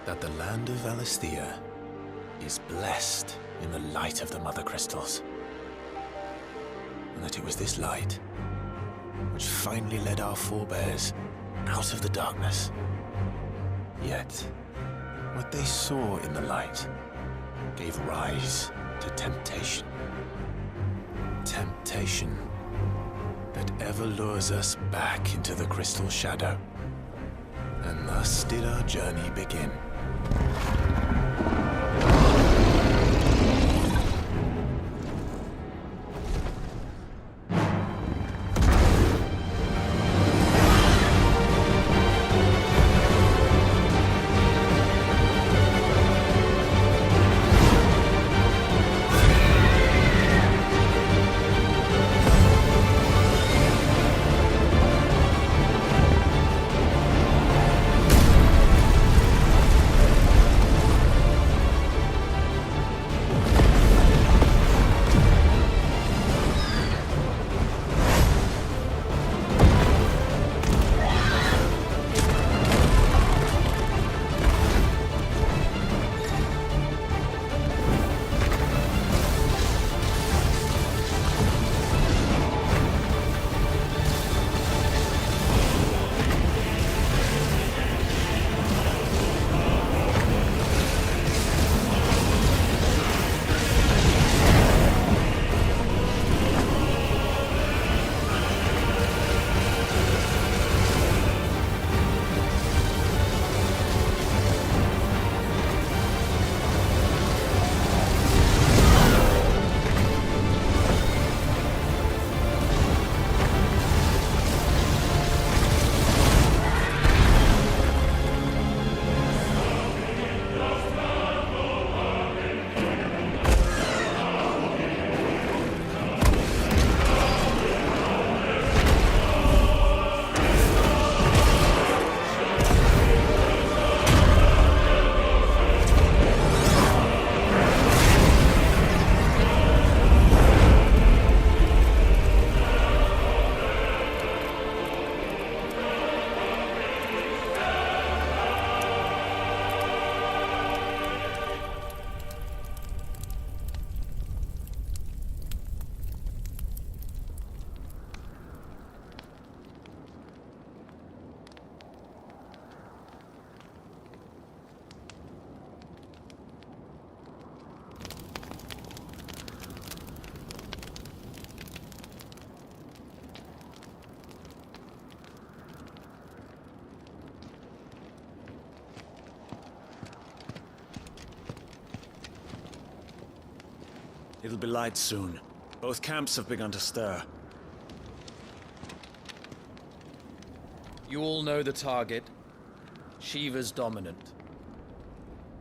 that the land of Valisthea is blessed in the light of the Mothercrystals. And that it was this light which finally led our forebears out of the darkness. Yet, what they saw in the light gave rise to temptation. Temptation that ever lures us back into the crystal shadow. And thus did our journey begin. It'll be light soon. Both camps have begun to stir. You all know the target. Shiva's dominant.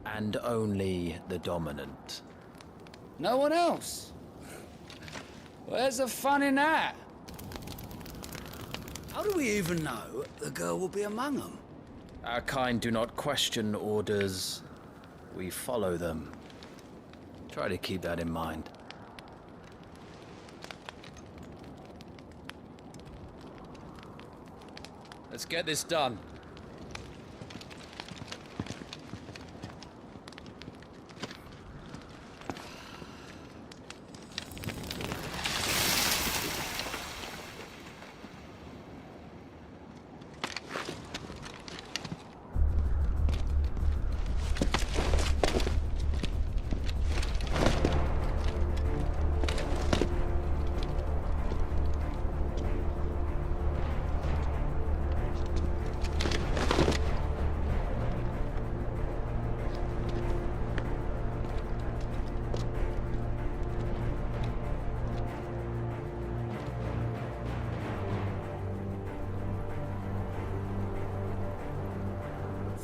And only the dominant. No one else? Where's the fun in that? How do we even know the girl will be among them? Our kind do not question orders. We follow them. Try to keep that in mind. Let's get this done.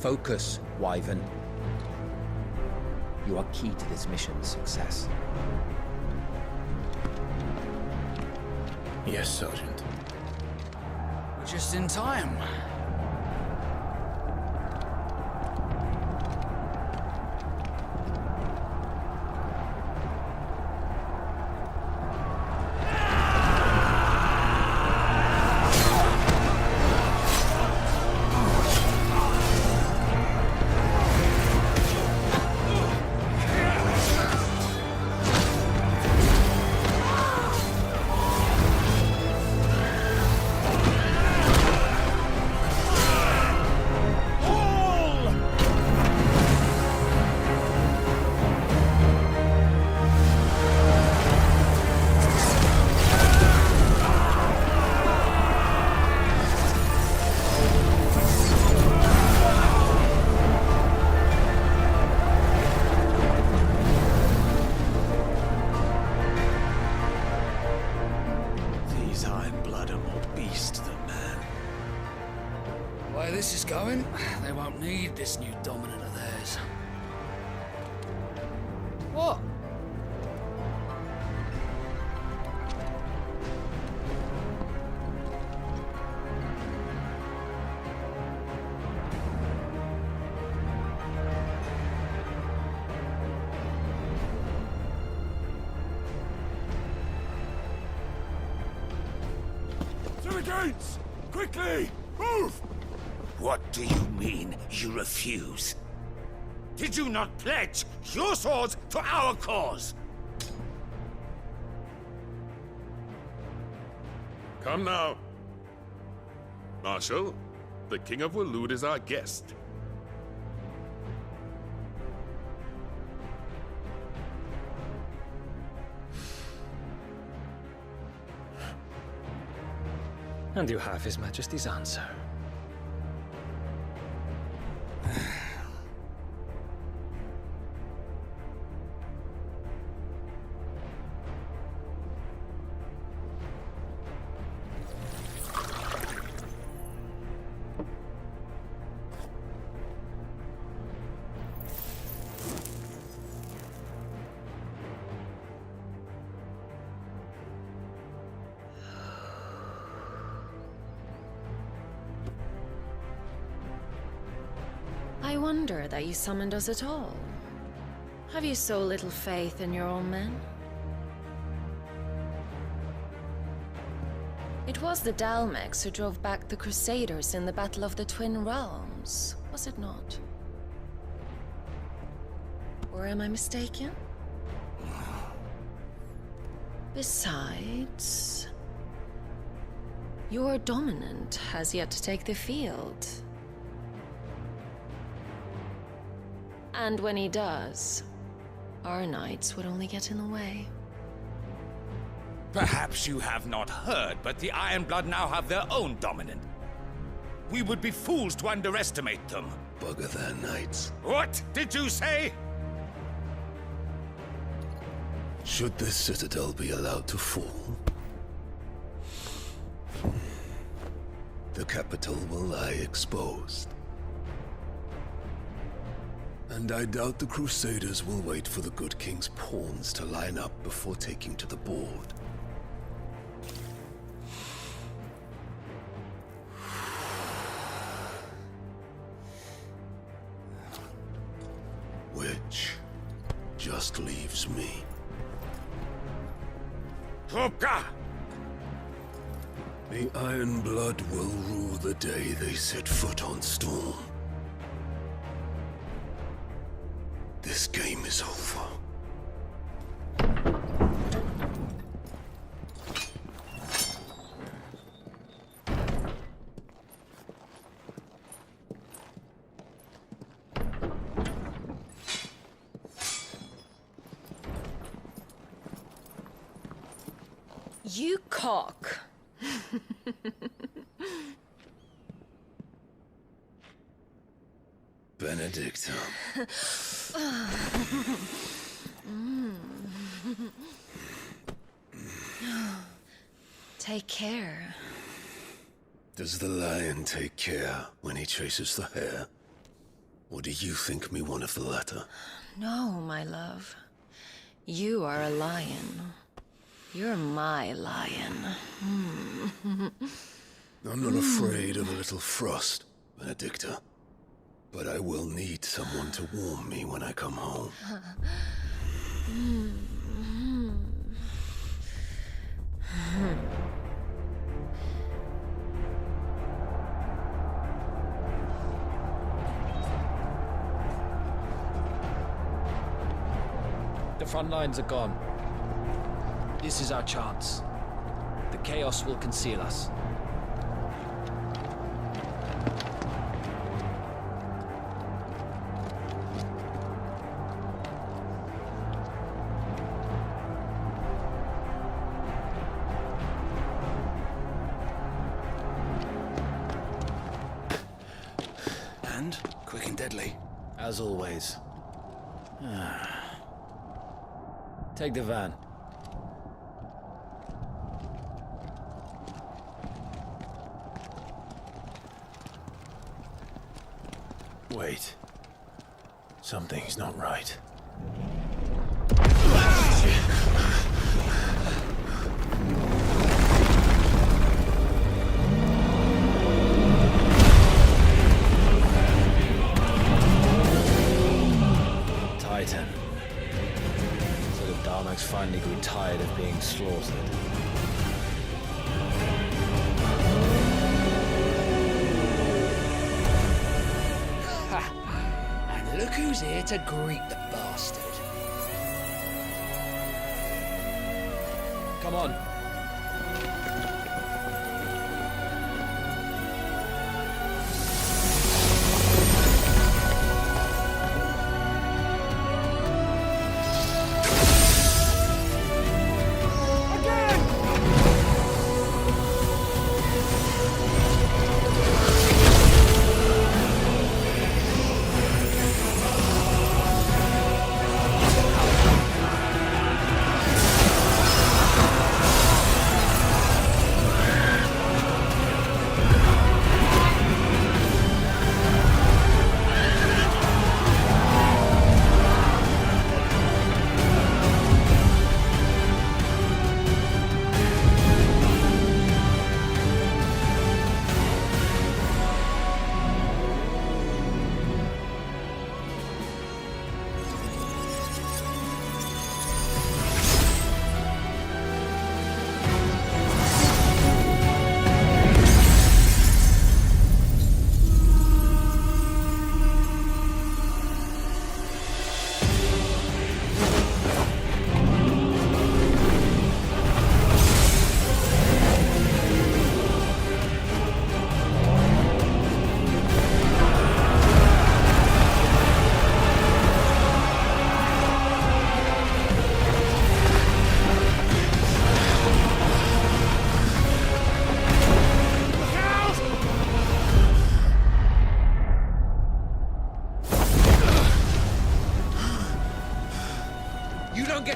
Focus, Wyvern. You are key to this mission's success. Yes, Sergeant. We're just in time. What? To the gates! Quickly! Move! What do you mean, you refuse? Did you not pledge your swords to our cause? Come now. Marshal, the King of Waloed is our guest. And you have His Majesty's answer. I wonder that you summoned us at all. Have you so little faith in your own men? It was the Dalmex who drove back the Crusaders in the Battle of the Twin Realms, was it not? Or am I mistaken? Besides, your dominant has yet to take the field. And when he does, our knights would only get in the way. Perhaps you have not heard, but the Ironblood now have their own dominant. We would be fools to underestimate them. Bugger their knights. What did you say? Should this citadel be allowed to fall, the capital will lie exposed. And I doubt the Crusaders will wait for the good king's pawns to line up before taking to the board. Which just leaves me. Hopka! The Ironblood will rue the day they set foot on Storm. This game is over. You cock. Benedicta. Take care. Does the lion take care when he chases the hare? Or do you think me one of the latter? No, my love. You are a lion. You're my lion. I'm not afraid of a little frost, Benedicta. But I will need someone to warm me when I come home. The front lines are gone. This is our chance. The chaos will conceal us. And quick and deadly. As always. Take the van. Wait. Something's not right. Titan. So the Daleks finally grew tired of being slaughtered. And look who's here to greet the bastard. Come on.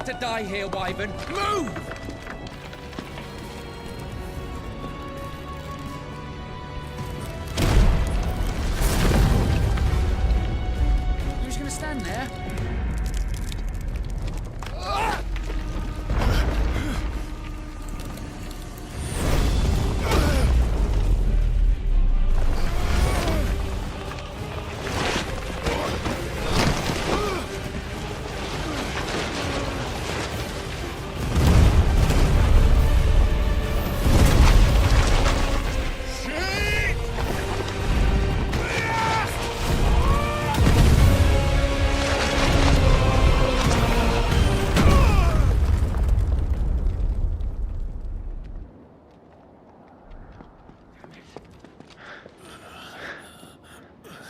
To die here, Wyvern. Move! You're just gonna stand there?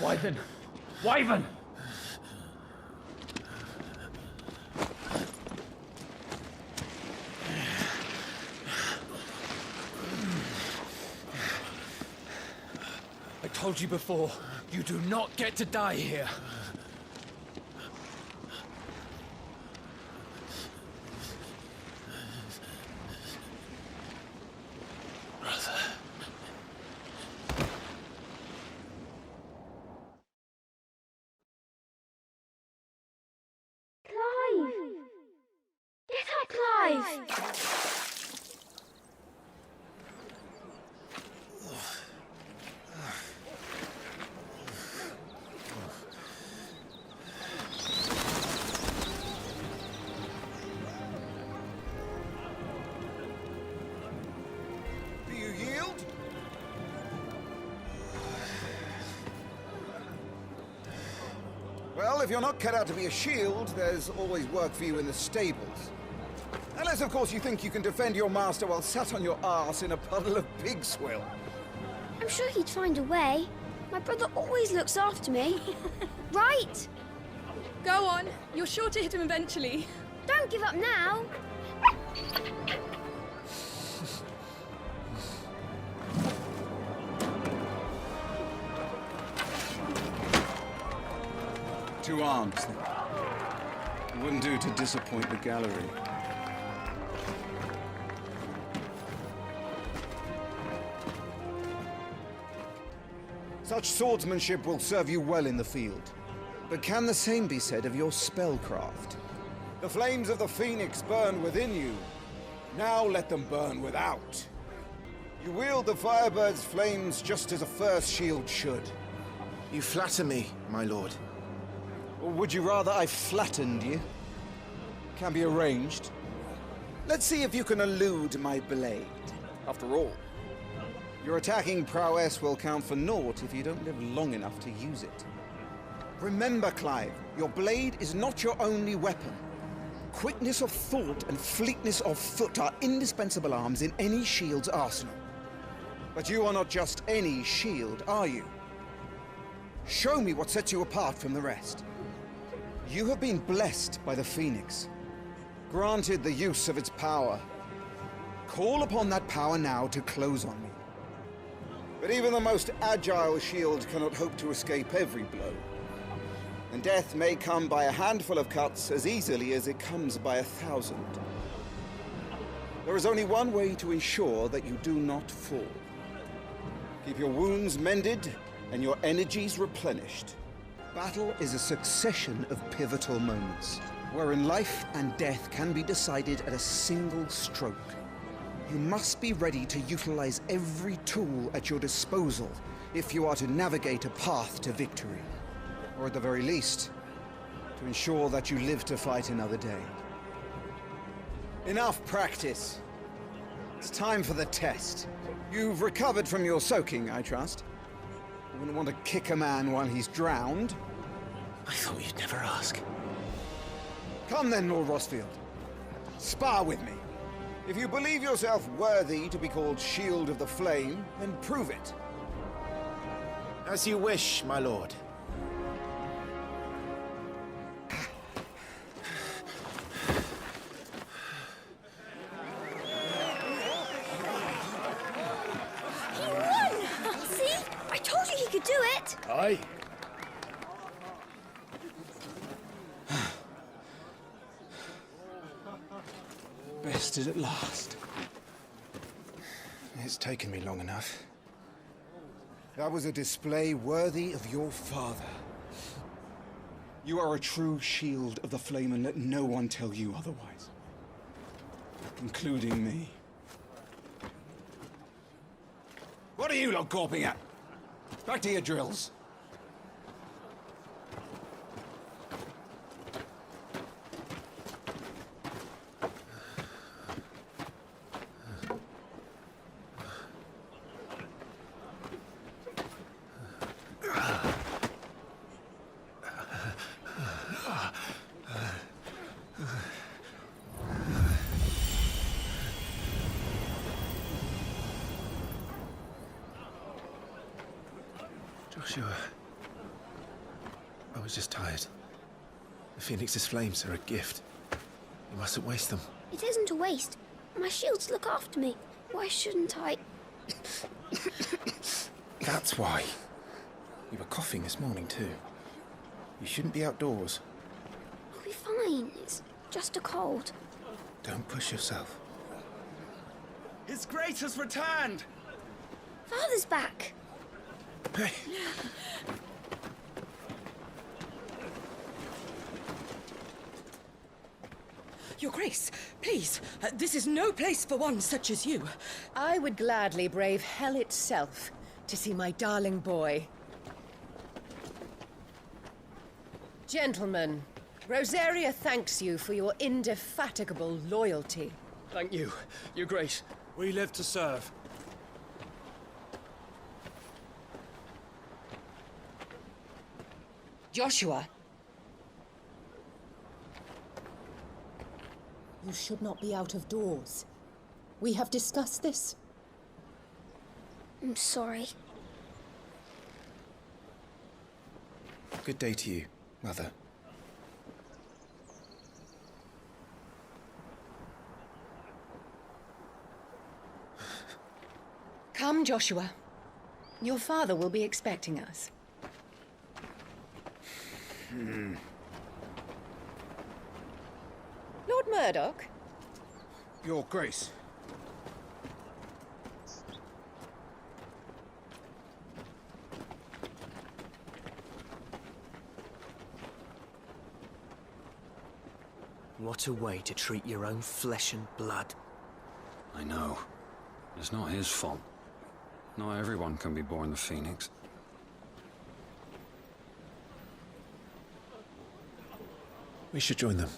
Wyvern! Wyvern! I told you before, you do not get to die here. Well, if you're not cut out to be a shield, there's always work for you in the stables. Unless, of course, you think you can defend your master while sat on your arse in a puddle of pig swill. I'm sure he'd find a way. My brother always looks after me. Right? Go on. You're sure to hit him eventually. Don't give up now. Two arms. It wouldn't do to disappoint the gallery. Such swordsmanship will serve you well in the field. But can the same be said of your spellcraft? The flames of the Phoenix burn within you. Now let them burn without. You wield the Firebird's flames just as a first shield should. You flatter me, my lord. Or would you rather I flattened you? Can be arranged. Let's see if you can elude my blade. After all, your attacking prowess will count for naught if you don't live long enough to use it. Remember, Clive, your blade is not your only weapon. Quickness of thought and fleetness of foot are indispensable arms in any shield's arsenal. But you are not just any shield, are you? Show me what sets you apart from the rest. You have been blessed by the Phoenix, granted the use of its power. Call upon that power now to close on me. But even the most agile shield cannot hope to escape every blow. And death may come by a handful of cuts as easily as it comes by 1,000. There is only one way to ensure that you do not fall. Keep your wounds mended and your energies replenished. Battle is a succession of pivotal moments, wherein life and death can be decided at a single stroke. You must be ready to utilize every tool at your disposal if you are to navigate a path to victory. Or at the very least, to ensure that you live to fight another day. Enough practice. It's time for the test. You've recovered from your soaking, I trust. You wouldn't want to kick a man while he's drowned. I thought you'd never ask. Come then, Lord Rosfield. Spar with me. If you believe yourself worthy to be called Shield of the Flame, then prove it. As you wish, my lord. Aye. Bested at last. It's taken me long enough. That was a display worthy of your father. You are a true Shield of the Flame, and let no one tell you otherwise. Including me. What are you lot gawping at? Back to your drills. Joshua, I was just tired. The Phoenix's flames are a gift. You mustn't waste them. It isn't a waste. My shields look after me. Why shouldn't I? That's why. You were coughing this morning too. You shouldn't be outdoors. I'll be fine. It's just a cold. Don't push yourself. His Grace has returned! Father's back. Hey. Your Grace, please, this is no place for one such as you. I would gladly brave hell itself to see my darling boy. Gentlemen, Rosaria thanks you for your indefatigable loyalty. Thank you, Your Grace. We live to serve. Joshua. You should not be out of doors. We have discussed this. I'm sorry. Good day to you, Mother. Come, Joshua. Your father will be expecting us. Lord Murdoch? Your Grace. What a way to treat your own flesh and blood. I know. It's not his fault. Not everyone can be born the Phoenix. We should join them.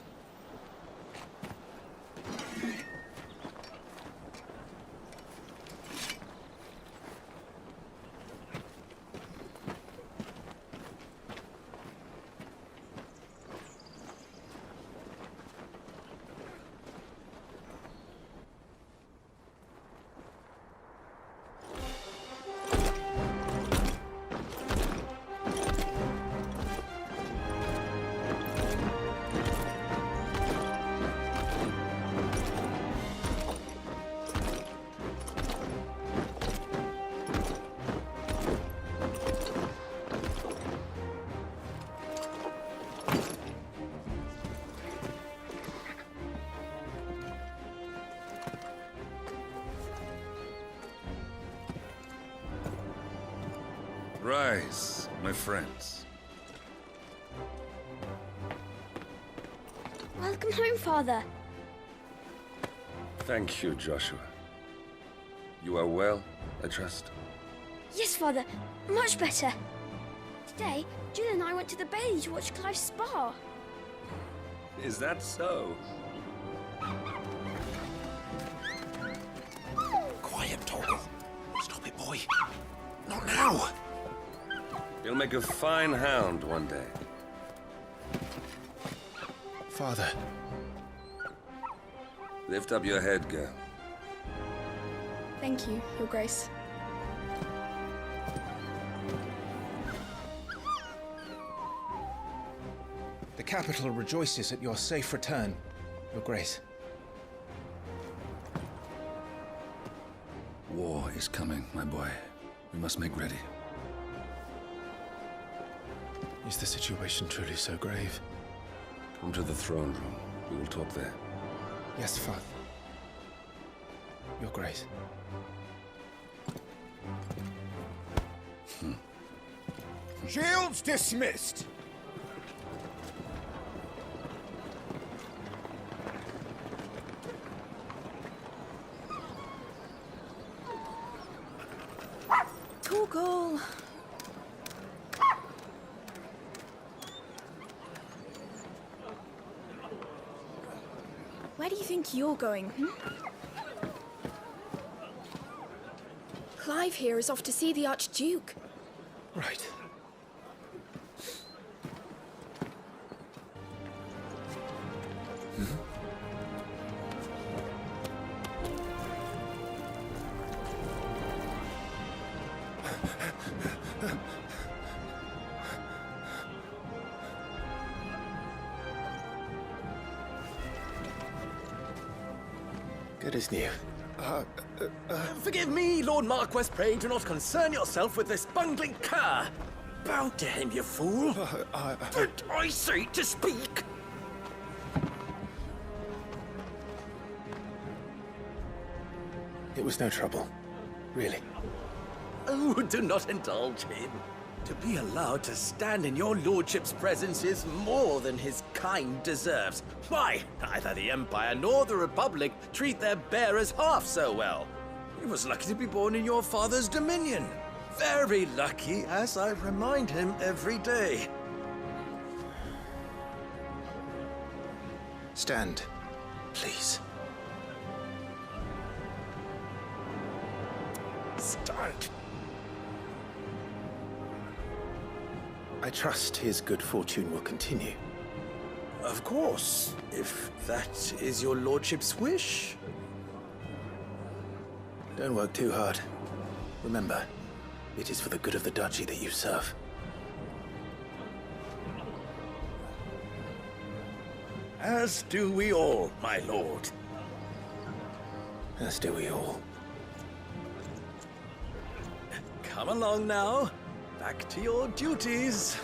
Rise, my friends. Welcome home, Father. Thank you, Joshua. You are well, I trust? Yes, Father. Much better. Today, Jill and I went to the Bailey to watch Clive's spa. Is that so? Quiet, Torgal. Stop it, boy. Not now. You'll make a fine hound one day. Father. Lift up your head, girl. Thank you, Your Grace. The capital rejoices at your safe return, Your Grace. War is coming, my boy. We must make ready. Is the situation truly so grave? Come to the throne room. We will talk there. Yes, Father. Your Grace. Shields dismissed! Torgal. Where do you think you're going, Clive here is off to see the Archduke. Right. Good as new. Forgive me, Lord Marquess. Pray do not concern yourself with this bungling cur. Bow to him, you fool. Did I say to speak? It was no trouble. Really. Oh, do not indulge him. To be allowed to stand in your lordship's presence is more than his kind deserves. Why, neither the Empire nor the Republic treat their bearers half so well. He was lucky to be born in your father's dominion. Very lucky, as I remind him every day. Stand, please. Stand. I trust his good fortune will continue. Of course, if that is your lordship's wish. Don't work too hard. Remember, it is for the good of the duchy that you serve. As do we all, my lord. As do we all. Come along now. Back to your duties.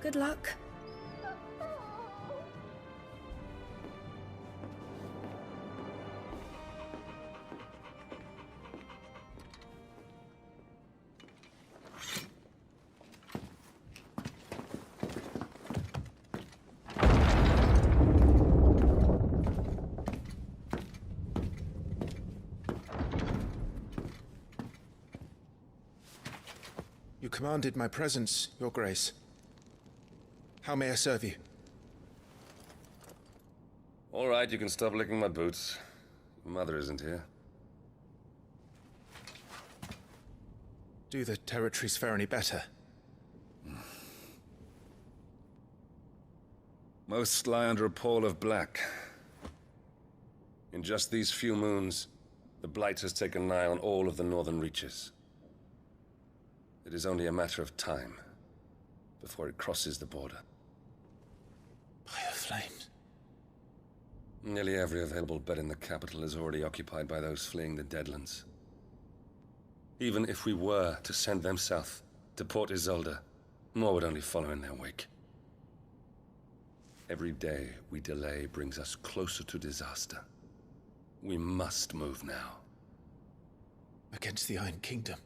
Good luck. You commanded my presence, Your Grace. How may I serve you? All right, you can stop licking my boots. Your mother isn't here. Do the territories fare any better? Most lie under a pall of black. In just these few moons, the Blight has taken nigh on all of the northern reaches. It is only a matter of time before it crosses the border. Fire flames. Nearly every available bed in the capital is already occupied by those fleeing the Deadlands. Even if we were to send them south, to Port Isolde, more would only follow in their wake. Every day we delay brings us closer to disaster. We must move now. Against the Iron Kingdom.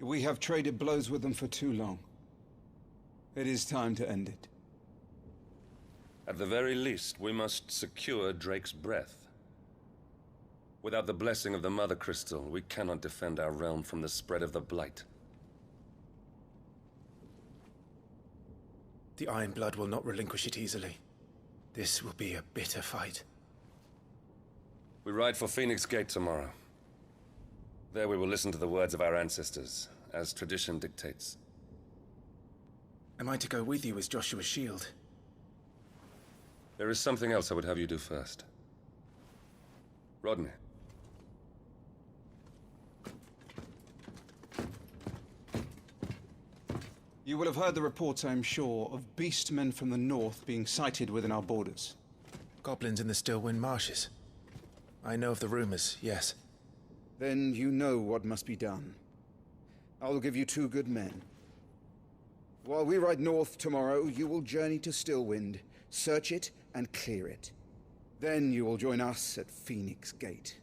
We have traded blows with them for too long. It is time to end it. At the very least, we must secure Drake's breath. Without the blessing of the Mothercrystal, we cannot defend our realm from the spread of the Blight. The Iron Blood will not relinquish it easily. This will be a bitter fight. We ride for Phoenix Gate tomorrow. There we will listen to the words of our ancestors, as tradition dictates. Am I to go with you as Joshua's shield? There is something else I would have you do first. Rodney. You will have heard the reports, I am sure, of beastmen from the north being sighted within our borders. Goblins in the Stillwind Marshes. I know of the rumors, yes. Then you know what must be done. I will give you 2 good men. While we ride north tomorrow, you will journey to Stillwind, search it, and clear it. Then you will join us at Phoenix Gate.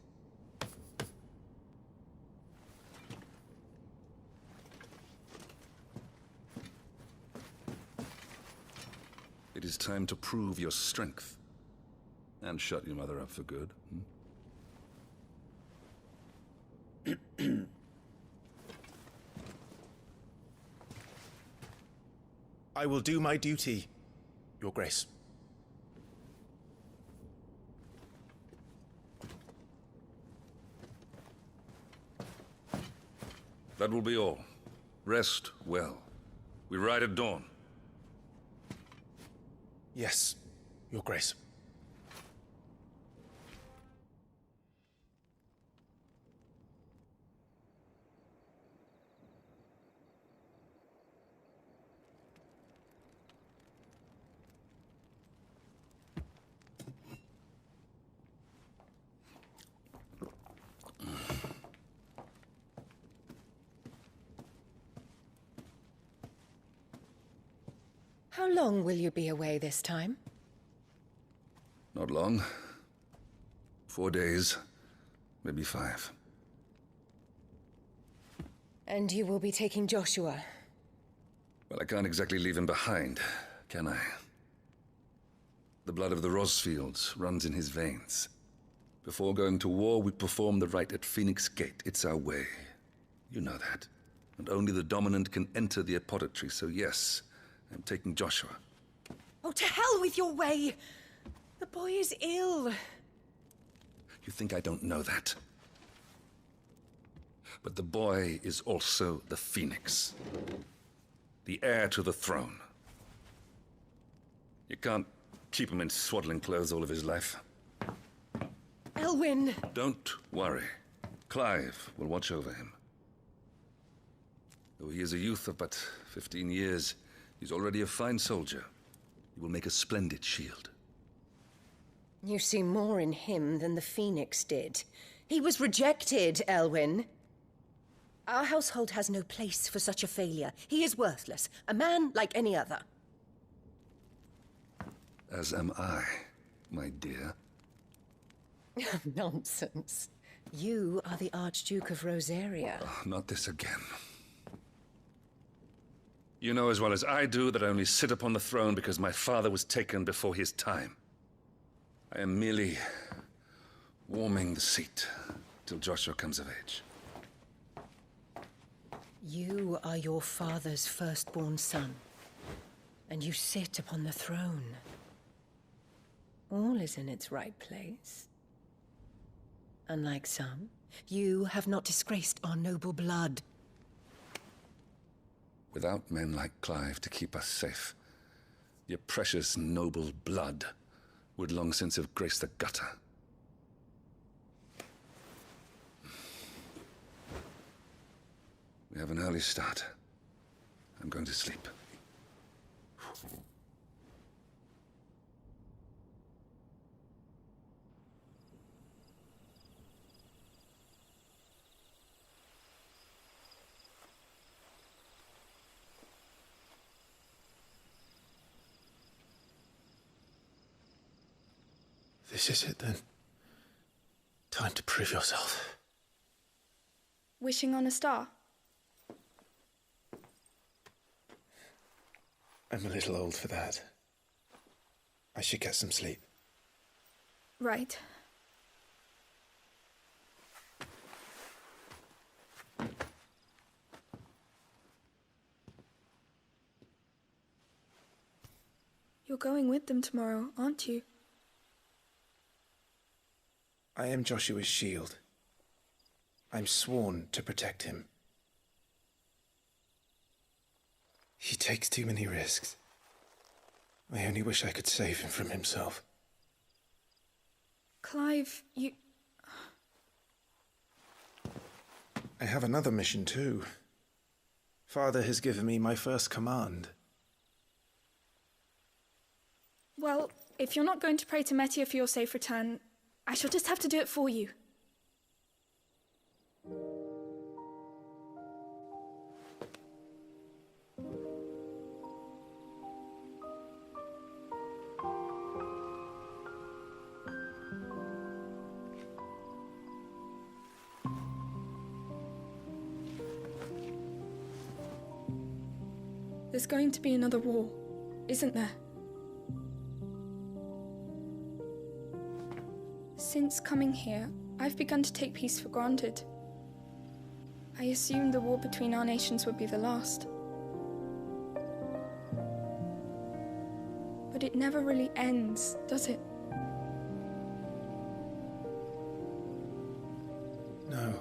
It is time to prove your strength. And shut your mother up for good. I will do my duty, Your Grace. That will be all. Rest well. We ride at dawn. Yes, Your Grace. How long will you be away this time? Not long. 4 days, maybe 5. And you will be taking Joshua? Well, I can't exactly leave him behind, can I? The blood of the Rosfields runs in his veins. Before going to war, we perform the rite at Phoenix Gate. It's our way. You know that. And only the dominant can enter the apothecary, so yes, I'm taking Joshua. Oh, to hell with your way! The boy is ill. You think I don't know that? But the boy is also the Phoenix. The heir to the throne. You can't keep him in swaddling clothes all of his life. Elwyn! Don't worry. Clive will watch over him. Though he is a youth of but 15 years, he's already a fine soldier. He will make a splendid shield. You see more in him than the Phoenix did. He was rejected, Elwyn. Our household has no place for such a failure. He is worthless, a man like any other. As am I, my dear. Nonsense. You are the Archduke of Rosaria. Oh, not this again. You know as well as I do that I only sit upon the throne because my father was taken before his time. I am merely warming the seat till Joshua comes of age. You are your father's firstborn son, and you sit upon the throne. All is in its right place. Unlike some, you have not disgraced our noble blood. Without men like Clive to keep us safe, your precious noble blood would long since have graced the gutter. We have an early start. I'm going to sleep. This is it then. Time to prove yourself. Wishing on a star? I'm a little old for that. I should get some sleep. Right. You're going with them tomorrow, aren't you? I am Joshua's shield. I'm sworn to protect him. He takes too many risks. I only wish I could save him from himself. Clive, you... I have another mission too. Father has given me my first command. Well, if you're not going to pray to Metia for your safe return, I shall just have to do it for you. There's going to be another war, isn't there? Since coming here, I've begun to take peace for granted. I assumed the war between our nations would be the last. But it never really ends, does it? No.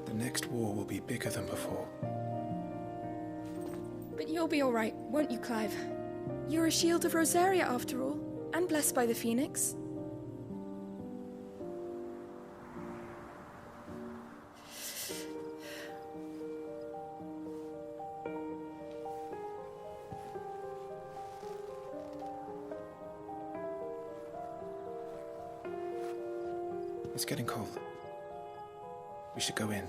The next war will be bigger than before. But you'll be all right, won't you, Clive? You're a shield of Rosaria, after all, and blessed by the Phoenix. It's getting cold. We should go in.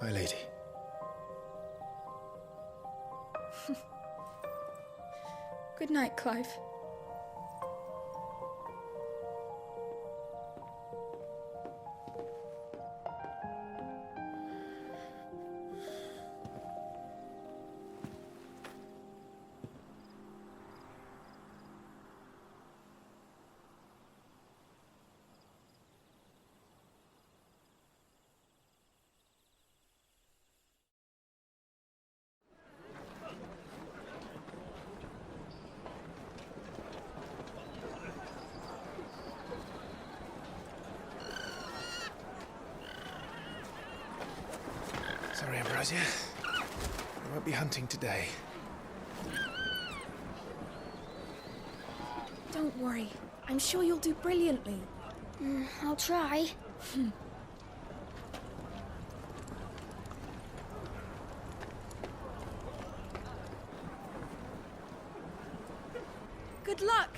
My lady. Good night, Clive. Sorry, Ambrosia. I won't be hunting today. Don't worry. I'm sure you'll do brilliantly. I'll try. Good luck!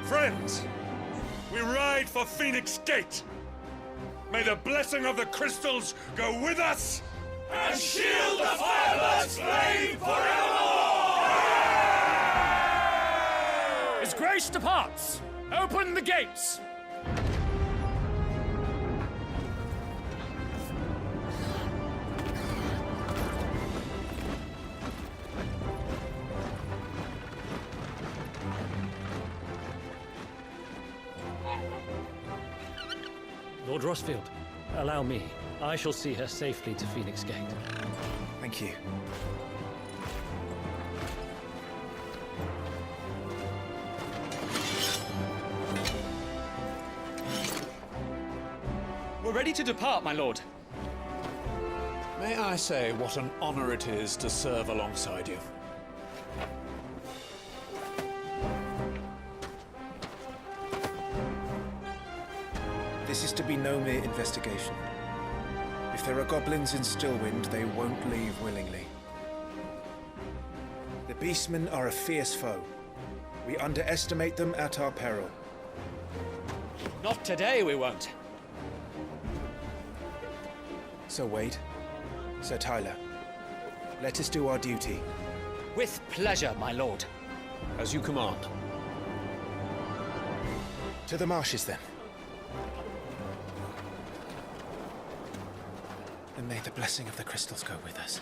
Friends, we ride for Phoenix Gate. May the blessing of the crystals go with us and shield the Firebird's flame forevermore! His Grace departs! Open the gates! Lord Rossfield, allow me. I shall see her safely to Phoenix Gate. Thank you. We're ready to depart, my lord. May I say what an honor it is to serve alongside you? This is to be no mere investigation. If there are goblins in Stillwind, they won't leave willingly. The Beastmen are a fierce foe. We underestimate them at our peril. Not today, we won't. Sir Wade, Sir Tyler, let us do our duty. With pleasure, my lord. As you command. To the marshes, then. And may the blessing of the crystals go with us.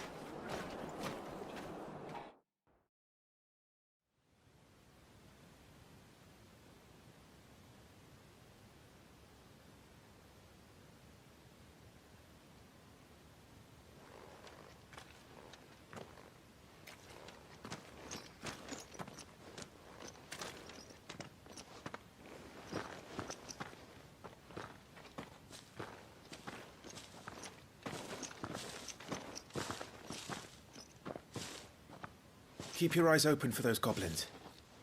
Keep your eyes open for those goblins.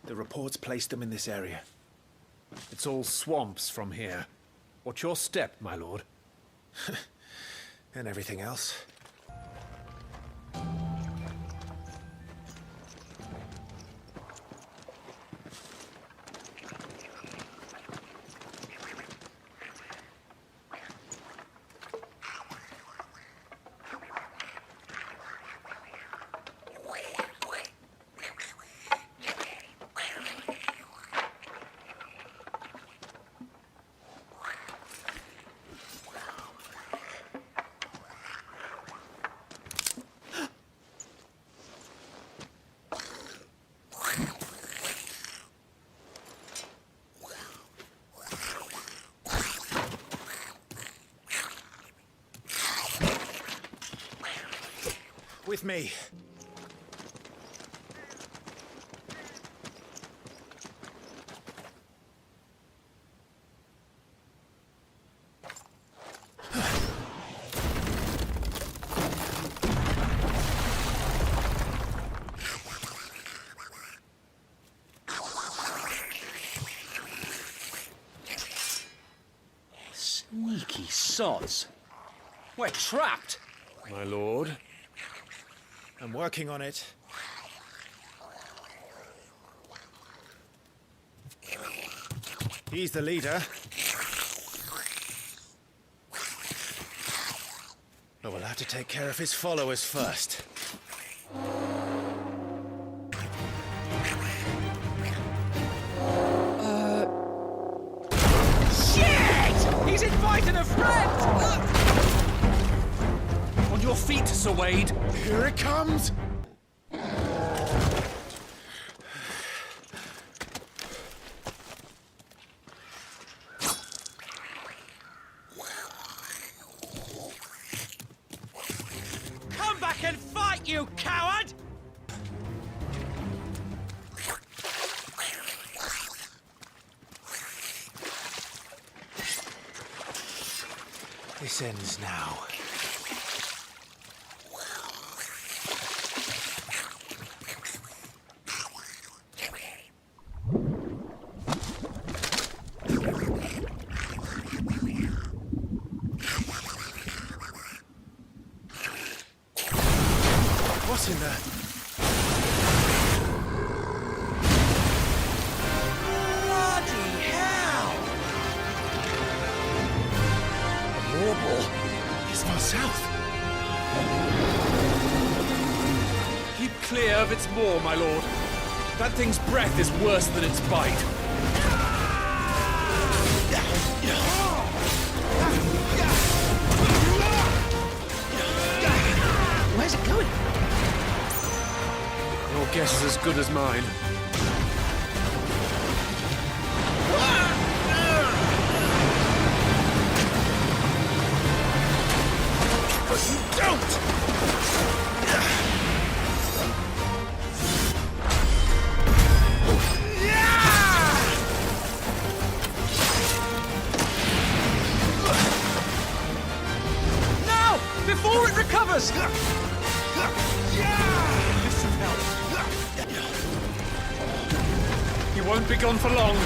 The reports placed them in this area. It's all swamps from here. What's your step, my lord? And everything else. With me. Sneaky sods. We're trapped. My lord. I'm working on it. He's the leader. But we'll have to take care of his followers first. Shit! He's inviting a friend! On your feet, Sir Wade. Here it comes! Come back and fight, you coward! This ends now. What's in there? Bloody deserve its maw, my lord. That thing's breath is worse than its bite. Where's it going? Your guess is as good as mine. But you don't! Now! Before it recovers! Listen, help. You won't be gone for long.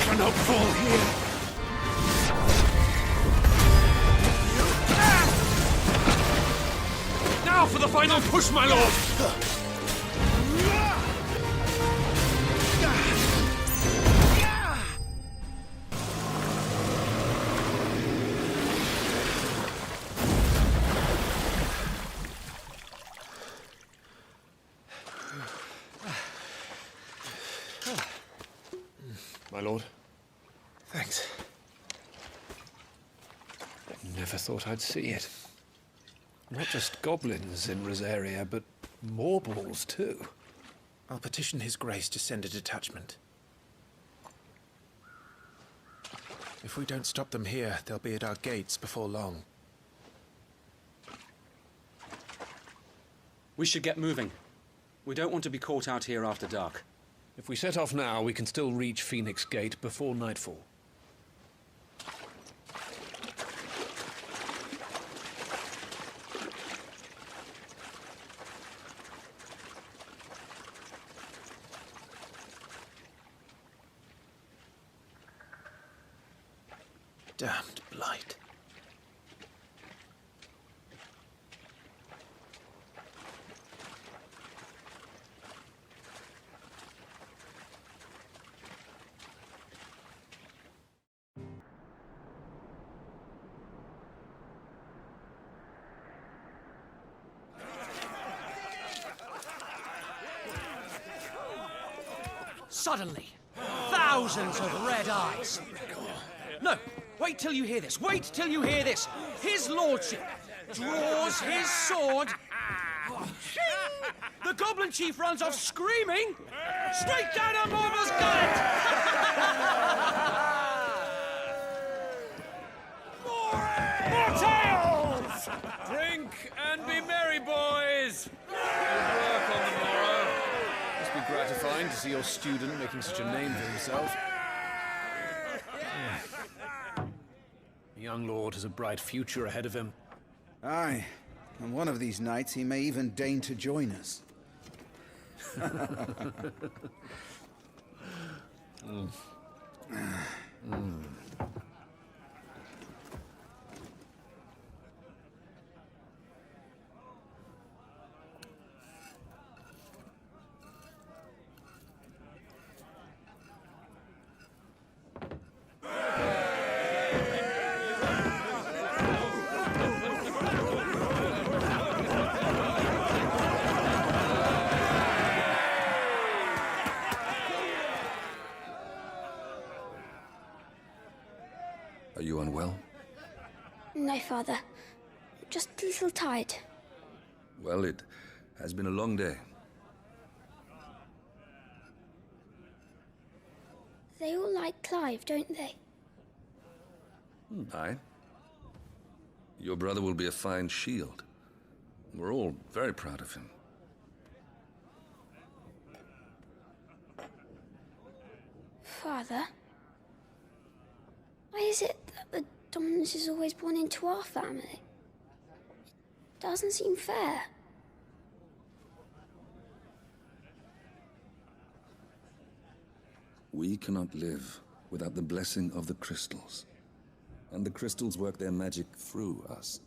Cannot fall here. Now for the final push, my lord! My lord. Thanks. Never thought I'd see it. Not just goblins in Rosaria, but morbles too. I'll petition His Grace to send a detachment. If we don't stop them here, they'll be at our gates before long. We should get moving. We don't want to be caught out here after dark. If we set off now, we can still reach Phoenix Gate before nightfall. Damned Blight. Suddenly, thousands of red eyes. No, wait till you hear this. Wait till you hear this. His lordship draws his sword. The goblin chief runs off screaming straight down a mobber's gullet. More tales! Drink and be merry, boys! Good work on the morrow. Must be gratifying to see your student making such a name for himself. The young lord has a bright future ahead of him. Aye, and one of these nights he may even deign to join us. Are you unwell? No, Father. Just a little tired. Well, it has been a long day. They all like Clive, don't they? Aye. Your brother will be a fine shield. We're all very proud of him. Father? Why is it that the dominance is always born into our family? It doesn't seem fair. We cannot live without the blessing of the crystals. And the crystals work their magic through us.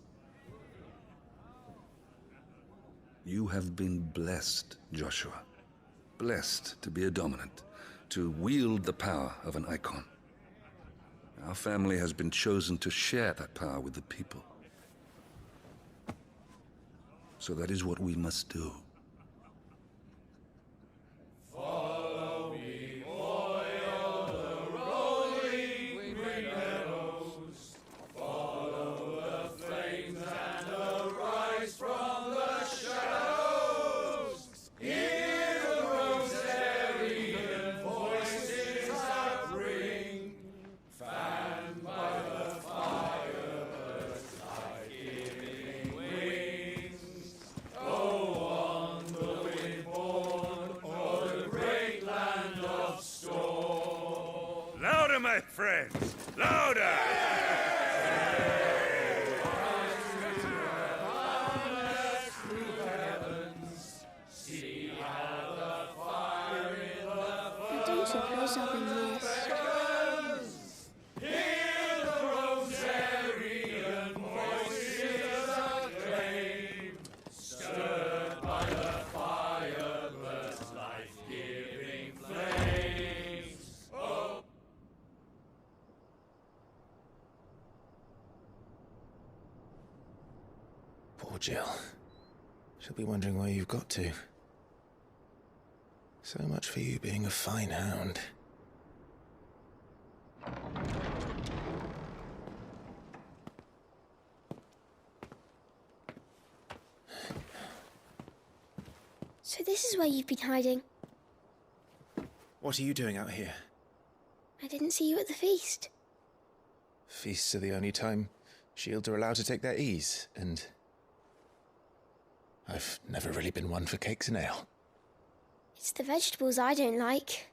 You have been blessed, Joshua. Blessed to be a dominant, to wield the power of an icon. Our family has been chosen to share that power with the people. So that is what we must do. Follow me, o'er the rolling green meadows. Follow the flames and arise from the shadows. Hear the rosarian voices that ring, fanned by the fire's life-giving wings. Go on the wind-born o'er the great land of storm. Louder, my friends! Louder! See how the fire in the I don't suppose I'll be missed. Hear the rosarian voices acclaim, stirred by the fire's life-giving flames. Oh. Poor Jill. She'll be wondering where you've got to. So much for you being a fine hound. So this is where you've been hiding. What are you doing out here? I didn't see you at the feast. Feasts are the only time shields are allowed to take their ease, and I've never really been one for cakes and ale. It's the vegetables I don't like.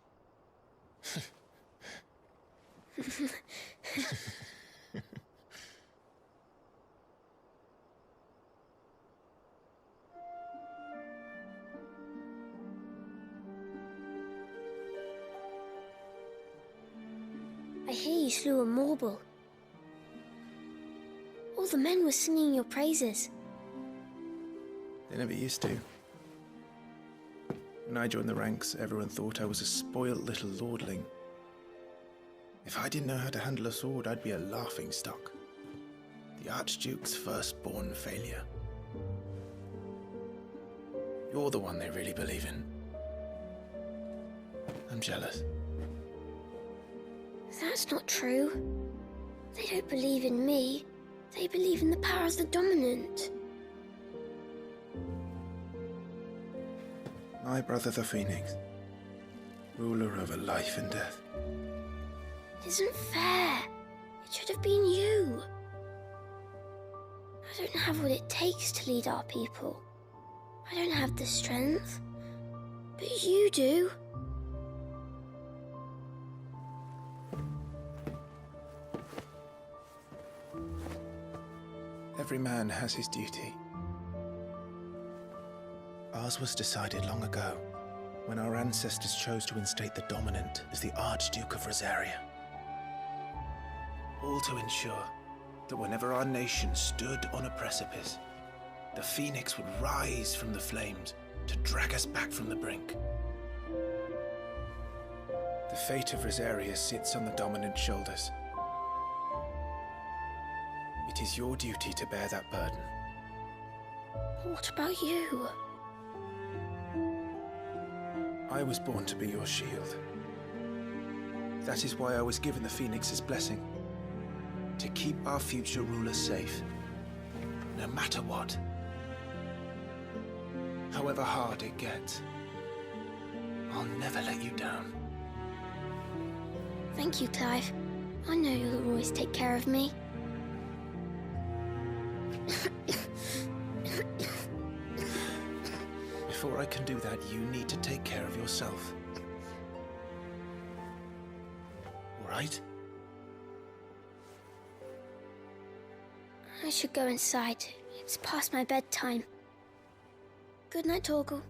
I hear you slew a marble. All the men were singing your praises. They never used to. When I joined the ranks, everyone thought I was a spoilt little lordling. If I didn't know how to handle a sword, I'd be a laughingstock. The Archduke's firstborn failure. You're the one they really believe in. I'm jealous. That's not true. They don't believe in me. They believe in the power of the dominant. My brother the Phoenix, ruler over life and death. It isn't fair. It should have been you. I don't have what it takes to lead our people. I don't have the strength. But you do. Every man has his duty. Ours was decided long ago, when our ancestors chose to instate the dominant as the Archduke of Rosaria. All to ensure that whenever our nation stood on a precipice, the Phoenix would rise from the flames to drag us back from the brink. The fate of Rosaria sits on the dominant's shoulders. It is your duty to bear that burden. What about you? I was born to be your shield. That is why I was given the Phoenix's blessing. To keep our future rulers safe. No matter what. However hard it gets. I'll never let you down. Thank you, Clive. I know you'll always take care of me. Before I can do that, you need to take care of yourself. All right? I should go inside. It's past my bedtime. Good night, Torgal.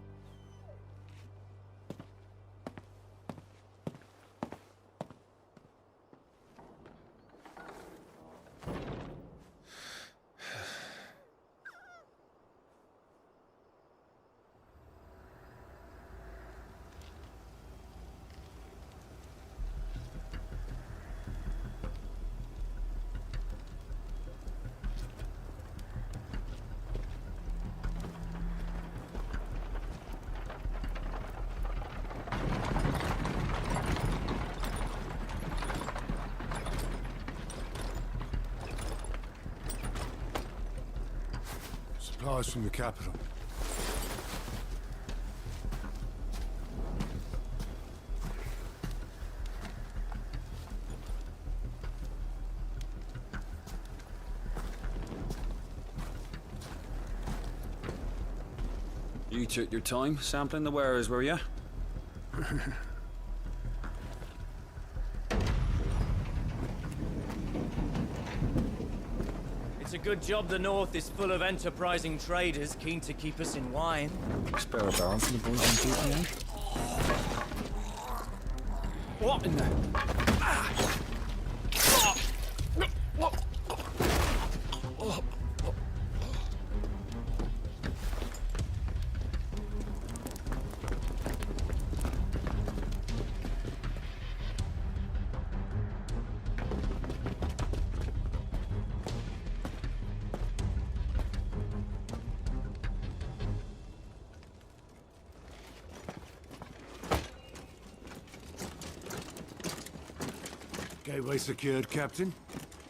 supplies from the capital. You took your time sampling the wares, were you? It's a good job the North is full of enterprising traders keen to keep us in wine. Spare a barrel for the boys on duty, eh? What in the... Gateway secured, Captain.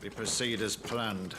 We proceed as planned.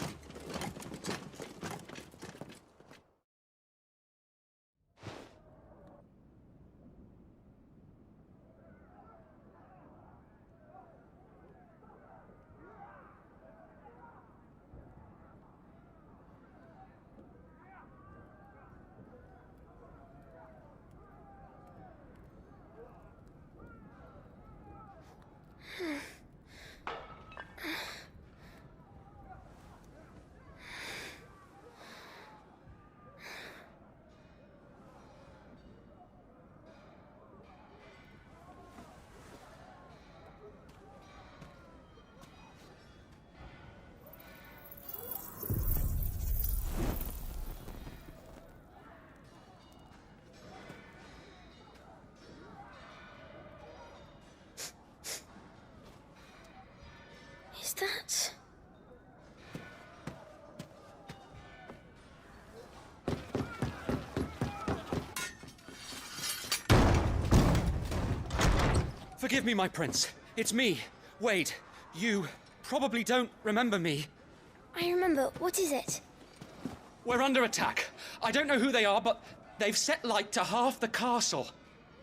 Is that... Forgive me, my prince. It's me, Wade. You probably don't remember me. I remember. What is it? We're under attack. I don't know who they are, but they've set light to half the castle.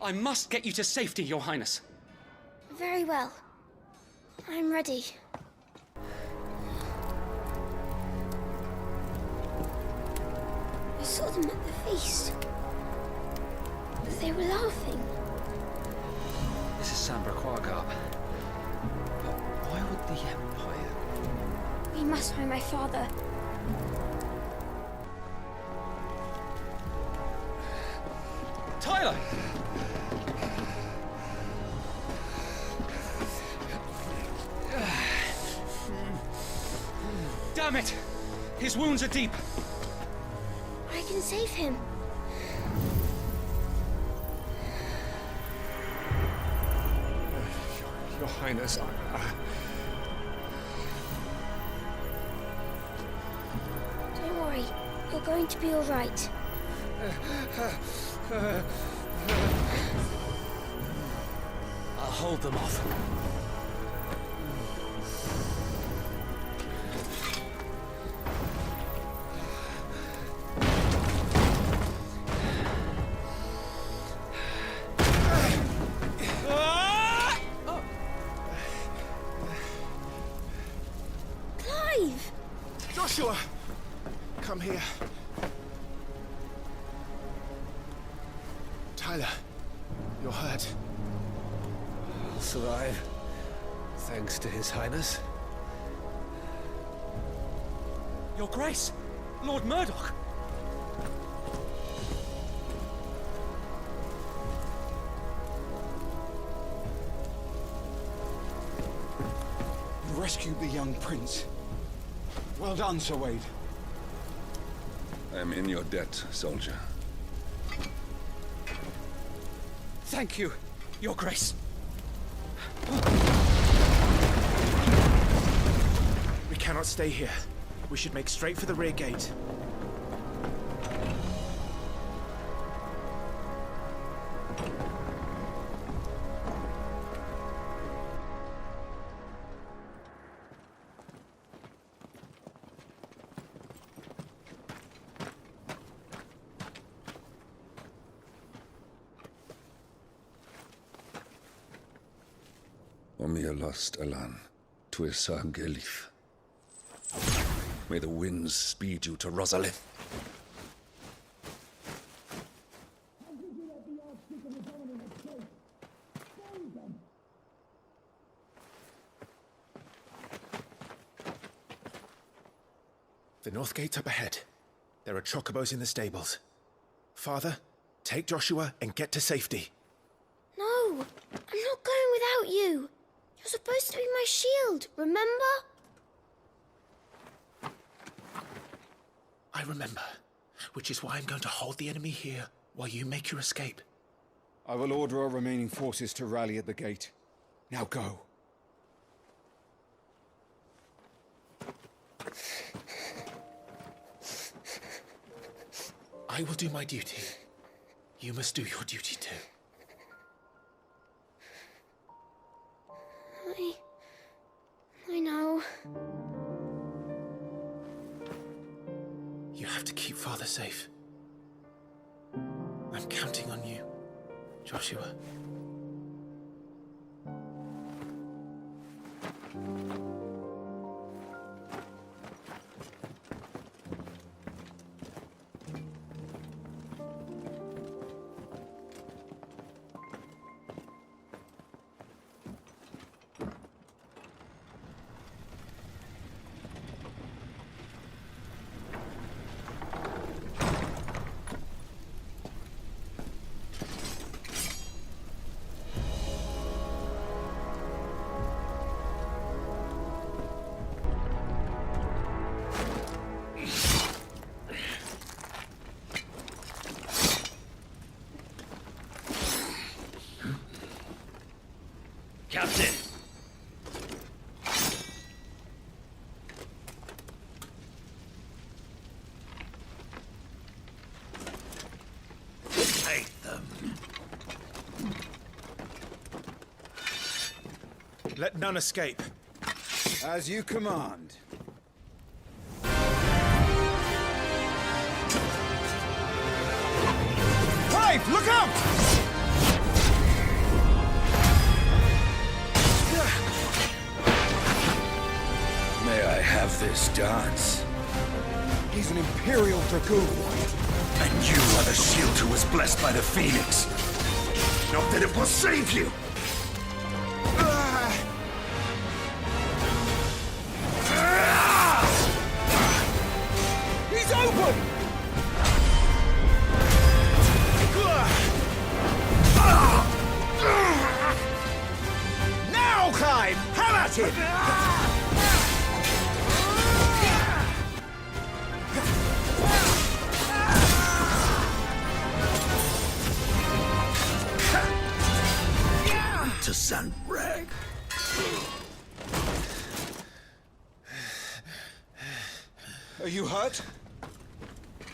I must get you to safety, Your Highness. Very well. I'm ready. I saw them at the feast. They were laughing. This is Sambra Quaggar. But why would the Empire... We must find my father. Tyler! Damn it! His wounds are deep. I can save him. Your Highness, Don't worry. You're going to be all right. I'll hold them off. Clive! Joshua! Come here. Tyler, you're hurt. I'll survive. Thanks to His Highness. Your Grace! Lord Murdoch! You rescued the young prince. Well done, Sir Wade. I am in your debt, soldier. Thank you, Your Grace. We cannot stay here. We should make straight for the rear gate. Omnia lost Alan, Tuisa Gelith. May the winds speed you to Rosalith. The north gate's up ahead. There are chocobos in the stables. Father, take Joshua and get to safety. No, I'm not going without you. You're supposed to be my shield, remember? I remember, which is why I'm going to hold the enemy here while you make your escape. I will order our remaining forces to rally at the gate. Now go. I will do my duty. You must do your duty too. I know. You have to keep Father safe. I'm counting on you, Joshua. Captain! Take them. Let none escape. As you command. Brave, look out! May I have this dance? He's an Imperial Dragoon. And you are the shield who was blessed by the Phoenix. Not that it will save you! He's open! Now, Clive! Have at it! To Sunrag. Are you hurt?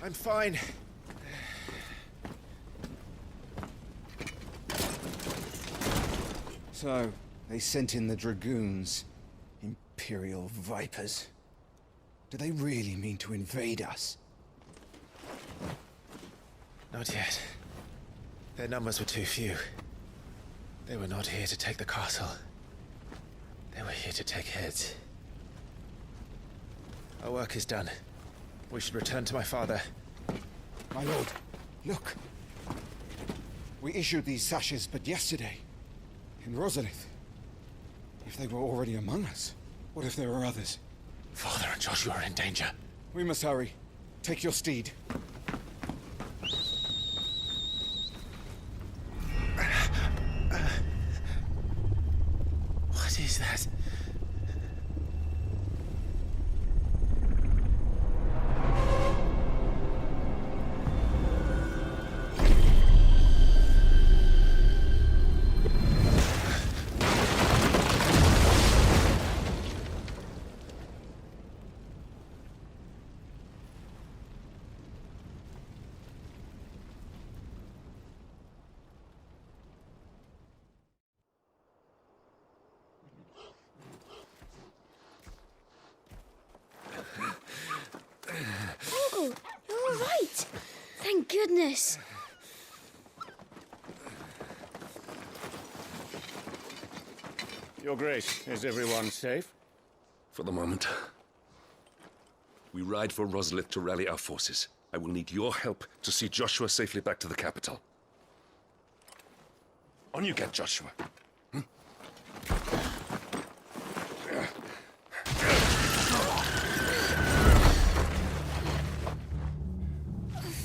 I'm fine. So, they sent in the Dragoons. Imperial vipers. Do they really mean to invade us? Not yet. Their numbers were too few. They were not here to take the castle. They were here to take heads. Our work is done. We should return to my father. My lord, look. We issued these sashes but yesterday. In Rosalith. If they were already among us, what if there were others? Father and Joshua are in danger. We must hurry. Take your steed. What is that? Oh, you're all right. Thank goodness. Your Grace, is everyone safe? For the moment. We ride for Roslith to rally our forces. I will need your help to see Joshua safely back to the capital. On you get, Joshua.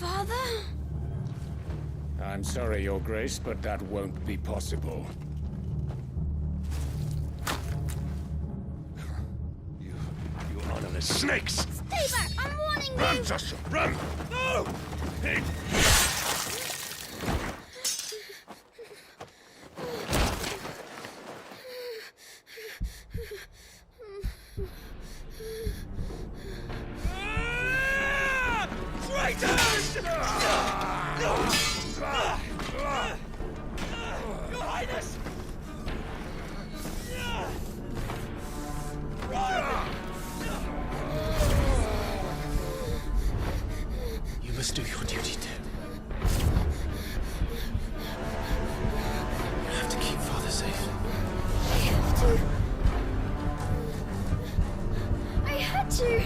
Father? I'm sorry, Your Grace, but that won't be possible. You honorless snakes! Stay back! I'm warning you! Run, Joshua, run! No! Hey. Traitors! Your Highness! You must do your duty too. You have to keep Father safe. I have to. I had to.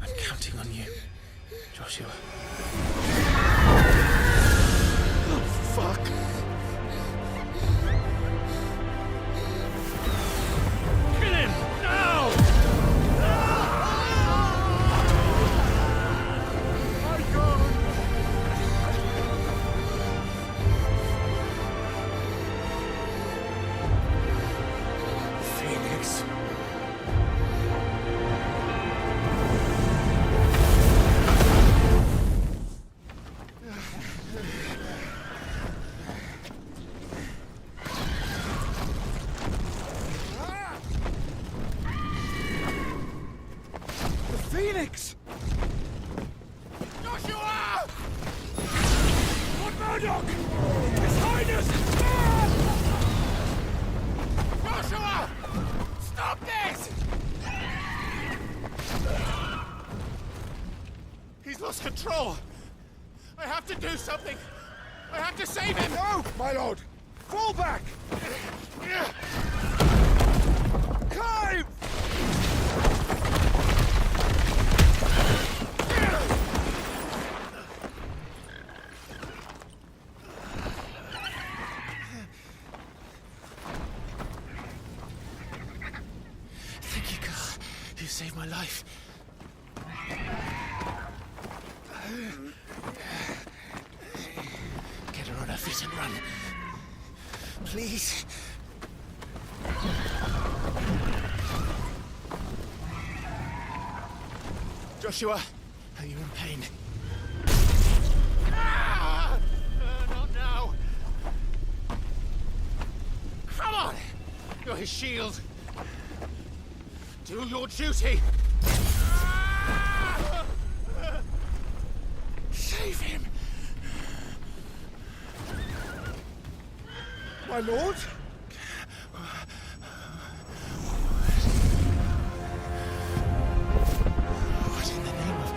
I'm counting on you, Joshua. Oh, fuck. Kill him! Now! My God! Phoenix. The Phoenix! Joshua! Lord Murdoch! His Highness! Joshua! Stop this! He's lost control! I have to do something! I have to save him! No, my lord! Fall back! Climb! Thank you, girl. You saved my life. Get her on her feet and run. Please. Joshua! Are you in pain? Ah! Not now! Come on! You're his shield! Do your duty! Ah! Save him! My lord? What in the name of...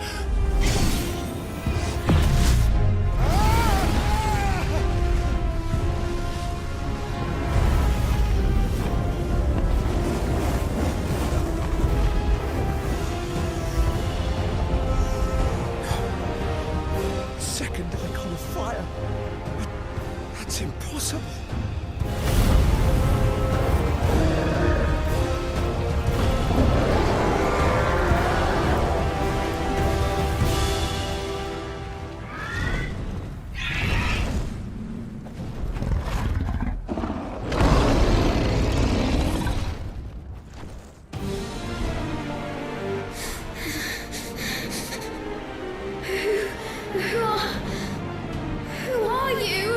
Second icon of fire. That's impossible. Who are you?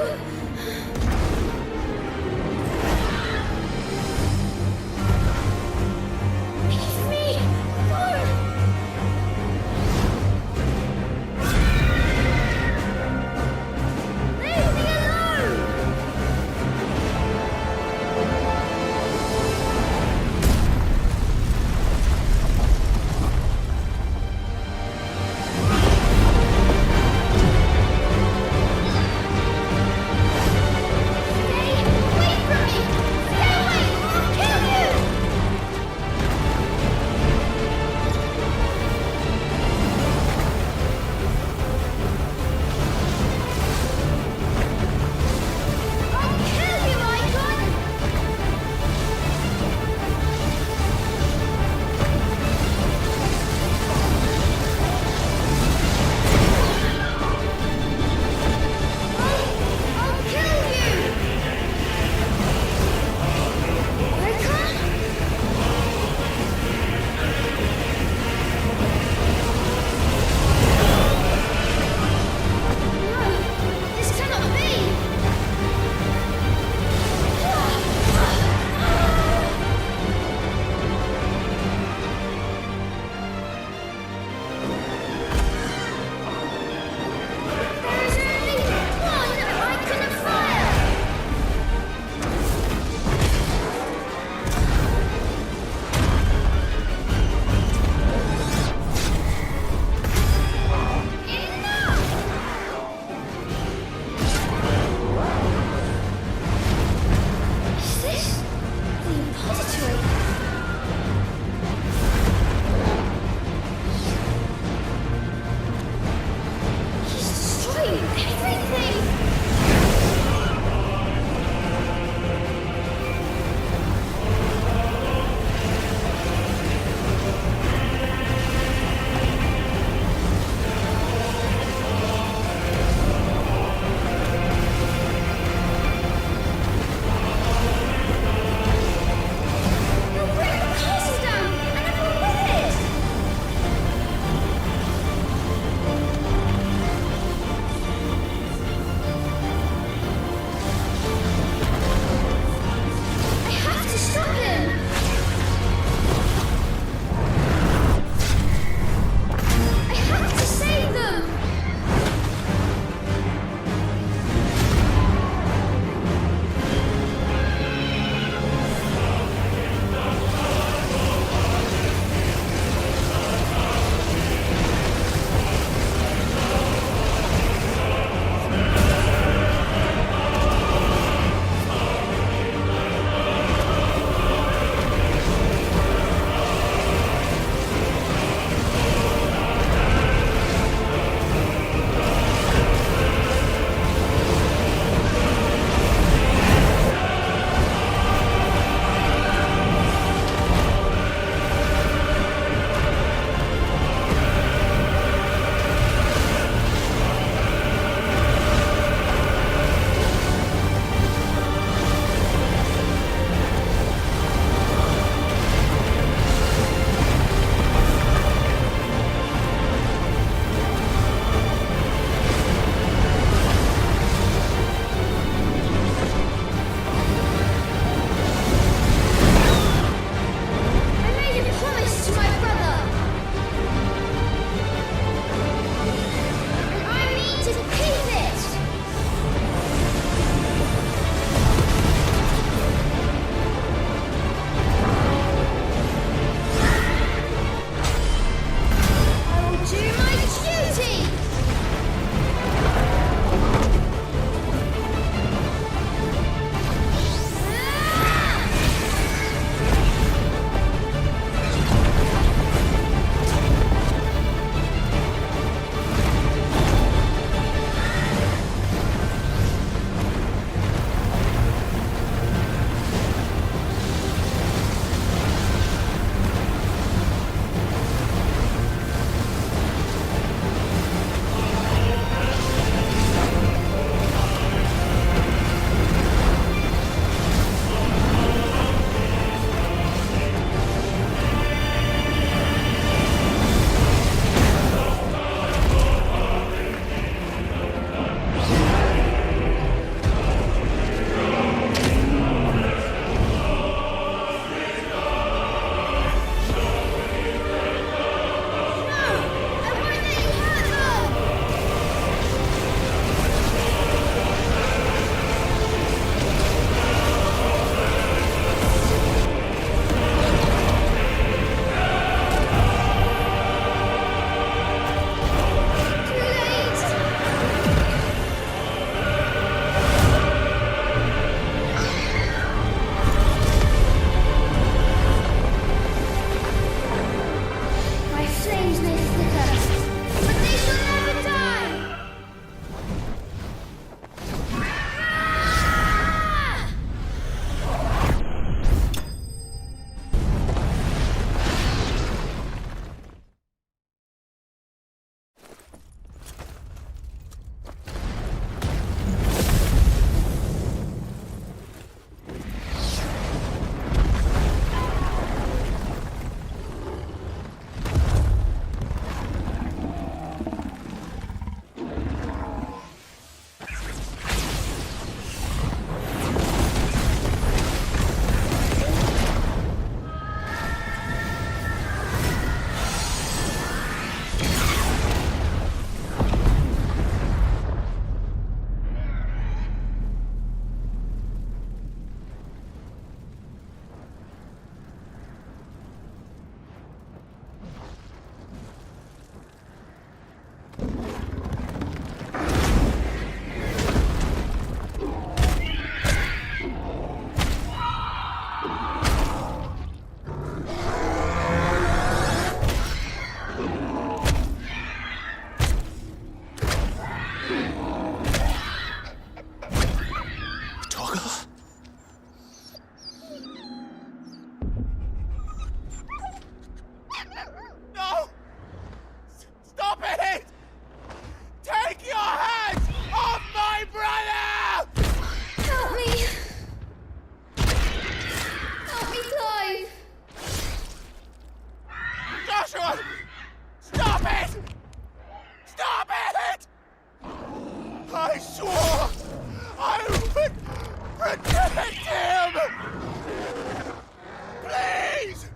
I swore I would protect him! Please!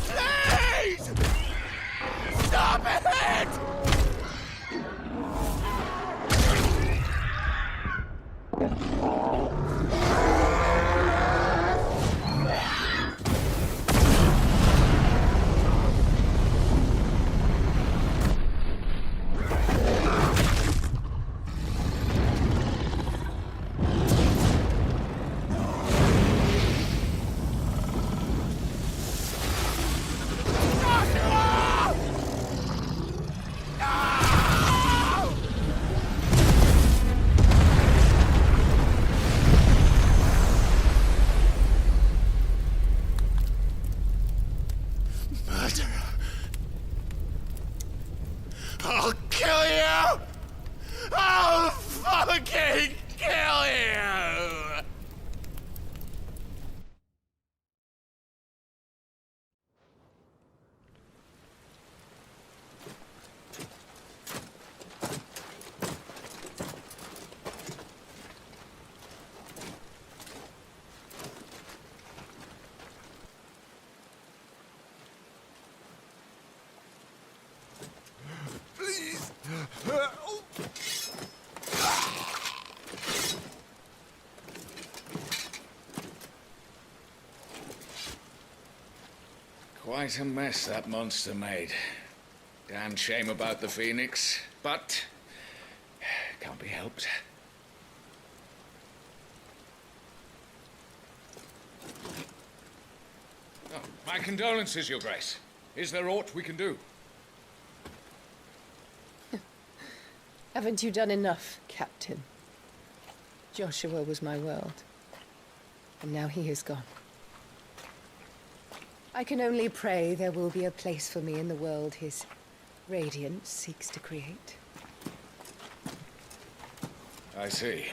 Please! Stop it! I'll kill you! I'll fucking kill you! Please! Quite a mess that monster made. Damn shame about the Phoenix, but can't be helped. Oh, my condolences, Your Grace. Is there aught we can do? Haven't you done enough, Captain? Joshua was my world, and now he is gone. I can only pray there will be a place for me in the world his radiance seeks to create. I see.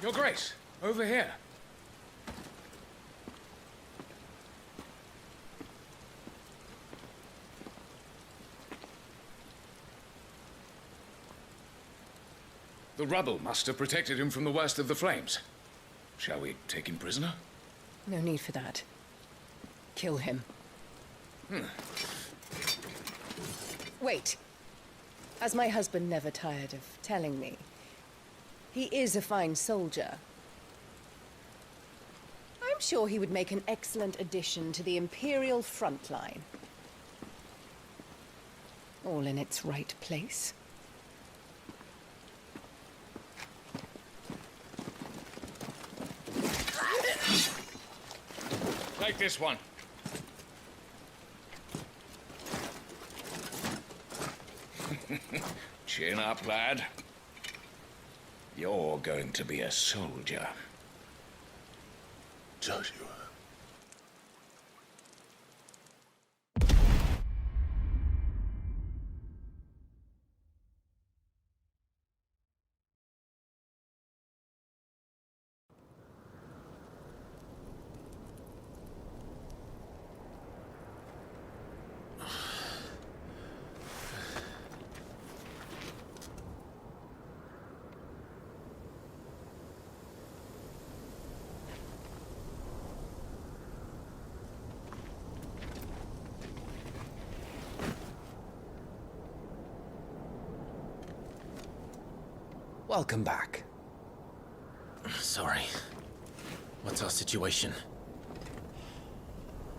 Your Grace, over here. The rubble must have protected him from the worst of the flames. Shall we take him prisoner? No need for that. Kill him. Wait. As my husband never tired of telling me, he is a fine soldier. I'm sure he would make an excellent addition to the Imperial front line. All in its right place. Take this one. Chin up, lad. You're going to be a soldier. Joshua. Welcome back. Sorry. What's our situation?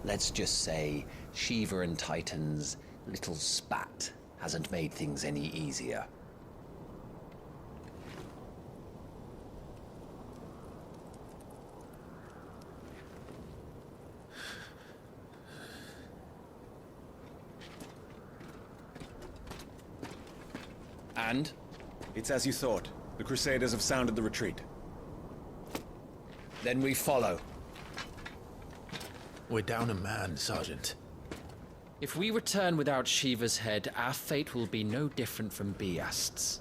Let's just say Shiva and Titan's little spat hasn't made things any easier. And? It's as you thought. The Crusaders have sounded the retreat. Then we follow. We're down a man, Sergeant. If we return without Shiva's head, our fate will be no different from Biast's.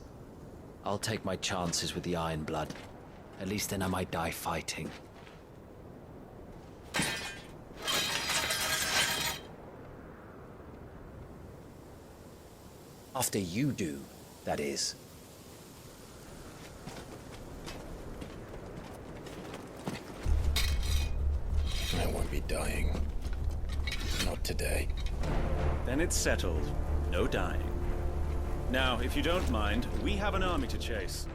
I'll take my chances with the Iron Blood. At least then I might die fighting. After you do, that is. I won't be dying. Not today. Then it's settled. No dying. Now, if you don't mind, we have an army to chase.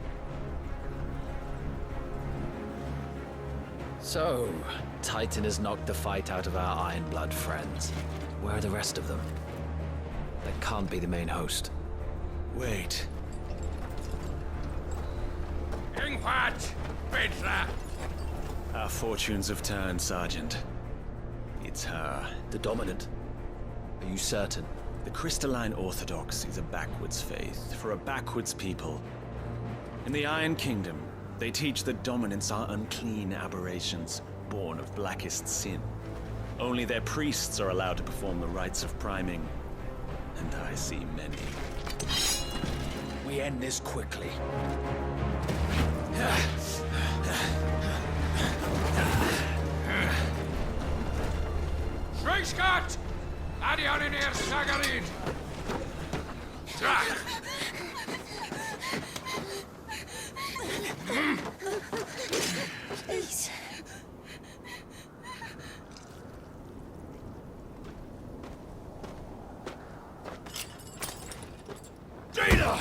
So, Titan has knocked the fight out of our Ironblood friends. Where are the rest of them? That can't be the main host. Wait. In what? Bedra! Our fortunes have turned, Sergeant. It's her. The Dominant? Are you certain? The Crystalline Orthodox is a backwards faith for a backwards people. In the Iron Kingdom, they teach that Dominants are unclean aberrations, born of blackest sin. Only their priests are allowed to perform the rites of priming. And I see many. We end this quickly. Schweigschgott! Adion in er Sagarid! Please. Jada!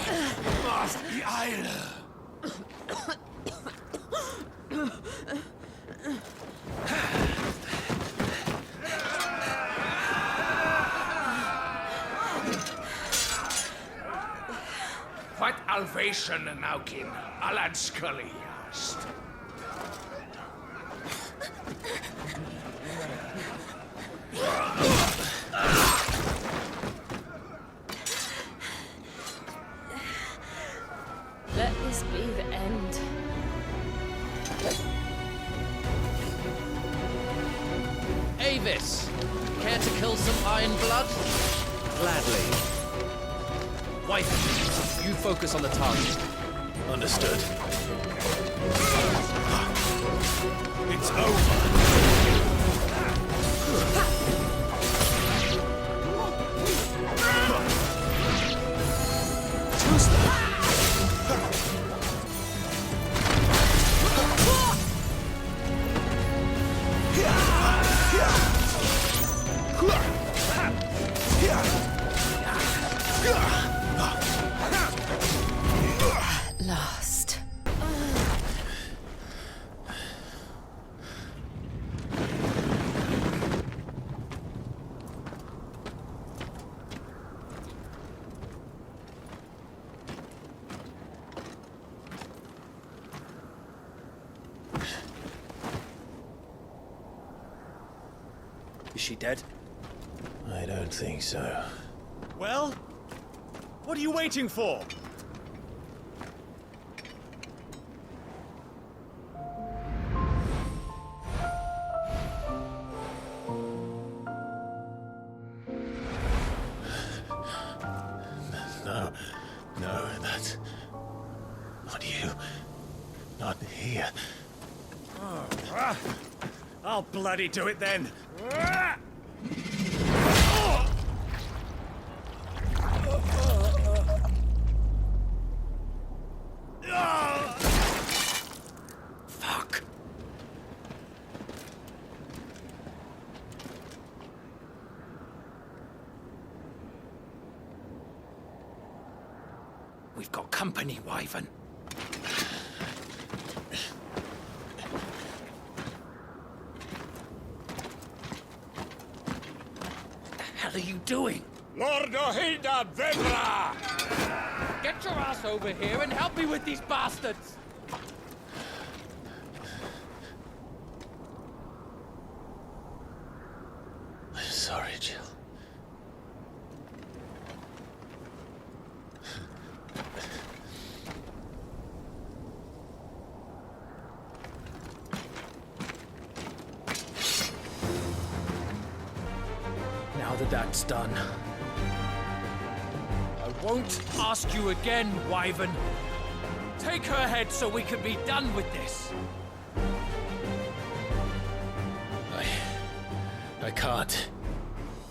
Must be Eile! What Alvation Naukin, Alad Scully asked. Let this be the end. Avis! Care to kill some Ironblood? Gladly. Wife, you focus on the target. Understood. It's over. Last. Is she dead? I don't think so. Well? What are you waiting for? No, that's not you. Not here. I'll bloody do it then. Fuck. We've got company, Wyvern. The hell are you doing? Lord Ohilda Vedra! Get your ass over here and help me with these bastards! I'm sorry, Jill. Now that that's done, I won't ask you again, Wyvern. Take her head so we can be done with this. I can't.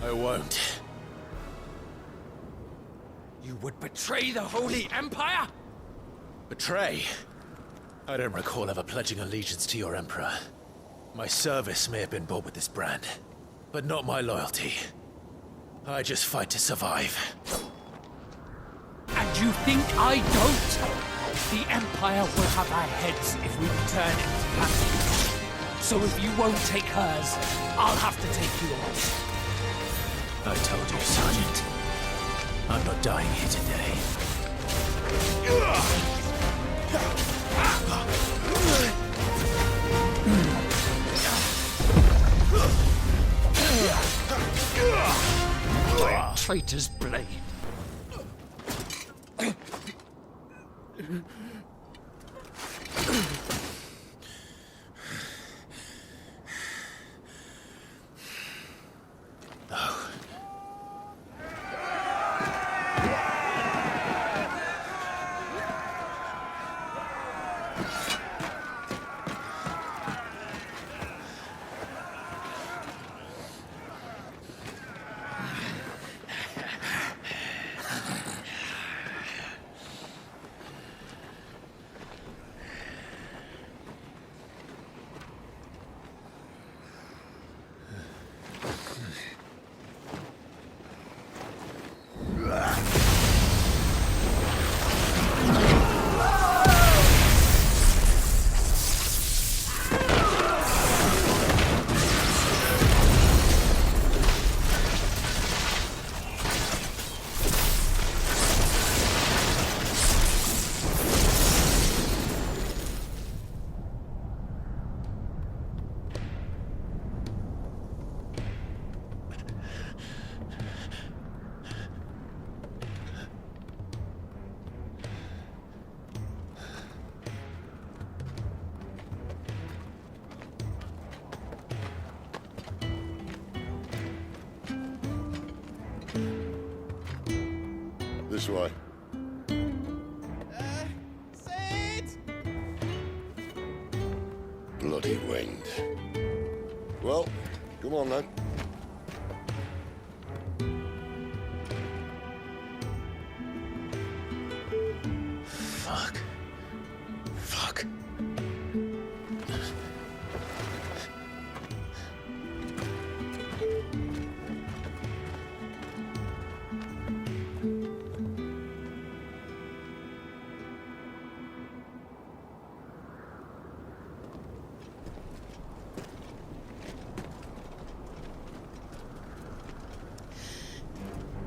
I won't. You would betray the Holy Empire? Betray? I don't recall ever pledging allegiance to your Emperor. My service may have been bought with this brand, but not my loyalty. I just fight to survive. And you think I don't? The Empire will have our heads if we return empty handed. So if you won't take hers, I'll have to take yours. I told you, Sergeant. I'm not dying here today. Traitor's blade. This way. Bloody wind. Well, come on then. Fuck. Fuck.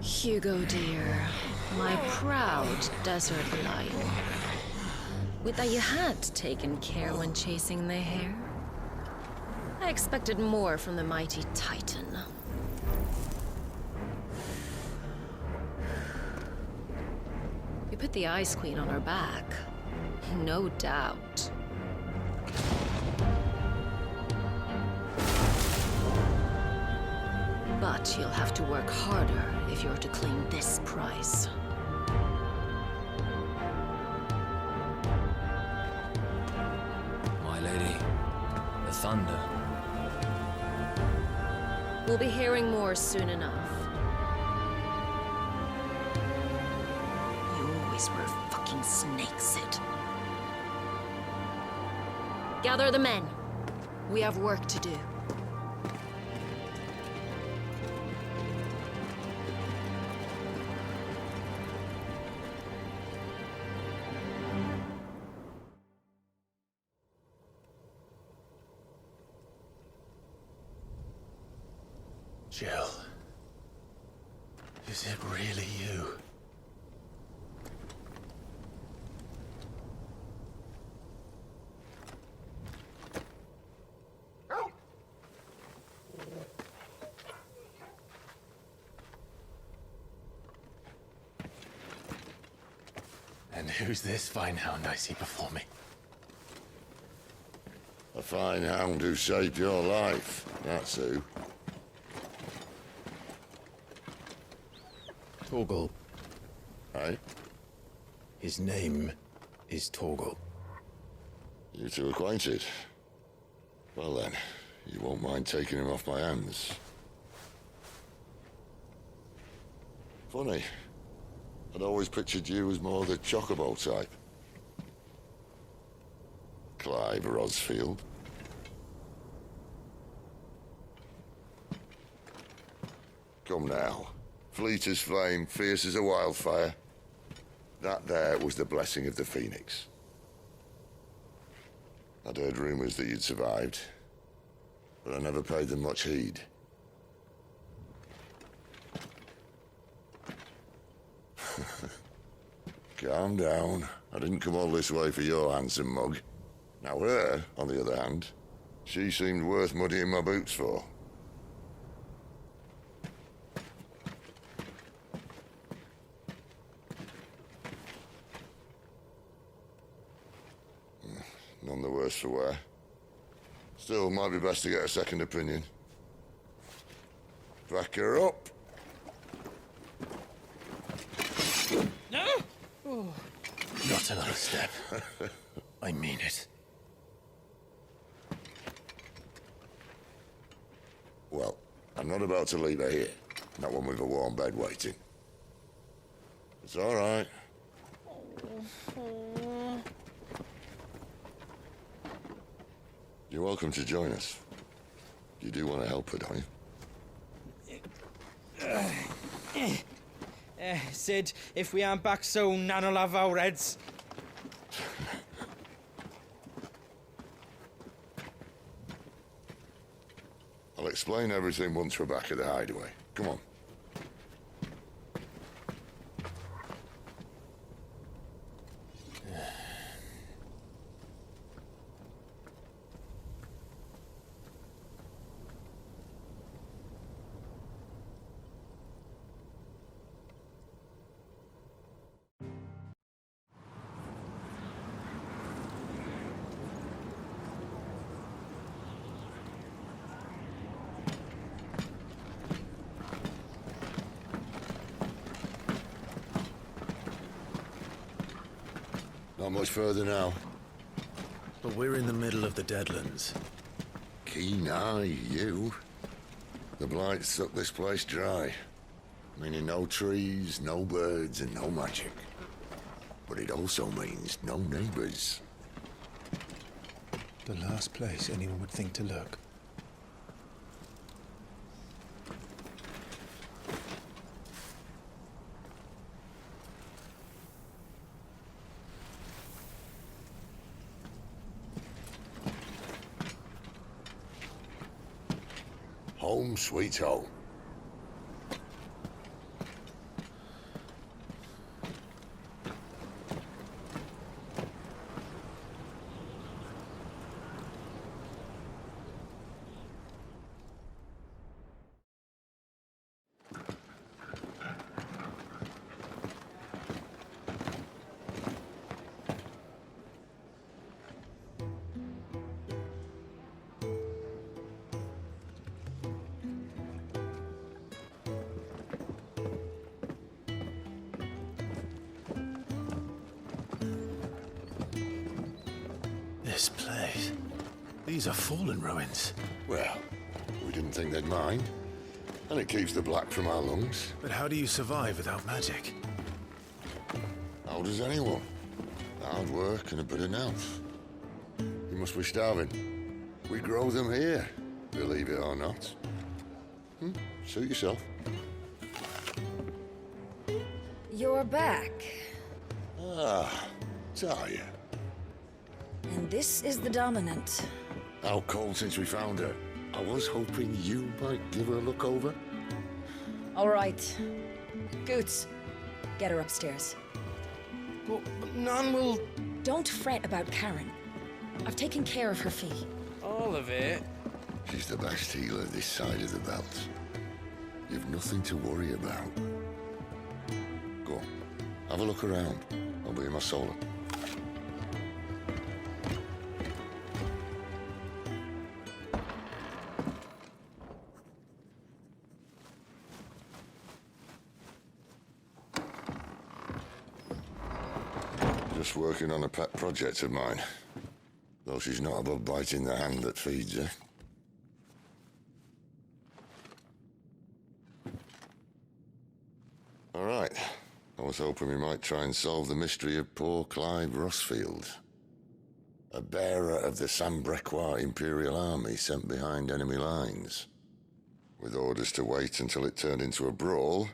Hugo, dear, my proud desert lion. Would that you had taken care when chasing the hare? I expected more from the mighty Titan. We put the Ice Queen on her back, no doubt. But you'll have to work harder if you're to claim this prize. My lady, the thunder. We'll be hearing more soon enough. You always were a fucking snake, Sid. Gather the men. We have work to do. Jill. Is it really you? And who's this fine hound I see before me? A fine hound who saved your life, that's who. Torgal. Aye? His name is Torgal. You two acquainted? Well then, you won't mind taking him off my hands. Funny. I'd always pictured you as more the chocobo type. Clive Rosfield. Come now. Fleet as flame, fierce as a wildfire. That there was the blessing of the Phoenix. I'd heard rumors that you'd survived, but I never paid them much heed. Calm down. I didn't come all this way for your handsome mug. Now her, on the other hand, she seemed worth muddying my boots for. None the worse for wear. Still, might be best to get a second opinion. Back her up. No! Oh. Not another step. I mean it. Well, I'm not about to leave her here. Not one with a warm bed waiting. It's all right. You're welcome to join us. You do want to help her, don't you? Sid, if we aren't back soon, Nan'll have our heads. I'll explain everything once we're back at the hideaway. Come on. Not much further now. But we're in the middle of the Deadlands. Keen eye, you. The Blight sucked this place dry. Meaning no trees, no birds, and no magic. But it also means no neighbors. The last place anyone would think to look. Home sweet home. This place. These are fallen ruins. Well, we didn't think they'd mind. And it keeps the black from our lungs. But how do you survive without magic? How does anyone? Hard work and a bit of nous. You must be starving. We grow them here, believe it or not. Suit yourself. You're back. Ah, Talia. And this is the Dominant. How cold since we found her. I was hoping you might give her a look over. All right. Goots, get her upstairs. Well, Nan will... Don't fret about Karen. I've taken care of her fee. All of it? She's the best healer this side of the belt. You've nothing to worry about. Go on, have a look around. I'll be in my solar. Just working on a pet project of mine. Though she's not above biting the hand that feeds her. All right. I was hoping we might try and solve the mystery of poor Clive Rossfield. A bearer of the Sambrequois Imperial Army sent behind enemy lines. With orders to wait until it turned into a brawl,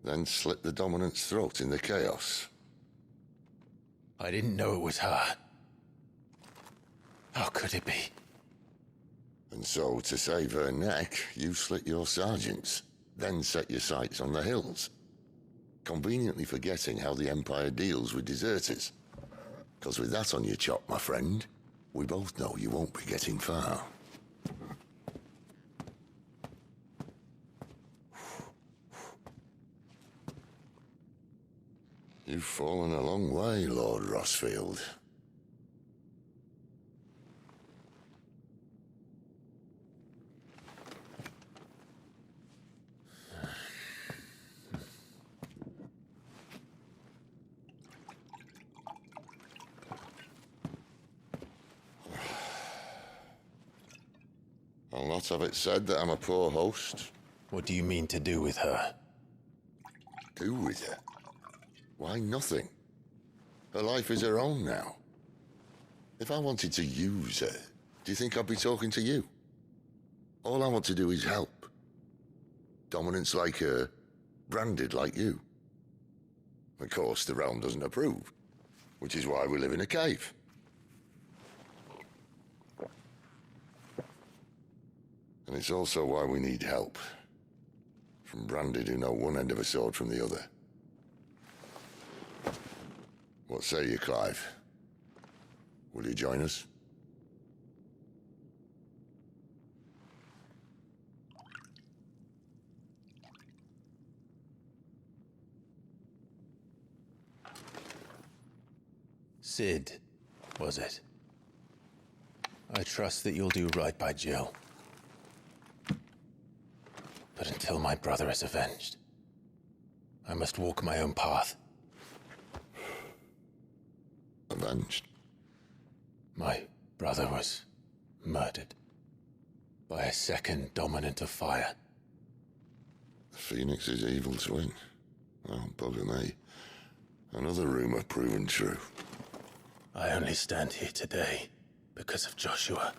then slit the dominant's throat in the chaos. I didn't know it was her. How could it be? And so, to save her neck, you slit your sergeants, then set your sights on the hills. Conveniently forgetting how the Empire deals with deserters. Because with that on your chop, my friend, we both know you won't be getting far. You've fallen a long way, Lord Rossfield. I'll not have it said that I'm a poor host. What do you mean to do with her? Do with her? Why, nothing. Her life is her own now. If I wanted to use her, do you think I'd be talking to you? All I want to do is help. Dominants like her, branded like you. Of course, the realm doesn't approve, which is why we live in a cave. And it's also why we need help. From branded who know one end of a sword from the other. What say you, Clive? Will you join us? Sid, was it? I trust that you'll do right by Jill. But until my brother is avenged, I must walk my own path. Avenged? My brother was murdered by a second dominant of fire. The Phoenix's evil twin. Oh, bugger me. Another rumor proven true. I only stand here today because of Joshua.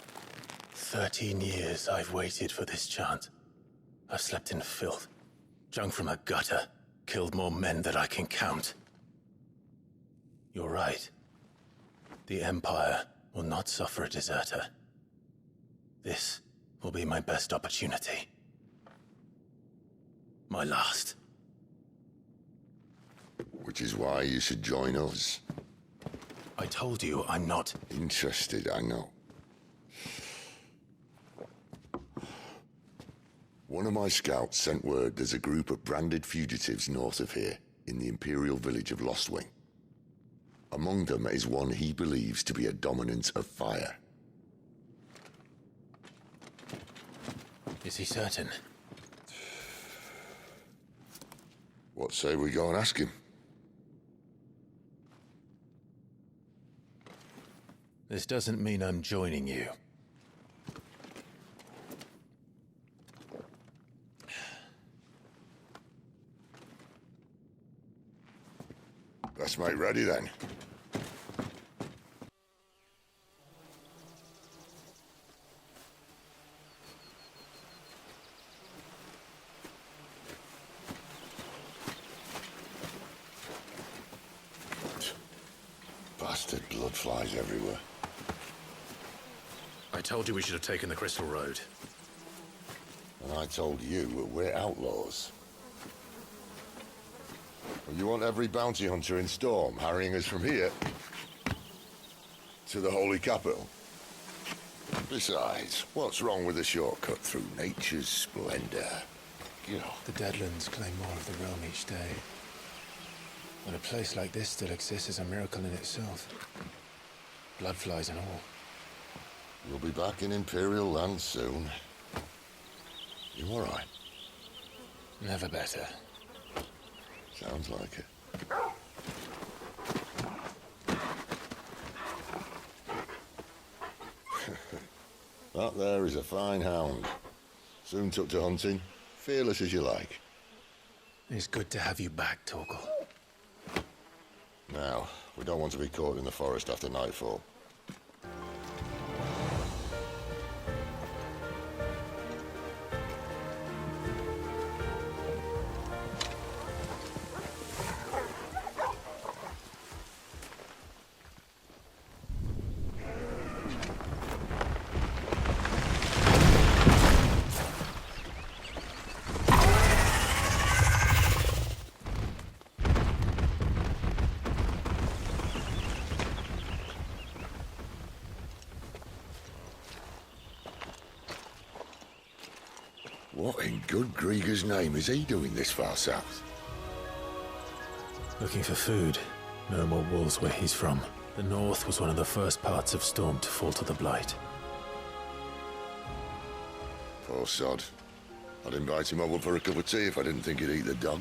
13 years I've waited for this chance. I've slept in filth, drunk from a gutter, killed more men than I can count. You're right. The Empire will not suffer a deserter. This will be my best opportunity. My last. Which is why you should join us. I told you I'm not interested, I know. One of my scouts sent word there's a group of branded fugitives north of here, in the Imperial village of Lostwing. Among them is one he believes to be a dominant of fire. Is he certain? What say we go and ask him? This doesn't mean I'm joining you. Let's make ready then. Bastard blood flies everywhere. I told you we should have taken the Crystal Road. And I told you that we're outlaws. Well, you want every bounty hunter in Storm harrying us from here to the Holy Capital? Besides, what's wrong with a shortcut through nature's splendor? You know. The Deadlands claim more of the realm each day. But a place like this still exists is a miracle in itself. Bloodflies and all. We'll be back in Imperial land soon. You all right? Never better. Sounds like it. That there is a fine hound. Soon took to hunting, fearless as you like. It's good to have you back, Torgal. Now, we don't want to be caught in the forest after nightfall. What in good Grieger's name is he doing this far south? Looking for food. No more wolves where he's from. The north was one of the first parts of Storm to fall to the Blight. Poor sod. I'd invite him over for a cup of tea if I didn't think he'd eat the dog.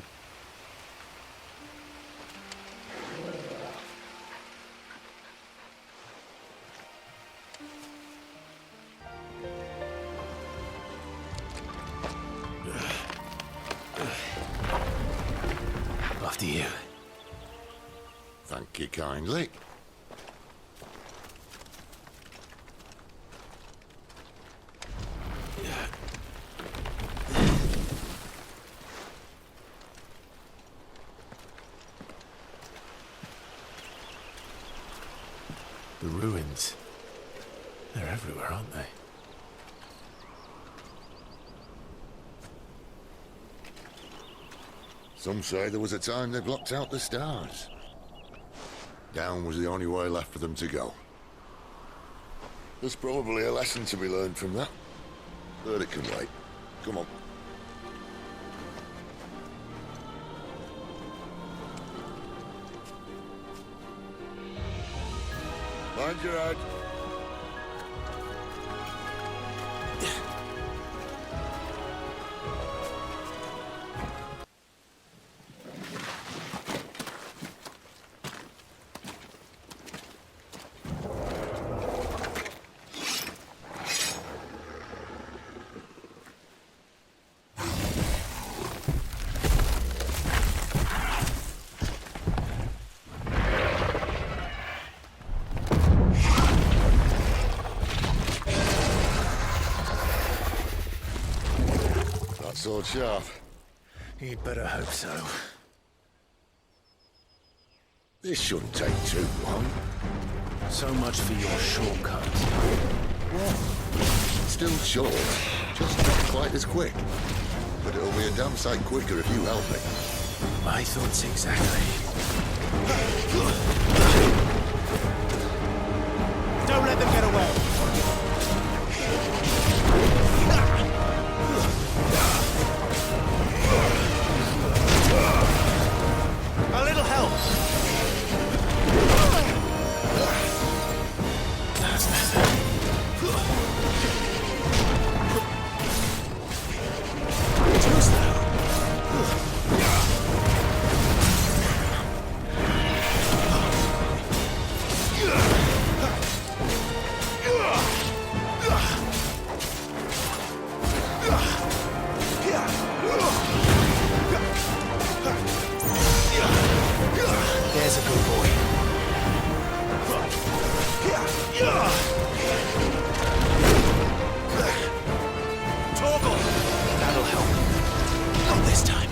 After you. Thank you kindly. The ruins. They're everywhere, aren't they? Some say there was a time they blocked out the stars. Down was the only way left for them to go. There's probably a lesson to be learned from that. But it can wait. Come on. Mind your head. Sword sharp. You'd better hope so. This shouldn't take too long. So much for your shortcut. What? Still short, just not quite as quick. But it'll be a damn sight quicker if you help me. My thoughts exactly. Don't let them get away! A little help! That's better. Too slow. There's a good boy. Torgal! That'll help. Not this time.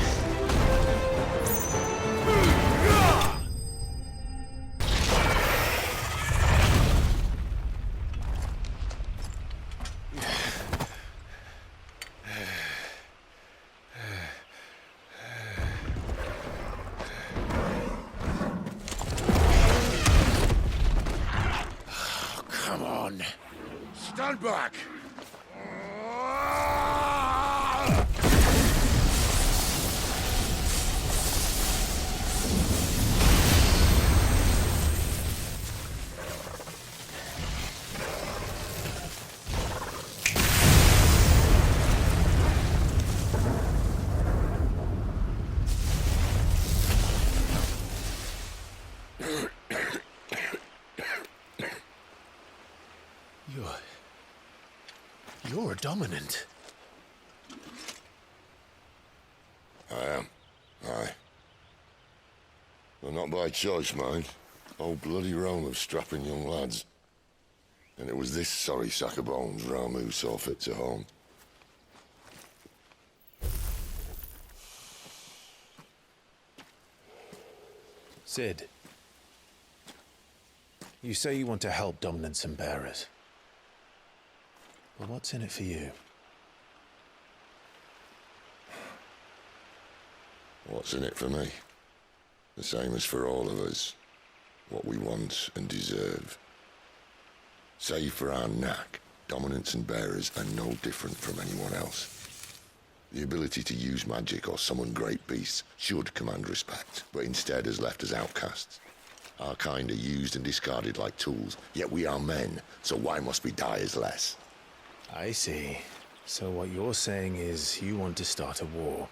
Come on. Stand back! You're a dominant. I am. Aye. Well, not by choice, mind. Whole bloody roll of strapping young lads. And it was this sorry sack of bones Ramu saw fit to home. Sid, you say you want to help dominants and bearers. But what's in it for you? What's in it for me? The same as for all of us. What we want and deserve. Save for our knack, dominants and bearers are no different from anyone else. The ability to use magic or summon great beasts should command respect, but instead has left us outcasts. Our kind are used and discarded like tools, yet we are men, so why must we die as less? I see. So what you're saying is you want to start a war.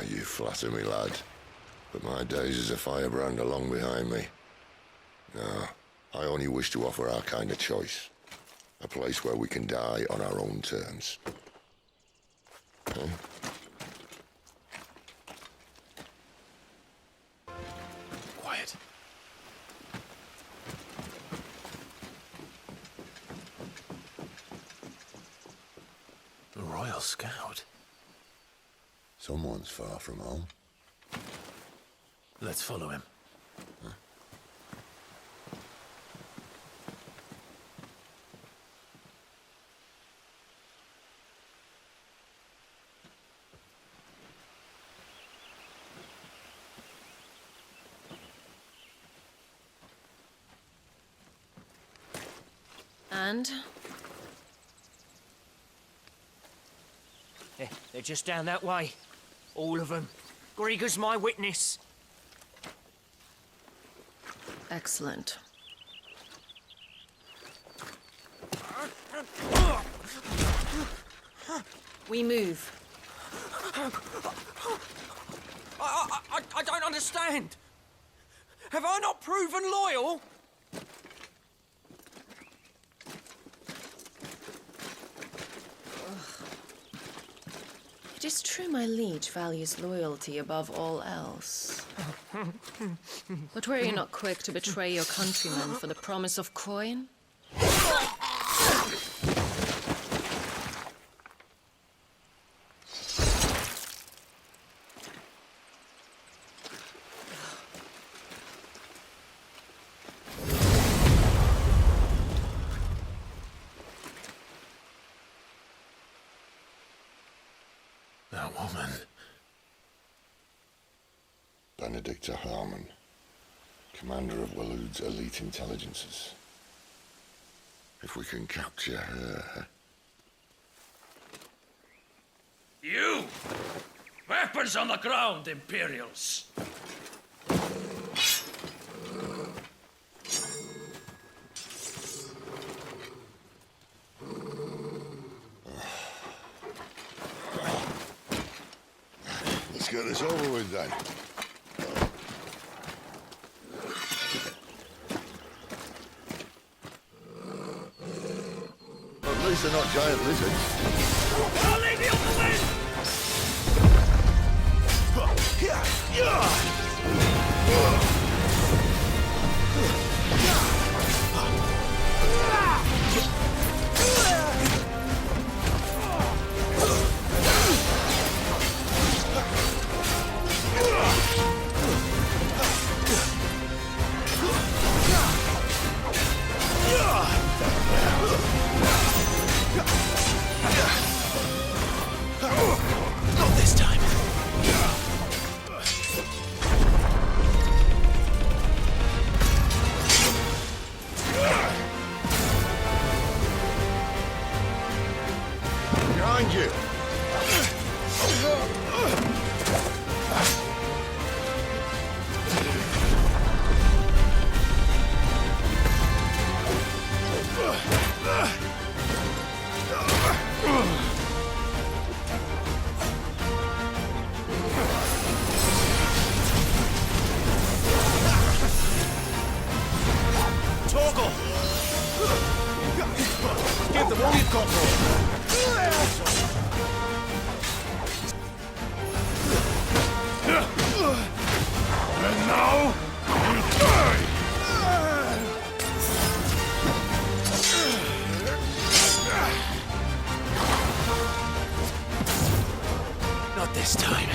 You flatter me, lad. But my days as a firebrand are long behind me. No, I only wish to offer our kind a choice. A place where we can die on our own terms. Huh? Quiet. A Royal Scout? Someone's far from home. Let's follow him. Huh? And? They're just down that way. All of them. Grieger's my witness. Excellent. We move. I don't understand. Have I not proven loyal? It is true my liege values loyalty above all else. But were you not quick to betray your countrymen for the promise of coin? That woman. Benedicta Harmon, commander of Waloed's elite intelligences. If we can capture her... You! Weapons on the ground, Imperials! Let's get this over with then. At least they're not giant lizards. I'll leave you on the wind! Not this time. Behind you! Torgal! the more you've got more. And now, you die! Not this time.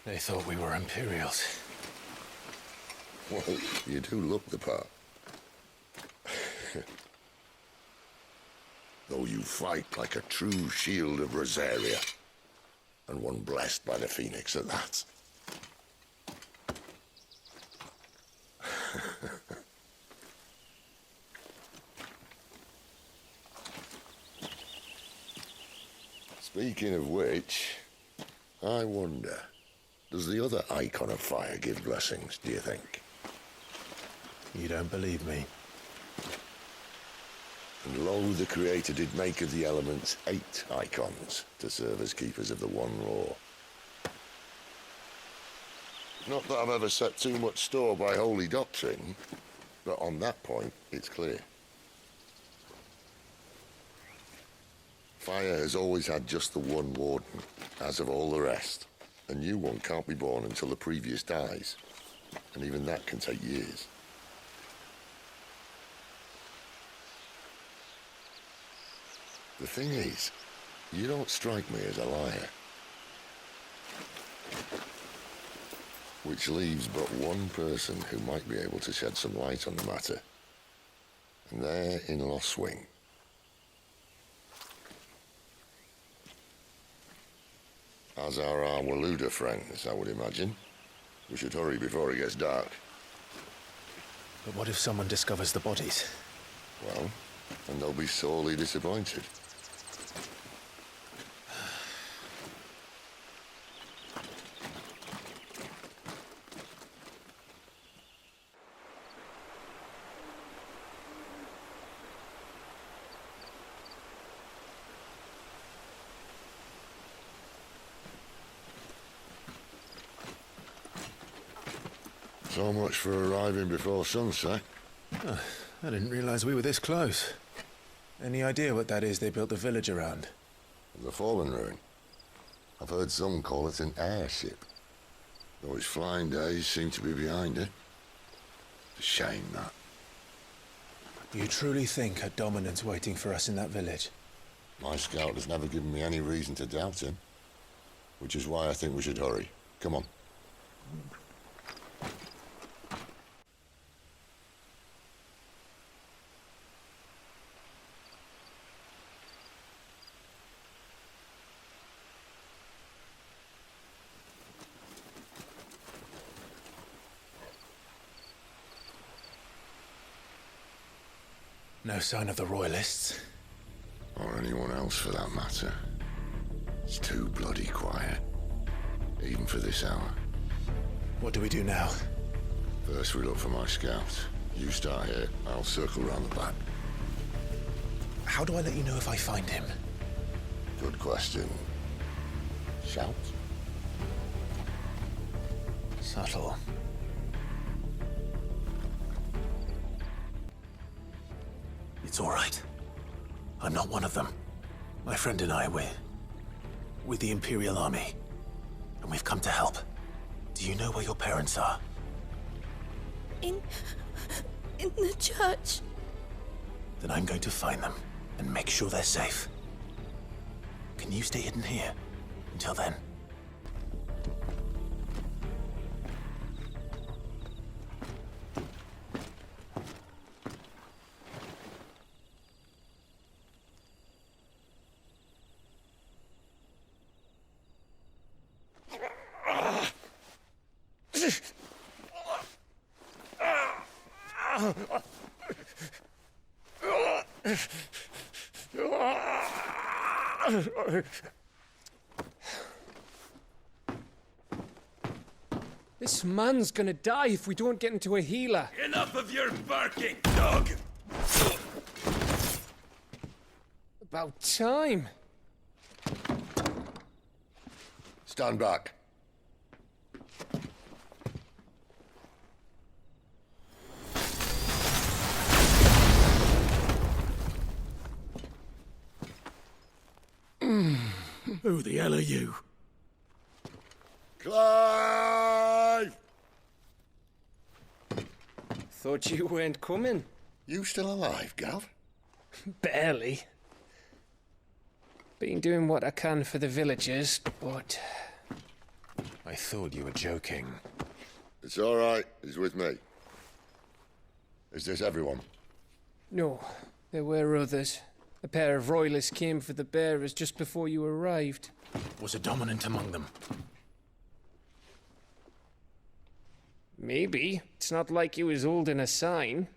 They thought we were Imperials. Well, you do look the part. Though you fight like a true shield of Rosaria, and one blessed by the Phoenix at that. Speaking of which, I wonder, does the other icon of fire give blessings, do you think? You don't believe me? And lo, the Creator did make of the elements 8 icons to serve as keepers of the one law. Not that I've ever set too much store by holy doctrine, but on that point, it's clear. Fire has always had just the one warden, as of all the rest. A new one can't be born until the previous dies, and even that can take years. The thing is, you don't strike me as a liar. Which leaves but one person who might be able to shed some light on the matter, and they're in Lost Swing. As are our Waluda friends, I would imagine. We should hurry before it gets dark. But what if someone discovers the bodies? Well, and they'll be sorely disappointed. So much for arriving before sunset. Oh, I didn't realize we were this close. Any idea what that is they built the village around? The Fallen Ruin. I've heard some call it an airship. Though his flying days seem to be behind it. It's a shame, that. You truly think a dominant's waiting for us in that village? My scout has never given me any reason to doubt him. Which is why I think we should hurry. Come on. No sign of the Royalists. Or anyone else for that matter. It's too bloody quiet. Even for this hour. What do we do now? First we look for my scout. You start here, I'll circle round the back. How do I let you know if I find him? Good question. Shout? Subtle. It's all right. I'm not one of them. My friend and I, we're with the Imperial Army. And we've come to help. Do you know where your parents are? In the church. Then I'm going to find them and make sure they're safe. Can you stay hidden here until then? This man's gonna die if we don't get into a healer. Enough of your barking, dog! About time. Stand back. Who the hell are you? Clive! Thought you weren't coming. You still alive, Gav? Barely. Been doing what I can for the villagers, but... I thought you were joking. It's all right. He's with me. Is this everyone? No, there were others. A pair of royalists came for the bearers just before you arrived. Was a dominant among them? Maybe. It's not like he was holding a sign.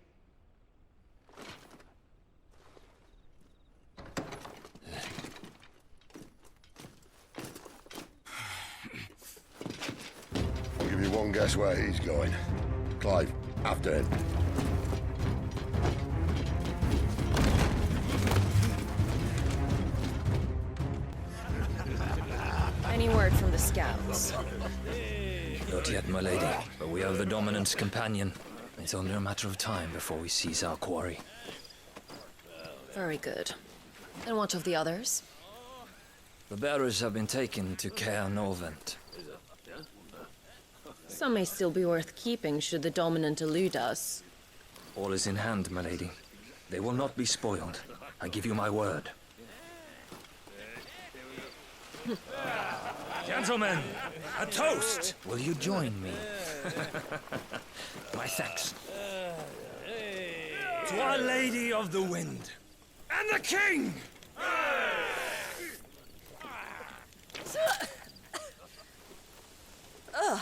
I'll give you one guess where he's going. Clive, after him. Any word from the scouts? Not yet, my lady, but we have the dominant's companion. It's only a matter of time before we seize our quarry. Very good. And what of the others? The bearers have been taken to Caer Norvent. Some may still be worth keeping should the dominant elude us. All is in hand, my lady. They will not be spoiled. I give you my word. Gentlemen, a toast! Will you join me? My thanks. To Our Lady of the Wind. And the King! Ugh.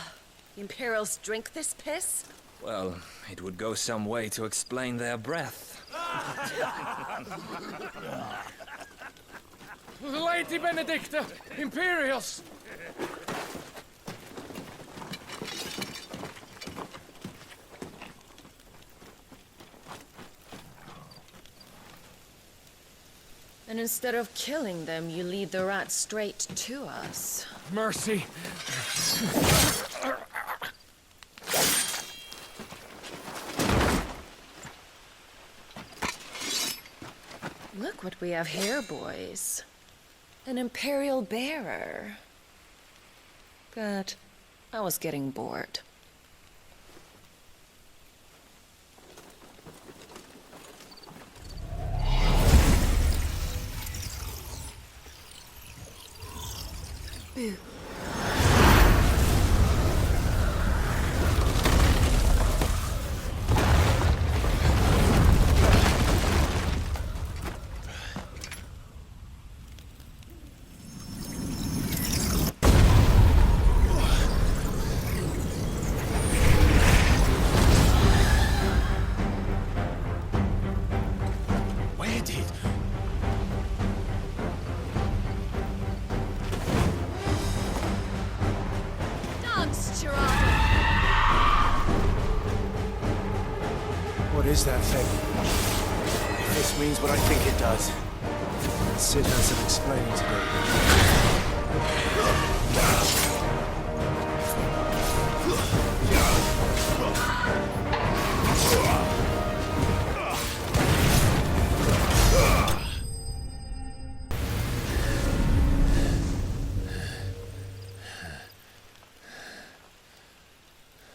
The Imperials drink this piss? Well, it would go some way to explain their breath. Lady Benedicta! Imperials! And instead of killing them, you lead the rats straight to us. Mercy! Look what we have here, boys. An Imperial bearer. Good. I was getting bored. Boo. What is that thing? If this means what I think it does, Sid has some explaining to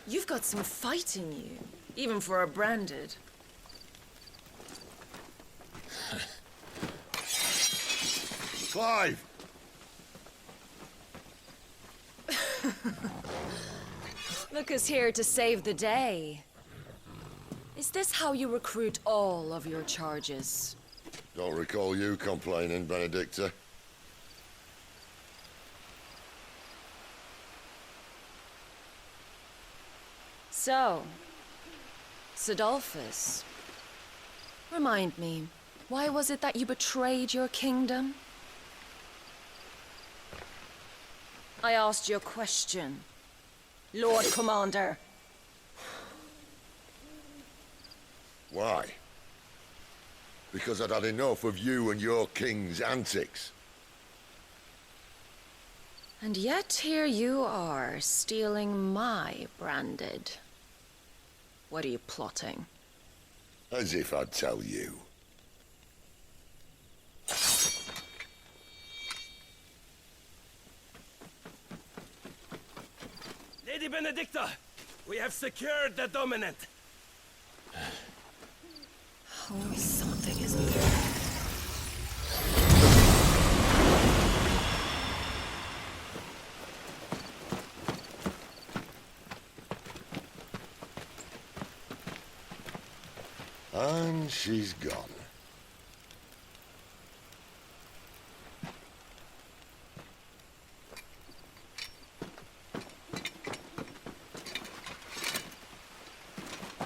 You've got some fight in you, even for a branded. Clive! Look who's here to save the day. Is this how you recruit all of your charges? Don't recall you complaining, Benedicta. So, Sidolphus, remind me, Why was it that you betrayed your kingdom? I asked you a question, Lord Commander. Why? Because I'd had enough of you and your king's antics. And yet here you are, stealing my branded. What are you plotting? As if I'd tell you. Lady Benedicta, we have secured the dominant. Oh, something is there. And she's gone.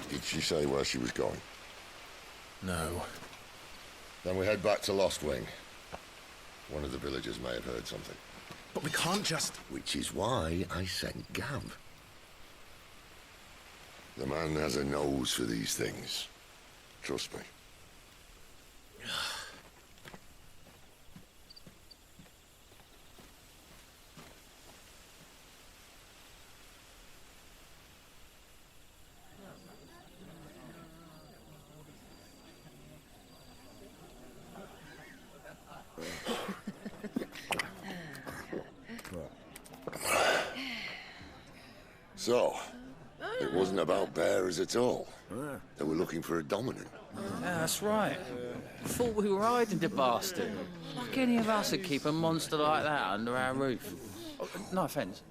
Did she say where she was going? No. Then we head back to Lost Wing. One of the villagers may have heard something. But we can't just... Which is why I sent Gav. The man has a nose for these things. Trust me. So, it wasn't about bearers at all. They were looking for a dominant. Yeah, that's right. Thought we were hiding the bastard. Like any of us would keep a monster like that under our roof. Oh, no offence.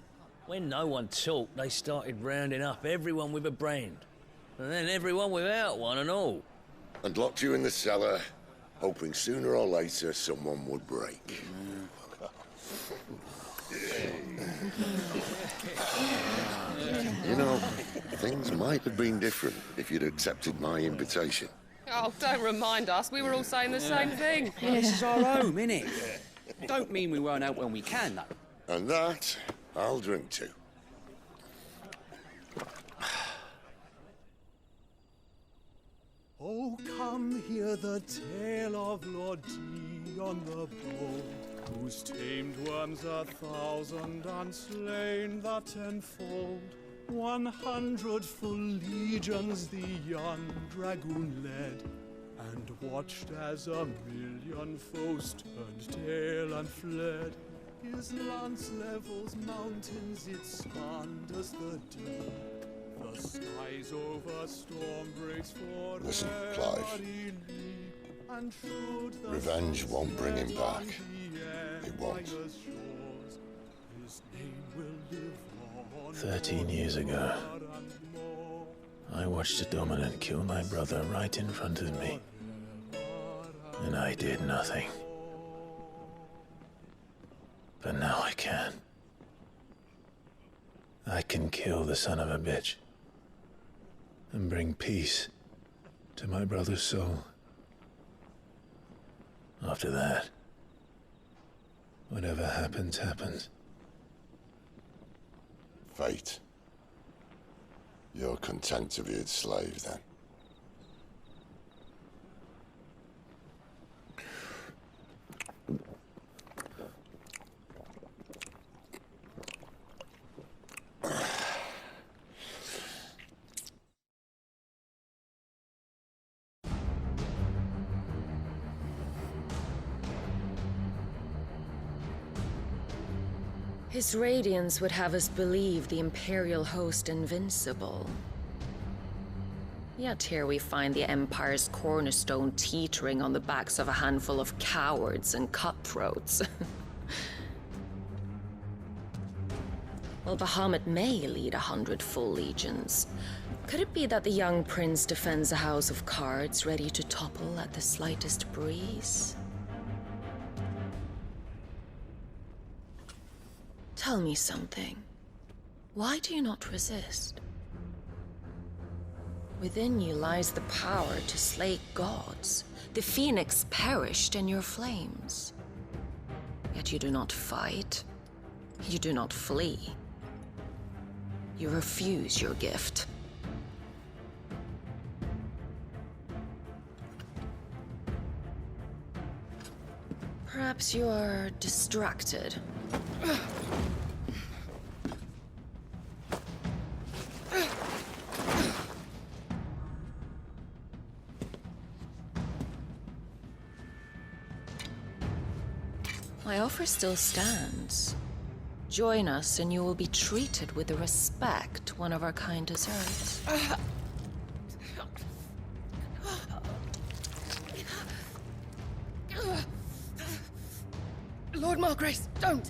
When no one talked, they started rounding up everyone with a brand. And then everyone without one and all. And locked you in the cellar, hoping sooner or later someone would break. You know, things might have been different if you'd accepted my invitation. Oh, don't remind us. We were all saying the same thing. Yeah, this is our home, innit? Don't mean we won't out when we can, though. And that, I'll drink to. Oh, come hear the tale of Lord Dion the Bold, whose tamed worms 1,000 and slain the tenfold. 100 full legions the young dragoon led, and watched as 1,000,000 foes turned tail and fled. His lance levels mountains, it spanned as the dew. The skies over storm breaks for Listen, Clive. Revenge won't bring him back. It won't. 13 years ago, I watched a dominant kill my brother right in front of me. And I did nothing. But now I can. I can kill the son of a bitch. And bring peace to my brother's soul. After that, whatever happens, happens. Fate. You're content to be its slave, then? His radiance would have us believe the Imperial host invincible. Yet here we find the Empire's cornerstone teetering on the backs of a handful of cowards and cutthroats. Well, Bahamut may lead 100 full legions. Could it be that the young prince defends a house of cards ready to topple at the slightest breeze? Tell me something. Why do you not resist? Within you lies the power to slay gods. The Phoenix perished in your flames. Yet you do not fight. You do not flee. You refuse your gift. Perhaps you are distracted. My offer still stands. Join us and you will be treated with the respect one of our kind deserves. Lord Margrace, don't!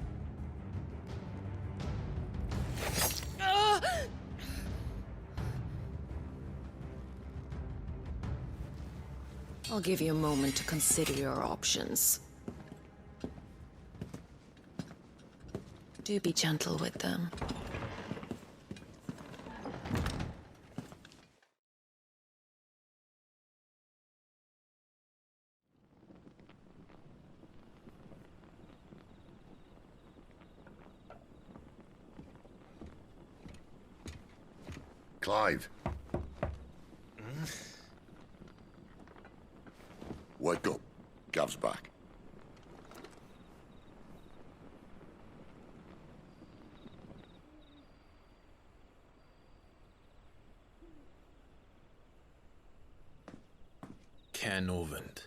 I'll give you a moment to consider your options. Do be gentle with them. Clive. Wake up. Gav's back. Norvend.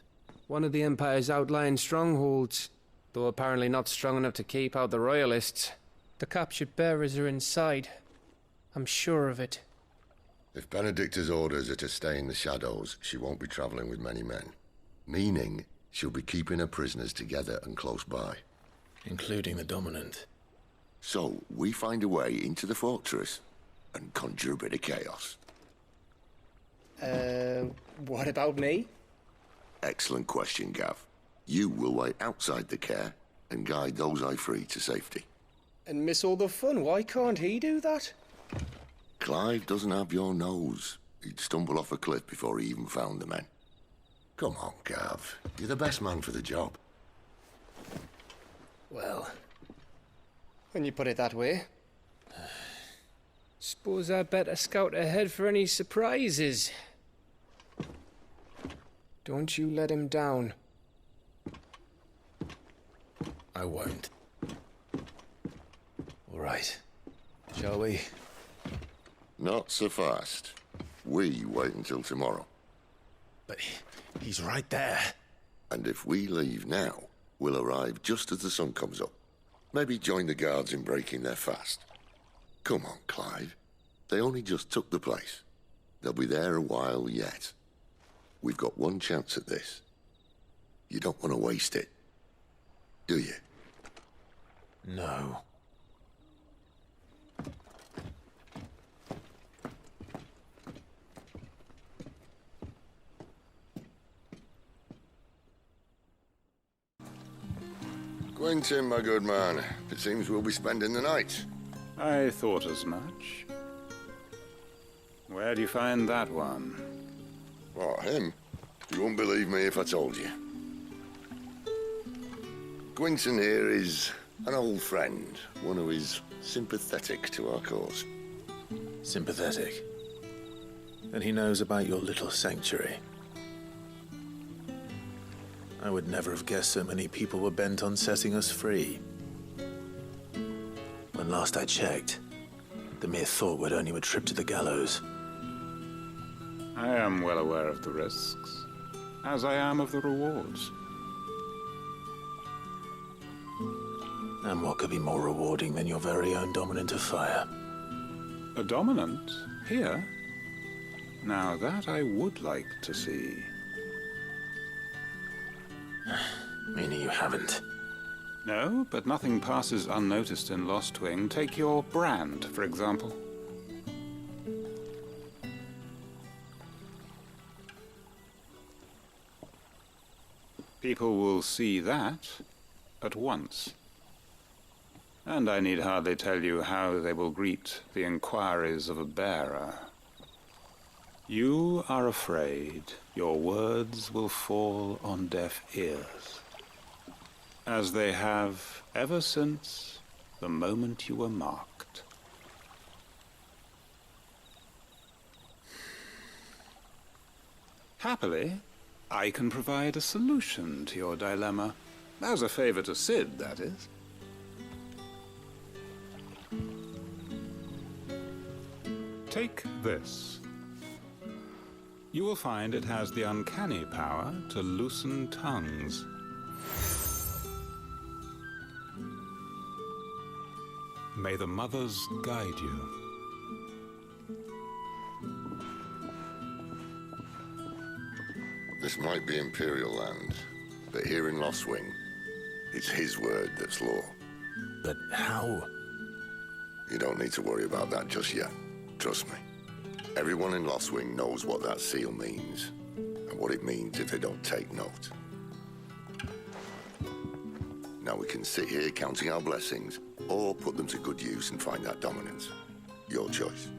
One of the Empire's outlying strongholds, though apparently not strong enough to keep out the Royalists. The captured bearers are inside. I'm sure of it. If Benedicta's orders are to stay in the shadows, she won't be travelling with many men. Meaning, she'll be keeping her prisoners together and close by. Including the Dominant. So, we find a way into the fortress and conjure a bit of chaos. What about me? Excellent question, Gav. You will wait outside the care and guide those I free to safety. And miss all the fun. Why can't he do that? Clive doesn't have your nose. He'd stumble off a cliff before he even found the men. Come on, Gav. You're the best man for the job. Well, when you put it that way. Suppose I better scout ahead for any surprises. Don't you let him down. I won't. All right. Shall we? Not so fast. We wait until tomorrow. But he's right there. And if we leave now, we'll arrive just as the sun comes up. Maybe join the guards in breaking their fast. Come on, Clive. They only just took the place. They'll be there a while yet. We've got one chance at this. You don't want to waste it, do you? No. Quentin, my good man. It seems we'll be spending the night. I thought as much. Where do you find that one? What, him? You wouldn't believe me if I told you. Quentin here is an old friend, one who is sympathetic to our cause. Sympathetic? Then he knows about your little sanctuary. I would never have guessed so many people were bent on setting us free. When last I checked, the mere thought would earn you a trip to the gallows. I am well aware of the risks, as I am of the rewards. And what could be more rewarding than your very own Dominant of Fire? A Dominant? Here? Now that I would like to see. Meaning you haven't? No, but nothing passes unnoticed in Lostwing. Take your brand, for example. People will see that at once. And I need hardly tell you how they will greet the inquiries of a bearer. You are afraid your words will fall on deaf ears, as they have ever since the moment you were marked. Happily, I can provide a solution to your dilemma. As a favor to Sid, that is. Take this. You will find it has the uncanny power to loosen tongues. May the mothers guide you. This might be Imperial land, but here in Lostwing, it's his word that's law. But how? You don't need to worry about that just yet. Trust me. Everyone in Lostwing knows what that seal means, and what it means if they don't take note. Now we can sit here counting our blessings, or put them to good use and find that dominance. Your choice.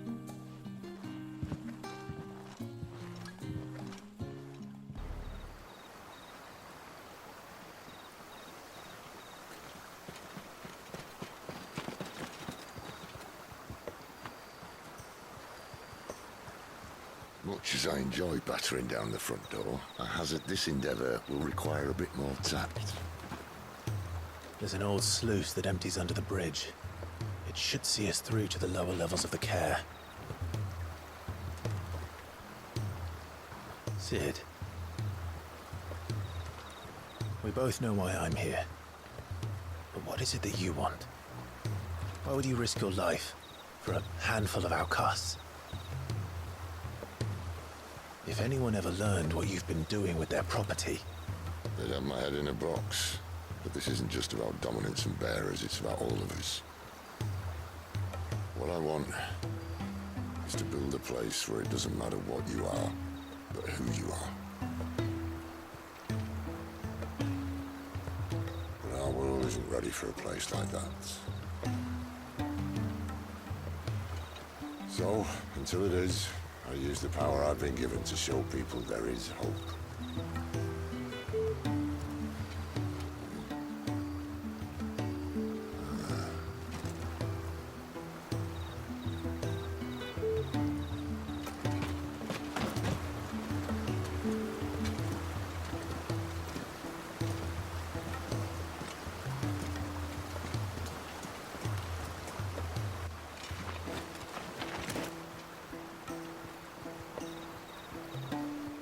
Much as I enjoy battering down the front door, I hazard this endeavor will require a bit more tact. There's an old sluice that empties under the bridge. It should see us through to the lower levels of the care. Sid. We both know why I'm here. But what is it that you want? Why would you risk your life for a handful of outcasts? If anyone ever learned what you've been doing with their property... They'd have my head in a box. But this isn't just about dominance and bearers, it's about all of us. What I want is to build a place where it doesn't matter what you are, but who you are. But our world isn't ready for a place like that. So, until it is, I use the power I've been given to show people there is hope.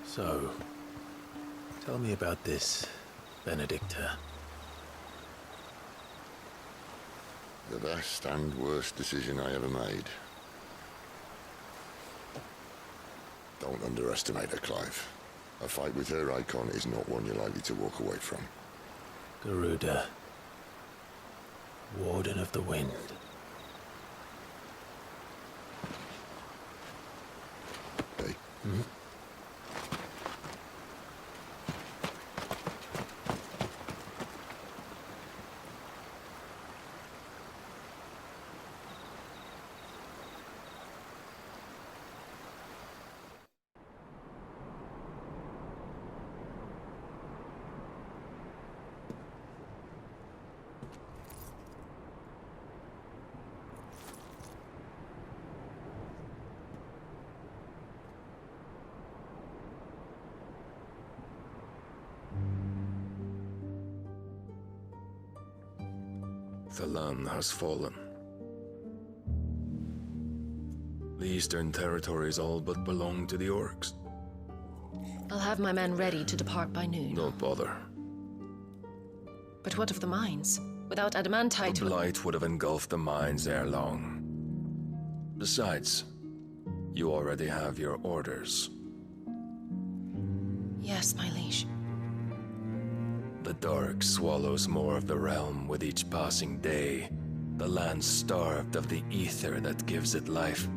So, tell me about this, Benedicta. The best and worst decision I ever made. Don't underestimate her, Clive. A fight with her icon is not one you're likely to walk away from. Garuda. Warden of the Wind. Hey. Hmm? The land has fallen. The Eastern territories all but belong to the orcs. I'll have my men ready to depart by noon. Don't bother. But what of the mines? Without adamantite... The Blight would have engulfed the mines ere long. Besides, you already have your orders. Yes, my liege. The dark swallows more of the realm with each passing day. The land starved of the Aether that gives it life.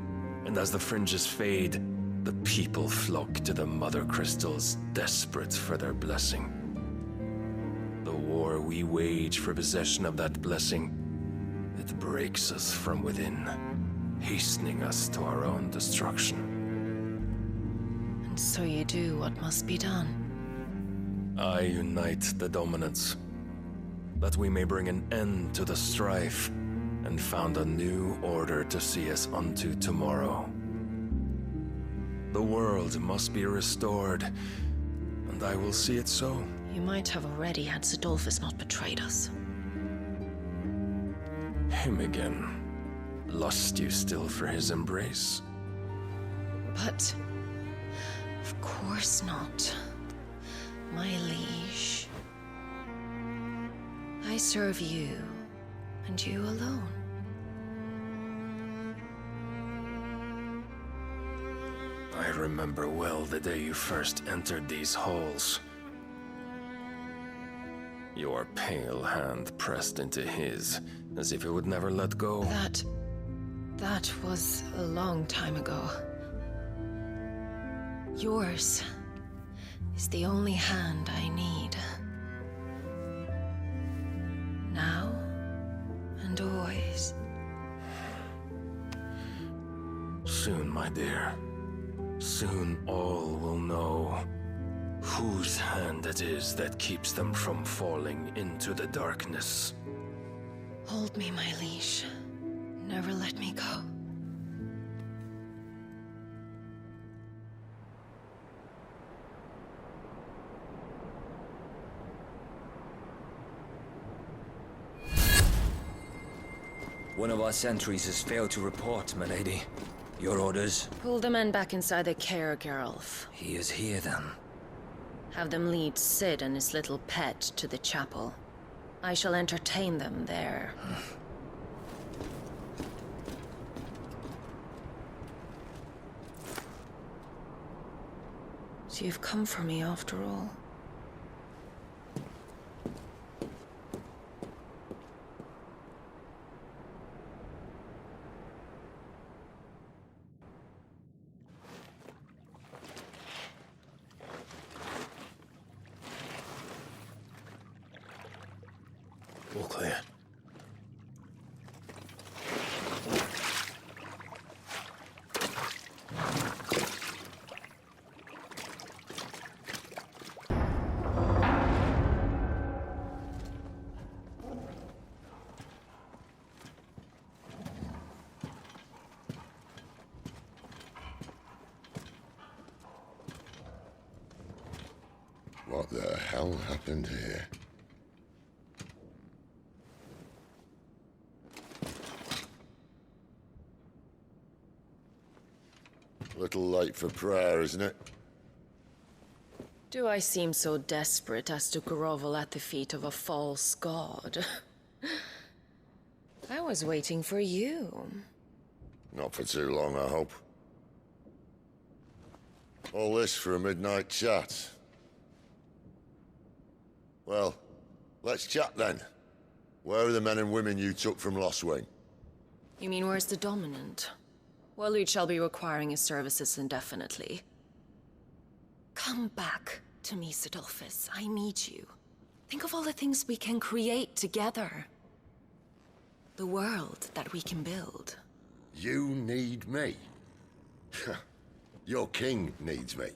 And as the fringes fade, the people flock to the Mothercrystals, desperate for their blessing. The war we wage for possession of that blessing, it breaks us from within, hastening us to our own destruction. And so you do what must be done. I unite the dominants, that we may bring an end to the strife, and found a new order to see us unto tomorrow. The world must be restored, and I will see it so. You might have already had Sidolphus not betrayed us. Him again. Lust you still for his embrace? But... of course not. My liege. I serve you, and you alone. I remember well the day you first entered these halls. Your pale hand pressed into his, as if it would never let go. That was a long time ago. Yours is the only hand I need. Now and always. Soon, my dear. Soon all will know whose hand it is that keeps them from falling into the darkness. Hold me, my liege. Never let me go. One of our sentries has failed to report, my lady. Your orders? Pull the men back inside the care, Geralf. He is here, then. Have them lead Sid and his little pet to the chapel. I shall entertain them there. So you've come for me after all. All clear. What the hell happened here? Little late for prayer, isn't it? Do I seem so desperate as to grovel at the feet of a false god? I was waiting for you. Not for too long, I hope. All this for a midnight chat. Well, let's chat then. Where are the men and women you took from Lost Wing? You mean where's the dominant? Waleed shall be requiring his services indefinitely. Come back to me, Sidolphus. I need you. Think of all the things we can create together. The world that we can build. You need me? Your king needs me.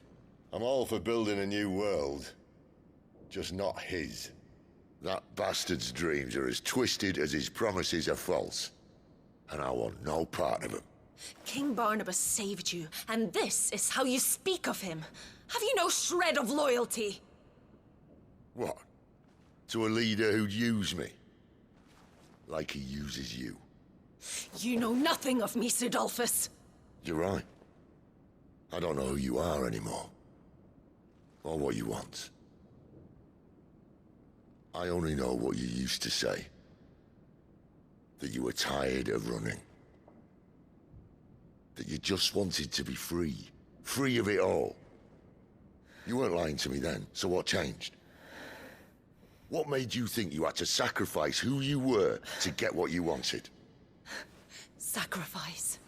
I'm all for building a new world. Just not his. That bastard's dreams are as twisted as his promises are false. And I want no part of them. King Barnabas saved you, and this is how you speak of him. Have you no shred of loyalty? What? To a leader who'd use me? Like he uses you. You know nothing of me, Sidolphus. You're right. I don't know who you are anymore. Or what you want. I only know what you used to say. That you were tired of running. That you just wanted to be free. Free of it all. You weren't lying to me then, so what changed? What made you think you had to sacrifice who you were to get what you wanted? Sacrifice.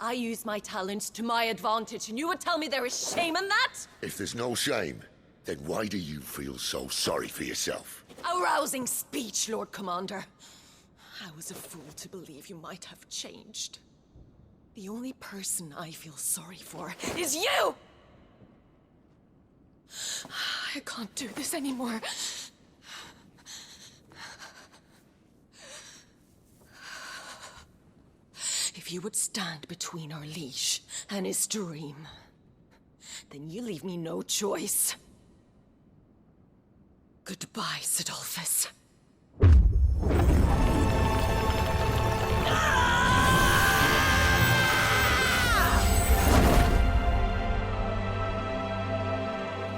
I use my talents to my advantage, and you would tell me there is shame in that? If there's no shame, then why do you feel so sorry for yourself? A rousing speech, Lord Commander. I was a fool to believe you might have changed. The only person I feel sorry for is you! I can't do this anymore. If you would stand between our liege and his dream, then you leave me no choice. Goodbye, Sidolphus.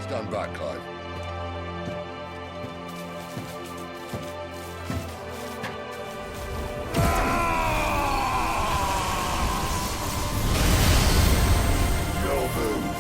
Stand back, Clive. No move.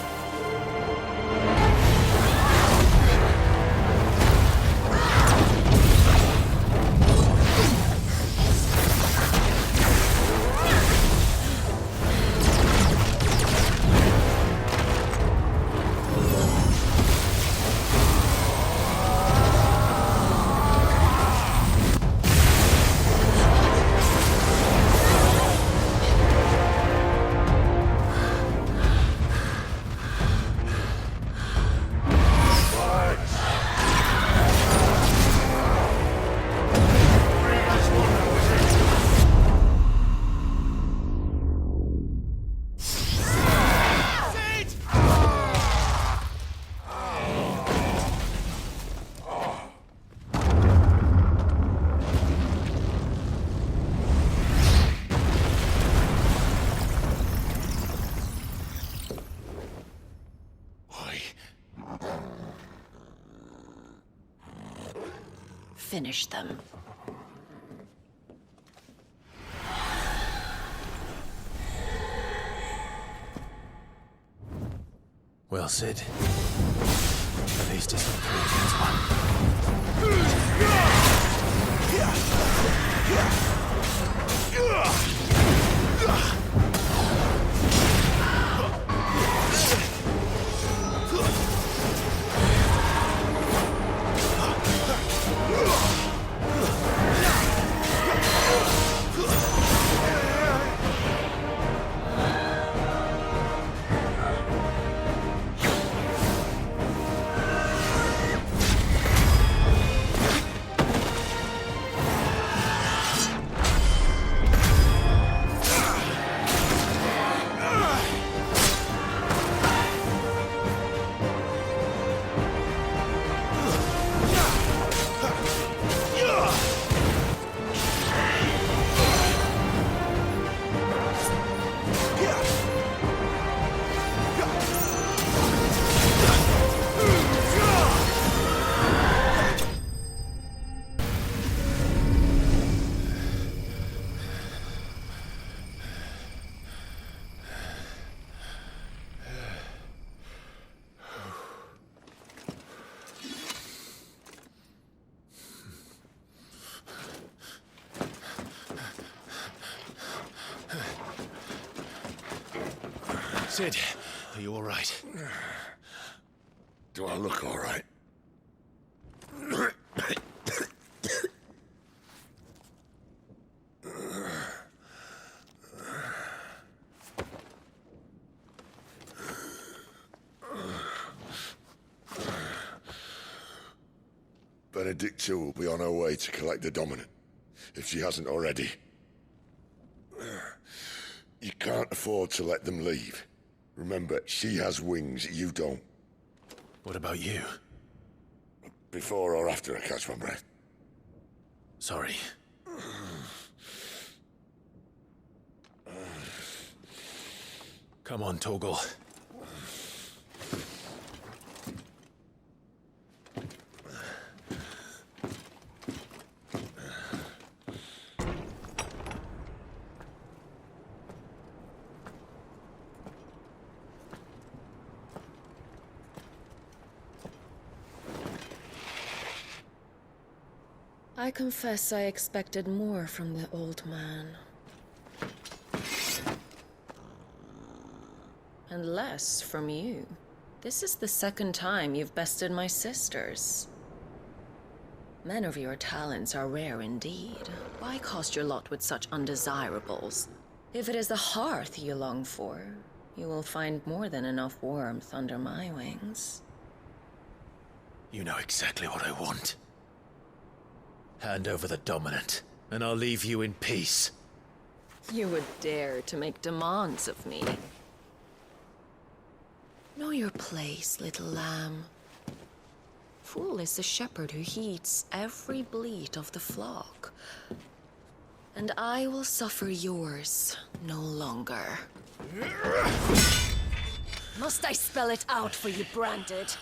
Finish them. Well, Sid. At least it's not 3 against 1. Sid, are you all right? Do I look all right? Benedicta will be on her way to collect the Dominant, if she hasn't already. You can't afford to let them leave. Remember, she has wings, you don't. What about you? Before or after I catch my breath? Sorry. Come on, Torgal. I confess I expected more from the old man. And less from you. This is the second time you've bested my sisters. Men of your talents are rare indeed. Why cast your lot with such undesirables? If it is the hearth you long for, you will find more than enough warmth under my wings. You know exactly what I want. Hand over the dominant, and I'll leave you in peace. You would dare to make demands of me. Know your place, little lamb. Fool is the shepherd who heeds every bleat of the flock. And I will suffer yours no longer. Must I spell it out for you, Branded?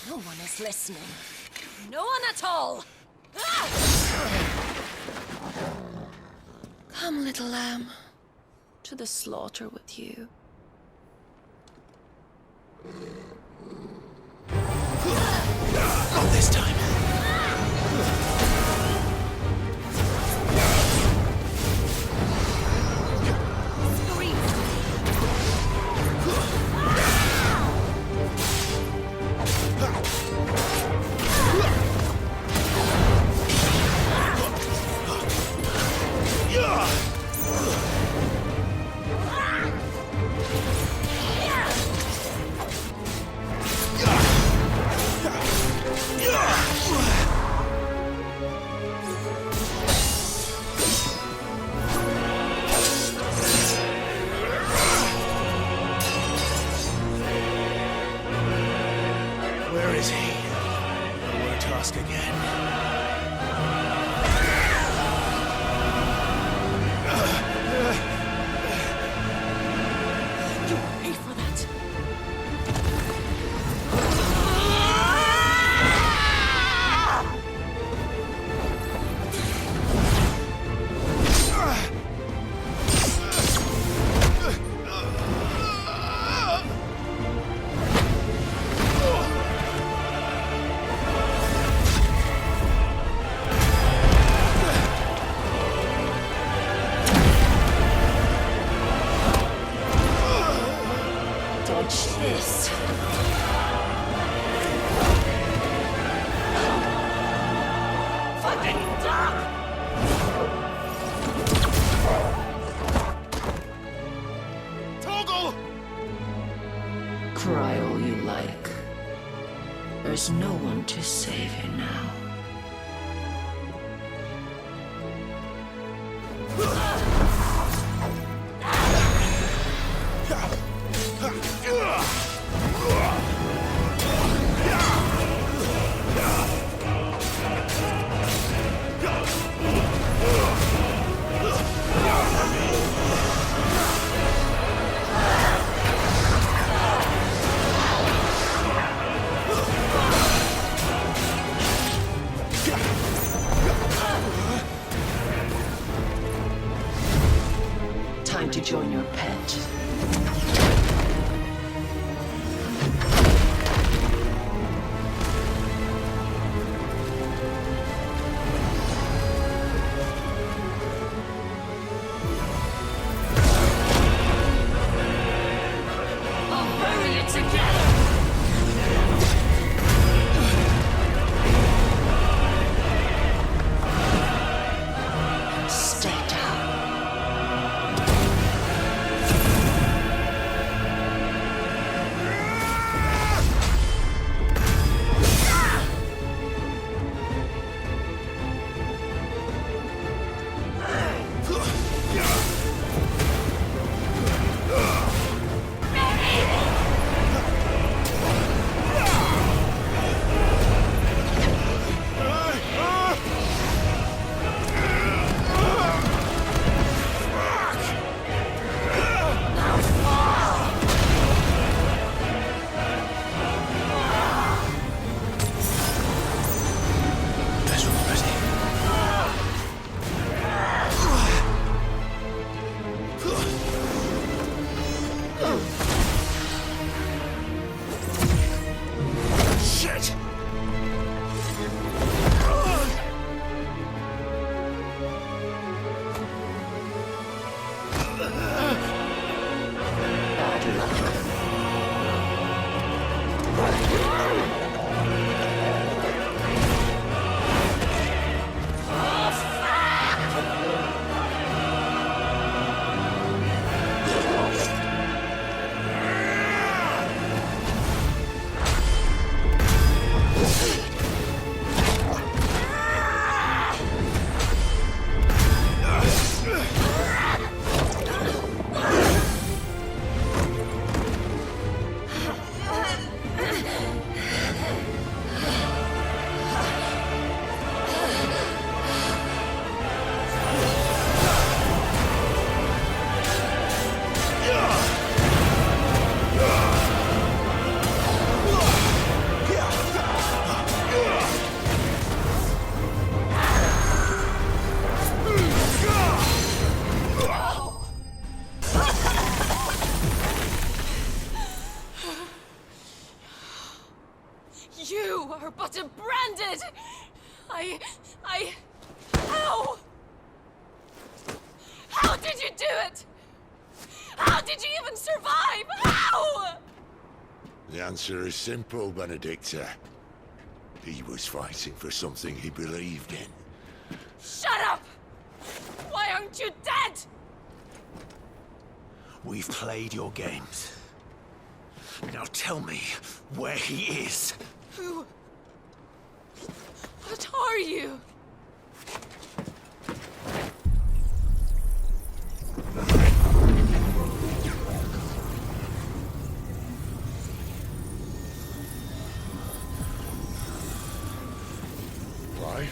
No one is listening. No one at all! Come, little lamb, to the slaughter with you. Not this time. Where is he? I won't ask again. You will pay for that. Dodge this. Fucking dog! Toggle! Cry all you like. There's no one to save you now. Time to join your pet. I'll bury it together! Stay down. How? How did you do it? How did you even survive? How? The answer is simple, Benedicta. He was fighting for something he believed in. Shut up! Why aren't you dead? We've played your games. Now tell me where he is. Who? What are you? Why?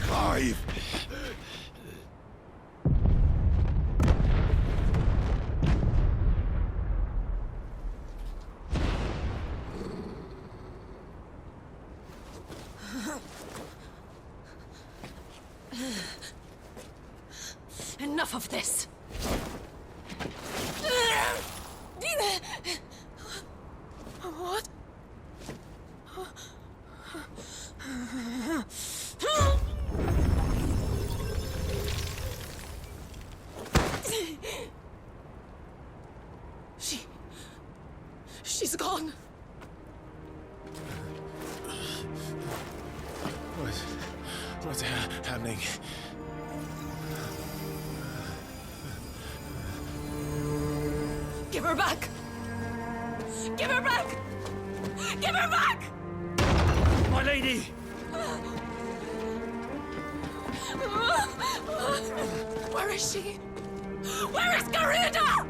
Clive! Enough of this. What? She's gone. What's happening? Give her back! Give her back! Give her back! My lady! Where is she? Where is Garuda?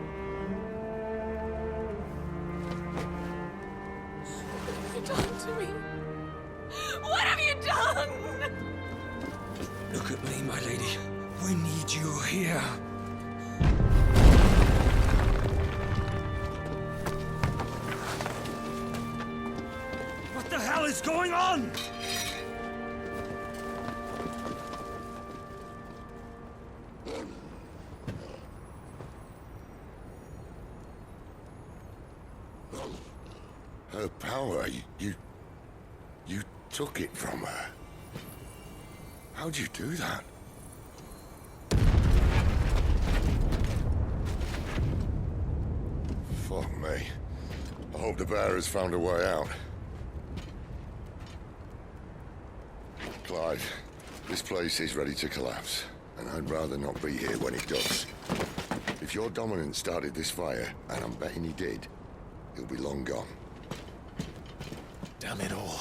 What have you done to me? What have you done? Look at me, my lady. We need you here. What the hell is going on? Her power, you took it from her. How'd you do that? Fuck me. I hope the bear has found a way out. Clive, this place is ready to collapse, and I'd rather not be here when it does. If your dominant started this fire, and I'm betting he did, he'll be long gone. Damn it all.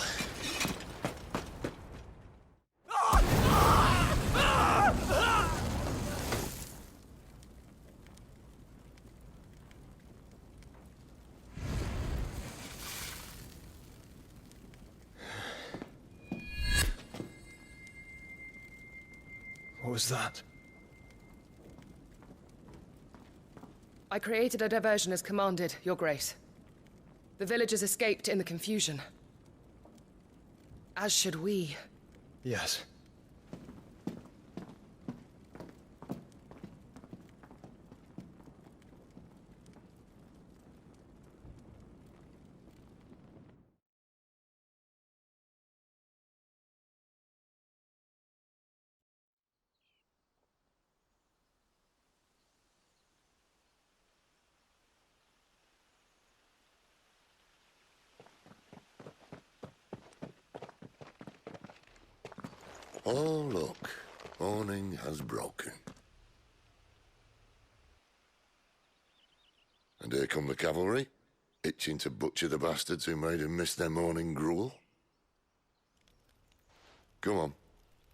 What was that? I created a diversion as commanded, Your Grace. The villagers escaped in the confusion. As should we. Yes. Oh, look. Morning has broken. And here come the cavalry, itching to butcher the bastards who made him miss their morning gruel. Come on.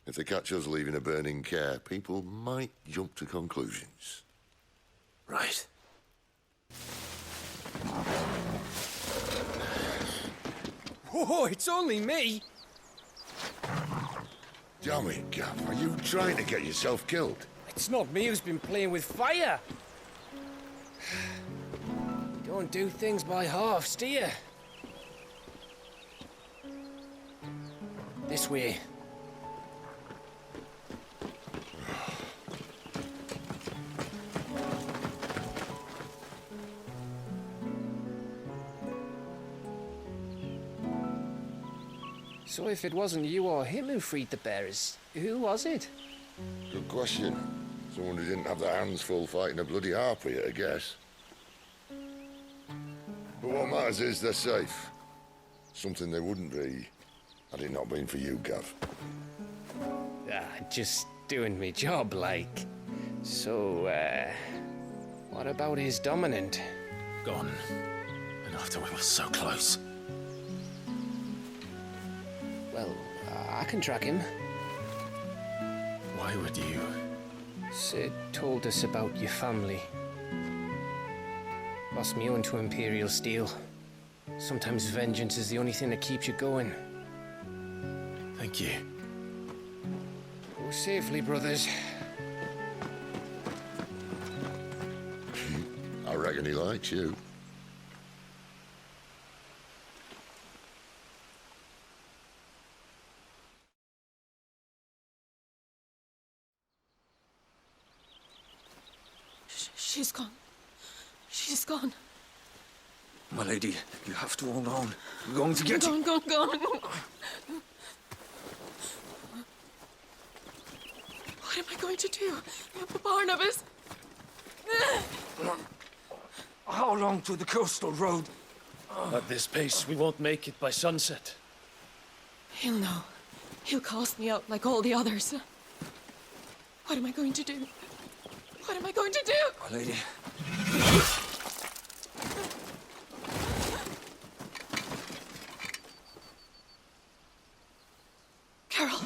If they catch us leaving a burning care, people might jump to conclusions. Right. Whoa, it's only me! Damn it, Gav. Are you trying to get yourself killed? It's not me who's been playing with fire! Don't do things by halves, do you? This way. So if it wasn't you or him who freed the bearers, who was it? Good question. Someone who didn't have their hands full fighting a bloody harpy, I guess. But what matters is they're safe. Something they wouldn't be had it not been for you, Gav. Just doing me job, like. So, what about his dominant? Gone. And after we were so close. Well, I can track him. Why would you? Sid told us about your family. Lost me own to Imperial Steel. Sometimes vengeance is the only thing that keeps you going. Thank you. Go safely, brothers. I reckon he likes you. She's gone. She's gone. My lady, you have to hold on. We're going to get you. Gone. What am I going to do? Barnabas? How long to the coastal road? At this pace, we won't make it by sunset. He'll know. He'll cast me out like all the others. What am I going to do? What am I going to do? My lady. Carol.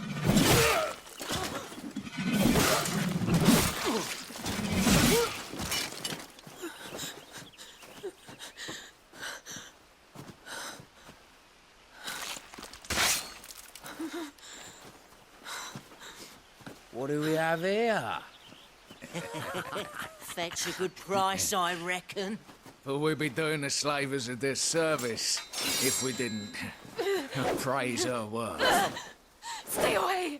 What do we have here? Fetch a good price, I reckon. But we'd be doing the slavers a disservice if we didn't praise her work. Stay away!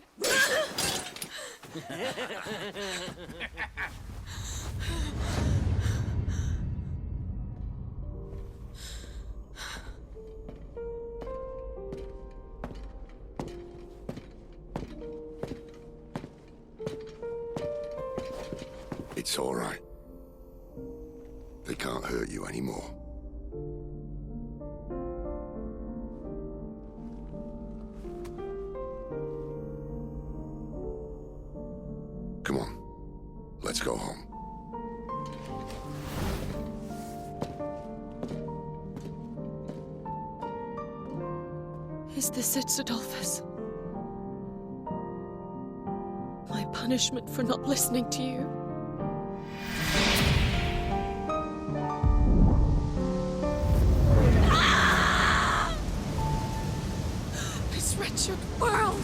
It's all right. They can't hurt you anymore. Come on. Let's go home. Is this it, Adolphus? My punishment for not listening to you? This wretched world!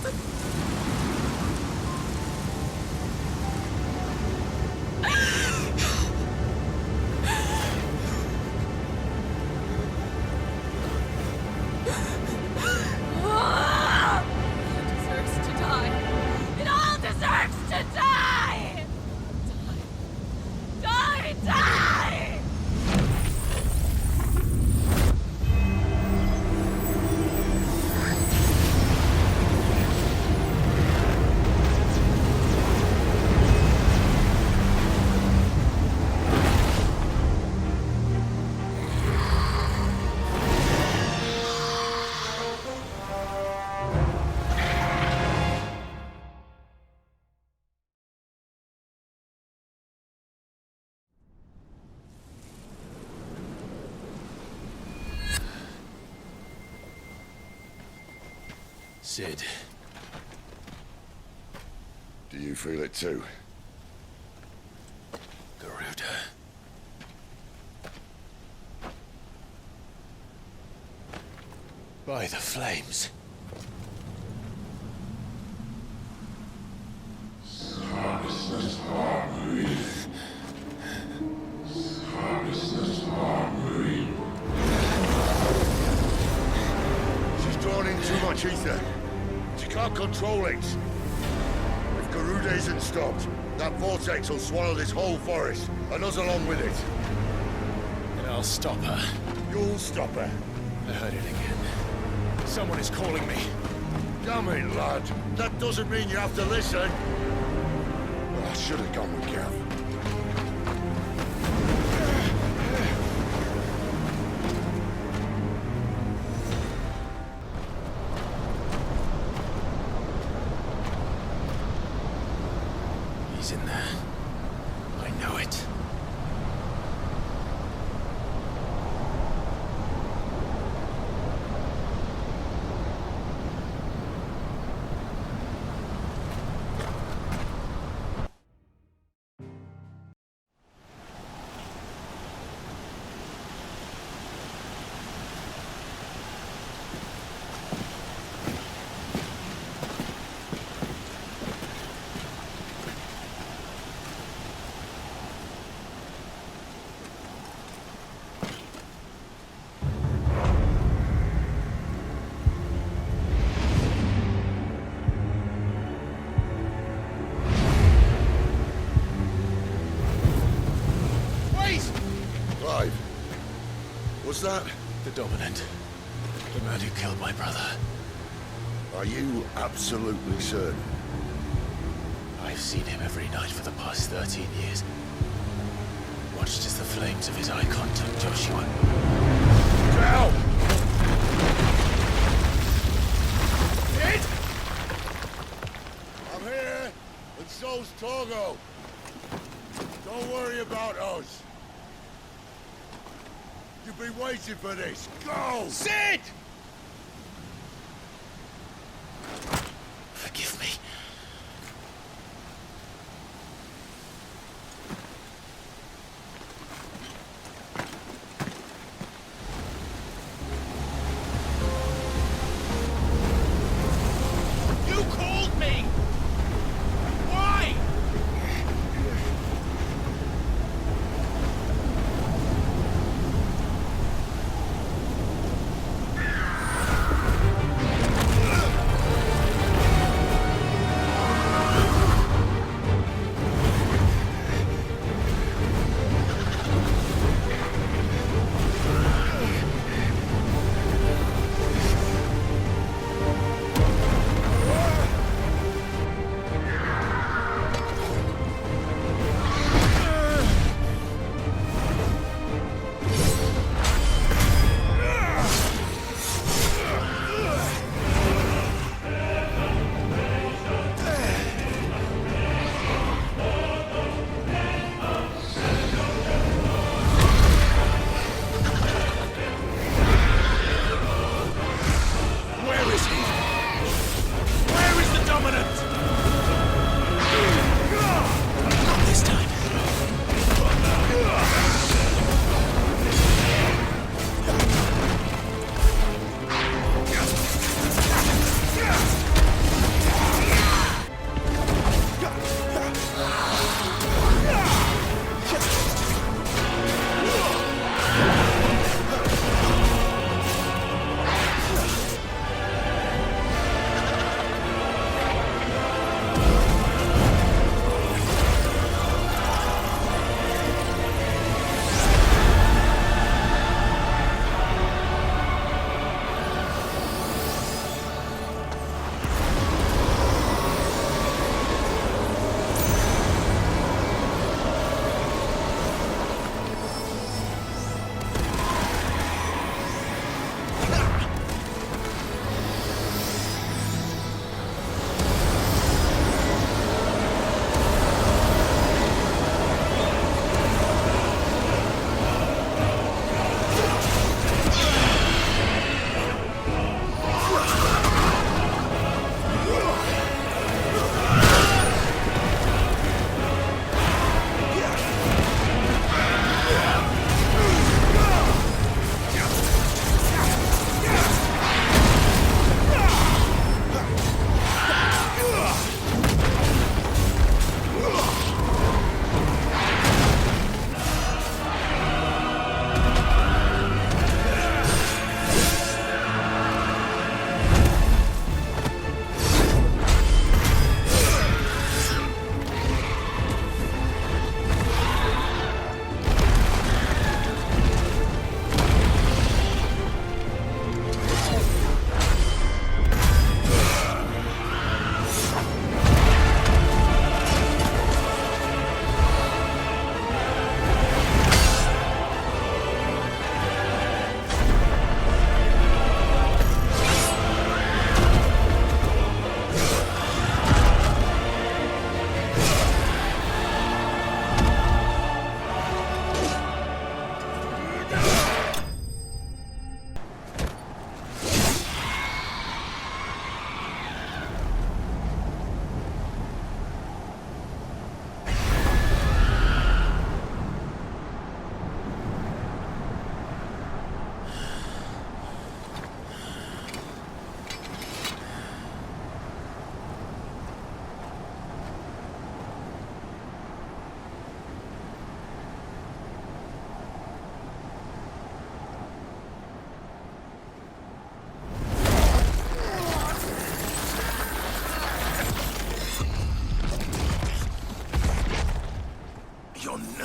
Sid. Do you feel it too? Garuda. By the flames. She's drawn in too much ether. She can't control it. If Garuda isn't stopped, that vortex will swallow this whole forest, and us along with it. And I'll stop her. You'll stop her. I heard it again. Someone is calling me. Damn it, lad. That doesn't mean you have to listen. I should have gone with Gav. He's in there. I know it. Was that? The Dominant. The man who killed my brother. Are you absolutely certain? I've seen him every night for the past 13 years. Watched as the flames of his icon took Joshua. Down! Hit! I'm here, and so's Torgo. Don't worry about us. You've been waiting for this. Go! Sid! Forgive me. You called me! Why?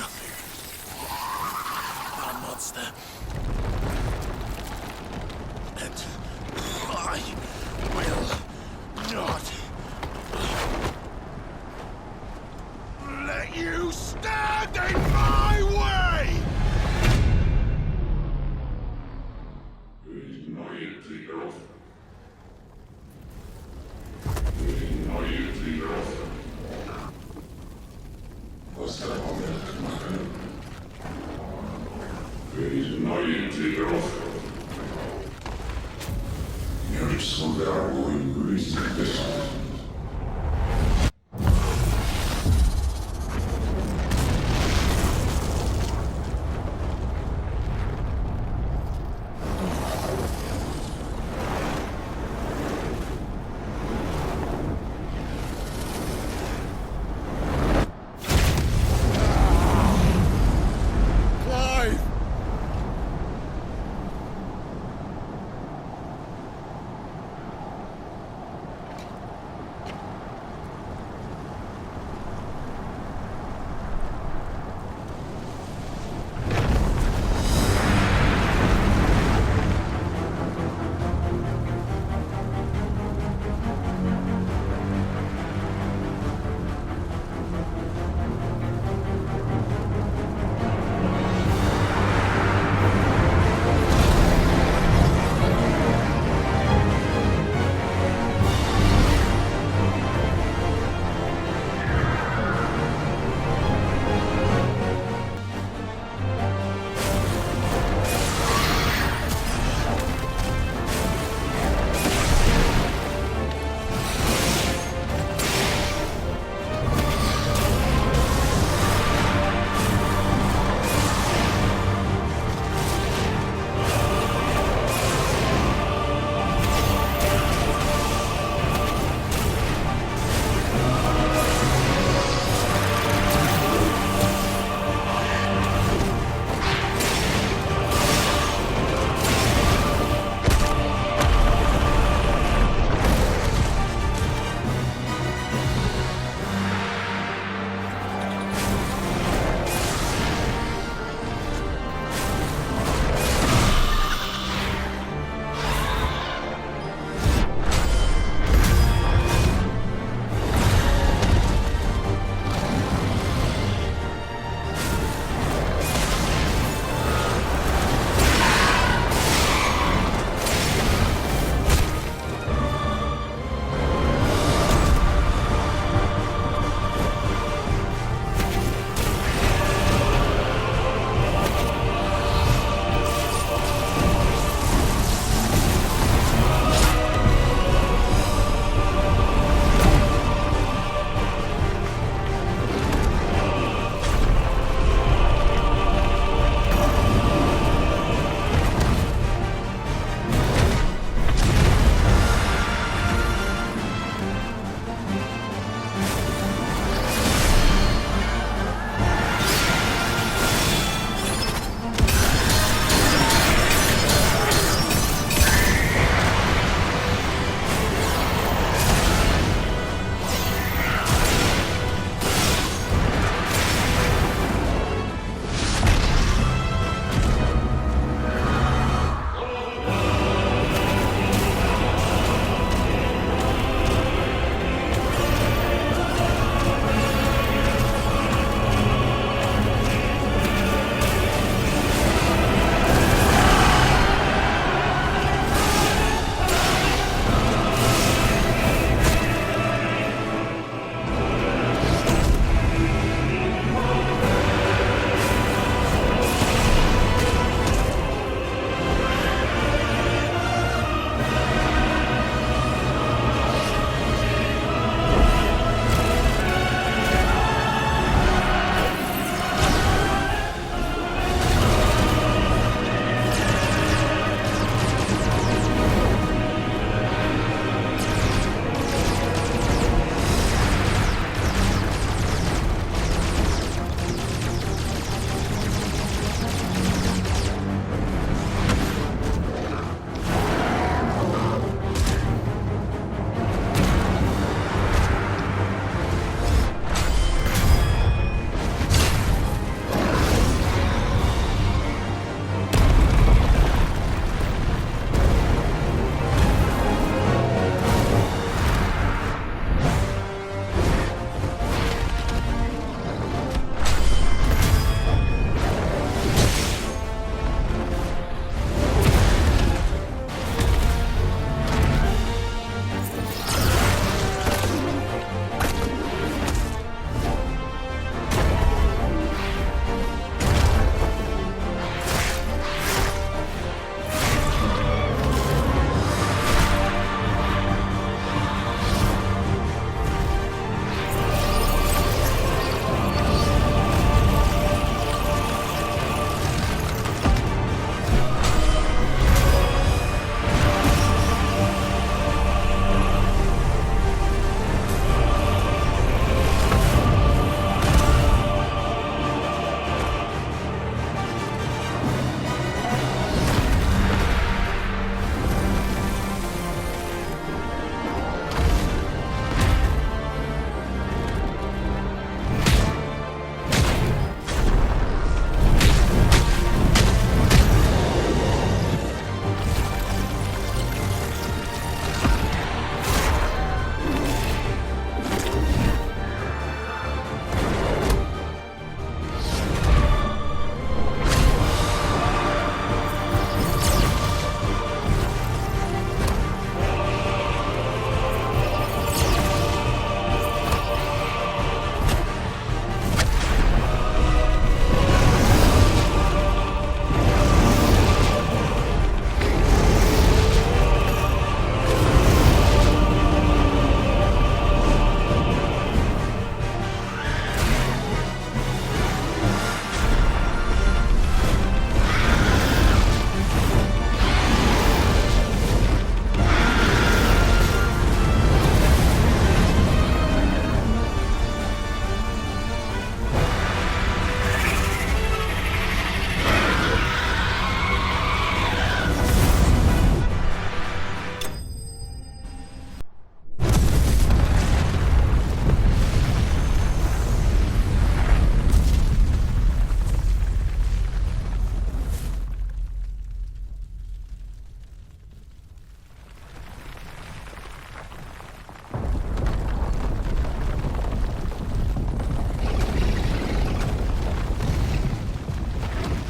a monster. And I will not let you stand in my way!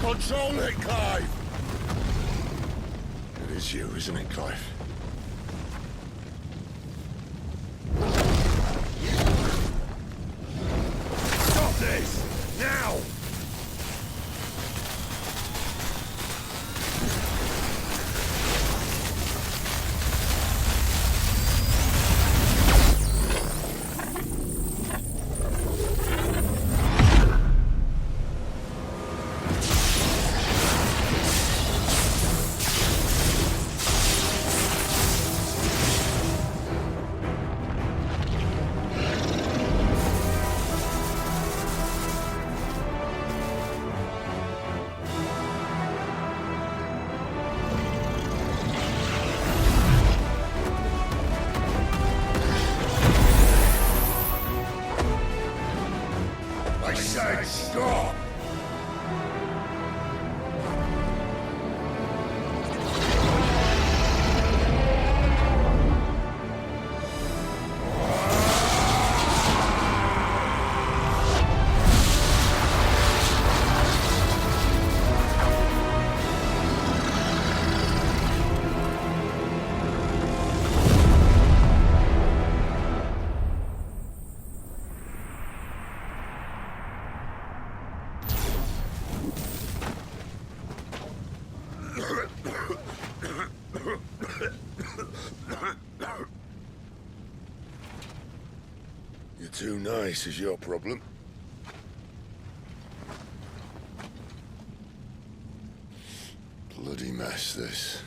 Control it, Clive! It is you, isn't it, Clive? Stop this! Now! I said stop! You're too nice is your problem. Bloody mess, this.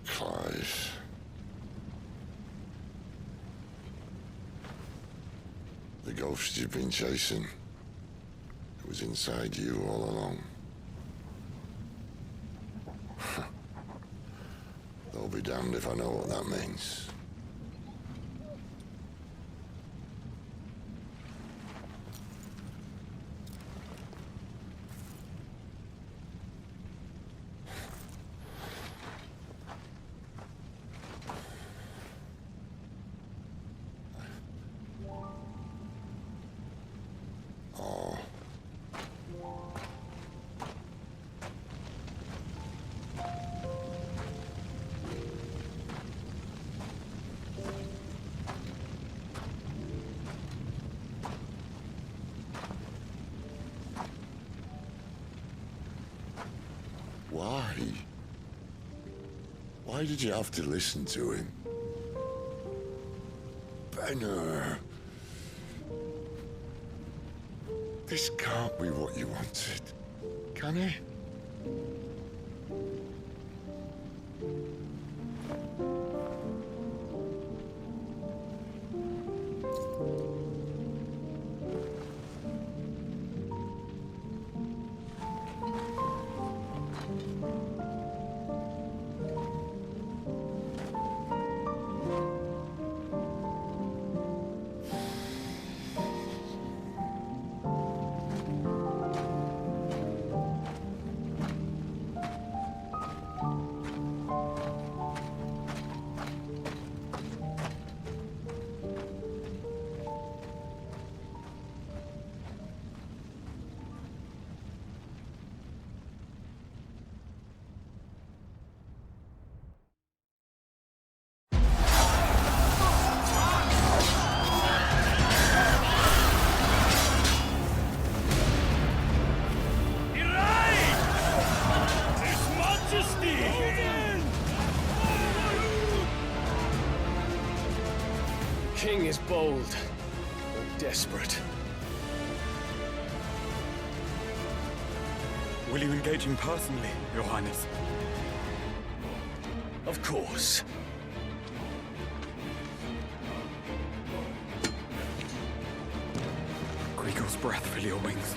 Clive. The ghost you've been chasing, it was inside you all along. I'll be damned if I know what that means. Why? Why did you have to listen to him? Benner. This can't be what you wanted, can it? King is bold, or desperate. Will you engage him personally, Your Highness? Of course. Greagle's breath fill your wings.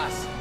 us!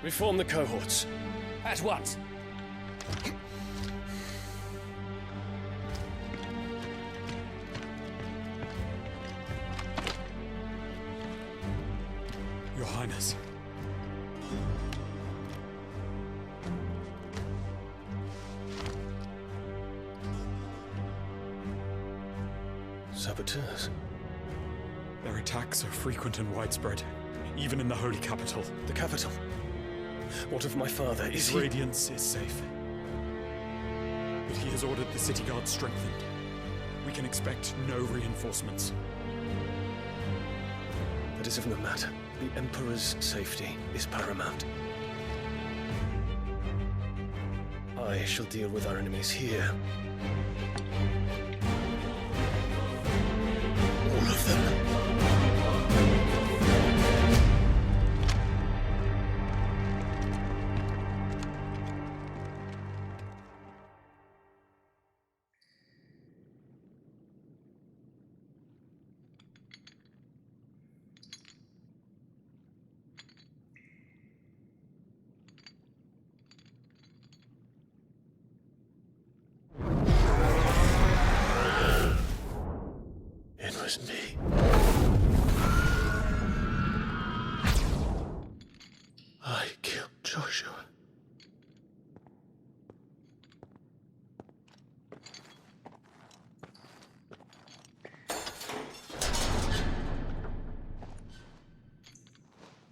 Reform the cohorts. At once. Your Highness. Saboteurs. Their attacks are frequent and widespread, even in the Holy Capital. The capital? What of my father? His radiance is safe. But he has ordered the city guard strengthened. We can expect no reinforcements. That is of no matter. The Emperor's safety is paramount. I shall deal with our enemies here. All of them. It was me. I killed Joshua.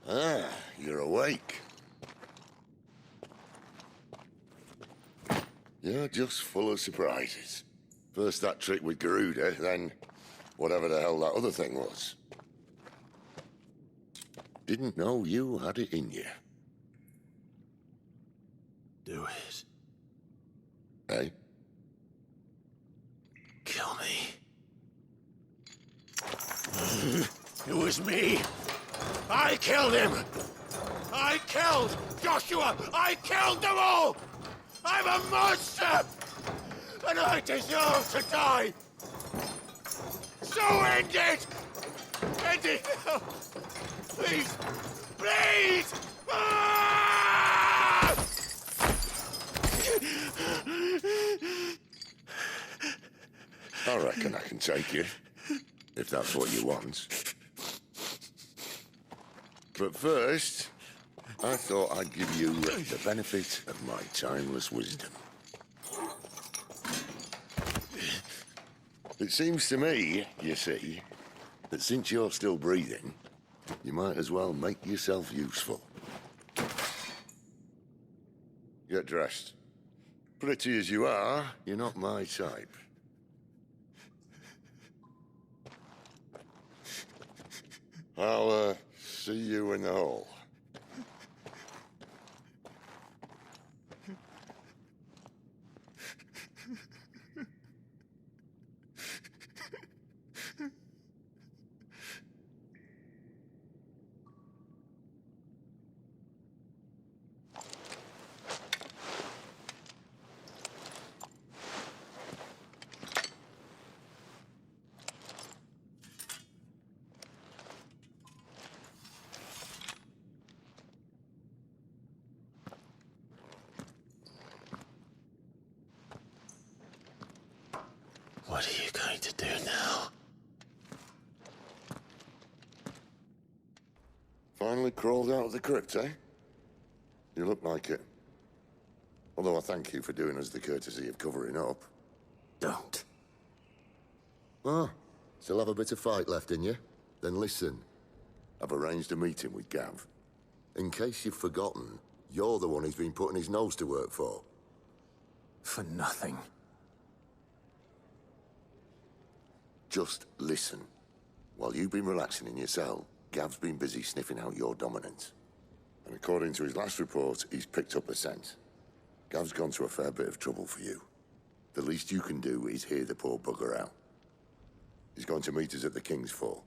Ah, you're awake. You're just full of surprises. First that trick with Garuda, then whatever the hell that other thing was. Didn't know you had it in you. Do it. Hey? Kill me. It was me. I killed him. I killed Joshua. I killed them all. I'm a monster. And I deserve to die. So end it. End it now. Please. Please. Ah! I reckon I can take you, if that's what you want. But first, I thought I'd give you the benefit of my timeless wisdom. It seems to me, you see, that since you're still breathing, you might as well make yourself useful. Get dressed. Pretty as you are, you're not my type. I'll, see you in the hall. What are you going to do now? Finally crawled out of the crypt, eh? You look like it. Although I thank you for doing us the courtesy of covering up. Don't. Ah, still have a bit of fight left in you? Then listen. I've arranged a meeting with Gav. In case you've forgotten, you're the one he's been putting his nose to work for. For nothing. Just listen. While you've been relaxing in your cell, Gav's been busy sniffing out your dominance. And according to his last report, he's picked up a scent. Gav's gone to a fair bit of trouble for you. The least you can do is hear the poor bugger out. He's going to meet us at the King's Fall.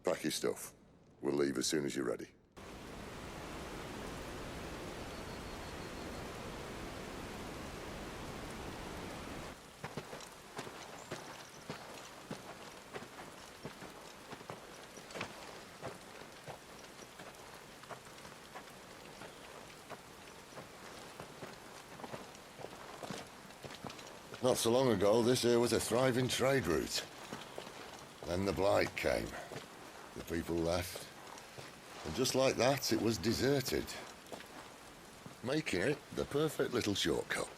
Pack your stuff. We'll leave as soon as you're ready. Not so long ago, this here was a thriving trade route. Then the Blight came. The people left. And just like that, it was deserted. Making it the perfect little shortcut.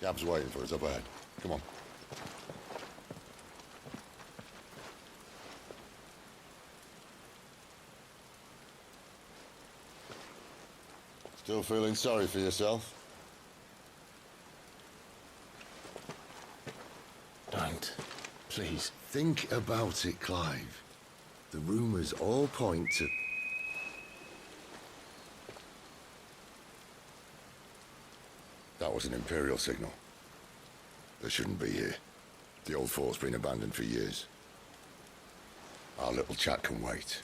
Gav's waiting for us up ahead. Come on. Still feeling sorry for yourself? Don't. Please. Think about it, Clive. The rumours all point to... That was an Imperial signal. They shouldn't be here. The old fort's been abandoned for years. Our little chat can wait.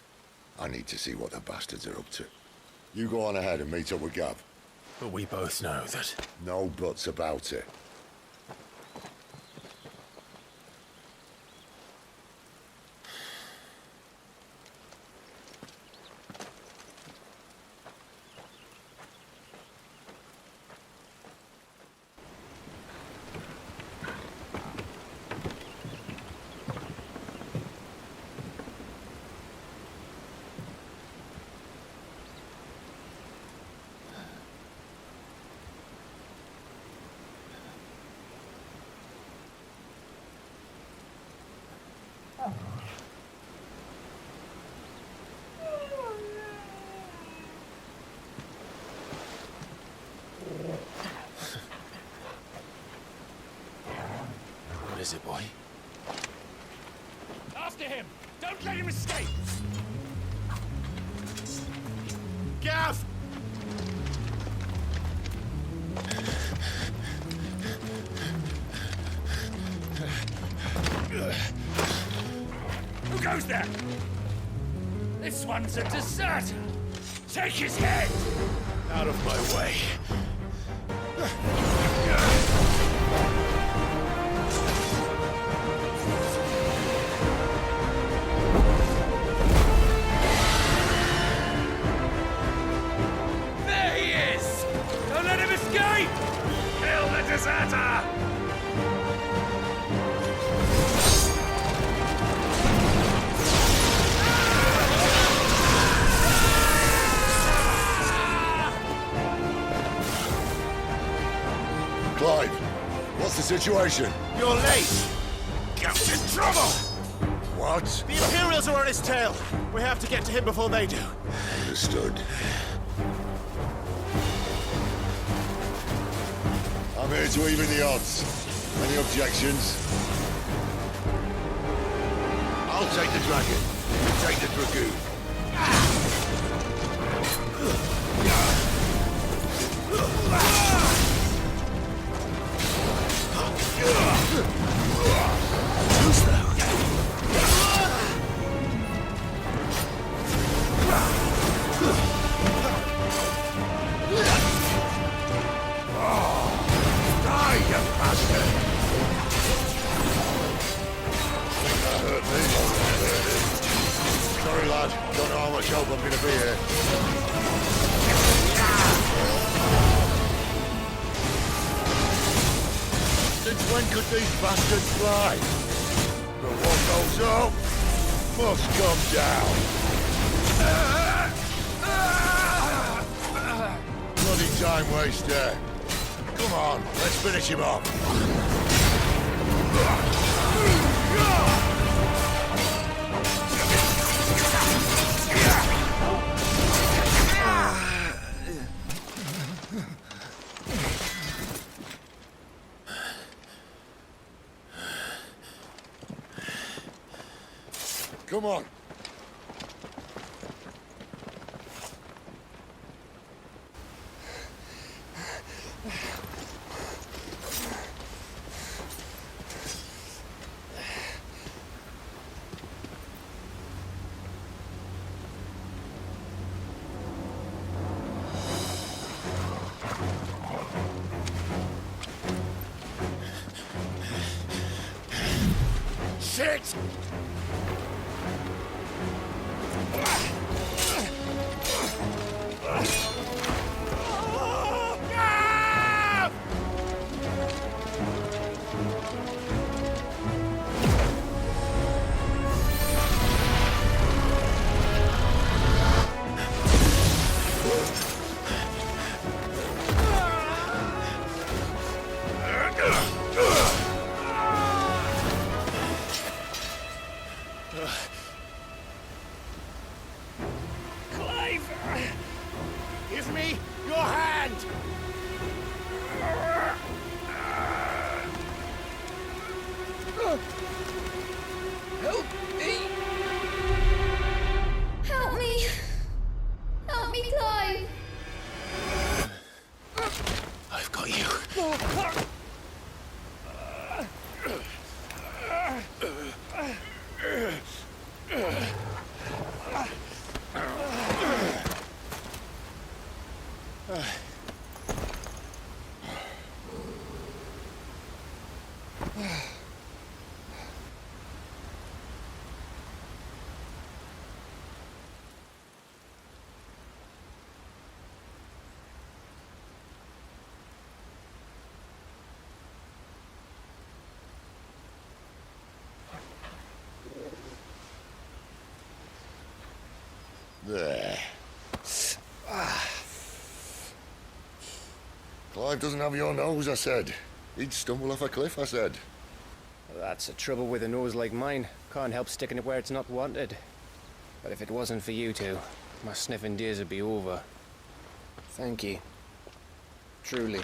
I need to see what the bastards are up to. You go on ahead and meet up with Gav. But we both know that... No buts about it. What is it, boy? After him! Don't let him escape! Gav! Who goes there? This one's a deserter! Take his head! Out of my way. There he is! Don't let him escape! Kill the deserter! Clive, what's the situation? You're late! Gav's in trouble! What? The Imperials are on his tail! We have to get to him before they do. Understood. I'm here to even the odds. Any objections? I'll take the dragon. You take the dragoon. Who's that? Die, you bastard! Think that hurt me? Sorry, lad. Don't know how much help I'm gonna be here. Since when When could these bastards fly? But what goes up must come down. Bloody time waster. Come on, let's finish him off. Come on. Shit! Give me your hand! Help me! Help me! Help me, Clive! I've got you. There. Clive doesn't have your nose, I said. He'd stumble off a cliff, I said. That's the trouble with a nose like mine. Can't help sticking it where it's not wanted. But if it wasn't for you two, my sniffing days would be over. Thank you. Truly.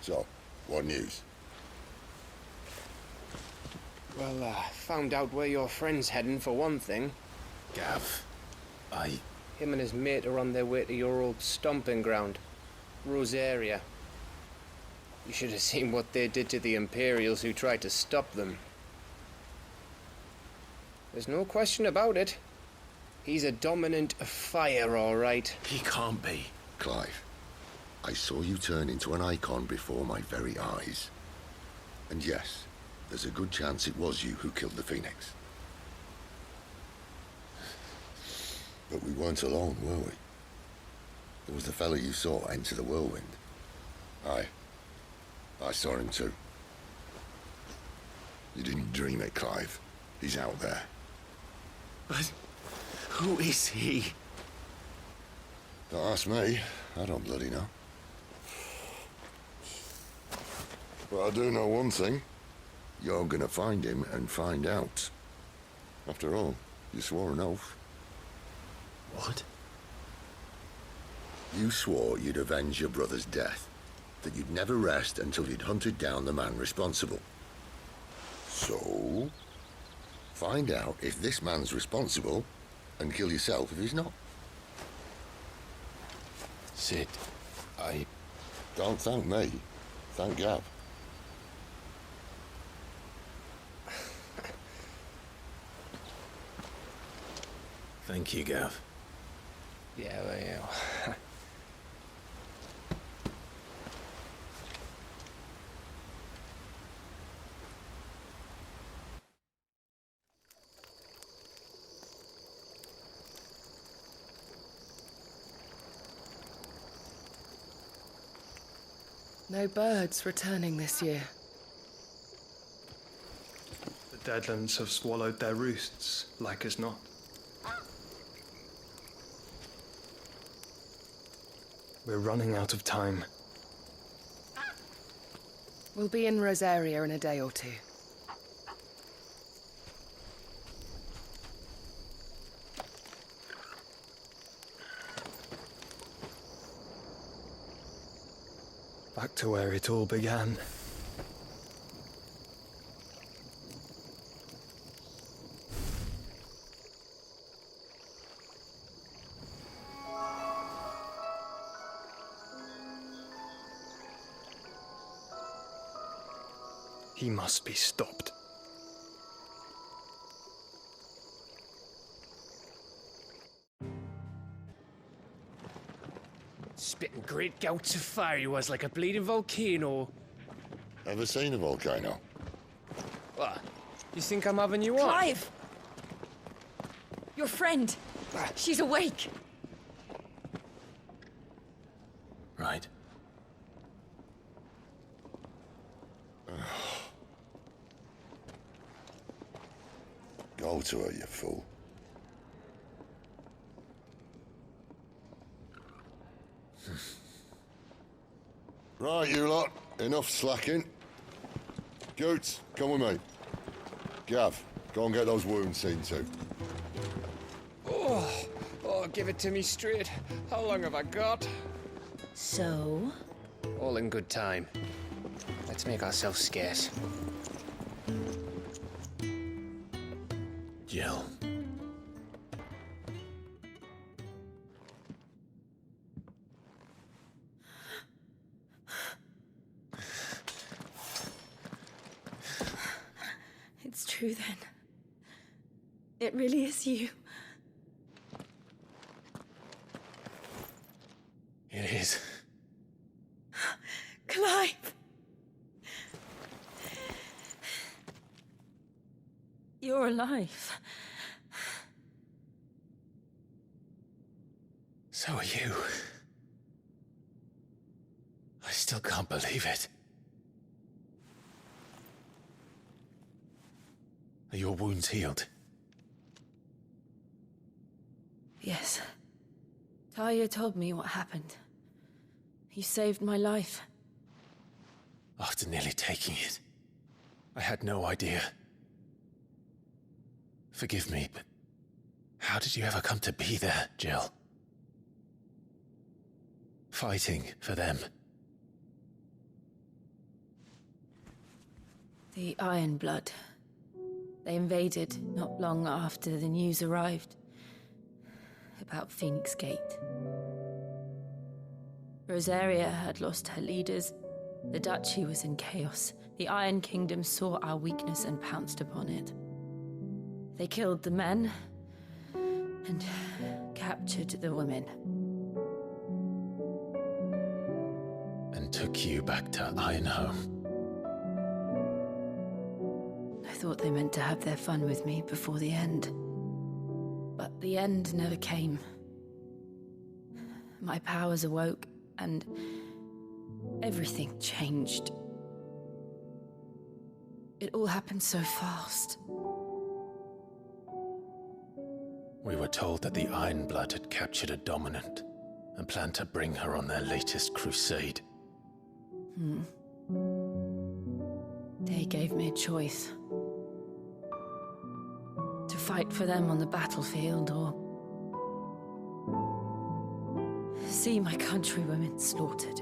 So, what news? Well, found out where your friend's heading, for one thing. Gav, Him and his mate are on their way to your old stomping ground, Rosaria. You should have seen what they did to the Imperials who tried to stop them. There's no question about it. He's a dominant fire, all right. He can't be. Clive, I saw you turn into an icon before my very eyes. And yes, there's a good chance it was you who killed the Phoenix. But we weren't alone, were we? There was the fellow you saw enter the whirlwind. I saw him too. You didn't dream it, Clive. He's out there. But who is he? Don't ask me. I don't bloody know. But I do know one thing. You're gonna find him and find out. After all, you swore an oath. What? You swore you'd avenge your brother's death. That you'd never rest until you'd hunted down the man responsible. So, find out if this man's responsible, and kill yourself if he's not. Sid, Don't thank me. Thank Gav. Thank you, Gav. Yeah, well. No birds returning this year. The Deadlands have swallowed their roosts, like as not. We're running out of time. We'll be in Rosaria in a day or two. Back to where it all began. He must be stopped. Spitting great gouts of fire he was, like a bleeding volcano. Ever seen a volcano? What? You think I'm having you on? Clive! Your friend. She's awake. Right. Go to her, you fool. Right, you lot. Enough slacking. Goots, come with me. Gav, go and get those wounds seen to. Oh, give it to me straight. How long have I got? So? All in good time. Let's make ourselves scarce. Jill. It's true then. It really is you. It is. Clive! You're alive. So are you. I still can't believe it. Are your wounds healed? Yes. Talia told me what happened. You saved my life. After nearly taking it, I had no idea. Forgive me, but how did you ever come to be there, Jill? Fighting for them. The Iron Blood. They invaded not long after the news arrived about Phoenix Gate. Rosaria had lost her leaders. The Duchy was in chaos. The Iron Kingdom saw our weakness and pounced upon it. They killed the men and captured the women. And took you back to Ironhome. I thought they meant to have their fun with me before the end. But the end never came. My powers awoke, and everything changed. It all happened so fast. We were told that the Iron Blood had captured a dominant and planned to bring her on their latest crusade. They gave me a choice. To fight for them on the battlefield, or see my countrywomen slaughtered.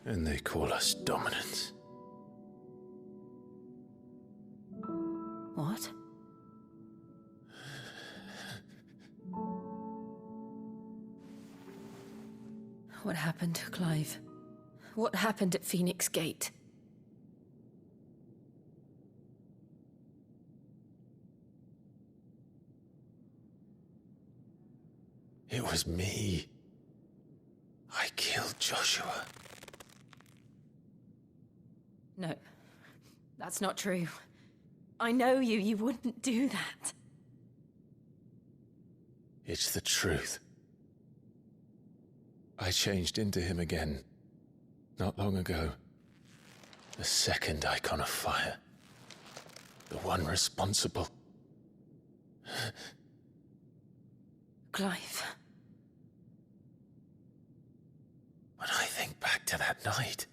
And they call us dominants. What? What happened, Clive? What happened at Phoenix Gate? It was me. I killed Joshua. No, that's not true. I know you. You wouldn't do that. It's the truth. I changed into him again, not long ago. The second icon of fire. The one responsible. Clive. When I think back to that night...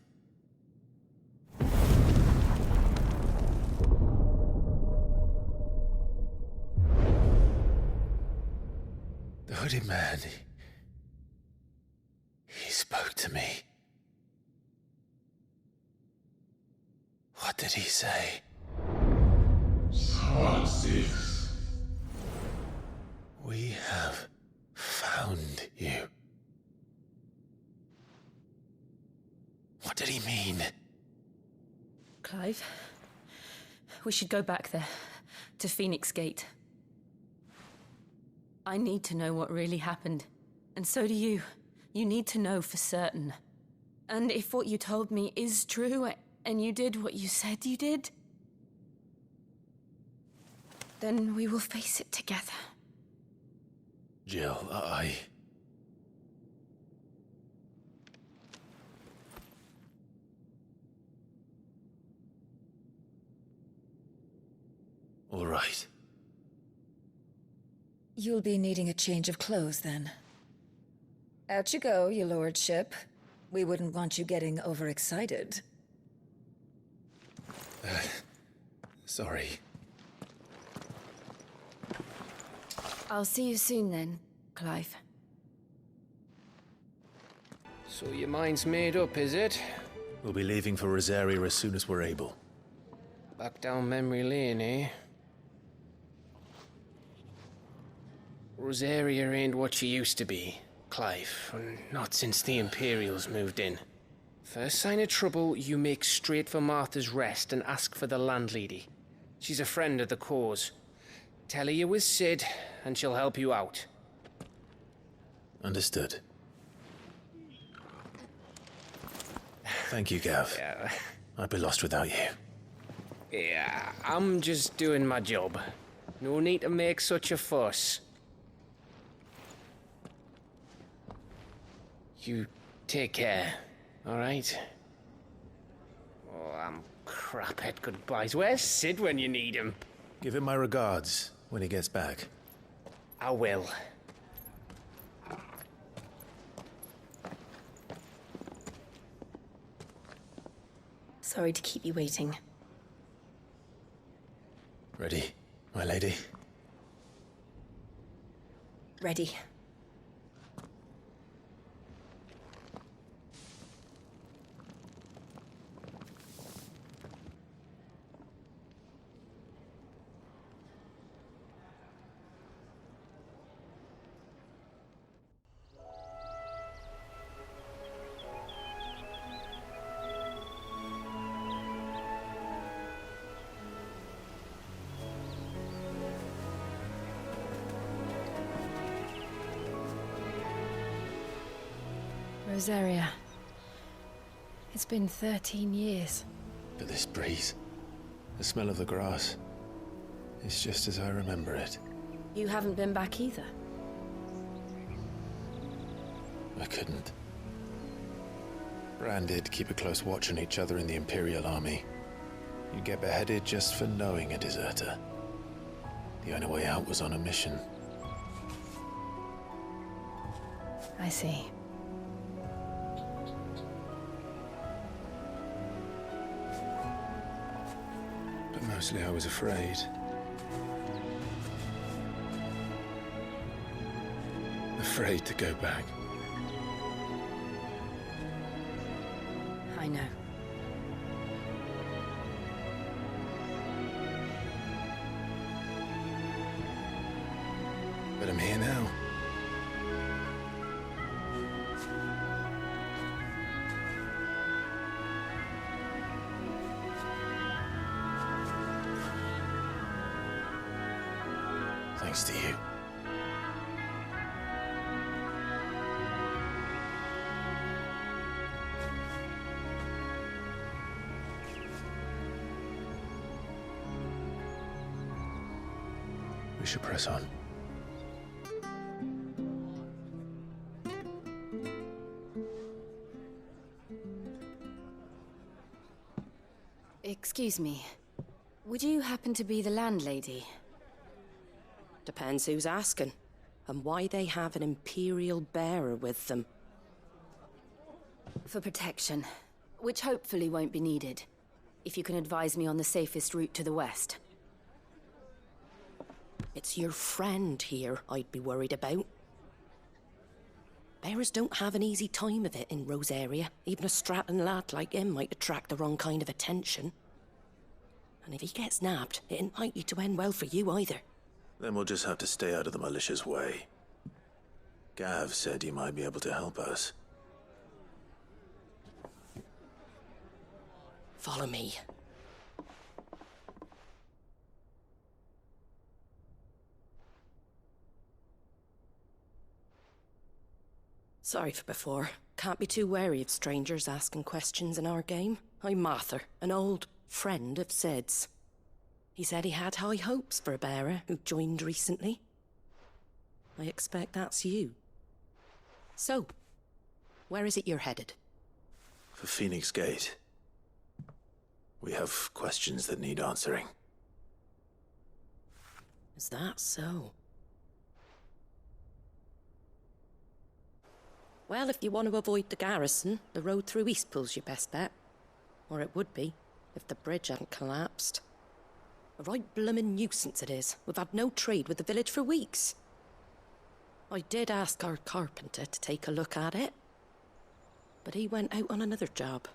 The hooded man, he spoke to me. What did he say? XVI. We have found you. What did he mean? Clive, we should go back there, to Phoenix Gate. I need to know what really happened, and so do you. You need to know for certain. And if what you told me is true, and you did what you said you did, then we will face it together. Jill, All right. You'll be needing a change of clothes, then. Out you go, your lordship. We wouldn't want you getting overexcited. Sorry. I'll see you soon then, Clive. So your mind's made up, is it? We'll be leaving for Rosaria as soon as we're able. Back down memory lane, eh? Rosaria ain't what she used to be, Clive. Not since the Imperials moved in. First sign of trouble, you make straight for Martha's Rest and ask for the landlady. She's a friend of the cause. Tell her you was Sid, and she'll help you out. Understood. Thank you, Gav. Yeah. I'd be lost without you. Yeah, I'm just doing my job. No need to make such a fuss. You take care, all right? Oh, I'm crap at goodbyes. Where's Sid when you need him? Give him my regards when he gets back. I will. Sorry to keep you waiting. Ready, my lady? Ready. Rosaria. It's been 13 years. But this breeze, the smell of the grass, it's just as I remember it. You haven't been back either. I couldn't. Branded, keep a close watch on each other in the Imperial Army. You'd get beheaded just for knowing a deserter. The only way out was on a mission. I see. But mostly I was afraid. Afraid to go back. I know. But I'm here now. Thanks to you. We should press on. Excuse me. Would you happen to be the landlady? Depends who's asking, and why they have an Imperial bearer with them. For protection, which hopefully won't be needed. If you can advise me on the safest route to the west. It's your friend here I'd be worried about. Bearers don't have an easy time of it in Rosaria. Even a Stratton lad like him might attract the wrong kind of attention. And if he gets nabbed, it ain't likely to end well for you either. Then we'll just have to stay out of the malicious way. Gav said he might be able to help us. Follow me. Sorry for before. Can't be too wary of strangers asking questions in our game. I'm Aether, an old friend of Sid's. He said he had high hopes for a bearer who joined recently. I expect that's you. So, where is it you're headed? For Phoenix Gate. We have questions that need answering. Is that so? Well, if you want to avoid the garrison, the road through Eastpool's your best bet. Or it would be, if the bridge hadn't collapsed. A right bloomin' nuisance it is. We've had no trade with the village for weeks. I did ask our carpenter to take a look at it. But he went out on another job,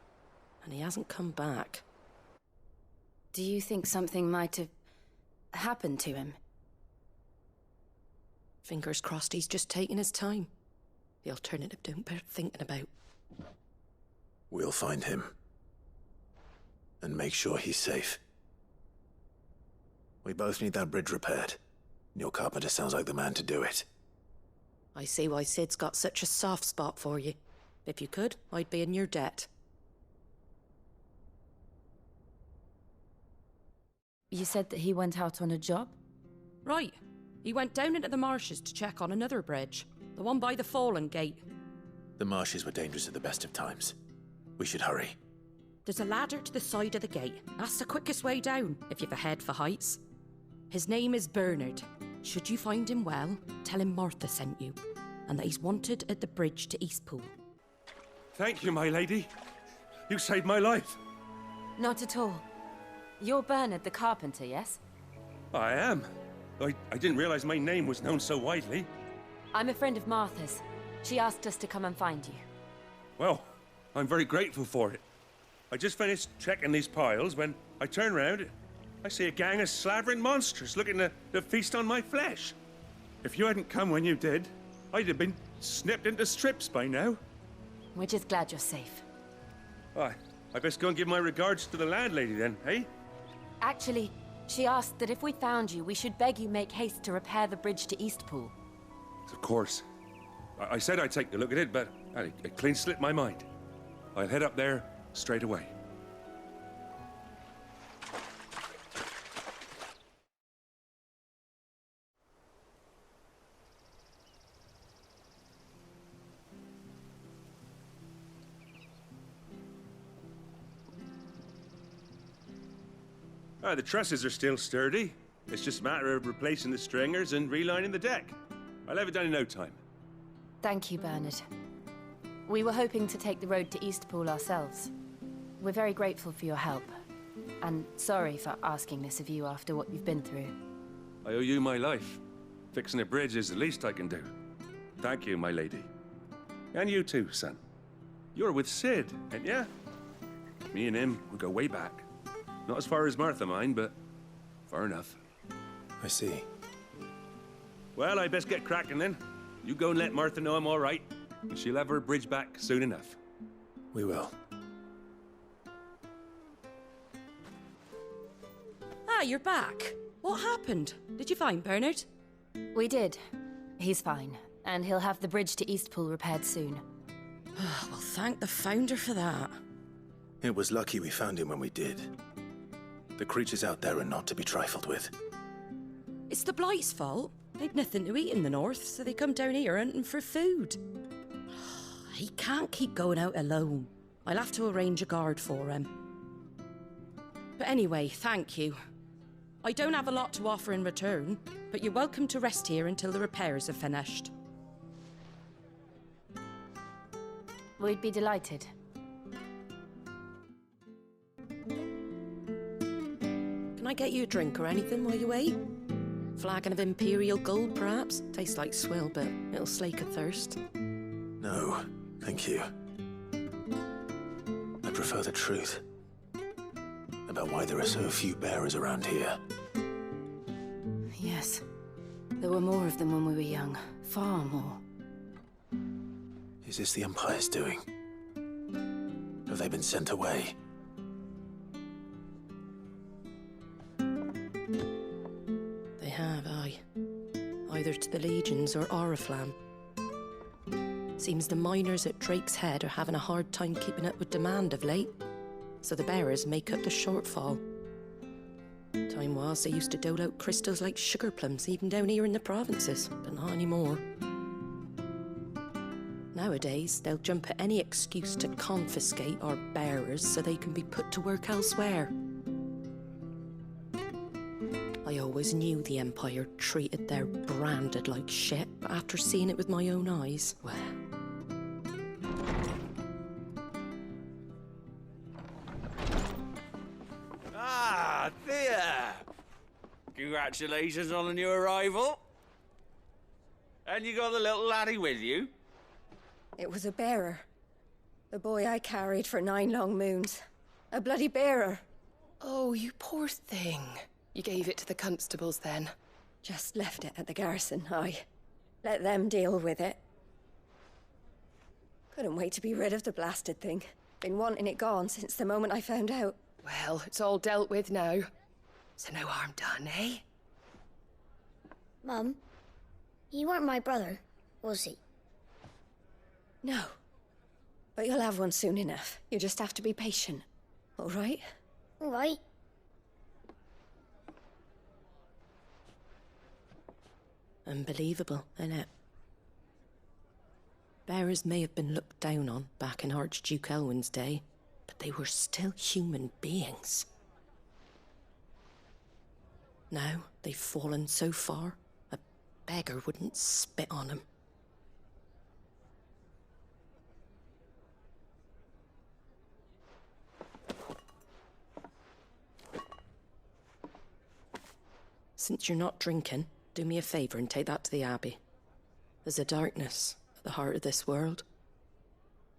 and he hasn't come back. Do you think something might have happened to him? Fingers crossed he's just taking his time. The alternative don't bear thinking about. We'll find him. And make sure he's safe. We both need that bridge repaired. Your carpenter sounds like the man to do it. I see why Sid's got such a soft spot for you. If you could, I'd be in your debt. You said that he went out on a job? Right. He went down into the marshes to check on another bridge. The one by the Fallen Gate. The marshes were dangerous at the best of times. We should hurry. There's a ladder to the side of the gate. That's the quickest way down, if you've a head for heights. His name is Bernard. Should you find him well, tell him Martha sent you, and that he's wanted at the bridge to Eastpool. Thank you, my lady. You saved my life. Not at all. You're Bernard the carpenter, yes? I am. I didn't realize my name was known so widely. I'm a friend of Martha's. She asked us to come and find you. Well, I'm very grateful for it. I just finished checking these piles when I turn round. I see a gang of slavering monsters looking to feast on my flesh. If you hadn't come when you did, I'd have been snipped into strips by now. We're just glad you're safe. I best go and give my regards to the landlady then, eh? Actually, she asked that if we found you, we should beg you make haste to repair the bridge to Eastpool. Of course. I said I'd take a look at it, but it clean slipped my mind. I'll head up there straight away. The trusses are still sturdy. It's just a matter of replacing the stringers and relining the deck. I'll have it done in no time. Thank you, Bernard. We were hoping to take the road to Eastpool ourselves. We're very grateful for your help. And sorry for asking this of you after what you've been through. I owe you my life. Fixing a bridge is the least I can do. Thank you, my lady. And you too, son. You're with Sid, ain't ya? Me and him, we go way back. Not as far as Martha, mind, but far enough. I see. Well, I best get cracking then. You go and let Martha know I'm all right, and she'll have her bridge back soon enough. We will. Ah, you're back. What happened? Did you find Bernard? We did. He's fine, and he'll have the bridge to Eastpool repaired soon. Well, thank the Founder for that. It was lucky we found him when we did. The creatures out there are not to be trifled with. It's the Blight's fault. They'd nothing to eat in the north, so they come down here hunting for food. He can't keep going out alone. I'll have to arrange a guard for him. But anyway, thank you. I don't have a lot to offer in return, but you're welcome to rest here until the repairs are finished. We'd be delighted. Can I get you a drink or anything while you wait? Flagon of Imperial Gold, perhaps? Tastes like swill, but it'll slake a thirst. No, thank you. I prefer the truth about why there are so few bearers around here. Yes. There were more of them when we were young. Far more. Is this the Empire's doing? Have they been sent away? They have, aye. Either to the Legions or Oriflamme. Seems the miners at Drake's Head are having a hard time keeping up with demand of late, so the bearers make up the shortfall. Time was they used to dole out crystals like sugar plums, even down here in the provinces, but not anymore. Nowadays, they'll jump at any excuse to confiscate our bearers so they can be put to work elsewhere. I always knew the Empire treated their branded like shit, but after seeing it with my own eyes, well... Ah, Thea! Congratulations on the new arrival. And you got the little laddie with you? It was a bearer. The boy I carried for 9 long moons. A bloody bearer. Oh, you poor thing. You gave it to the constables then? Just left it at the garrison, aye. Let them deal with it. Couldn't wait to be rid of the blasted thing. Been wanting it gone since the moment I found out. Well, it's all dealt with now. So no harm done, eh? Mum, he weren't my brother, was he? No. But you'll have one soon enough. You just have to be patient. All right? All right. Unbelievable, innit? Bearers may have been looked down on back in Archduke Elwin's day, but they were still human beings. Now they've fallen so far, a beggar wouldn't spit on them. Since you're not drinking, do me a favour and take that to the Abbey. There's a darkness at the heart of this world,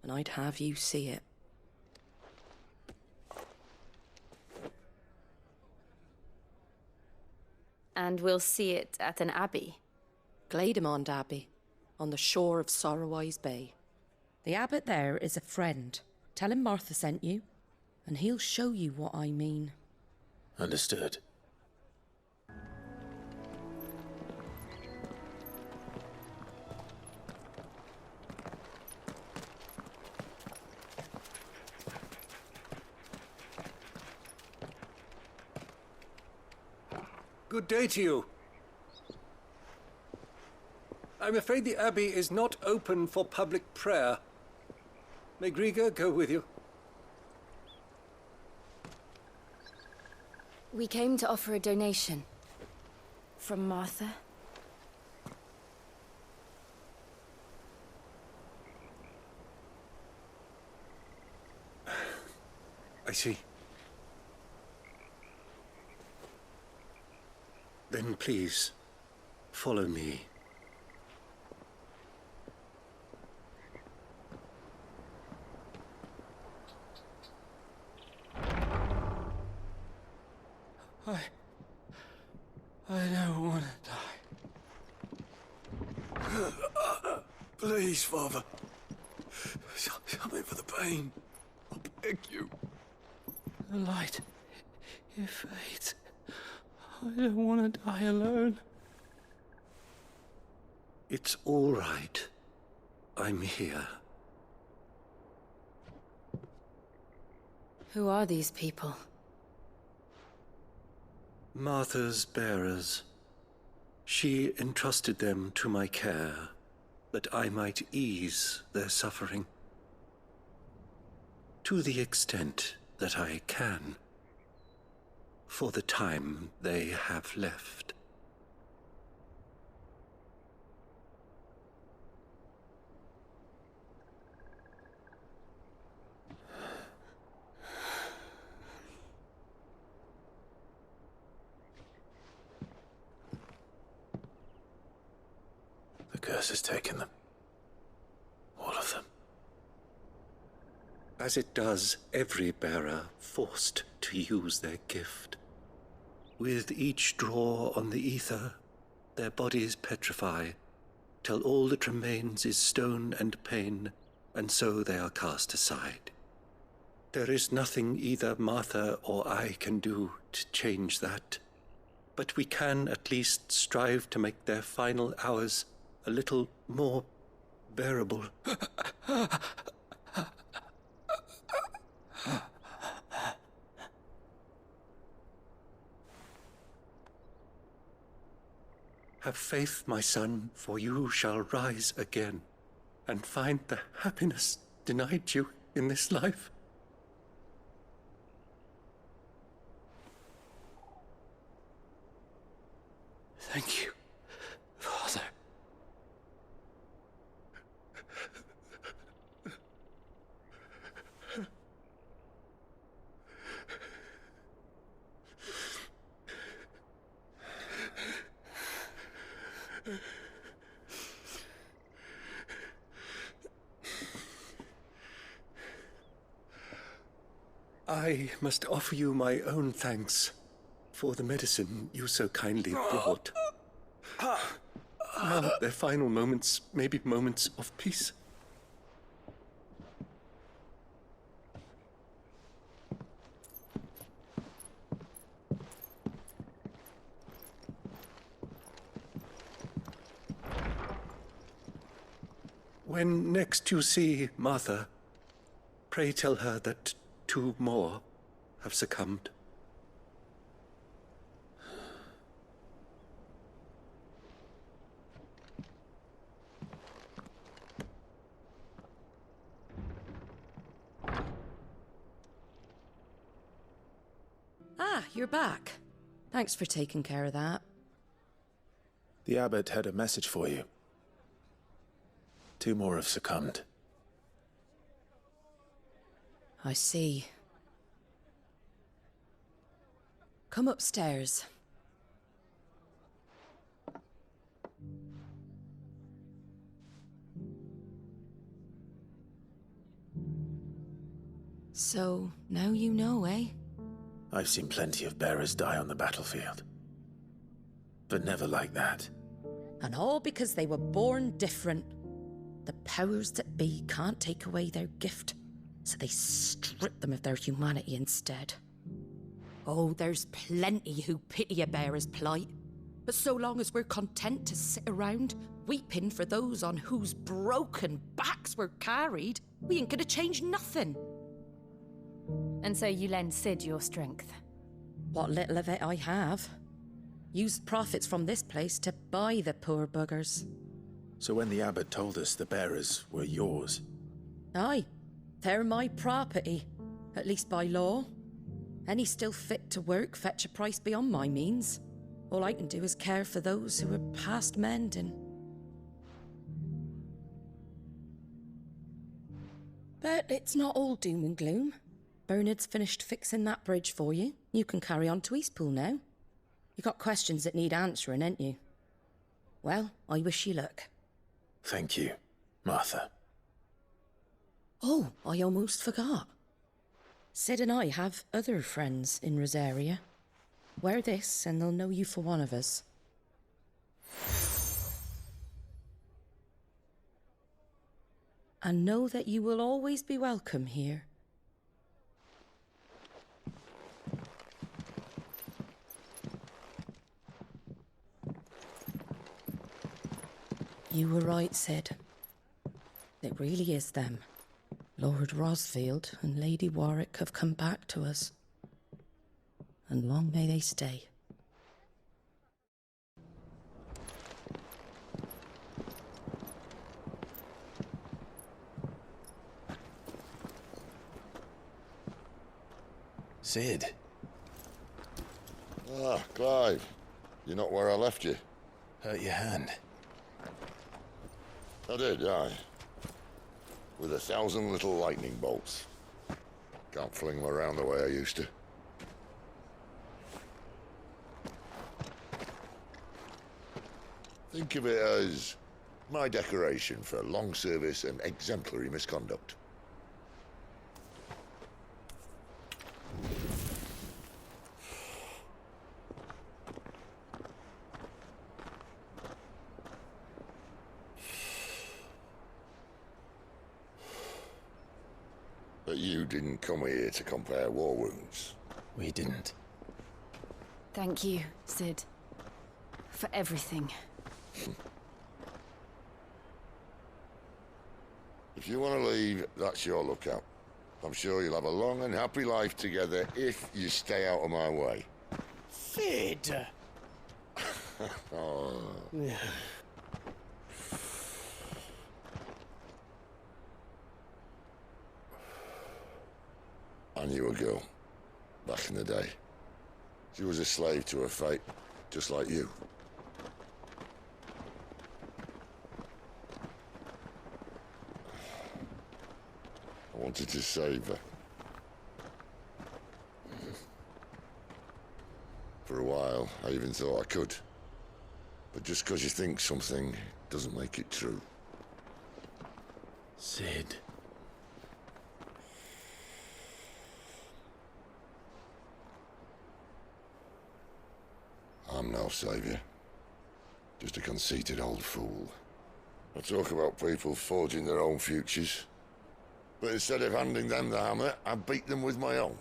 and I'd have you see it. And we'll see it at an abbey? Glademond Abbey, on the shore of Sorrowise Bay. The abbot there is a friend. Tell him Martha sent you, and he'll show you what I mean. Understood. Good day to you. I'm afraid the Abbey is not open for public prayer. May Griga go with you? We came to offer a donation. From Martha. I see. Then please, follow me. I don't want to die. Please, Father. Something for the pain. I beg you. The light, it fades. I don't want to die alone. It's all right. I'm here. Who are these people? Martha's bearers. She entrusted them to my care, that I might ease their suffering. To the extent that I can. for the time they have left. The curse has taken them. All of them. As it does every bearer forced to use their gift. With each draw on the Aether, their bodies petrify, till all that remains is stone and pain, and so they are cast aside. There is nothing either Martha or I can do to change that, but we can at least strive to make their final hours a little more bearable. Have faith, my son, for you shall rise again, and find the happiness denied you in this life. Thank you, Father. I must offer you my own thanks for the medicine you so kindly brought. Now their final moments may be moments of peace. When next you see Martha, pray tell her that 2 more have succumbed. Ah, you're back. Thanks for taking care of that. The abbot had a message for you. 2 more have succumbed. I see. Come upstairs. So, now you know, eh? I've seen plenty of bearers die on the battlefield. But never like that. And all because they were born different. The powers that be can't take away their gift, so they strip them of their humanity instead. Oh, there's plenty who pity a bearer's plight. But so long as we're content to sit around, weeping for those on whose broken backs we're carried, we ain't gonna change nothing. And so you lend Sid your strength? What little of it I have. Used profits from this place to buy the poor buggers. So when the abbot told us the bearers were yours... Aye, they're my property, at least by law. Any still fit to work fetch a price beyond my means. All I can do is care for those who are past mending. But it's not all doom and gloom. Bernard's finished fixing that bridge for you. You can carry on to Eastpool now. You got questions that need answering, ain't you? Well, I wish you luck. Thank you, Martha. Oh, I almost forgot. Sid and I have other friends in Rosaria. Wear this and they'll know you for one of us. And know that you will always be welcome here. You were right, Sid. It really is them. Lord Rosfield and Lady Warwick have come back to us. And long may they stay. Sid. Ah, Clive. You're not where I left you. Hurt your hand. I did, aye. With 1,000 little lightning bolts. Can't fling them around the way I used to. Think of it as my decoration for long service and exemplary misconduct. But you didn't come here to compare war wounds. We didn't. Thank you, Sid. For everything. If you want to leave, that's your lookout. I'm sure you'll have a long and happy life together if you stay out of my way. Sid! Oh. I knew a girl, back in the day. She was a slave to her fate, just like you. I wanted to save her. For a while, I even thought I could. But just because you think something doesn't make it true. Sid. I'm no savior. Just a conceited old fool. I talk about people forging their own futures. But instead of handing them the hammer, I beat them with my own.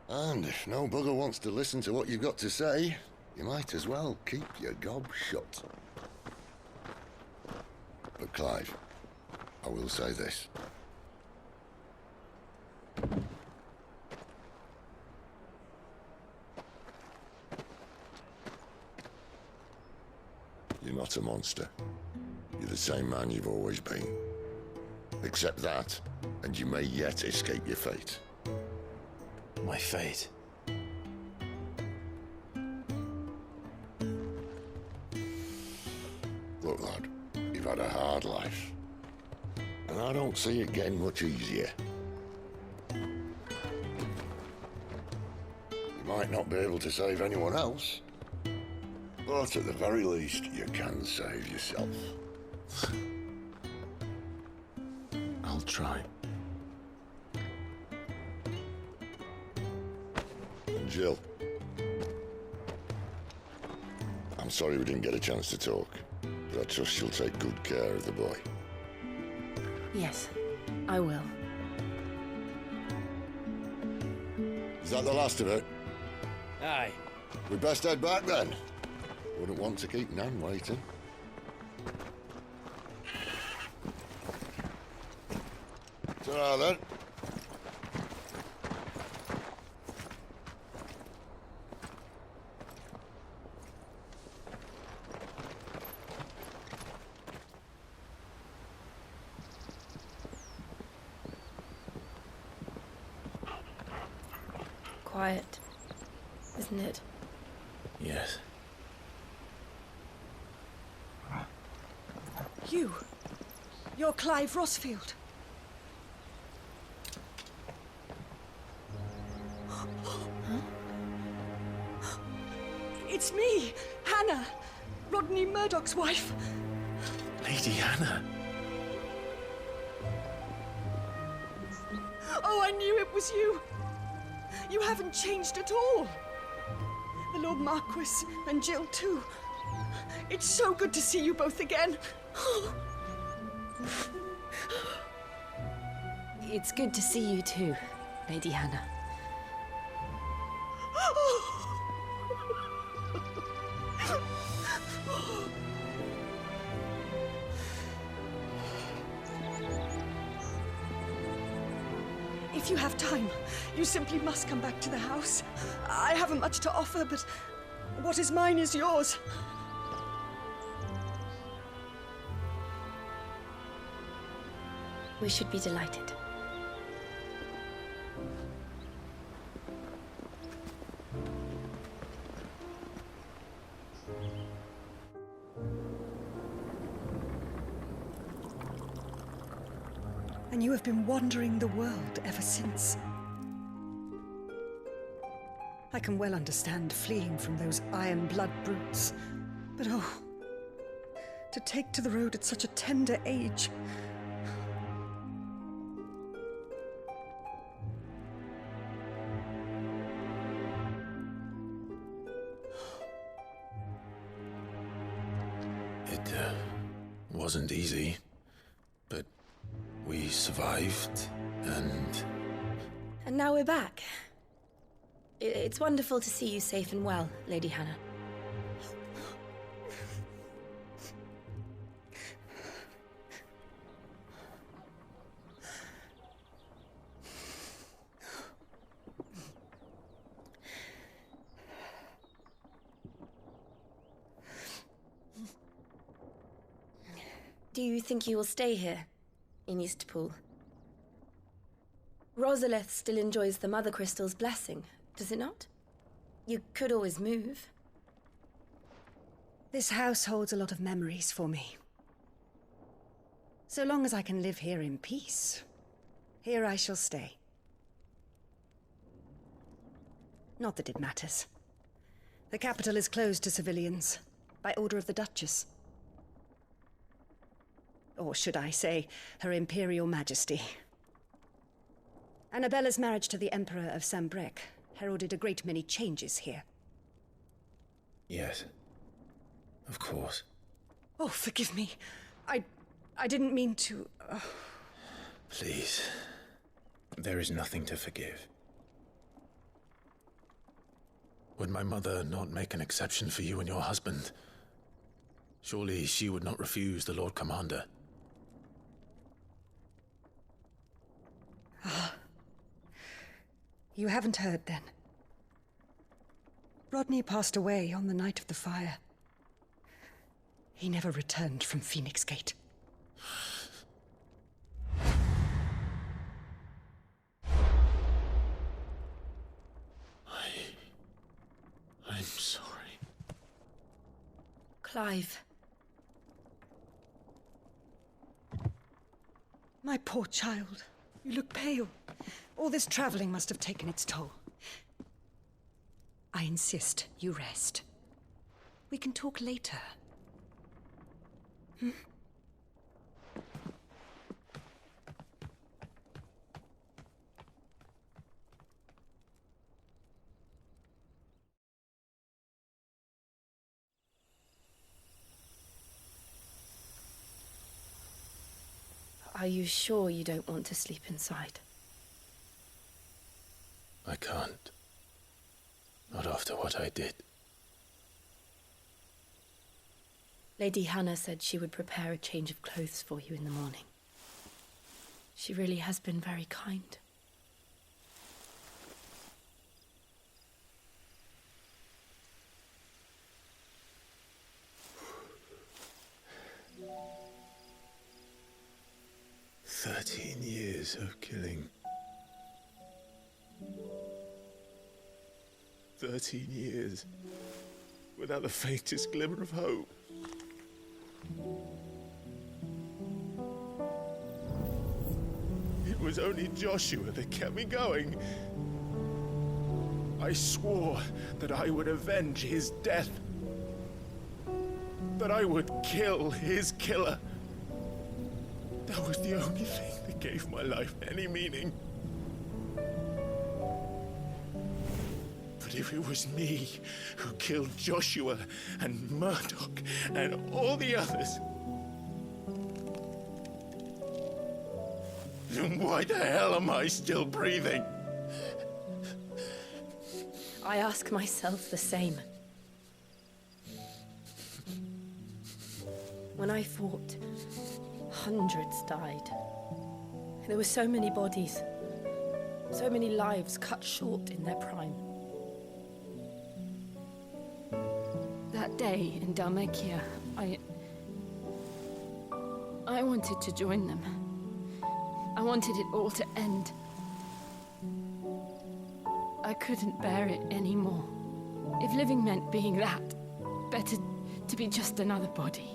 And if no bugger wants to listen to what you've got to say, you might as well keep your gob shut. But Clive, I will say this. You're not a monster. You're the same man you've always been. Accept that, and you may yet escape your fate. My fate? Look, lad, you've had a hard life. And I don't see it getting much easier. You might not be able to save anyone else, but at the very least, you can save yourself. I'll try. And Jill, I'm sorry we didn't get a chance to talk, but I trust you'll take good care of the boy. Yes, I will. Is that the last of it? Aye. We'd best head back then. Wouldn't want to keep Nan waiting. Ta-ra then. Quiet, isn't it? Yes. You're Clive Rossfield. It's me, Hannah, Rodney Murdoch's wife. Lady Hannah. Oh, I knew it was you. You haven't changed at all. The Lord Marquis and Jill too. It's so good to see you both again. It's good to see you too, Lady Hannah. If you have time, you simply must come back to the house. I haven't much to offer, but what is mine is yours. We should be delighted. And you have been wandering the world ever since. I can well understand fleeing from those iron blood brutes, but oh, to take to the road at such a tender age. It wasn't easy, but we survived, and... And now we're back. It's wonderful to see you safe and well, Lady Hannah. Do you think you will stay here, in Eastpool? Rosalith still enjoys the Mothercrystals' blessing, does it not? You could always move. This house holds a lot of memories for me. So long as I can live here in peace, here I shall stay. Not that it matters. The capital is closed to civilians, by order of the Duchess. Or should I say, Her Imperial Majesty. Annabella's marriage to the Emperor of Sambrec heralded a great many changes here. Yes. Of course. Oh, forgive me. I didn't mean to... Please. There is nothing to forgive. Would my mother not make an exception for you and your husband? Surely she would not refuse the Lord Commander. You haven't heard, then. Rodney passed away on the night of the fire. He never returned from Phoenix Gate. I'm sorry. Clive. My poor child. You look pale. All this traveling must have taken its toll. I insist you rest. We can talk later. Hmm? Are you sure you don't want to sleep inside? I can't. Not after what I did. Lady Hannah said she would prepare a change of clothes for you in the morning. She really has been very kind. Years of killing. 13 years without the faintest glimmer of hope. It was only Joshua that kept me going. I swore that I would avenge his death. That I would kill his killer. That was the only thing that gave my life any meaning. But if it was me who killed Joshua and Murdoch and all the others, then why the hell am I still breathing? I ask myself the same. When I fought, hundreds died. There were so many bodies, so many lives cut short in their prime. That day in Dalmekia, I wanted to join them. I wanted it all to end. I couldn't bear it anymore. If living meant being that, better to be just another body.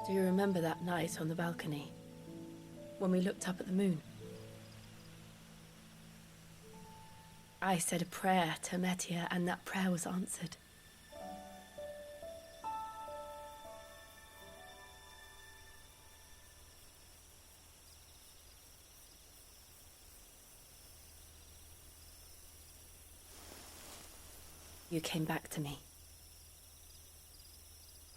Do you remember that night on the balcony? When we looked up at the moon? I said a prayer to Metia, and that prayer was answered. You came back to me.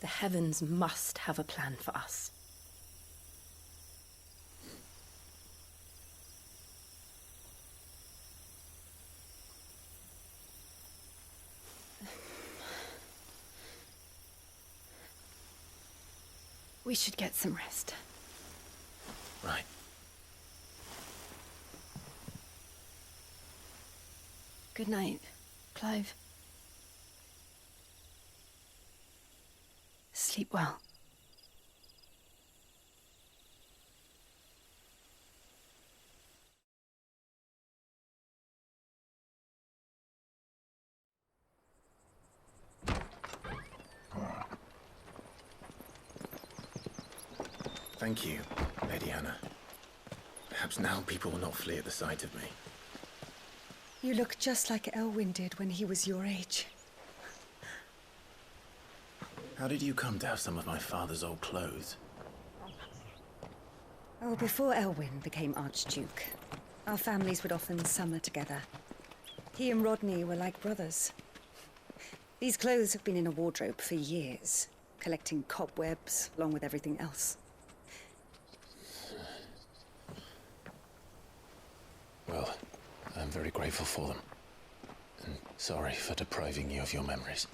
The heavens must have a plan for us. We should get some rest. Right. Good night, Clive. Sleep well. Thank you, Lady Hannah. Perhaps now people will not flee at the sight of me. You look just like Elwyn did when he was your age. How did you come to have some of my father's old clothes? Oh, before Elwyn became Archduke, our families would often summer together. He and Rodney were like brothers. These clothes have been in a wardrobe for years, collecting cobwebs along with everything else. Well, I'm very grateful for them. And sorry for depriving you of your memories.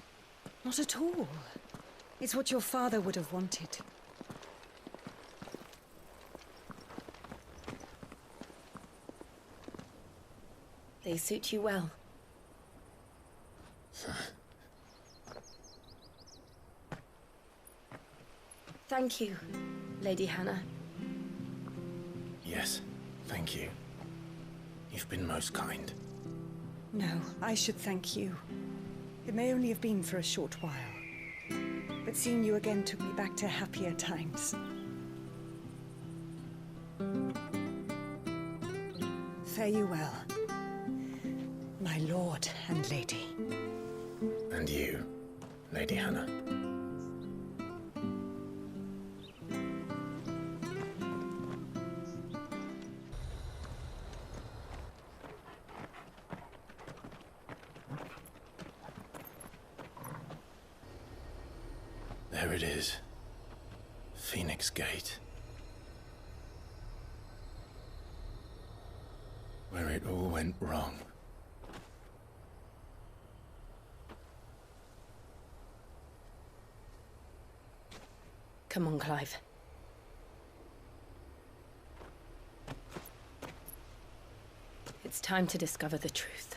Not at all. It's what your father would have wanted. They suit you well. Thank you, Lady Hannah. Yes, thank you. You've been most kind. No, I should thank you. It may only have been for a short while, but seeing you again took me back to happier times. Fare you well, my lord and lady. And you, Lady Hannah. There it is. Phoenix Gate. Where it all went wrong. Come on, Clive. It's time to discover the truth.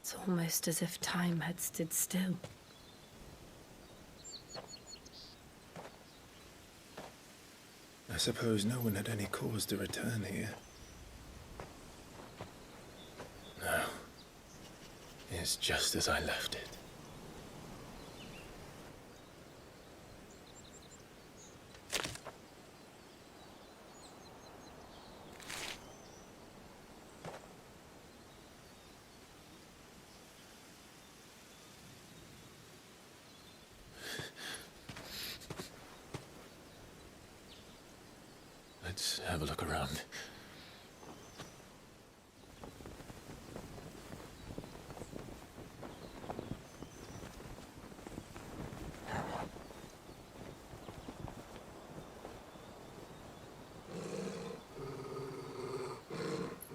It's almost as if time had stood still. I suppose no one had any cause to return here. No. It's just as I left it. Let's have a look around.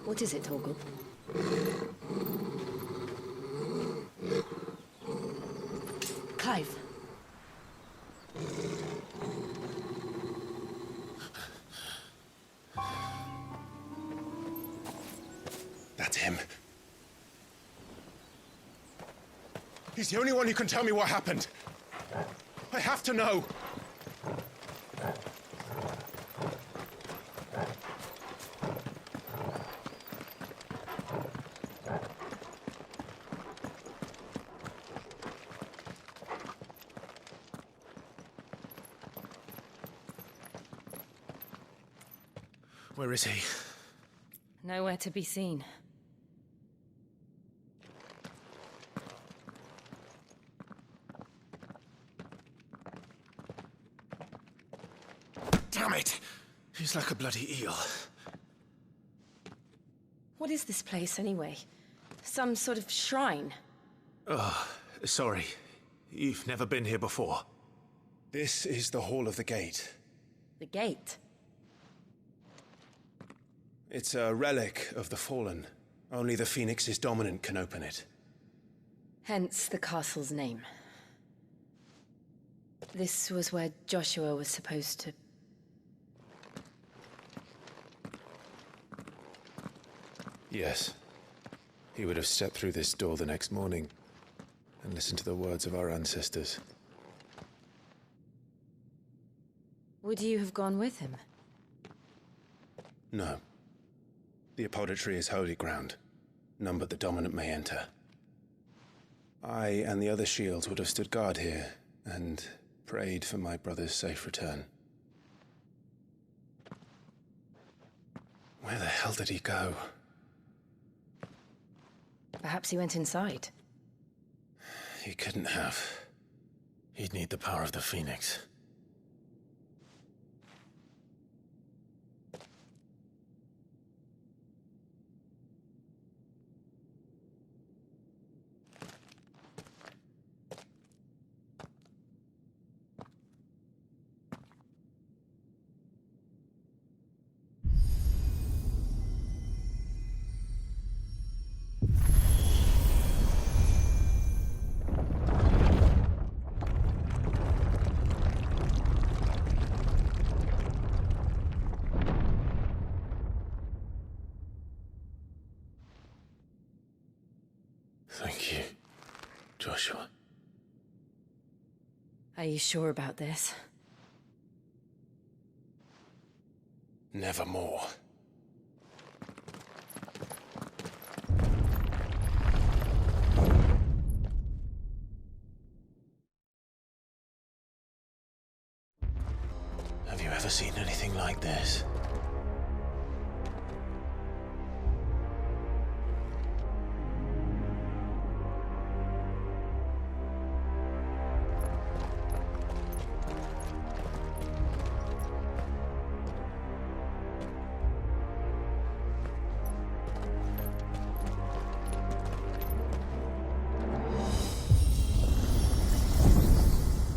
What is it, Torgal? Clive. That's him. He's the only one who can tell me what happened. I have to know. Where is he? Nowhere to be seen. Damn it! He's like a bloody eel. What is this place, anyway? Some sort of shrine? Oh, sorry. You've never been here before. This is the Hall of the Gate. The gate? It's a relic of the Fallen. Only the Phoenix's dominant can open it. Hence the castle's name. This was where Joshua was supposed to... Yes. He would have stepped through this door the next morning and listened to the words of our ancestors. Would you have gone with him? No. The apodatory is holy ground. None but the dominant may enter. I and the other shields would have stood guard here and prayed for my brother's safe return. Where the hell did he go? Perhaps he went inside. He couldn't have. He'd need the power of the Phoenix. Thank you, Joshua. Are you sure about this? Nevermore. Have you ever seen anything like this?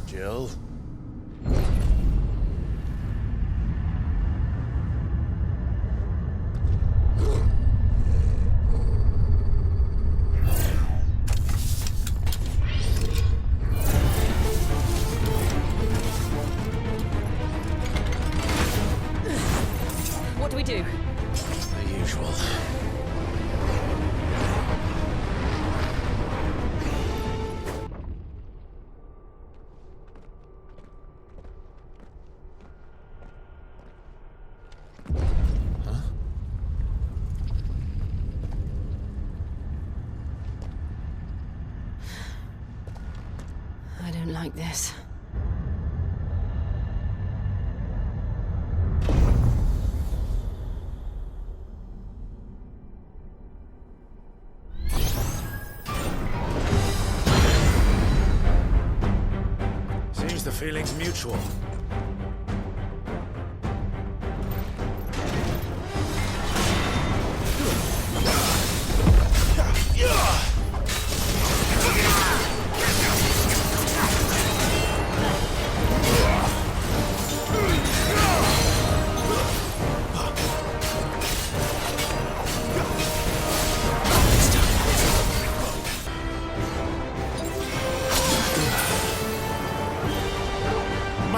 Jill? What do we do? The usual. I don't like this. Seems the feeling's mutual.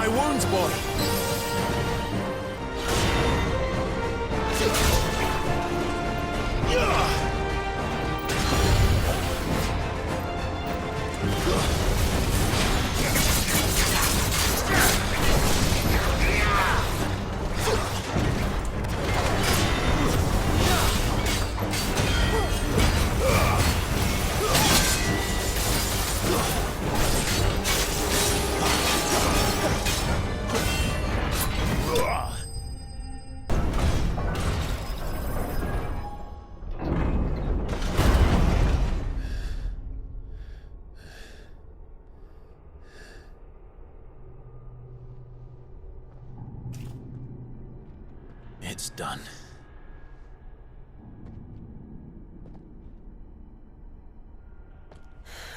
my wounds, boy. It's done.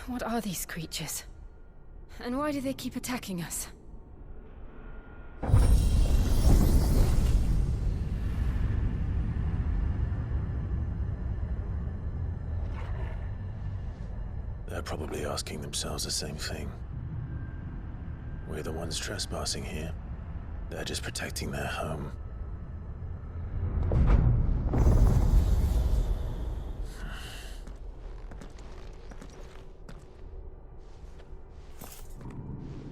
What are these creatures? And why do they keep attacking us? They're probably asking themselves the same thing. We're the ones trespassing here. They're just protecting their home.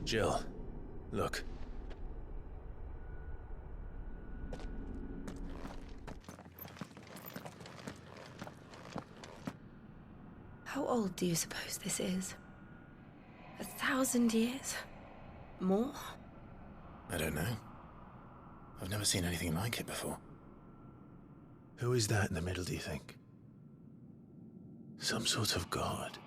Jill, look. How old do you suppose this is? 1,000 years? More? I don't know. I've never seen anything like it before. Who is that in the middle, do you think? Some sort of god?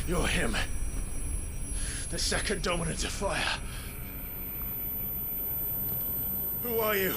You're him. The second dominant of fire. Who are you?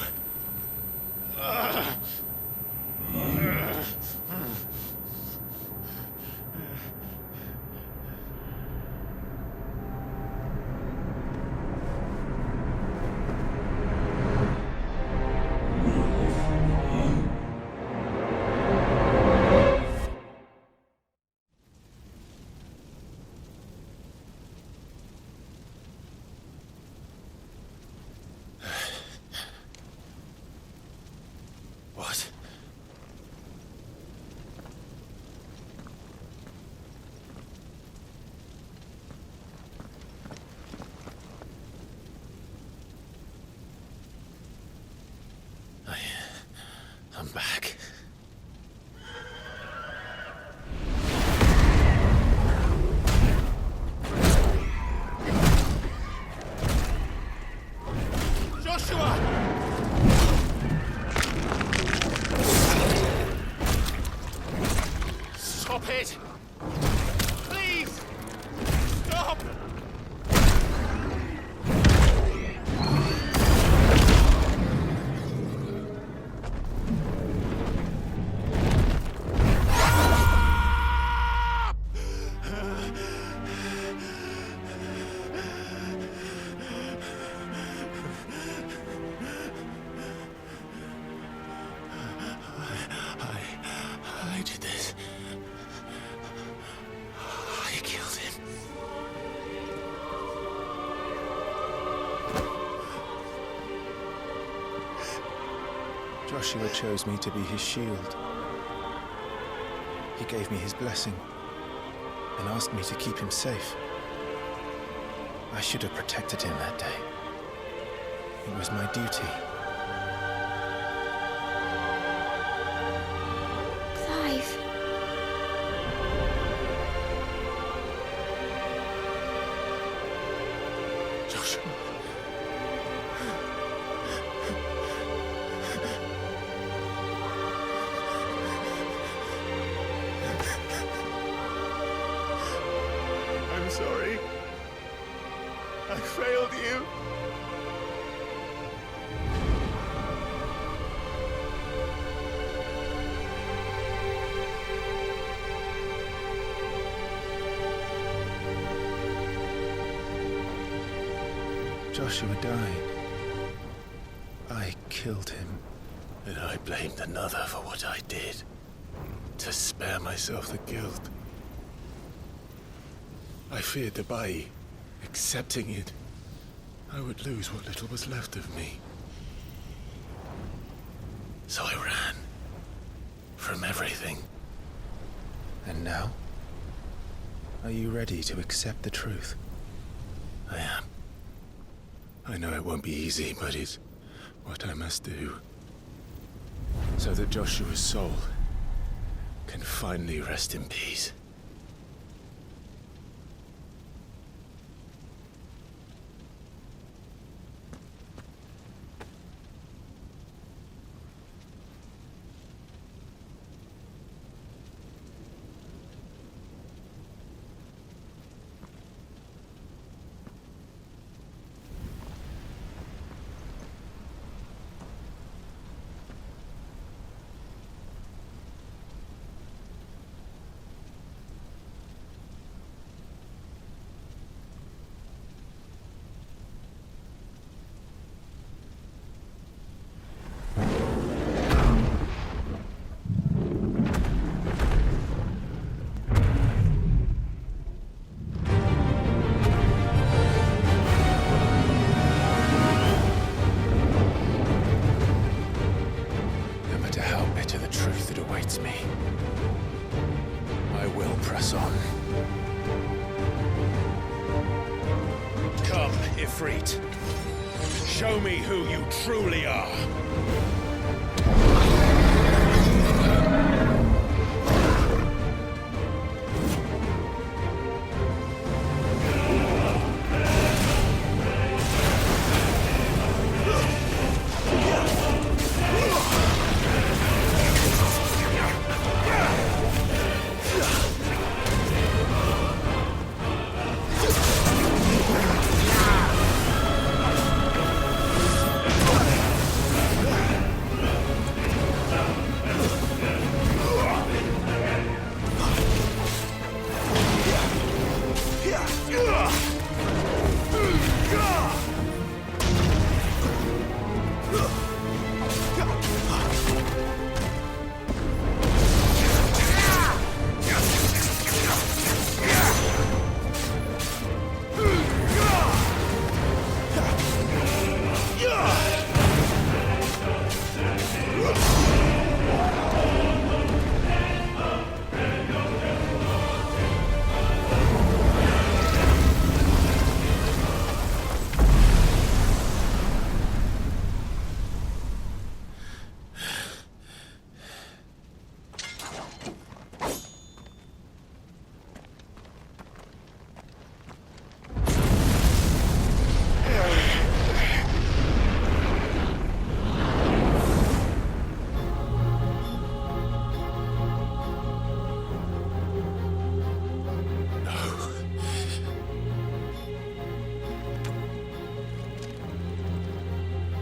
What? I'm back. Joshua! Stop it! Please! Stop! I did this. I killed him. Joshua chose me to be his shield. He gave me his blessing and asked me to keep him safe. I should have protected him that day. It was my duty. Clive. Joshua. failed you. Joshua died. I killed him. And I blamed another for what I did, to spare myself the guilt. I feared that by accepting it, I would lose what little was left of me. So I ran from everything. And now? Are you ready to accept the truth? I am. I know it won't be easy, but it's what I must do. So that Joshua's soul can finally rest in peace. Me. I will press on. Come, Ifrit. Show me who you truly are.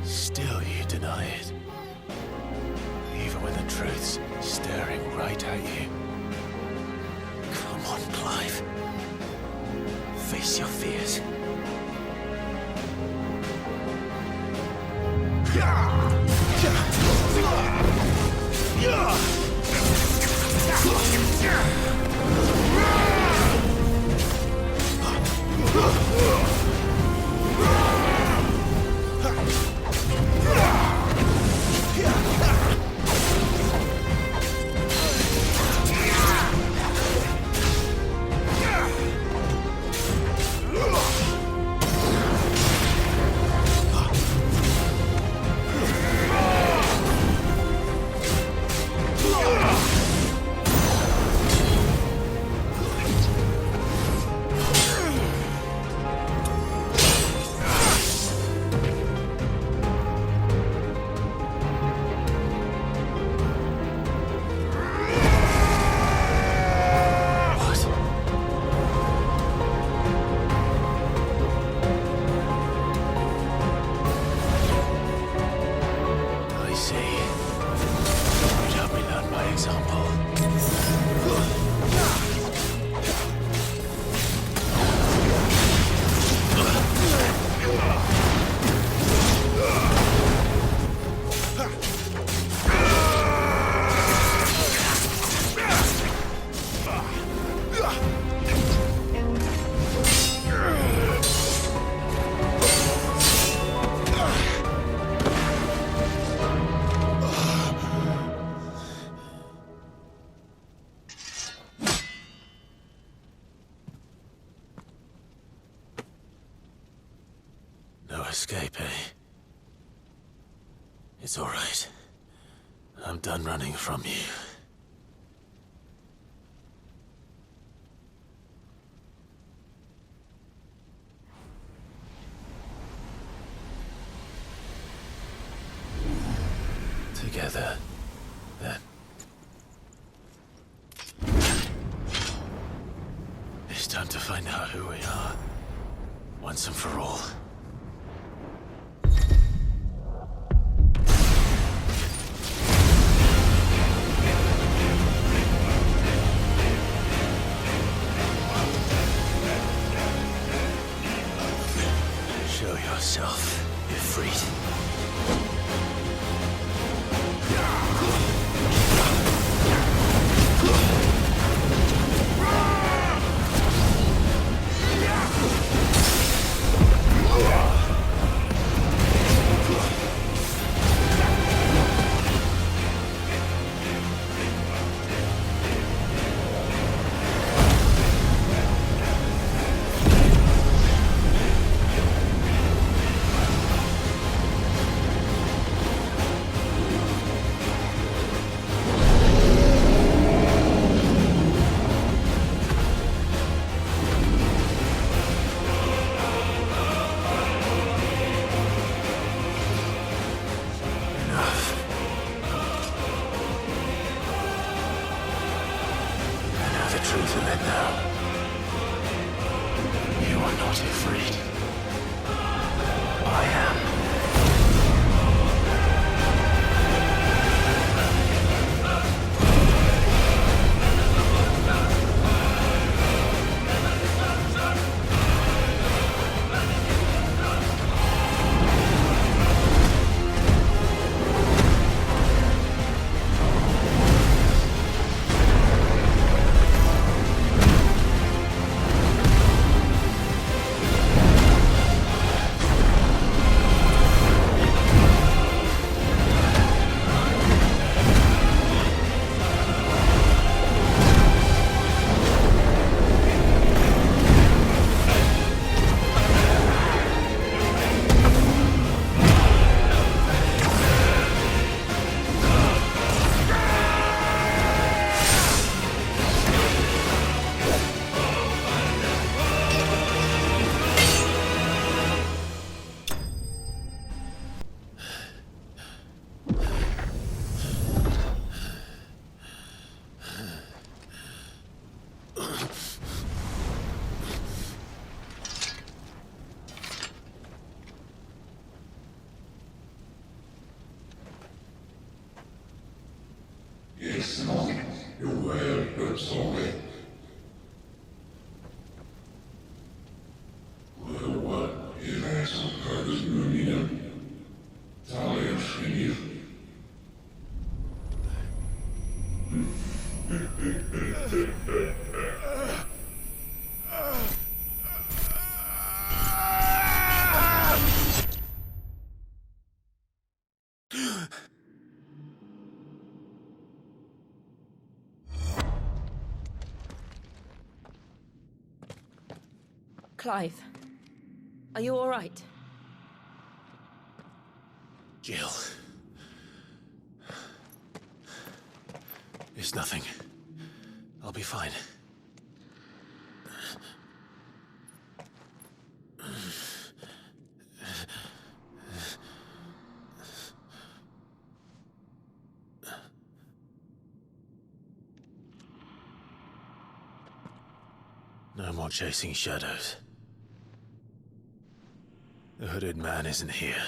Still you deny it. Even when the truth's staring right at you. Come on, Clive. Face your fears. example. No escape, eh? It's all right. I'm done running from you. Together, then. It's time to find out who we are, once and for all. Show yourself, Ifrit. Truth of it now. You are not afraid. I am. Clive, are you all right? Jill. It's nothing. I'll be fine. No more chasing shadows. The hooded man isn't here.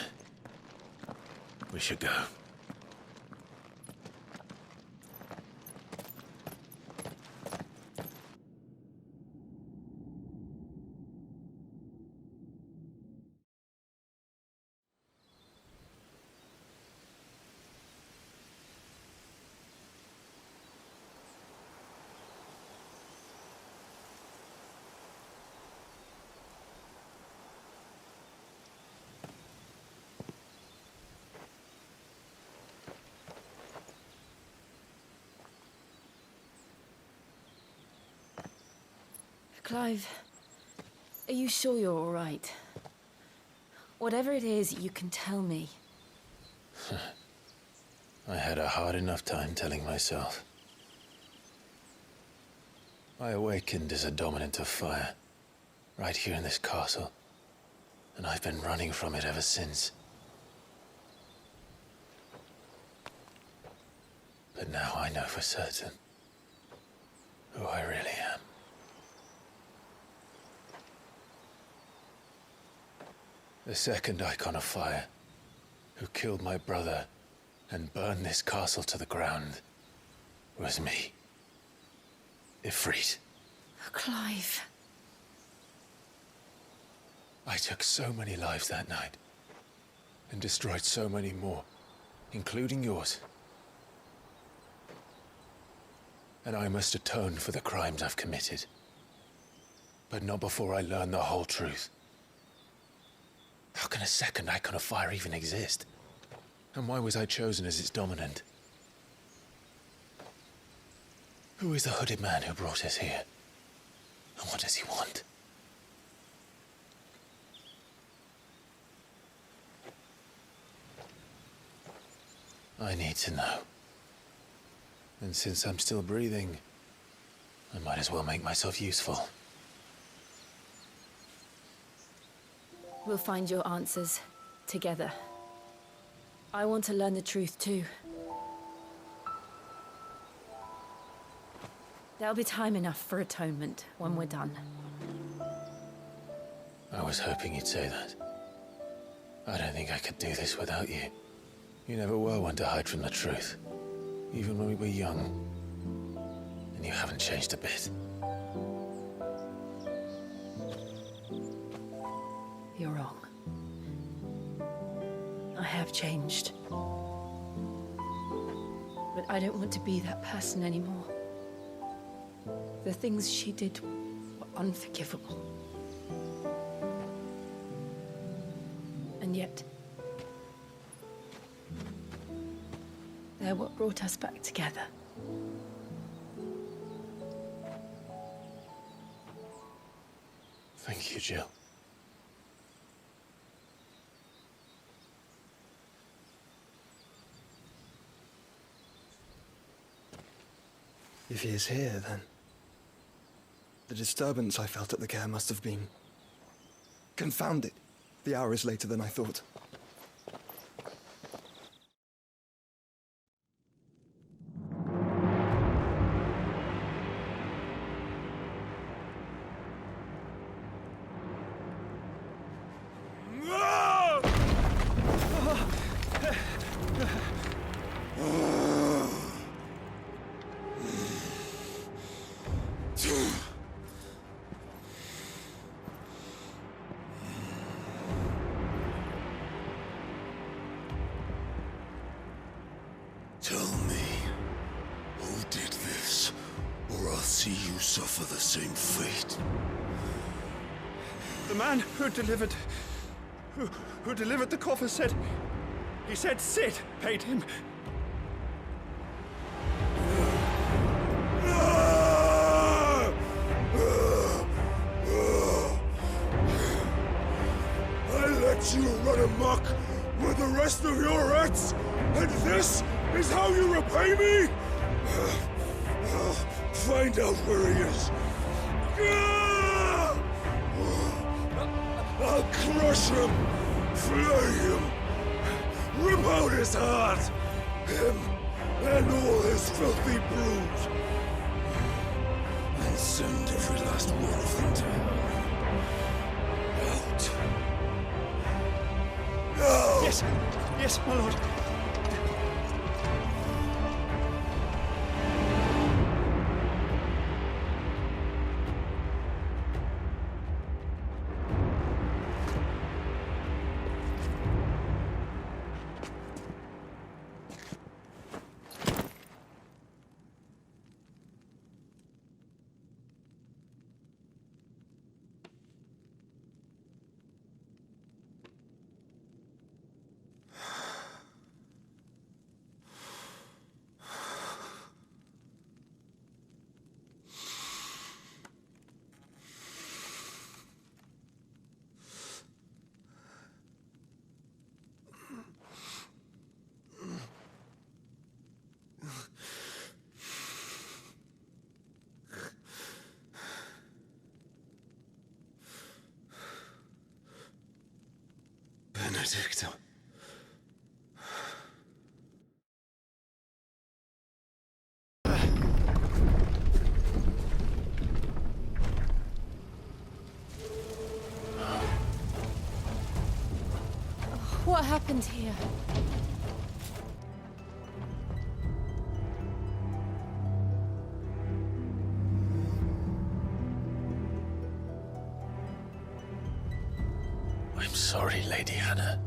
We should go. Clive, are you sure you're all right? Whatever it is, you can tell me. I had a hard enough time telling myself. I awakened as a dominant of fire, right here in this castle, and I've been running from it ever since. But now I know for certain who I really am. The second icon of fire, who killed my brother and burned this castle to the ground, was me. Ifrit. Clive. I took so many lives that night, and destroyed so many more, including yours. And I must atone for the crimes I've committed. But not before I learn the whole truth. How can a second icon of fire even exist? And why was I chosen as its dominant? Who is the hooded man who brought us here? And what does he want? I need to know. And since I'm still breathing, I might as well make myself useful. We'll find your answers together. I want to learn the truth too. There'll be time enough for atonement when we're done. I was hoping you'd say that. I don't think I could do this without you. You never were one to hide from the truth, even when we were young. And you haven't changed a bit. You're wrong. I have changed. But I don't want to be that person anymore. The things she did were unforgivable. And yet, they're what brought us back together. Thank you, Jill. If he is here, then the disturbance I felt at the care must have been confounded. The hour is later than I thought. Tell me, who did this, or I'll see you suffer the same fate. The man who delivered the coffer said... He said Sid paid him. I let you run amok with the rest of your rats, and this is how you repay me? Find out where he is. I'll crush him, flay him, rip out his heart, him and all his filthy brood, and send every last one of them to hell. Out. Now! Yes, yes, my lord. Benedicto. What happened here? I'm sorry, Lady Hannah.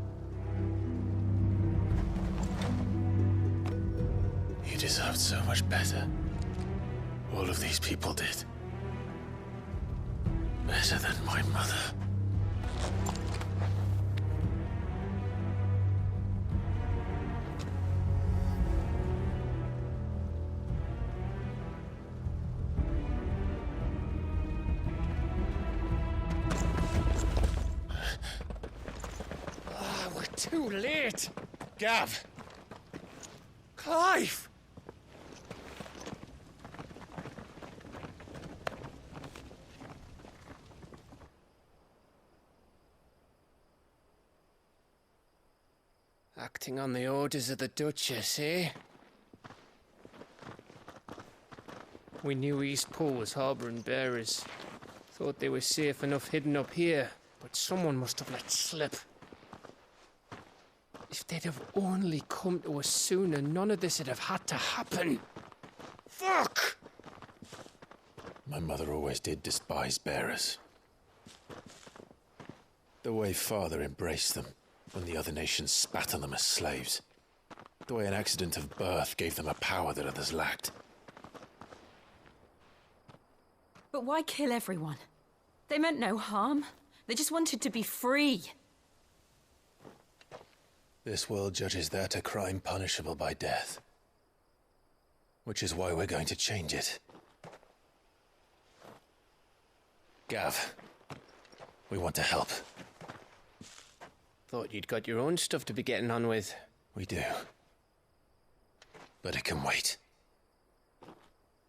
You deserved so much better. All of these people did. Better than my mother. We're too late. Gav. Clive. Acting on the orders of the Duchess, eh? We knew East Pool was harbouring bearers. Thought they were safe enough hidden up here, but someone must have let slip. If they'd have only come to us sooner, none of this would have had to happen. Fuck! My mother always did despise bearers. The way Father embraced them when the other nations spat on them as slaves. The way an accident of birth gave them a power that others lacked. But why kill everyone? They meant no harm. They just wanted to be free. This world judges that a crime punishable by death. Which is why we're going to change it. Gav, we want to help. Thought you'd got your own stuff to be getting on with. We do. But it can wait.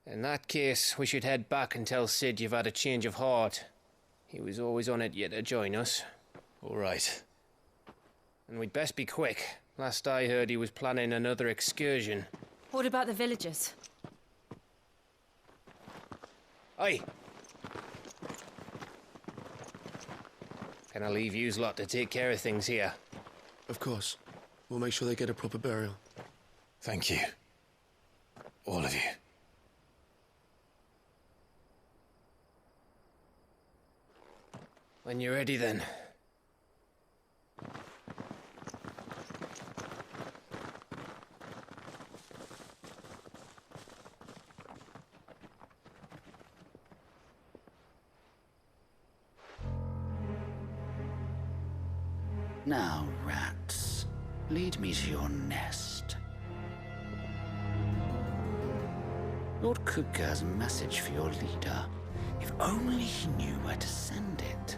In that case, we should head back and tell Sid you've had a change of heart. He was always on it yet to join us. All right. And we'd best be quick. Last I heard, he was planning another excursion. What about the villagers? Aye. Can I leave yous lot to take care of things here? Of course. We'll make sure they get a proper burial. Thank you. All of you. When you're ready, then. Now, rats, lead me to your nest. Lord Kupka has a message for your leader. If only he knew where to send it.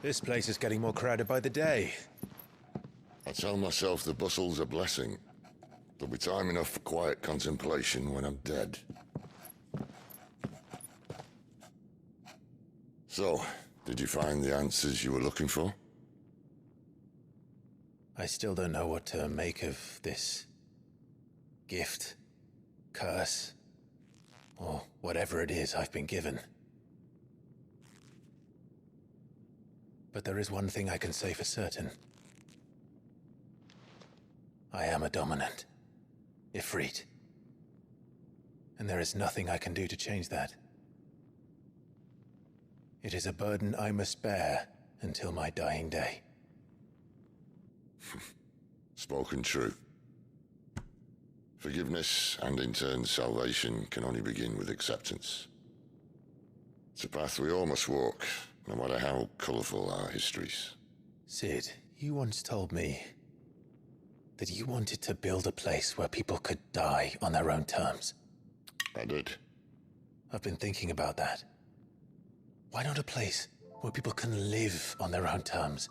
This place is getting more crowded by the day. I tell myself the bustle's a blessing. There'll be time enough for quiet contemplation when I'm dead. So, did you find the answers you were looking for? I still don't know what to make of this gift, curse, or whatever it is I've been given. But there is one thing I can say for certain. I am a dominant. Ifrit. And there is nothing I can do to change that. It is a burden I must bear until my dying day. Spoken true. Forgiveness and in turn salvation can only begin with acceptance. It's a path we all must walk, no matter how colourful our histories. Sid, you once told me that you wanted to build a place where people could die on their own terms. I did. I've been thinking about that. Why not a place where people can live on their own terms?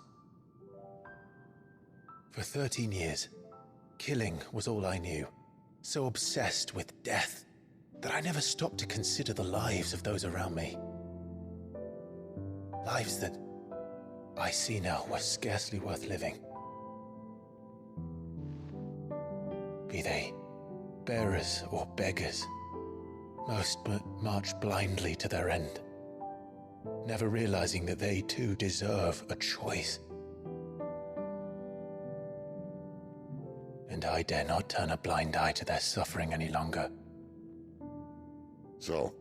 For 13 years, killing was all I knew. so obsessed with death that I never stopped to consider the lives of those around me. Lives that I see now were scarcely worth living. Be they bearers or beggars, most march blindly to their end, never realizing that they too deserve a choice. And I dare not turn a blind eye to their suffering any longer. So,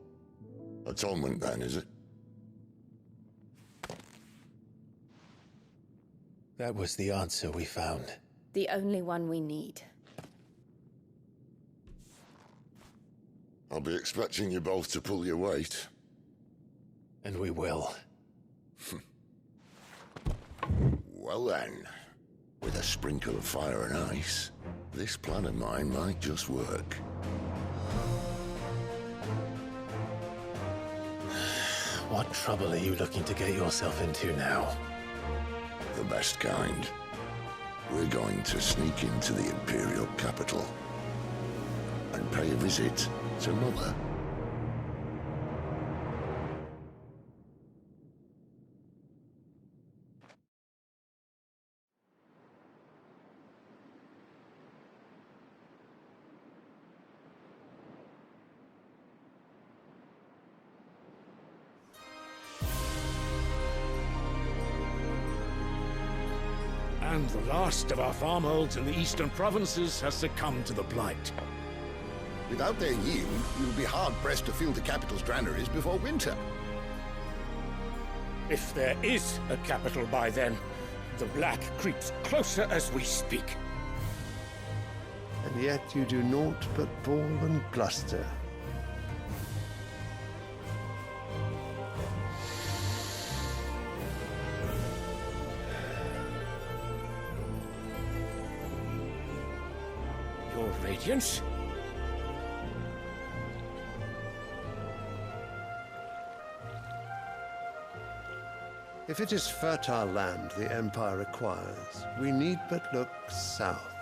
atonement then, is it? That was the answer we found. The only one we need. I'll be expecting you both to pull your weight. And we will. Well then, with a sprinkle of fire and ice, this plan of mine might just work. What trouble are you looking to get yourself into now? The best kind. We're going to sneak into the Imperial capital and pay a visit to Mother. And the last of our farmholds in the eastern provinces has succumbed to the Blight. Without their yield, you'll be hard-pressed to fill the capital's granaries before winter. If there is a capital by then, the Black creeps closer as we speak. And yet you do naught but bawl and bluster. Your Radiance? If it is fertile land the Empire requires, we need but look south.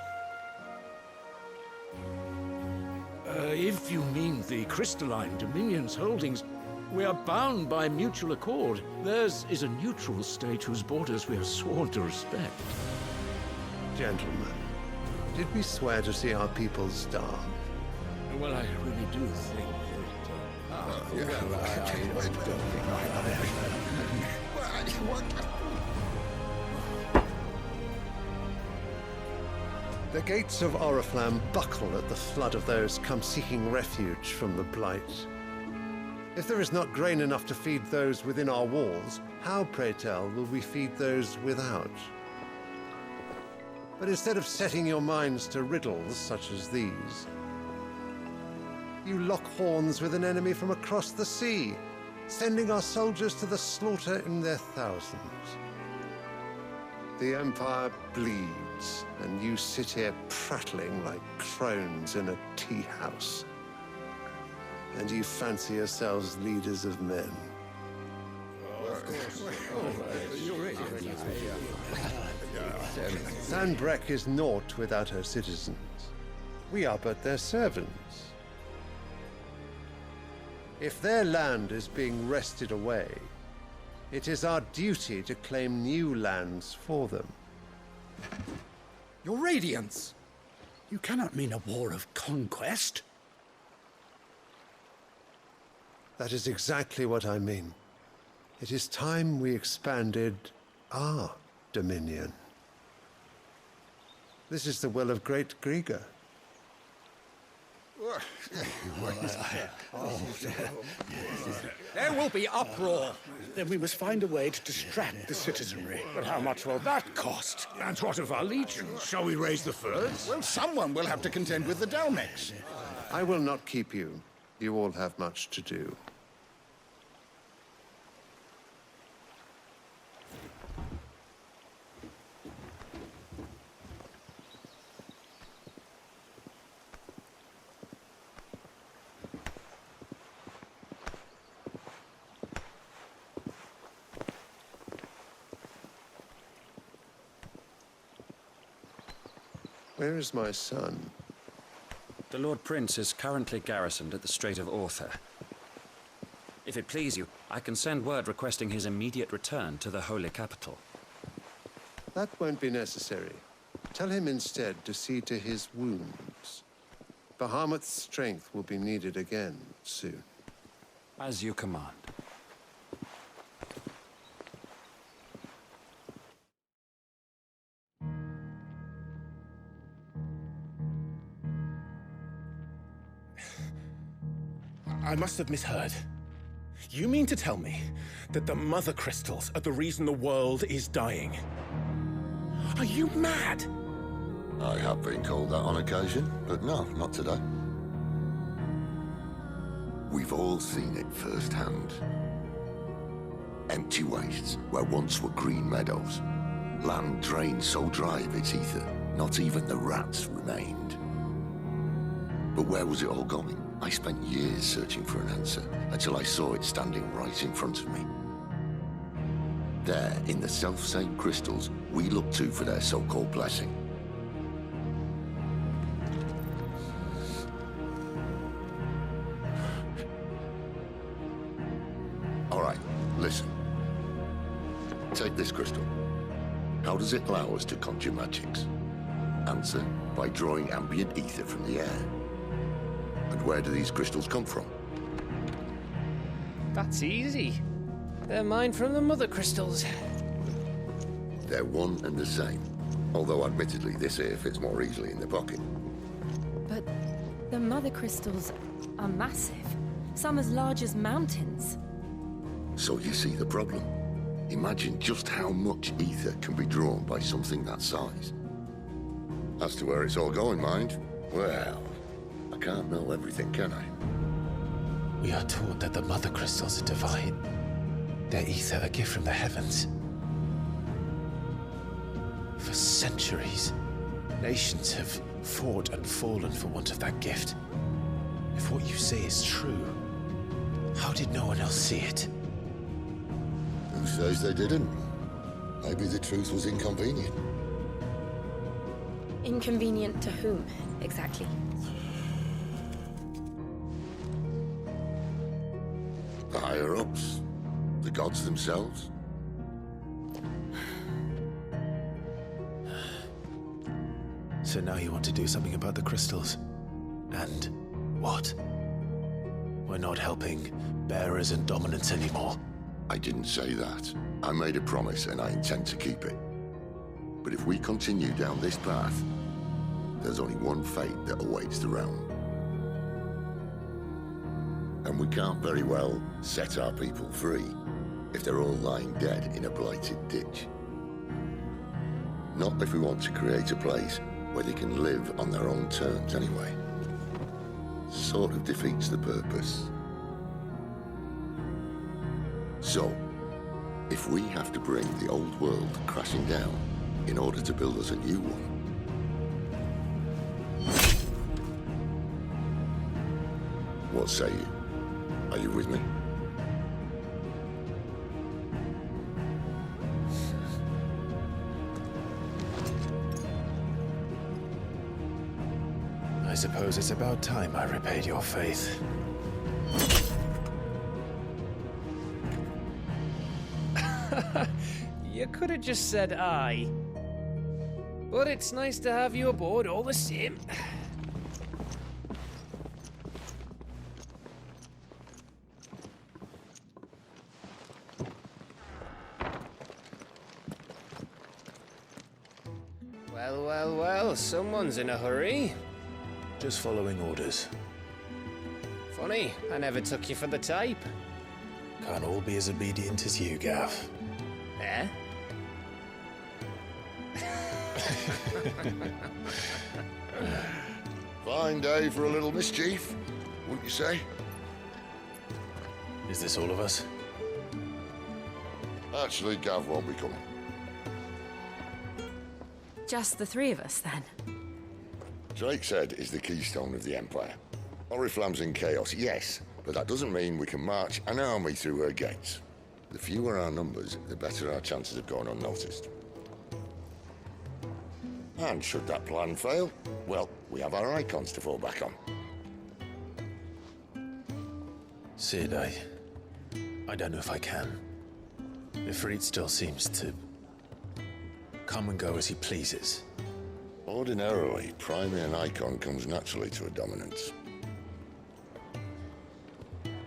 If you mean the crystalline Dominion's holdings, we are bound by mutual accord. Theirs is a neutral state whose borders we are sworn to respect. Gentlemen, did we swear to see our people starve? Well, I really do think The gates of Oriflamme buckle at the flood of those come seeking refuge from the Blight. If there is not grain enough to feed those within our walls, how, pray tell, will we feed those without? But instead of setting your minds to riddles such as these, you lock horns with an enemy from across the sea, sending our soldiers to the slaughter in their thousands. The Empire bleeds, and you sit here prattling like crones in a tea house. And you fancy yourselves leaders of men. Sanbreque is naught without her citizens. We are but their servants. If their land is being wrested away, it is our duty to claim new lands for them. Your Radiance! You cannot mean a war of conquest. That is exactly what I mean. It is time we expanded our dominion. This is the will of great Grieger. There will be uproar. Then we must find a way to distract the citizenry. But how much will that cost? And what of our legions? Shall we raise the furs? Well, someone will have to contend with the Dalmex. I will not keep you. You all have much to do. Where is my son? The Lord Prince is currently garrisoned at the Strait of Aether. If it please you, I can send word requesting his immediate return to the Holy Capital. That won't be necessary. Tell him instead to see to his wounds. Bahamut's strength will be needed again soon. As you command. I must have misheard. You mean to tell me that the Mothercrystals are the reason the world is dying? Are you mad? I have been called that on occasion, but no, not today. We've all seen it firsthand. Empty wastes where once were green meadows. Land drained so dry of its ether, not even the rats remained. But where was it all going? I spent years searching for an answer, until I saw it standing right in front of me. There, in the self-same crystals we look to for their so-called blessing. All right, listen. Take this crystal. How does it allow us to conjure magics? Answer, by drawing ambient ether from the air. And where do these crystals come from? That's easy. They're mine from the Mothercrystals. They're one and the same. Although admittedly this here fits more easily in the pocket. But the Mothercrystals are massive. Some as large as mountains. So you see the problem. Imagine just how much ether can be drawn by something that size. As to where it's all going, mind, well, I can't know everything, can I? We are taught that the Mothercrystals are divine. Their ether a gift from the heavens. For centuries, nations have fought and fallen for want of that gift. If what you say is true, how did no one else see it? Who says they didn't? Maybe the truth was inconvenient. Inconvenient to whom, exactly? The higher-ups? The gods themselves? So now you want to do something about the crystals? And what? We're not helping bearers and dominants anymore. I didn't say that. I made a promise and I intend to keep it. But if we continue down this path, there's only one fate that awaits the realm. And we can't very well set our people free if they're all lying dead in a blighted ditch. Not if we want to create a place where they can live on their own terms anyway. Sort of defeats the purpose. So, if we have to bring the old world crashing down in order to build us a new one, what say you? Are you with me? I suppose it's about time I repaid your faith. You could have just said aye. But it's nice to have you aboard all the same. Well, well, well, someone's in a hurry. Just following orders. Funny, I never took you for the type. Can't all be as obedient as you, Gav. Eh? Fine day for a little mischief, wouldn't you say? Is this all of us? Actually, Gav won't be coming. Just the three of us, then? Drakeshead is the keystone of the Empire. Oriflamme's in chaos, yes, but that doesn't mean we can march an army through her gates. The fewer our numbers, the better our chances of going unnoticed. And should that plan fail, well, we have our icons to fall back on. Sid, I don't know if I can. Ifrit still seems to come and go as he pleases. Ordinarily, priming an icon comes naturally to a dominance.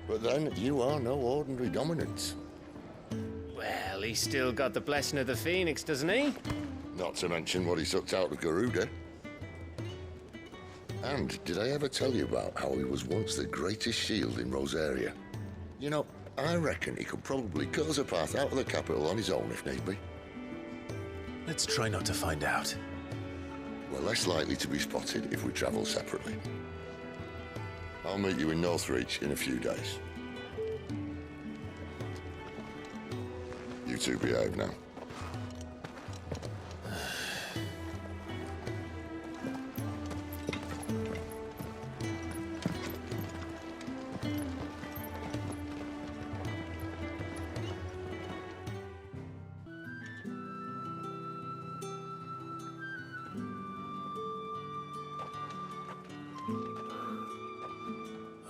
But then, you are no ordinary dominance. Well, he's still got the blessing of the Phoenix, doesn't he? Not to mention what he sucked out of Garuda. And did I ever tell you about how he was once the greatest shield in Rosaria? You know, I reckon he could probably cut us a path out of the capital on his own if need be. Let's try not to find out. We're less likely to be spotted if we travel separately. I'll meet you in Northreach in a few days. You two behave now.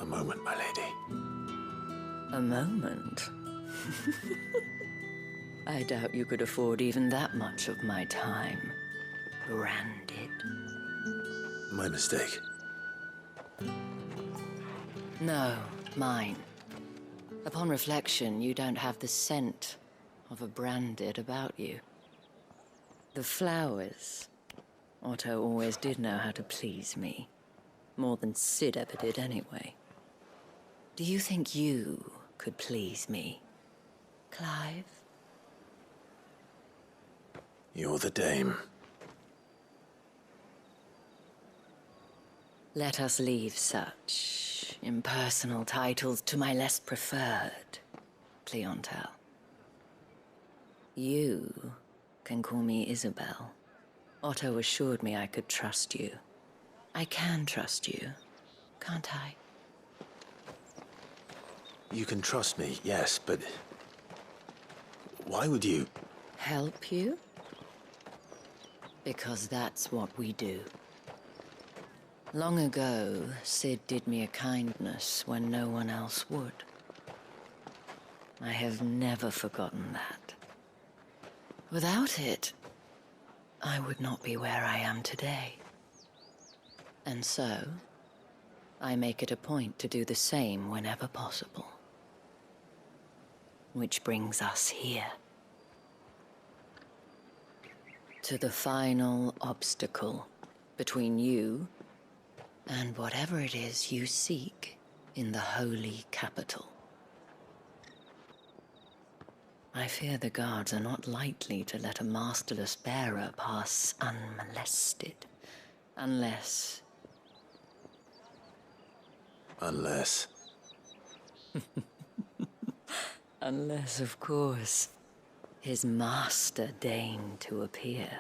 A moment, my lady. A moment? I doubt you could afford even that much of my time. Branded. My mistake. No, mine. Upon reflection, you don't have the scent of a branded about you. The flowers. Otto always did know how to please me. More than Sid ever did anyway. Do you think you could please me, Clive? You're the dame. Let us leave such impersonal titles to my less preferred clientele. You can call me Isabel. Otto assured me I could trust you. I can trust you, can't I? You can trust me, yes, but why would you? Help you? Because that's what we do. Long ago, Sid did me a kindness when no one else would. I have never forgotten that. Without it, I would not be where I am today. And so, I make it a point to do the same whenever possible. Which brings us here. To the final obstacle between you and whatever it is you seek in the holy capital. I fear the guards are not likely to let a masterless bearer pass unmolested, unless... Unless, of course, his master deigned to appear.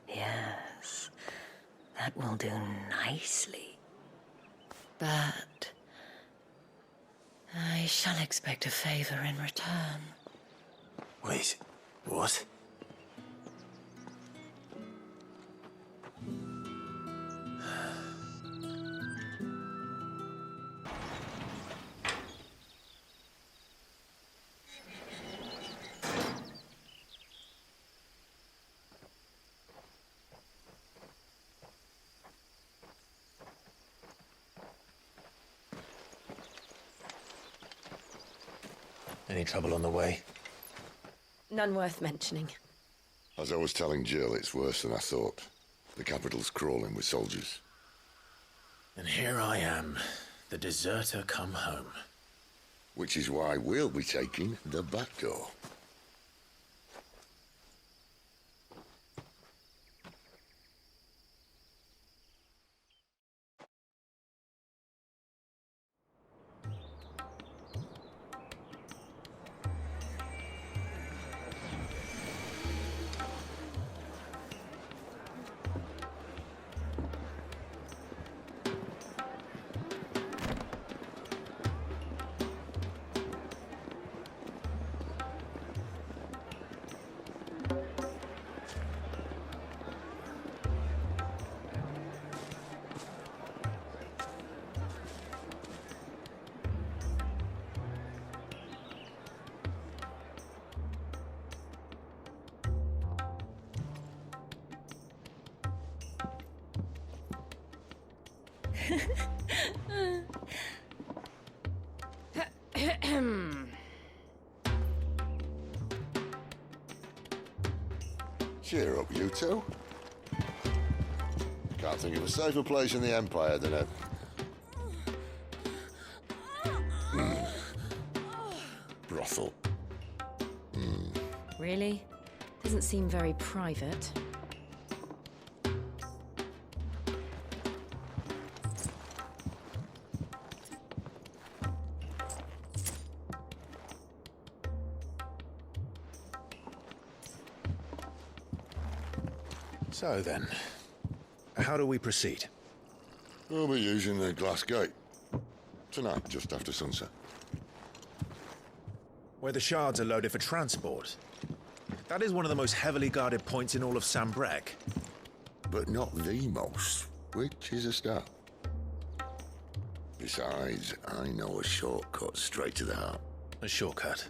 Yes, that will do nicely. But I shall expect a favor in return. Wait, what? Any trouble on the way? None worth mentioning. As I was telling Jill, it's worse than I thought. The capital's crawling with soldiers. And here I am, the deserter come home. Which is why we'll be taking the back door. Cheer up, you two. Can't think of a safer place in the Empire than a... brothel. Really? Doesn't seem very private. So then, how do we proceed? We'll be using the glass gate. Tonight, just after sunset. Where the shards are loaded for transport. That is one of the most heavily guarded points in all of Sambrek. But not the most, which is a start. Besides, I know a shortcut straight to the heart. A shortcut?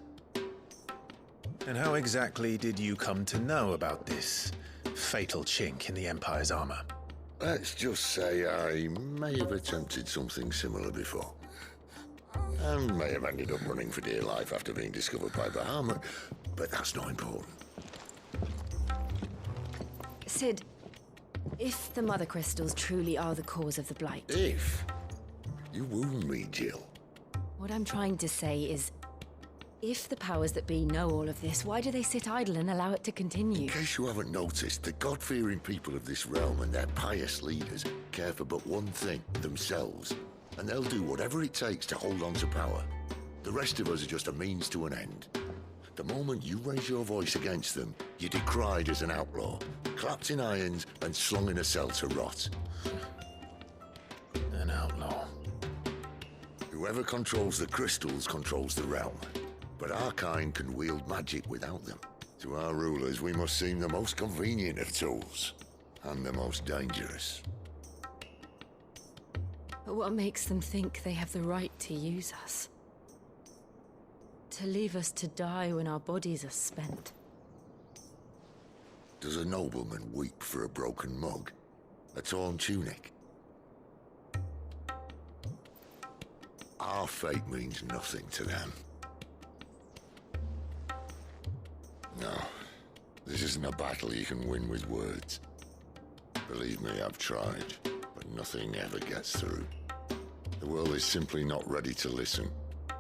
And how exactly did you come to know about this fatal chink in the Empire's armor? Let's just say I may have attempted something similar before. And may have ended up running for dear life after being discovered by Bahamut, but that's not important. Sid, if the Mothercrystals truly are the cause of the Blight... If? You wound me, Jill. What I'm trying to say is, if the powers that be know all of this, why do they sit idle and allow it to continue? In case you haven't noticed, the God-fearing people of this realm and their pious leaders care for but one thing, themselves. And they'll do whatever it takes to hold on to power. The rest of us are just a means to an end. The moment you raise your voice against them, you're decried as an outlaw, clapped in irons and slung in a cell to rot. An outlaw. Whoever controls the crystals controls the realm. But our kind can wield magic without them. To our rulers, we must seem the most convenient of tools, and the most dangerous. But what makes them think they have the right to use us? To leave us to die when our bodies are spent? Does a nobleman weep for a broken mug? A torn tunic? Our fate means nothing to them. No, this isn't a battle you can win with words. Believe me, I've tried, but nothing ever gets through. The world is simply not ready to listen.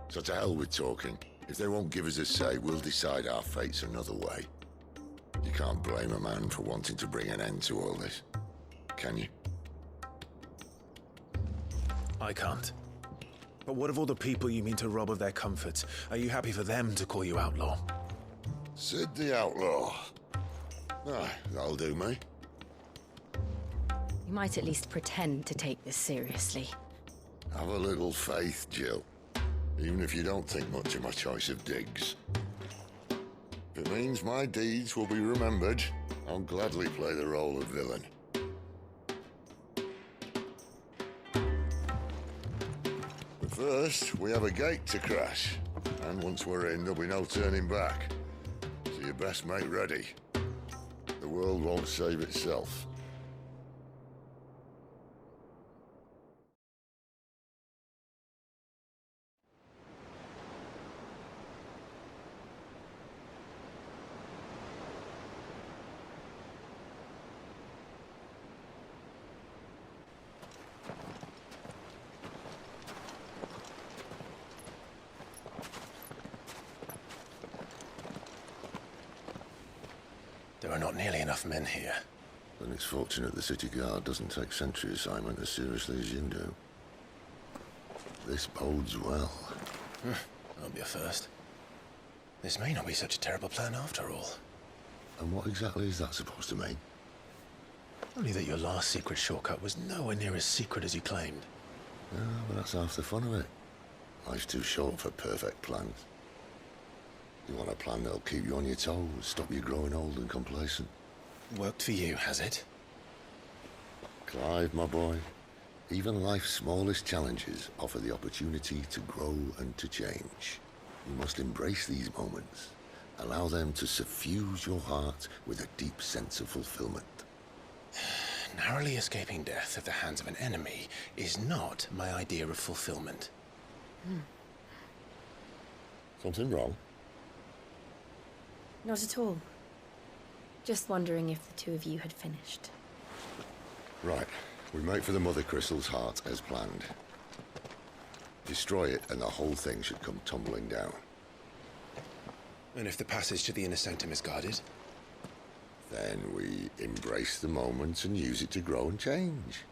So to hell with talking. If they won't give us a say, we'll decide our fates another way. You can't blame a man for wanting to bring an end to all this, can you? I can't. But what of all the people you mean to rob of their comforts? Are you happy for them to call you outlaw? Sid the Outlaw. Ah, that'll do me. You might at least pretend to take this seriously. Have a little faith, Jill. Even if you don't think much of my choice of digs. If it means my deeds will be remembered, I'll gladly play the role of villain. But first, we have a gate to crash. And once we're in, there'll be no turning back. So you best make ready. The world won't save itself. There are not nearly enough men here. Then it's fortunate the city guard doesn't take sentry assignment as seriously as you do. This bodes well. That'll be a first. This may not be such a terrible plan after all. And what exactly is that supposed to mean? Only that your last secret shortcut was nowhere near as secret as you claimed. Yeah, but that's half the fun of it. Life's too short for perfect plans. You want a plan that'll keep you on your toes, stop you growing old and complacent. Worked for you, has it? Clive, my boy, even life's smallest challenges offer the opportunity to grow and to change. You must embrace these moments. Allow them to suffuse your heart with a deep sense of fulfillment. Narrowly escaping death at the hands of an enemy is not my idea of fulfillment. Something wrong? Not at all. Just wondering if the two of you had finished. Right. We make for the Mothercrystals' heart as planned. Destroy it and the whole thing should come tumbling down. And if the passage to the inner sanctum is guarded? Then we embrace the moment and use it to grow and change.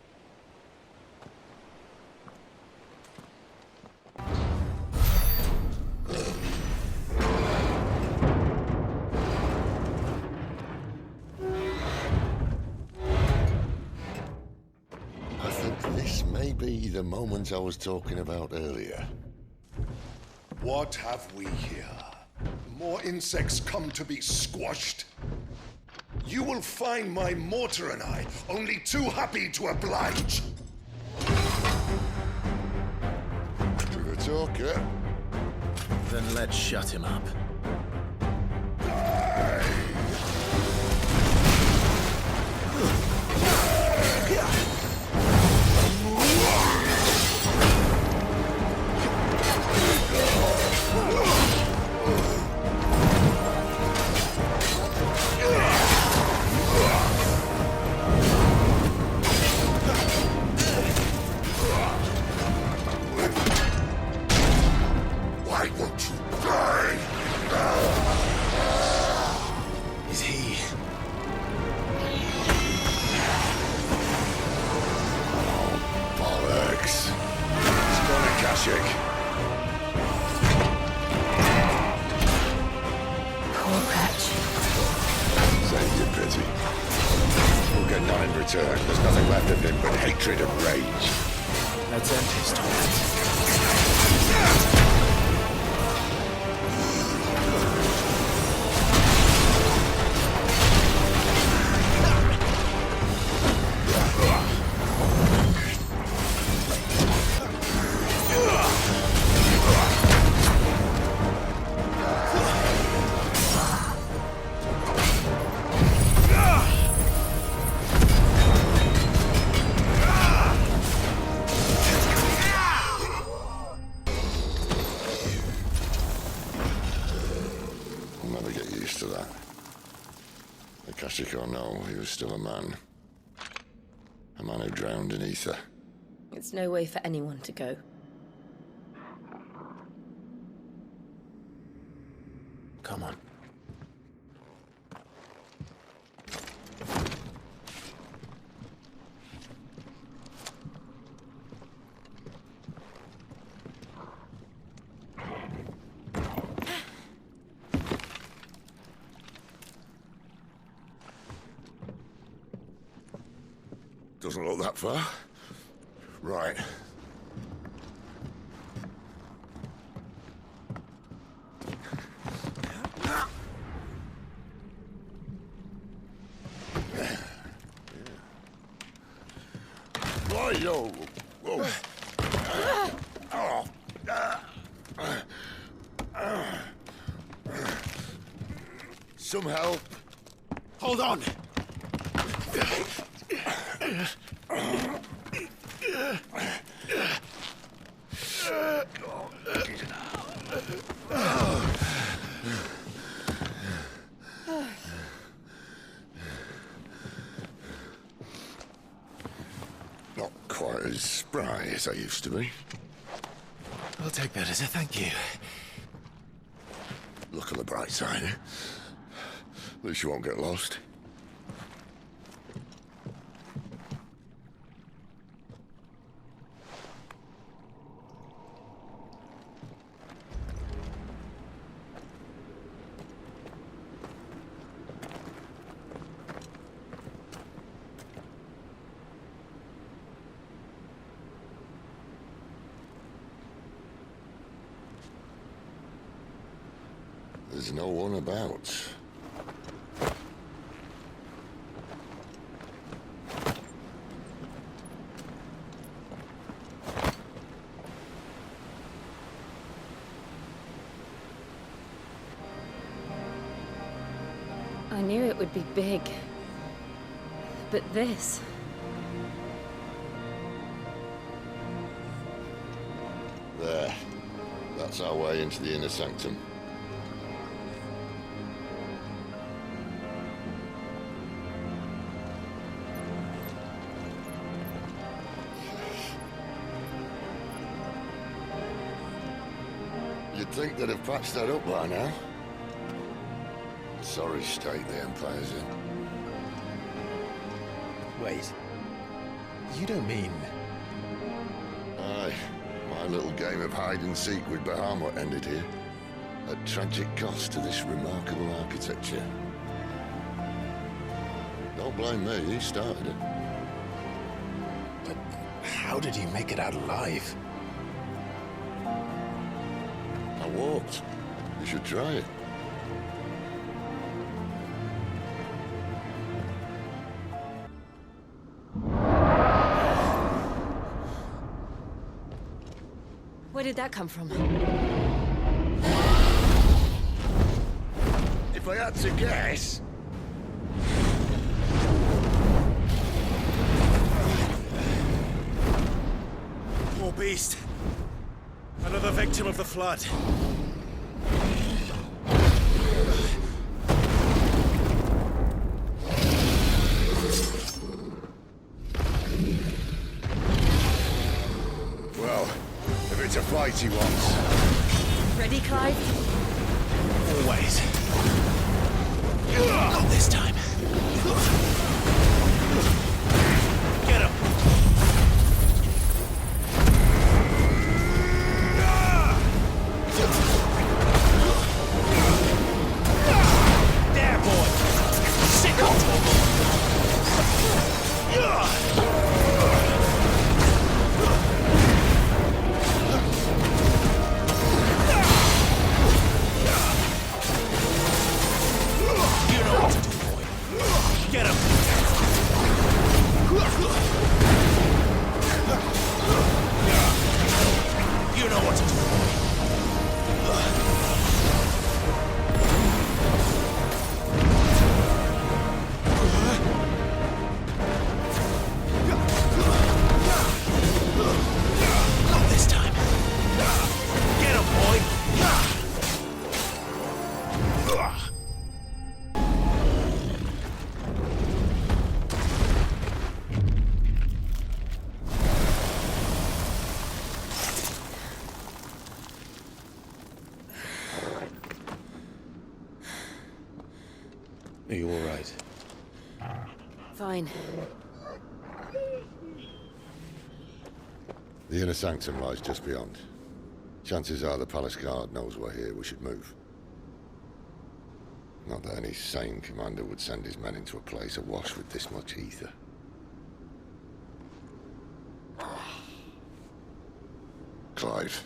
I think this may be the moment I was talking about earlier. What have we here? More insects come to be squashed? You will find my mortar and I only too happy to oblige. With a talker. Then let's shut him up. Why won't you die? Is he? Bollocks. It's gone, Akashic. Poor wretch. Save your pity. We'll get none in return. There's nothing left of him but hatred and rage. Let's end his torment. I'll never get used to that. Akashic or no, he was still a man. A man who drowned in Aether. It's no way for anyone to go. Come on. Doesn't look that far. Right. Right, yo. Whoa. Some help. Hold on! Not quite as spry as I used to be. I'll take that as a thank you. Look on the bright side, eh? At least you won't get lost. There's no one about. I knew it would be big. But this... That's our way into the inner sanctum. You'd think they'd have patched that up by now. Sorry state the Empire's in. Wait. You don't mean... Aye. My little game of hide-and-seek with Bahamut ended here. At tragic cost to this remarkable architecture. Don't blame me, he started it. But how did you make it out alive? I walked. You should try it. Where did that come from? If I had to guess... Poor beast. Another victim of the flood. Well, if it's a fight he wants. Ready, Clive? Always. Not this time. Get him! There, boy! Sit on! You know what to do, boy. Get him! You know what to do, Not this time. Get him, boy! Are you all right? Fine. The inner sanctum lies just beyond. Chances are the palace guard knows we're here. We should move. Not that any sane commander would send his men into a place awash with this much ether. Clive.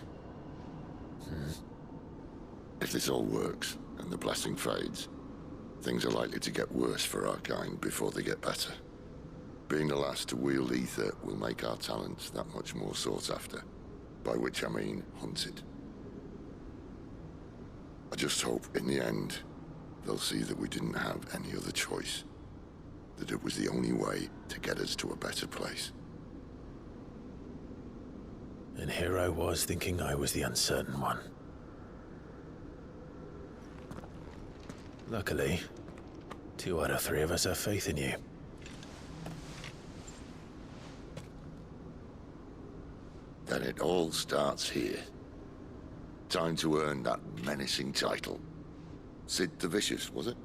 If this all works, and the blessing fades, things are likely to get worse for our kind before they get better. Being the last to wield ether will make our talents that much more sought after. By which I mean hunted. I just hope, in the end, they'll see that we didn't have any other choice. That it was the only way to get us to a better place. And here I was thinking I was the uncertain one. Luckily, 2 out of 3 of us have faith in you. Then it all starts here. Time to earn that menacing title. Sid the Vicious, was it?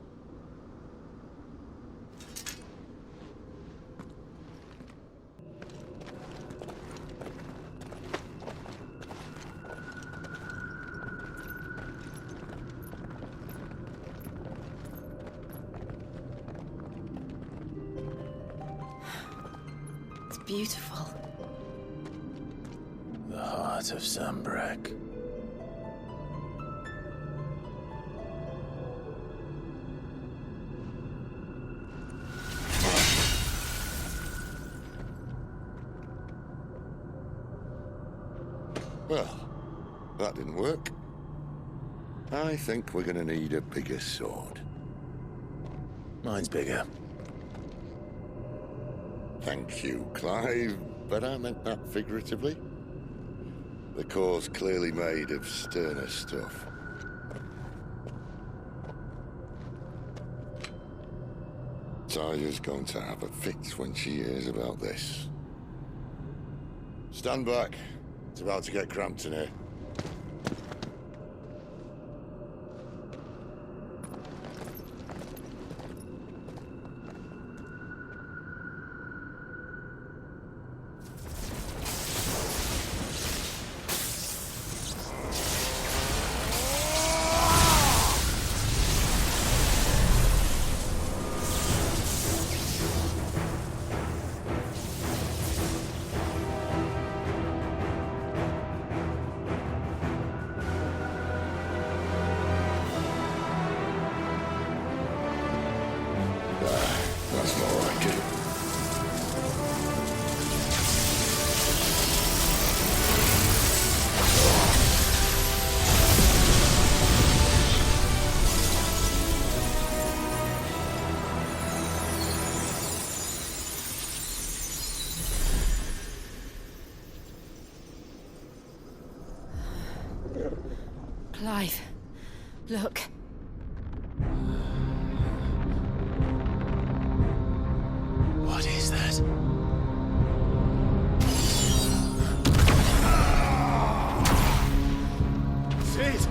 It's beautiful. The heart of Zambrek. Well, that didn't work. I think we're gonna need a bigger sword. Mine's bigger. Thank you, Clive, but I meant that figuratively. The core's clearly made of sterner stuff. Talia's going to have a fit when she hears about this. Stand back. It's about to get cramped in here. That's more like it. Clive, look. What is that? Sid!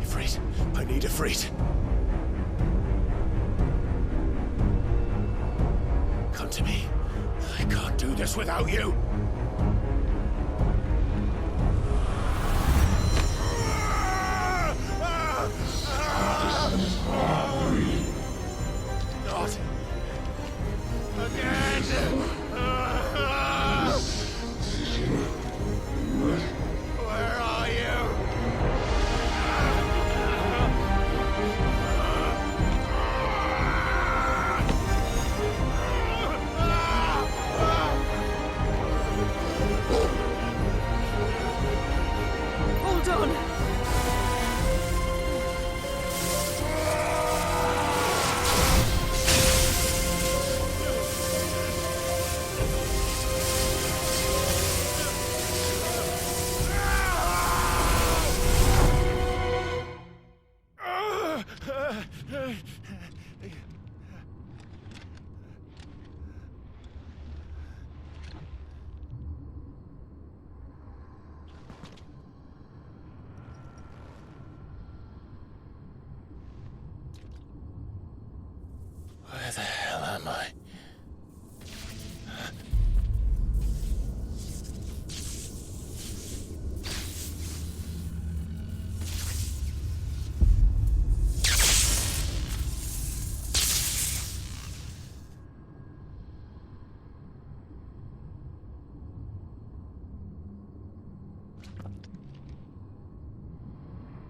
Ifrit, I need Ifrit. Come to me. I can't do this without you. Not again. Where are you? Hold on. Where the hell am I?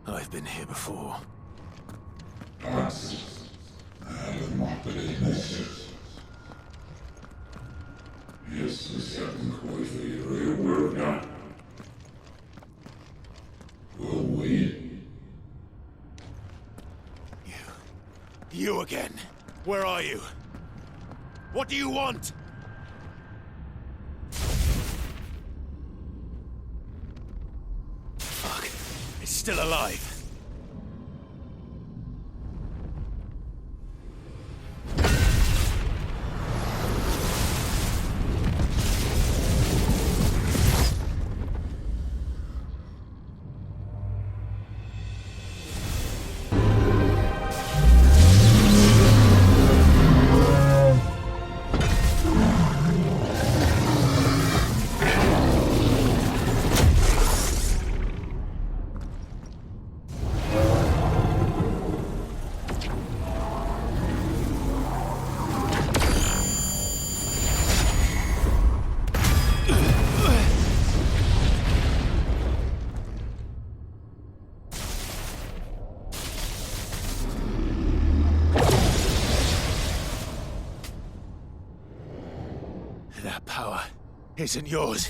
I've been here before. You again. Where are you? What do you want? Fuck. It's still alive. That power isn't yours.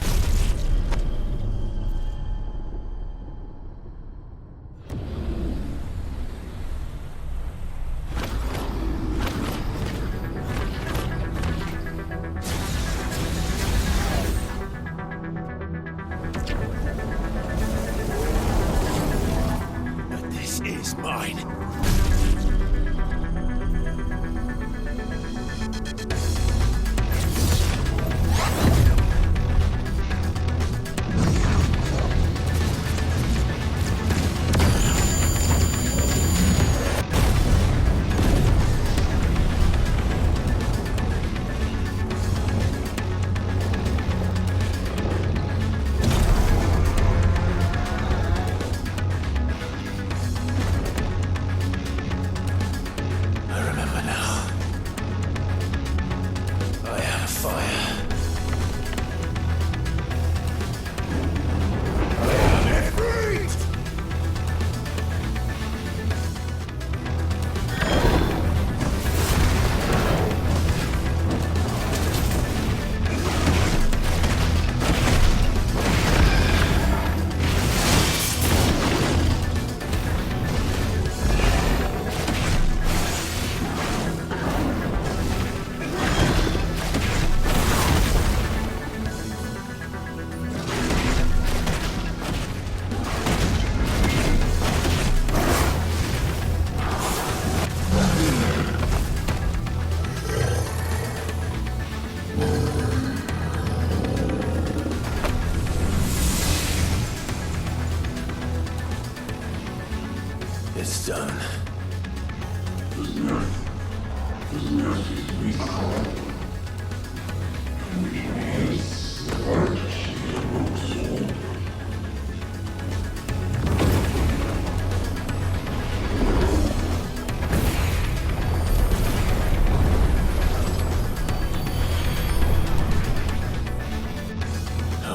How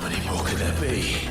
many more could there be?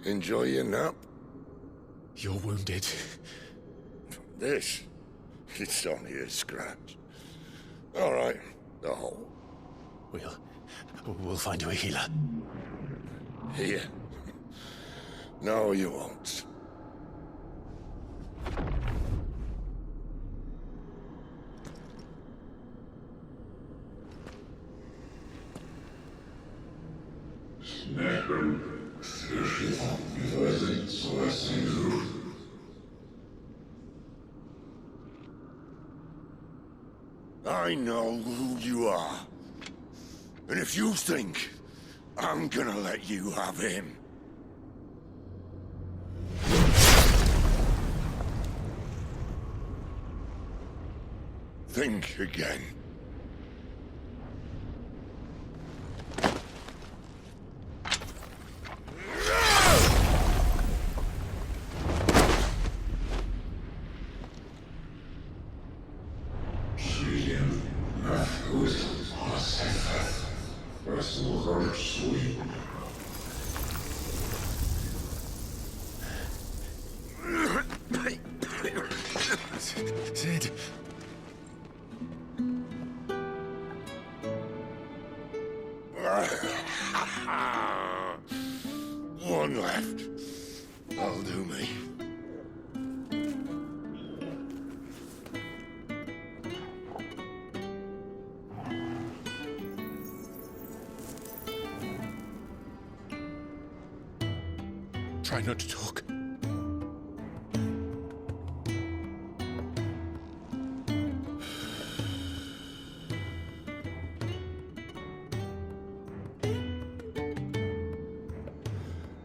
Enjoy your nap? You're wounded. This? It's only a scratch. All right, the hole. We'll find you a healer. Here? No, you won't. I know who you are. And if you think I'm gonna let you have him... think again. Sid. One left. That'll do me. Try not to talk.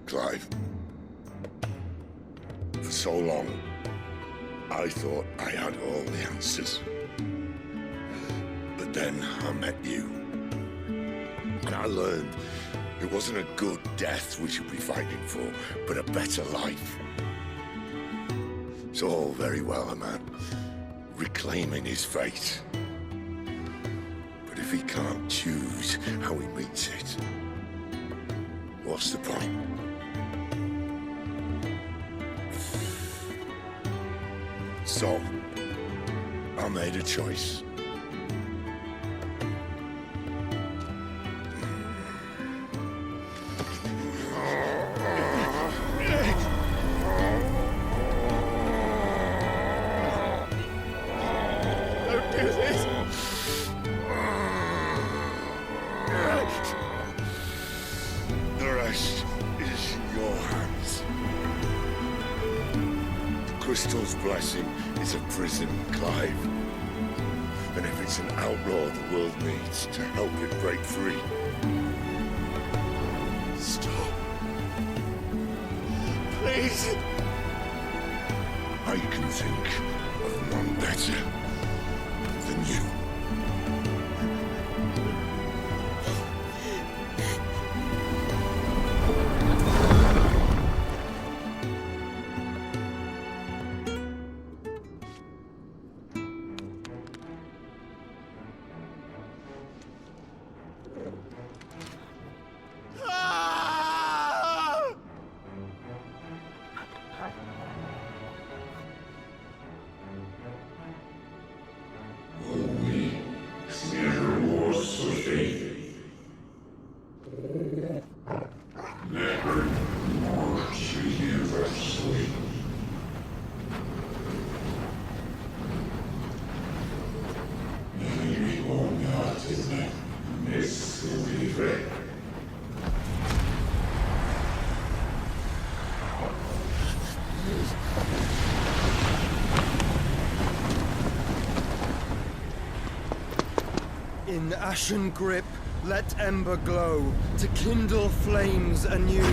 Clive. For so long, I thought I had all the answers. But then I met you. And I learned it wasn't a good death we should be fighting for, but a better life. It's all very well, a man reclaiming his fate. But if he can't choose how he meets it, what's the point? So, I made a choice. Don't do this! The rest is in your hands. The Crystal's blessing is a prison, Clive. And if it's an outlaw the world needs to help it break free... Stop. Please. I can think of none better than you. In ashen grip, let ember glow, to kindle flames anew.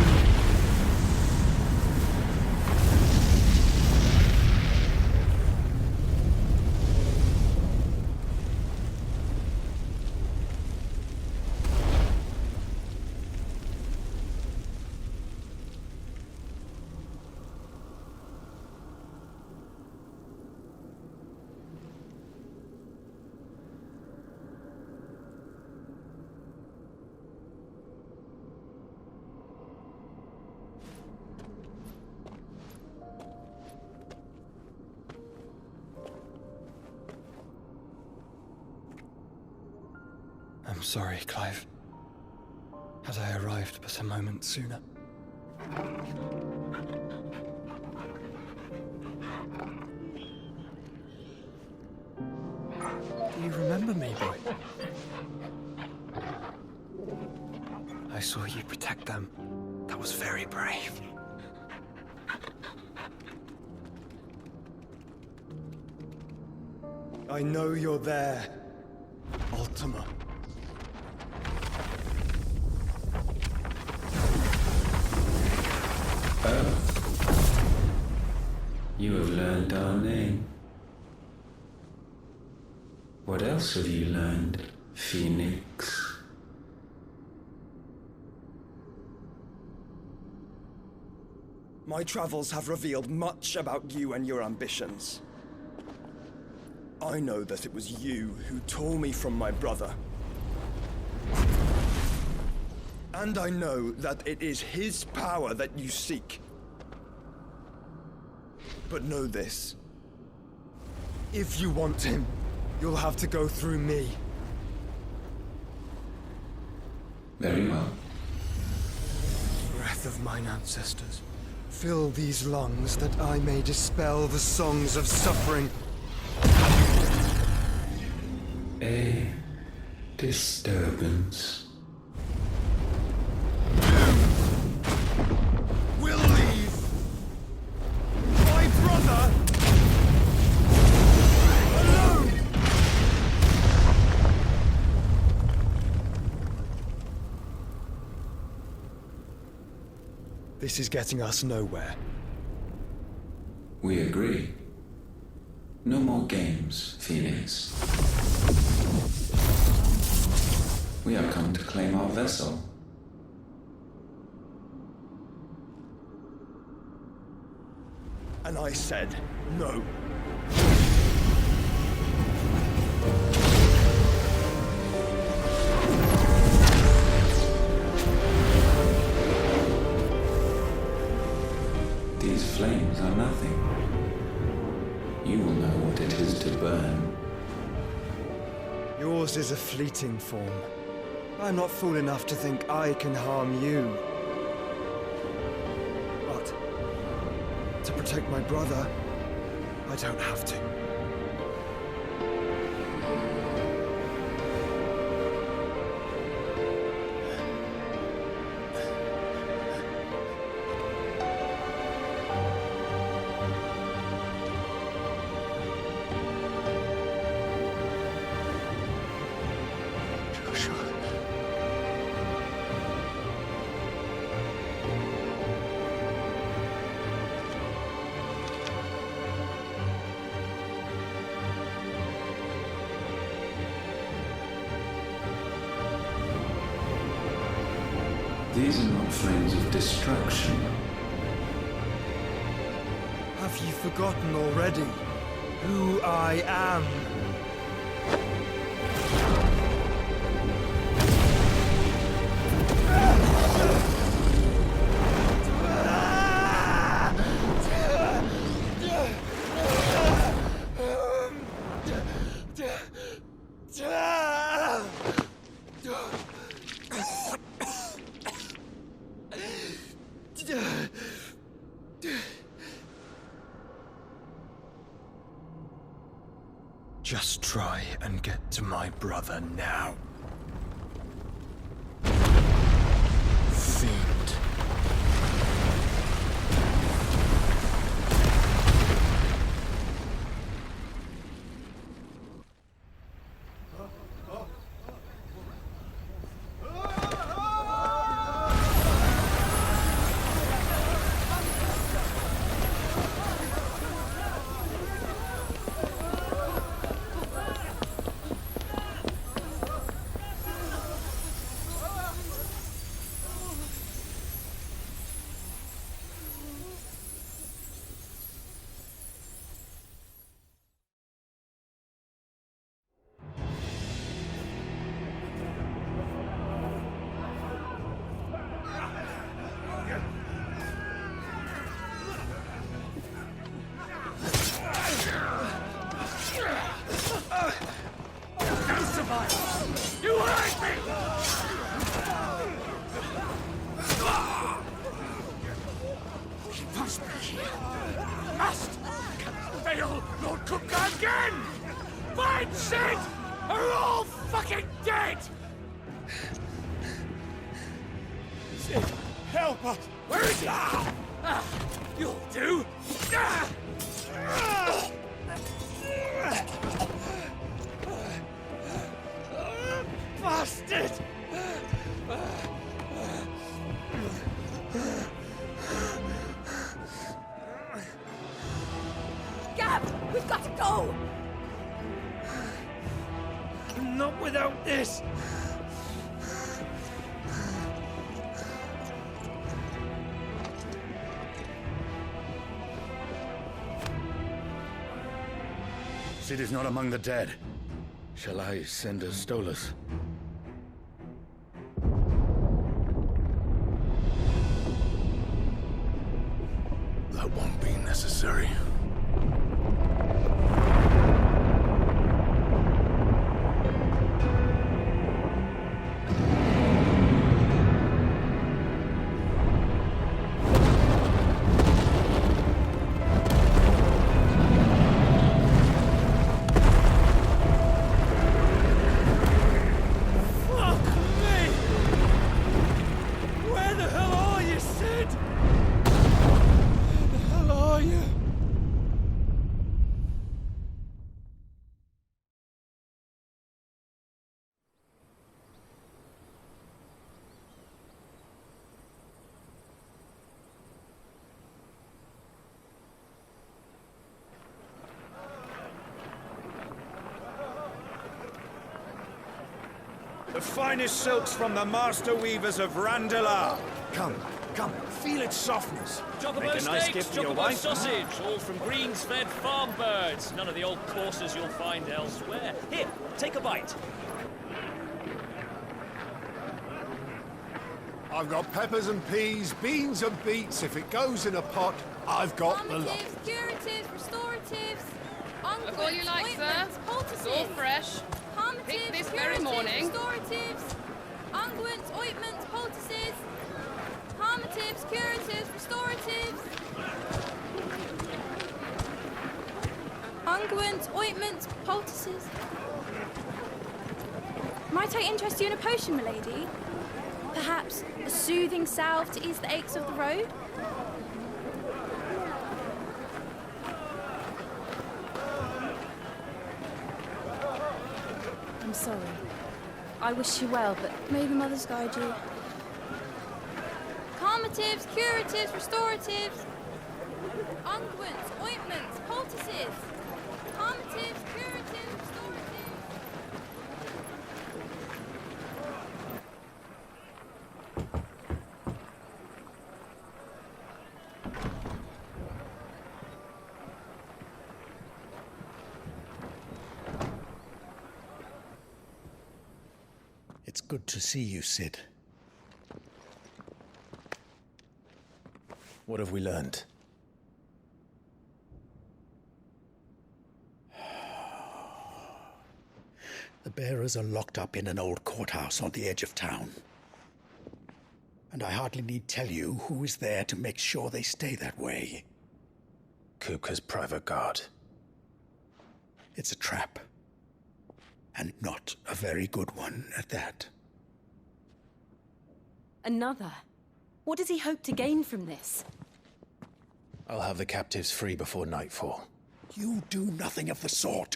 I'm sorry, Clive. Had I arrived but a moment sooner. Do you remember me, boy? I saw you protect them. That was very brave. I know you're there, Ultima. You have learned our name. What else have you learned, Phoenix? My travels have revealed much about you and your ambitions. I know that it was you who tore me from my brother. And I know that it is his power that you seek. But know this. If you want him, you'll have to go through me. Very well. Breath of mine ancestors, fill these lungs that I may dispel the songs of suffering. A disturbance. We'll leave. My brother alone. This is getting us nowhere. We agree. No more games, Phoenix. We have come to claim our vessel. And I said no. These flames are nothing. You will know what it is to burn. Yours is a fleeting form. I'm not fool enough to think I can harm you. But to protect my brother, I don't have to. These are not flames of destruction. Have you forgotten already who I am? Just try and get to my brother now. Fiend. Sid, help us! Where is he? You'll do! Bastard! Gab, we've got to go! Not without this! Sid is not among the dead. Shall I send a Stolas? That won't be necessary. The finest silks from the master weavers of Randalar. Come, feel its softness. Chocobo steaks, chocobo sausage, all from greens-fed farm birds. None of the old courses you'll find elsewhere. Here, take a bite. I've got peppers and peas, beans and beets. If it goes in a pot, I've got the lot. Curatives, restoratives, Look all you like, sir. It's all fresh. Picked this very morning. Restoratives, unguents, ointments, poultices, harmatives, curatives, restoratives, unguents, ointments, poultices. Might I interest you in a potion, milady? Perhaps a soothing salve to ease the aches of the road? I'm sorry. I wish you well, but may the mothers guide you. Calmatives, curatives, restoratives, unguents, ointments, poultices, calmatives, curatives, restoratives. It's good to see you, Sid. What have we learned? The bearers are locked up in an old courthouse on the edge of town. And I hardly need tell you who is there to make sure they stay that way. Kupka's private guard. It's a trap. And not a very good one at that. Another? What does he hope to gain from this? I'll have the captives free before nightfall. You do nothing of the sort.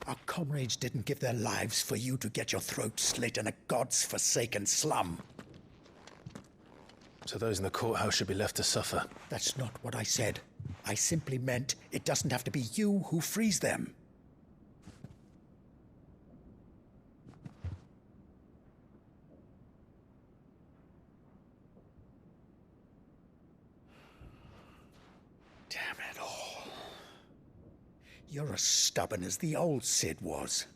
Our comrades didn't give their lives for you to get your throat slit in a god's forsaken slum. So those in the courthouse should be left to suffer. That's not what I said. I simply meant it doesn't have to be you who frees them. Damn it all. You're as stubborn as the old Sid was.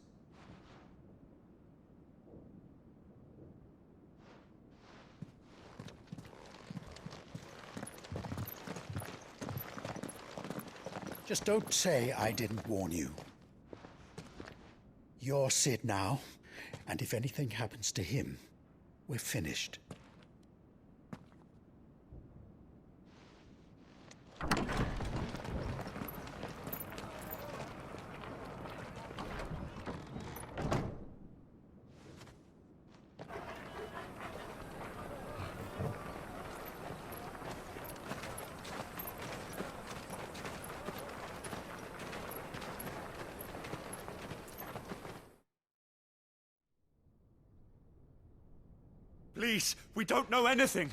Just don't say I didn't warn you. You're Sid now, and if anything happens to him, we're finished. Please, we don't know anything.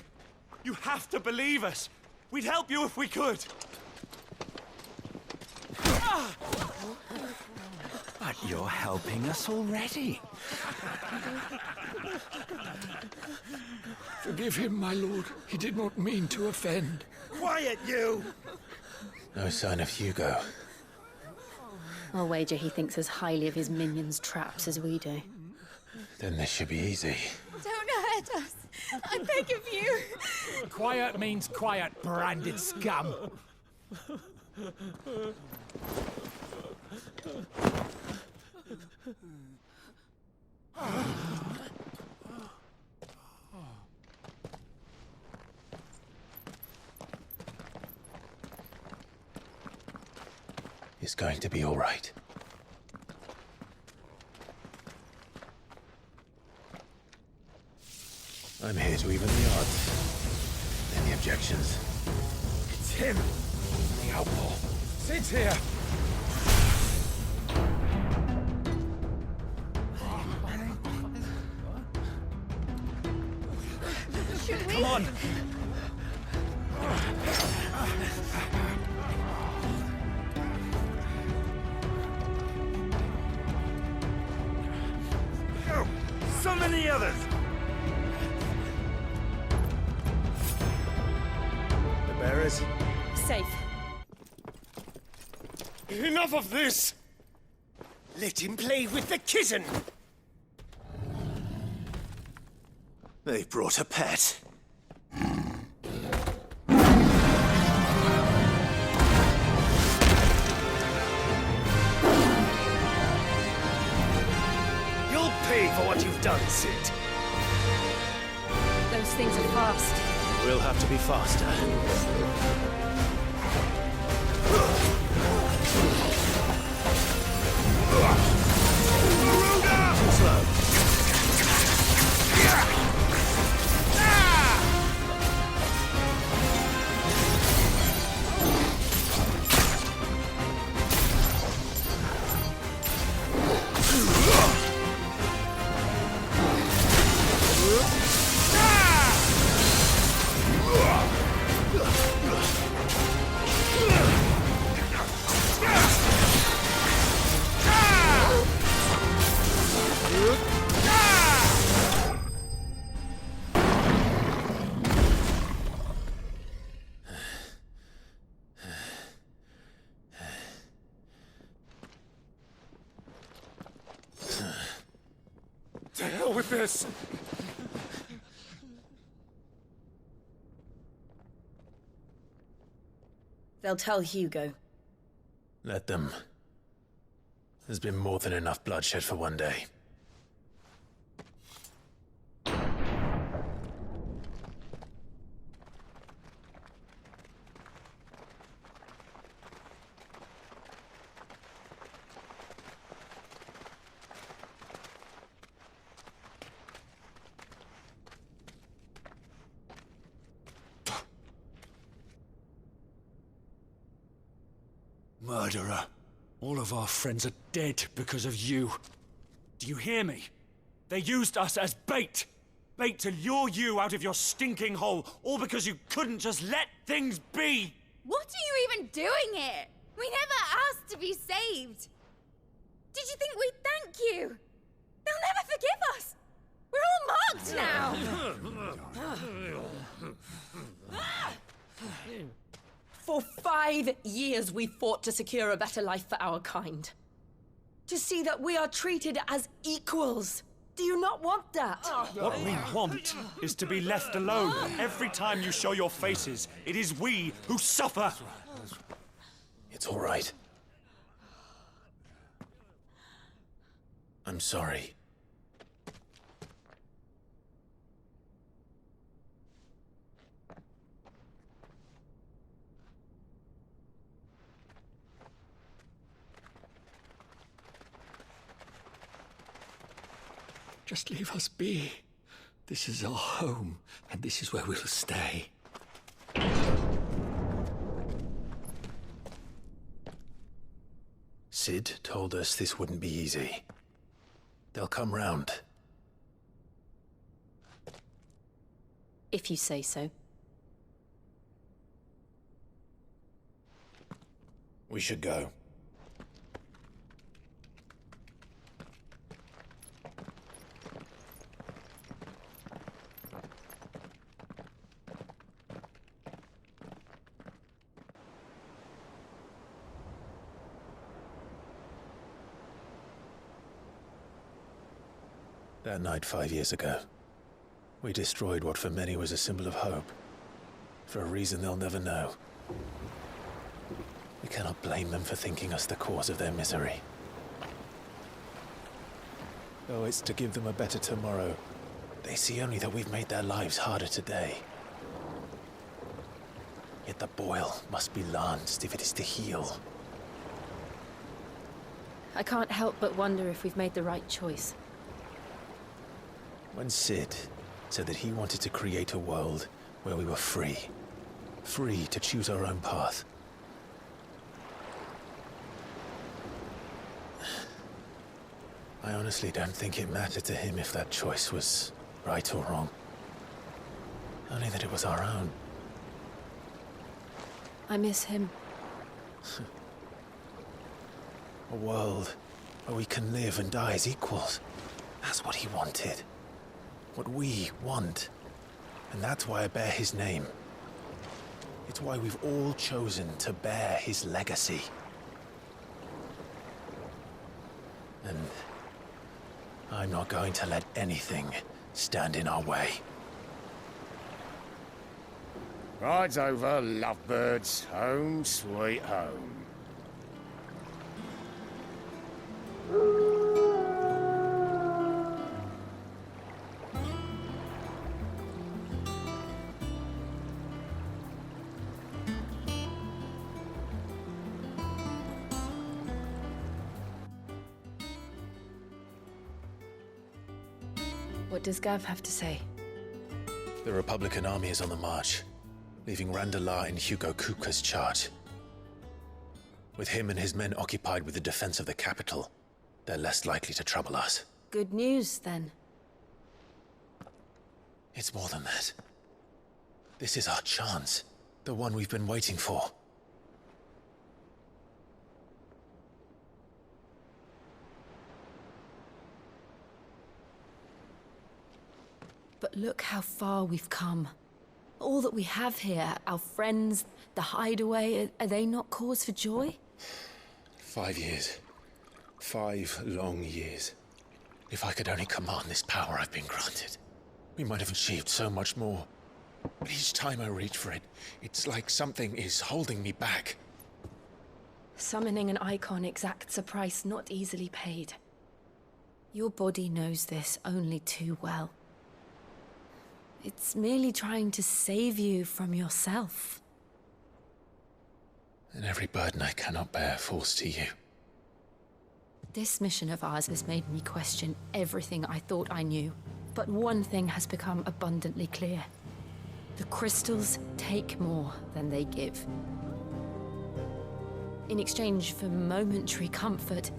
You have to believe us. We'd help you if we could. But you're helping us already. Forgive him, my lord. He did not mean to offend. Quiet, you! No sign of Hugo. I'll wager he thinks as highly of his minions' traps as we do. Then this should be easy. Don't hurt us. I beg of you. Quiet means quiet, branded scum. It's going to be all right. I'm here to even the odds. Any objections? It's him, the outlaw. Sid's here. Should we? Come on. Oh, so many others! The bearers? Safe. Enough of this! Let him play with the kitten! They brought a pet. You'll pay for what you've done, Sid. Those things are fast. We'll have to be faster. Slow. To hell with this! They'll tell Hugo. Let them. There's been more than enough bloodshed for one day. Murderer. All of our friends are dead because of you. Do you hear me? They used us as bait. Bait to lure you out of your stinking hole, all because you couldn't just let things be. What are you even doing here? We never asked to be saved. Did you think we'd thank you? They'll never forgive us. We're all marked now. For 5 years we fought to secure a better life for our kind. To see that we are treated as equals. Do you not want that? What we want is to be left alone. Every time you show your faces, it is we who suffer. It's all right. I'm sorry. Just leave us be. This is our home, and this is where we'll stay. Sid told us this wouldn't be easy. They'll come round. if you say so. We should go. That night 5 years ago, we destroyed what for many was a symbol of hope. For a reason they'll never know. We cannot blame them for thinking us the cause of their misery. Though it's to give them a better tomorrow, they see only that we've made their lives harder today. Yet the boil must be lanced if it is to heal. I can't help but wonder if we've made the right choice. When Sid said that he wanted to create a world where we were free. Free to choose our own path. I honestly don't think it mattered to him if that choice was right or wrong. Only that it was our own. I miss him. A world where we can live and die as equals. That's what he wanted. What we want. And that's why I bear his name. It's why we've all chosen to bear his legacy. And I'm not going to let anything stand in our way. Rides over, lovebirds. Home, sweet home. What does Gav have to say? The Republican army is on the march, leaving Randalar in Hugo Kupka's charge. With him and his men occupied with the defense of the capital, they're less likely to trouble us. Good news, then. It's more than that. This is our chance. The one we've been waiting for. But look how far we've come. All that we have here, our friends, the hideaway, are they not cause for joy? 5 years. 5 long years. If I could only command this power I've been granted, we might have achieved so much more. But each time I reach for it, it's like something is holding me back. Summoning an icon exacts a price not easily paid. Your body knows this only too well. It's merely trying to save you from yourself. And every burden I cannot bear falls to you. This mission of ours has made me question everything I thought I knew. But one thing has become abundantly clear. The crystals take more than they give. In exchange for momentary comfort,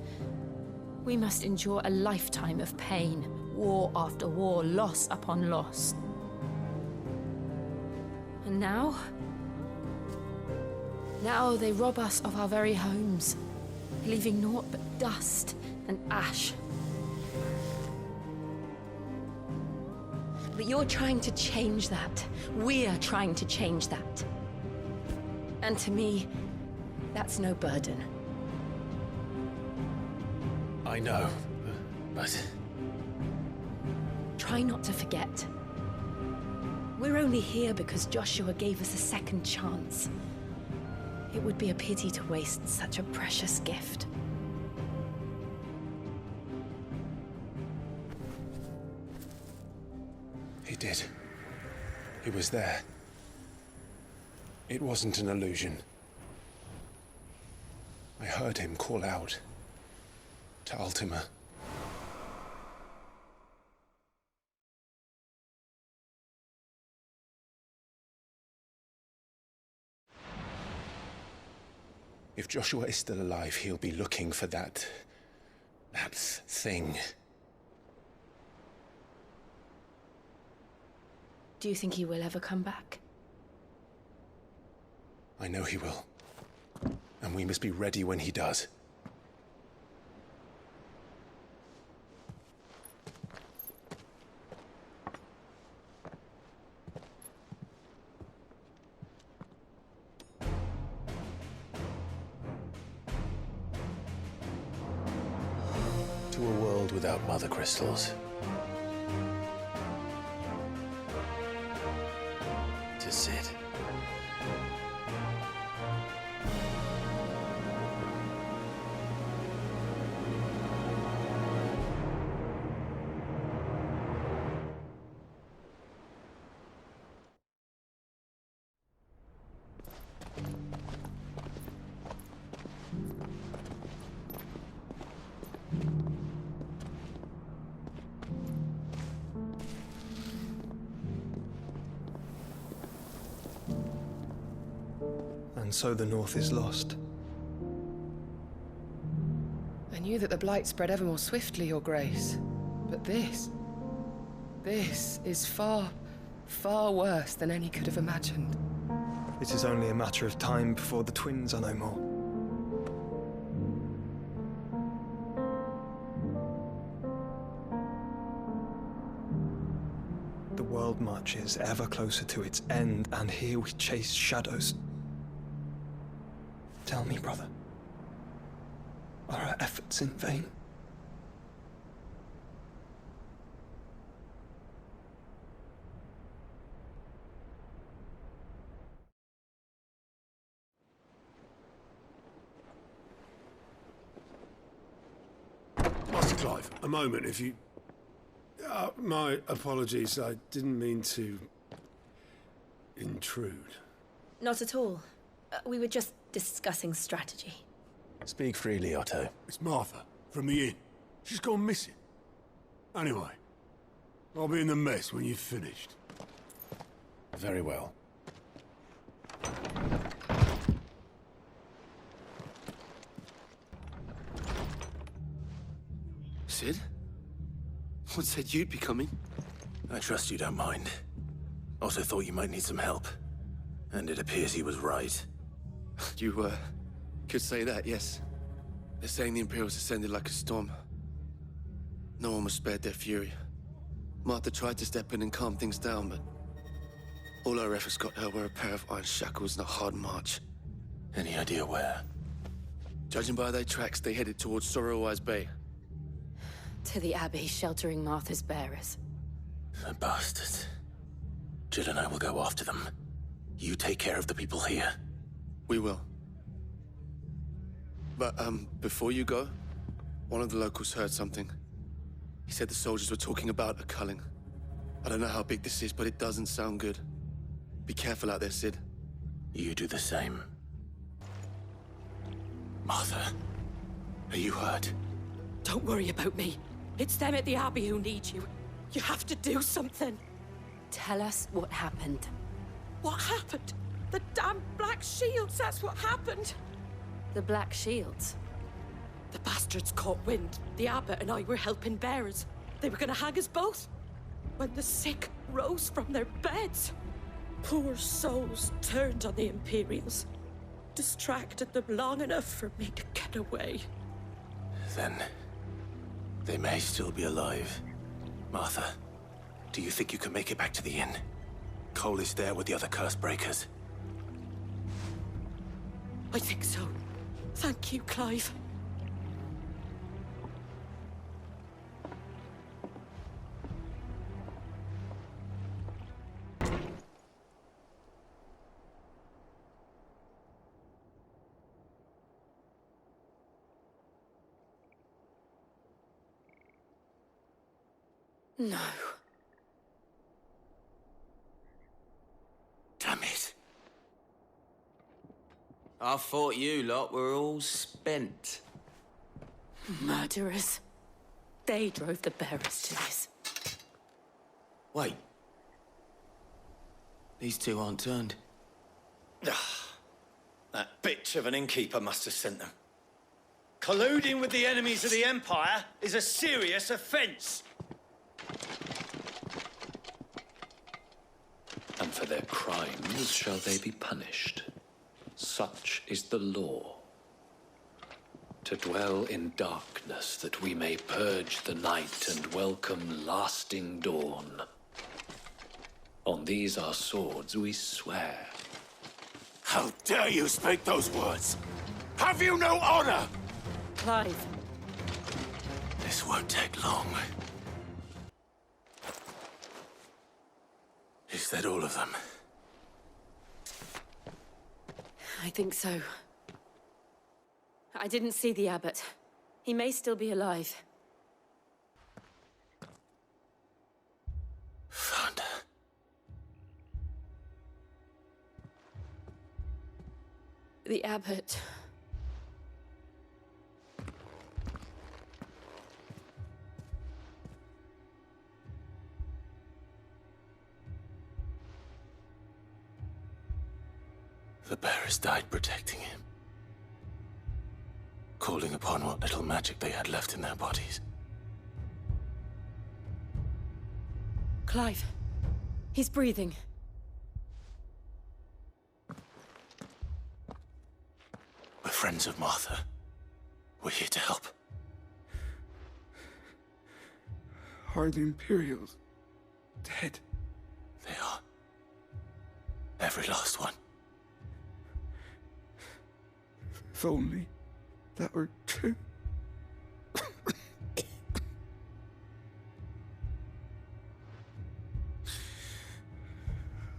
we must endure a lifetime of pain, war after war, loss upon loss. And now they rob us of our very homes, leaving naught but dust and ash. But you're trying to change that. We're trying to change that. And to me, that's no burden. I know, but... Try not to forget. We're only here because Joshua gave us a second chance. It would be a pity to waste such a precious gift. He did. He was there. It wasn't an illusion. I heard him call out to Ultima. If Joshua is still alive, he'll be looking for that thing. Do you think he will ever come back? I know he will. And we must be ready when he does. To a world without Mothercrystals. To Sid. And so the North is lost. I knew that the Blight spread ever more swiftly, Your Grace. But this is far, far worse than any could have imagined. It is only a matter of time before the twins are no more. The world marches ever closer to its end, and here we chase shadows. Tell me, brother, are our efforts in vain? Master Clive, a moment, if you... my apologies, I didn't mean to... intrude. Not at all. We were just discussing strategy. Speak freely, Otto. It's Martha, from the inn. She's gone missing. Anyway, I'll be in the mess when you've finished. Very well. Sid? What said you'd be coming? I trust you don't mind. Also thought you might need some help. And it appears he was right. You, could say that, yes. They're saying the Imperials ascended like a storm. No one was spared their fury. Martha tried to step in and calm things down, but all our efforts got her were a pair of iron shackles and a hard march. Any idea where? Judging by their tracks, they headed towards Sorrowwise Bay. To the Abbey, sheltering Martha's bearers. The bastards. Jill and I will go after them. You take care of the people here. We will. But, before you go, one of the locals heard something. He said the soldiers were talking about a culling. I don't know how big this is, but it doesn't sound good. Be careful out there, Sid. You do the same. Martha, are you hurt? Don't worry about me. It's them at the Abbey who need you. You have to do something. Tell us what happened. What happened? The damn Black Shields, that's what happened. The Black Shields? The bastards caught wind. The Abbot and I were helping bearers. They were gonna hang us both. When the sick rose from their beds, poor souls turned on the Imperials. Distracted them long enough for me to get away. Then... they may still be alive. Martha, do you think you can make it back to the inn? Cole is there with the other curse breakers. I think so. Thank you, Clive. No. Damn it. I thought you lot were all spent. Murderers. They drove the bearers to this. Wait. These two aren't turned. That bitch of an innkeeper must have sent them. Colluding with the enemies of the Empire is a serious offense. for their crimes shall they be punished. Such is the law. To dwell in darkness that we may purge the night and welcome lasting dawn. On these our swords we swear. How dare you speak those words? Have you no honor? Clive. This won't take long. Is that all of them? I think so. I didn't see the abbot. He may still be alive. Found her. The abbot. The bearers died protecting him. Calling upon what little magic they had left in their bodies. Clive. He's breathing. We're friends of Martha. We're here to help. Are the Imperials dead? They are. Every last one. If only that were true.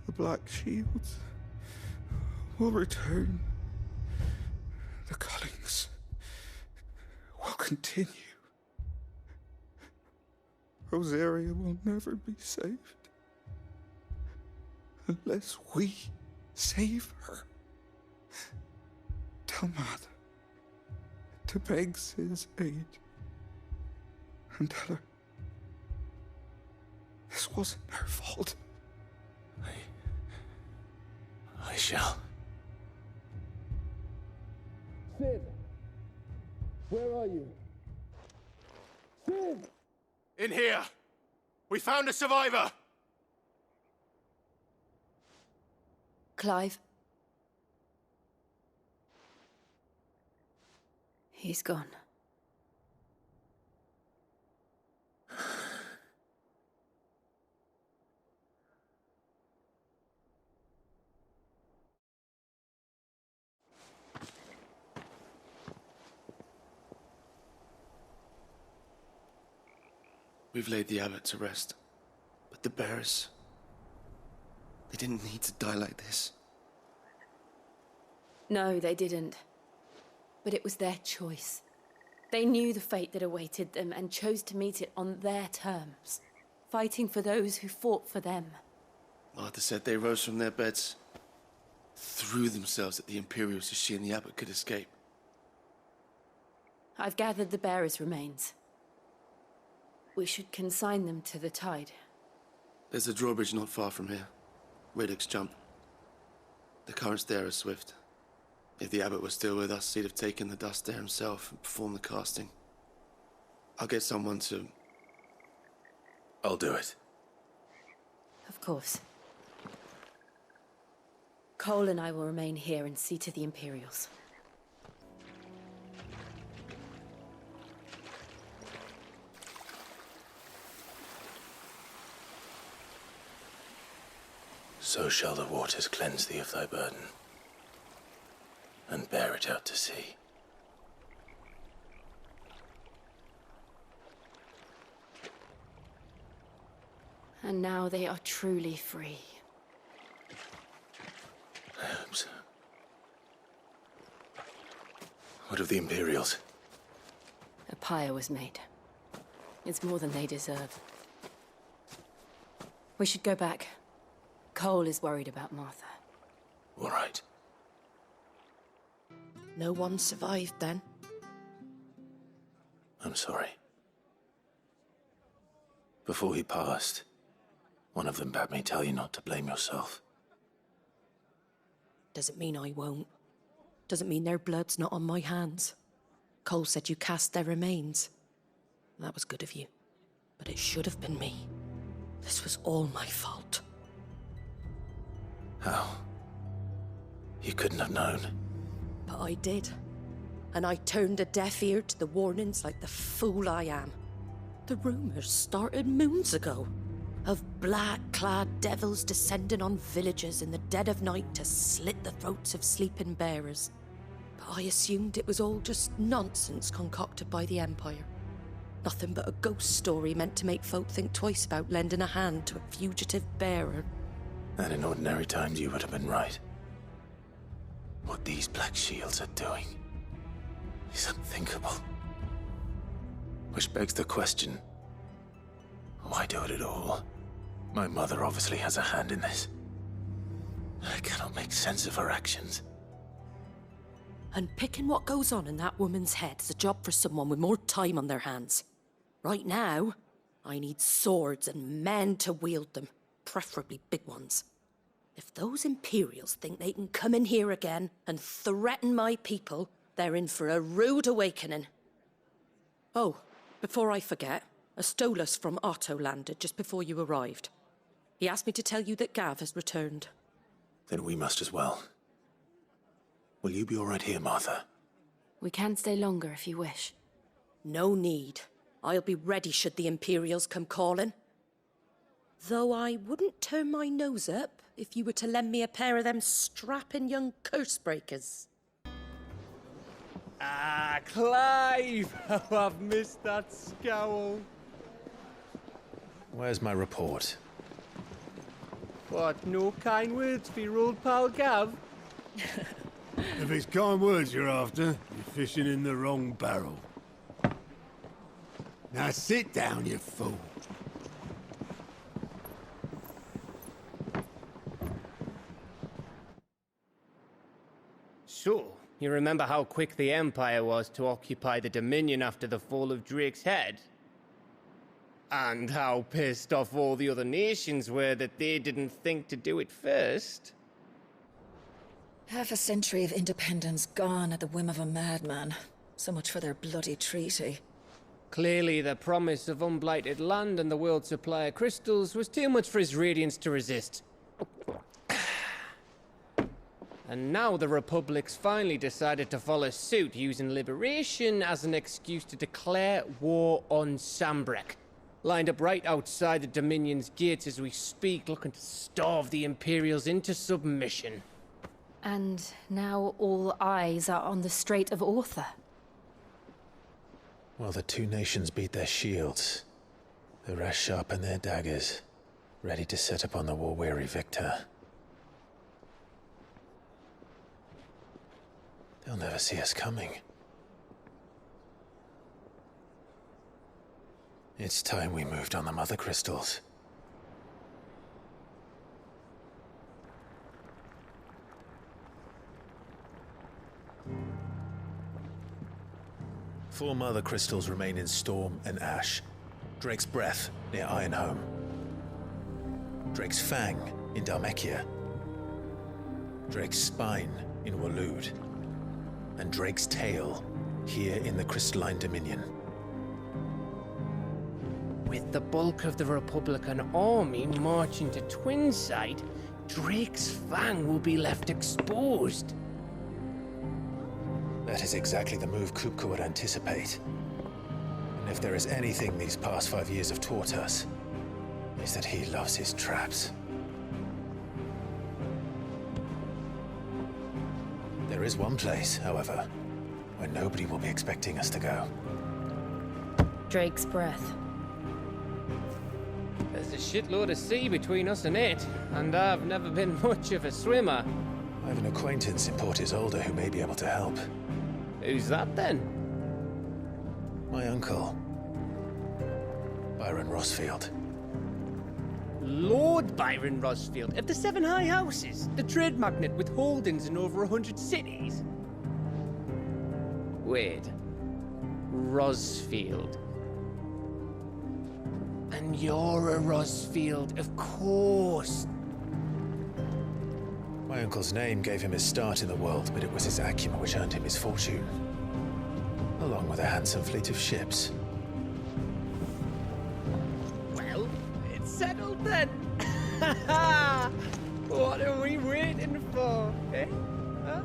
The Black Shields will return. The cullings will continue. Rosaria will never be saved unless we save her. Tell Mother to beg Sid's aid and tell her this wasn't her fault. I shall. Sid! Where are you? Sid! In here! We found a survivor! Clive. He's gone. We've laid the abbot to rest. But the bearers... they didn't need to die like this. No, they didn't. But it was their choice. They knew the fate that awaited them and chose to meet it on their terms, fighting for those who fought for them. Martha said they rose from their beds, threw themselves at the Imperials so she and the abbot could escape. I've gathered the bearers' remains. We should consign them to the tide. There's a drawbridge not far from here. Riddick's Jump. The currents there are swift. If the abbot was still with us, he'd have taken the dust there himself and performed the casting. I'll get someone to... I'll do it. Of course. Cole and I will remain here and see to the Imperials. So shall the waters cleanse thee of thy burden, and bear it out to sea. And now they are truly free. I hope so. What of the Imperials? A pyre was made. It's more than they deserve. We should go back. Cole is worried about Martha. All right. No one survived then? I'm sorry. Before he passed, one of them bade me tell you not to blame yourself. Doesn't mean I won't. Doesn't mean their blood's not on my hands. Cole said you cast their remains. That was good of you. But it should have been me. This was all my fault. How? You couldn't have known. But I did. And I turned a deaf ear to the warnings like the fool I am. The rumours started moons ago. Of black-clad devils descending on villages in the dead of night to slit the throats of sleeping bearers. But I assumed it was all just nonsense concocted by the Empire. Nothing but a ghost story meant to make folk think twice about lending a hand to a fugitive bearer. And in ordinary times you would have been right. What these Black Shields are doing is unthinkable. Which begs the question, why do it at all? My mother obviously has a hand in this. I cannot make sense of her actions. And picking what goes on in that woman's head is a job for someone with more time on their hands. Right now, I need swords and men to wield them, preferably big ones. If those Imperials think they can come in here again and threaten my people, they're in for a rude awakening. Oh, before I forget, a Stolas from Otto landed just before you arrived. He asked me to tell you that Gav has returned. Then we must as well. Will you be all right here, Martha? We can stay longer if you wish. No need. I'll be ready should the Imperials come calling. Though I wouldn't turn my nose up if you were to lend me a pair of them strapping young cursebreakers. Ah, Clive! How I've missed that scowl. Where's my report? What, no kind words for your old pal Gav? If it's kind words you're after, you're fishing in the wrong barrel. Now sit down, you fool. So, you remember how quick the Empire was to occupy the Dominion after the fall of Drake's head? And how pissed off all the other nations were that they didn't think to do it first? Half a century of independence gone at the whim of a madman. So much for their bloody treaty. Clearly, the promise of unblighted land and the world's supply of crystals was too much for his radiance to resist. And now the Republic's finally decided to follow suit, using liberation as an excuse to declare war on Sambrek. Lined up right outside the Dominion's gates as we speak, looking to starve the Imperials into submission. And now all eyes are on the Strait of Aether. While the two nations beat their shields, the rest sharpen their daggers, ready to set upon the war-weary victor. They'll never see us coming. It's time we moved on the Mothercrystals. Four Mothercrystals remain in Storm and Ash. Drake's Breath near Ironhome. Drake's Fang in Dhalmekia. Drake's Spine in Waloed. And Drake's Tail here in the Crystalline Dominion. With the bulk of the Republican army marching to Twinside, Drake's Fang will be left exposed. That is exactly the move Kupka would anticipate. And if there is anything these past 5 years have taught us, is that he loves his traps. There is one place, however, where nobody will be expecting us to go. Drake's Breath. There's a shitload of sea between us and it, and I've never been much of a swimmer. I have an acquaintance in Port Isolde who may be able to help. Who's that then? My uncle, Byron Rosfield. Lord Byron Rosfield of the Seven High Houses, the trade magnate with holdings in over 100 cities. Wait, Rosfield. And you're a Rosfield, of course. My uncle's name gave him his start in the world, but it was his acumen which earned him his fortune. Along with a handsome fleet of ships. Well, it's settled then. What are we waiting for, eh? Huh?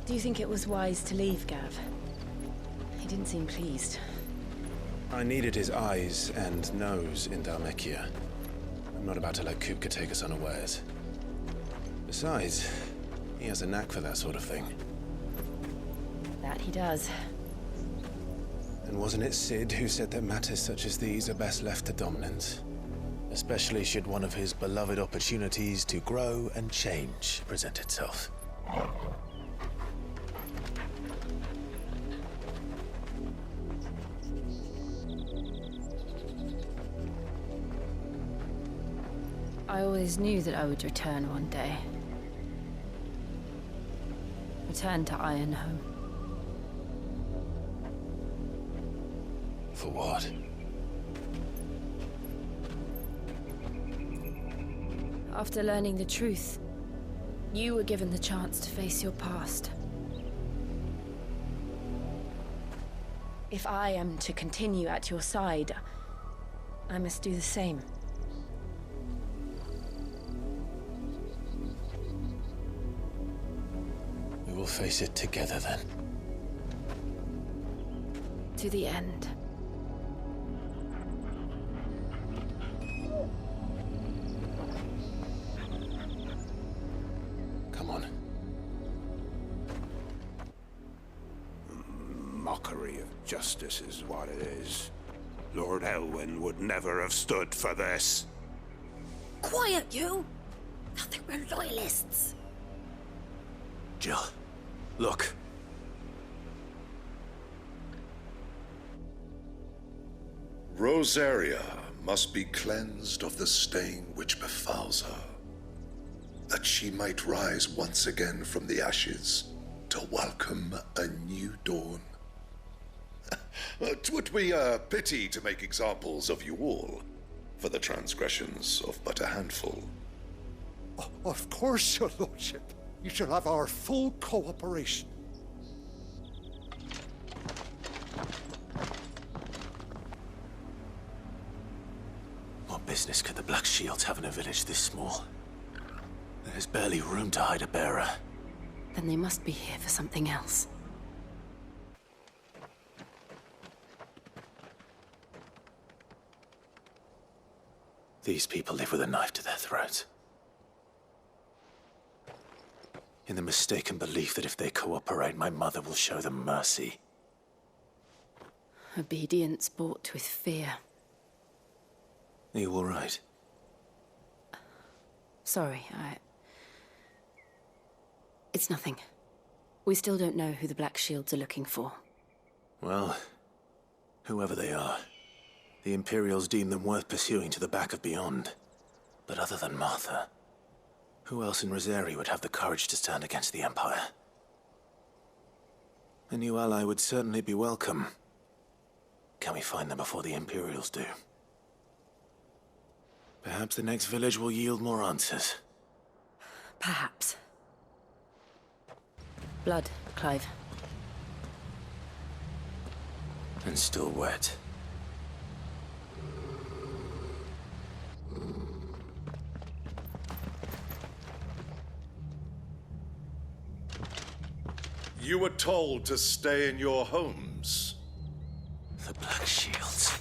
Do you think it was wise to leave, Gav? He didn't seem pleased. I needed his eyes and nose in Dhalmekia. I'm not about to let Kupka take us unawares. Besides, he has a knack for that sort of thing. That he does. And wasn't it Sid who said that matters such as these are best left to dominance? Especially should one of his beloved opportunities to grow and change present itself. I always knew that I would return one day. Return to Ironhome. For what? After learning the truth, you were given the chance to face your past. If I am to continue at your side, I must do the same. We will face it together then. To the end. Come on. Mockery of justice is what it is. Lord Elwyn would never have stood for this. Quiet, you! I think we're loyalists. Jill, look. Rosaria must be cleansed of the stain which befouls her, that she might rise once again from the ashes to welcome a new dawn. 'Twould be a pity to make examples of you all, for the transgressions of but a handful. Of course, your lordship. You shall have our full cooperation. What business could the Black Shields have in a village this small? There's barely room to hide a bearer. Then they must be here for something else. These people live with a knife to their throats. In the mistaken belief that if they cooperate, my mother will show them mercy. Obedience bought with fear. Are you all right? Sorry, It's nothing. We still don't know who the Black Shields are looking for. Well, whoever they are, the Imperials deem them worth pursuing to the back of beyond. But other than Martha, who else in Rosaria would have the courage to stand against the Empire? A new ally would certainly be welcome. Can we find them before the Imperials do? Perhaps the next village will yield more answers. Perhaps. Blood, Clive. And still wet. You were told to stay in your homes. The Black Shields.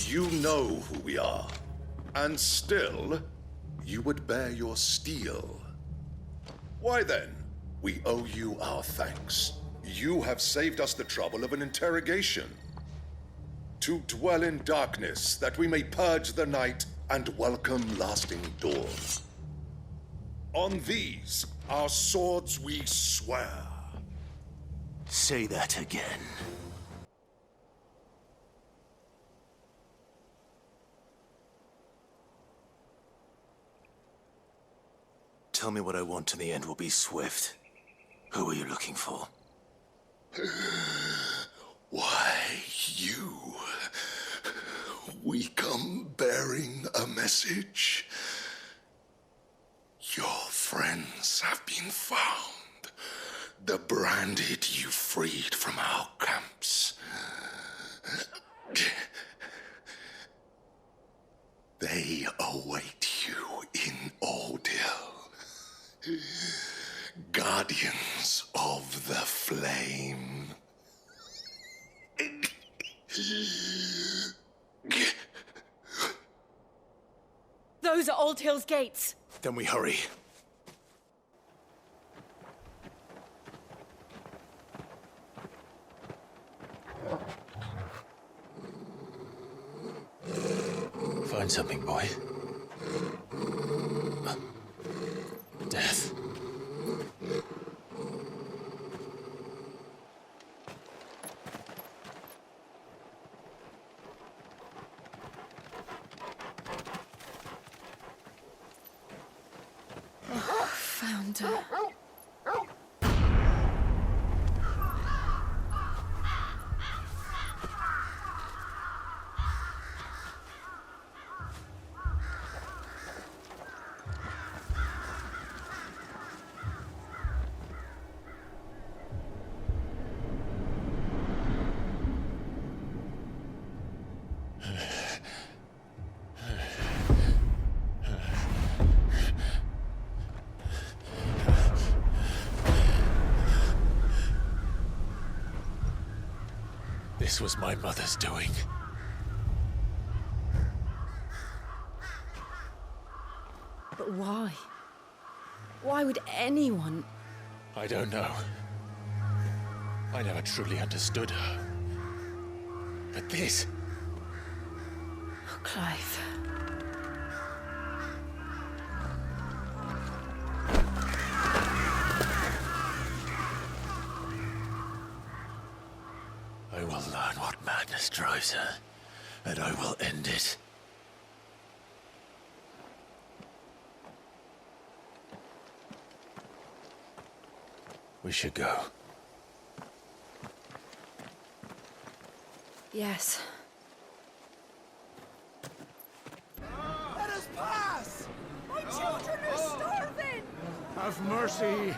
You know who we are, and still, you would bear your steel. Why then, we owe you our thanks. You have saved us the trouble of an interrogation. To dwell in darkness, that we may purge the night and welcome lasting dawn. On these, our swords we swear. Say that again. Tell me what I want and the end will be swift. Who are you looking for? Why, you... We come bearing a message. Your friends have been found. The branded you freed from our camps. They await you in Ordeal. Guardians of the Flame. Those are Old Hill's gates. Then we hurry. Find something, boy. Death. Found her. This was my mother's doing. But why? Why would anyone? I don't know. I never truly understood her. But this... Oh, Clive. I will learn what madness drives her, and I will end it. We should go. Yes. Let us pass! My children are starving! Have mercy!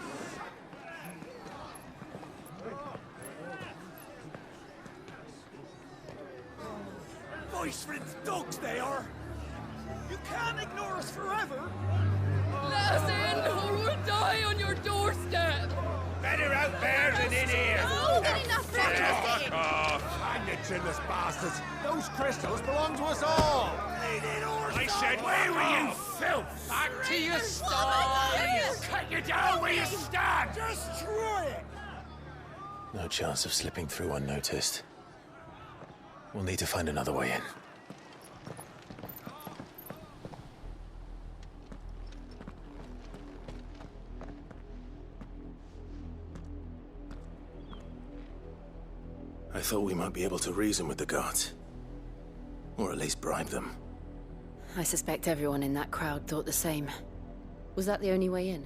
Voice-riddled dogs they are! You can't ignore us forever! Let us in, or we'll die on your doorstep! Better out there than in here! Oh, enough Fuck off! Hang the chinless bastards! Those crystals belong to us all! I said, where were you, filth? Back to your sties! Cut you down where you stand! Destroy it! No chance of slipping through unnoticed. We'll need to find another way in. I thought we might be able to reason with the guards. Or at least bribe them. I suspect everyone in that crowd thought the same. Was that the only way in?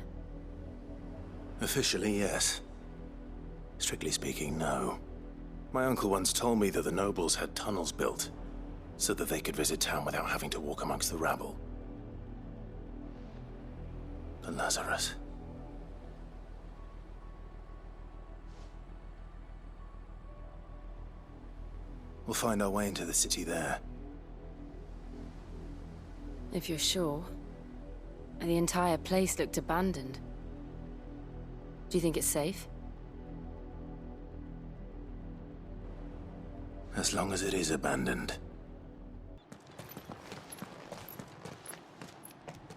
Officially, yes. Strictly speaking, no. My uncle once told me that the nobles had tunnels built, so that they could visit town without having to walk amongst the rabble. But Lazarus... We'll find our way into the city there. If you're sure. The entire place looked abandoned. Do you think it's safe? As long as it is abandoned.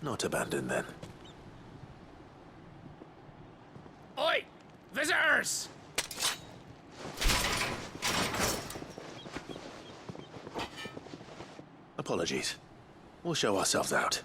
Not abandoned, then. Oi! Visitors! Apologies. We'll show ourselves out.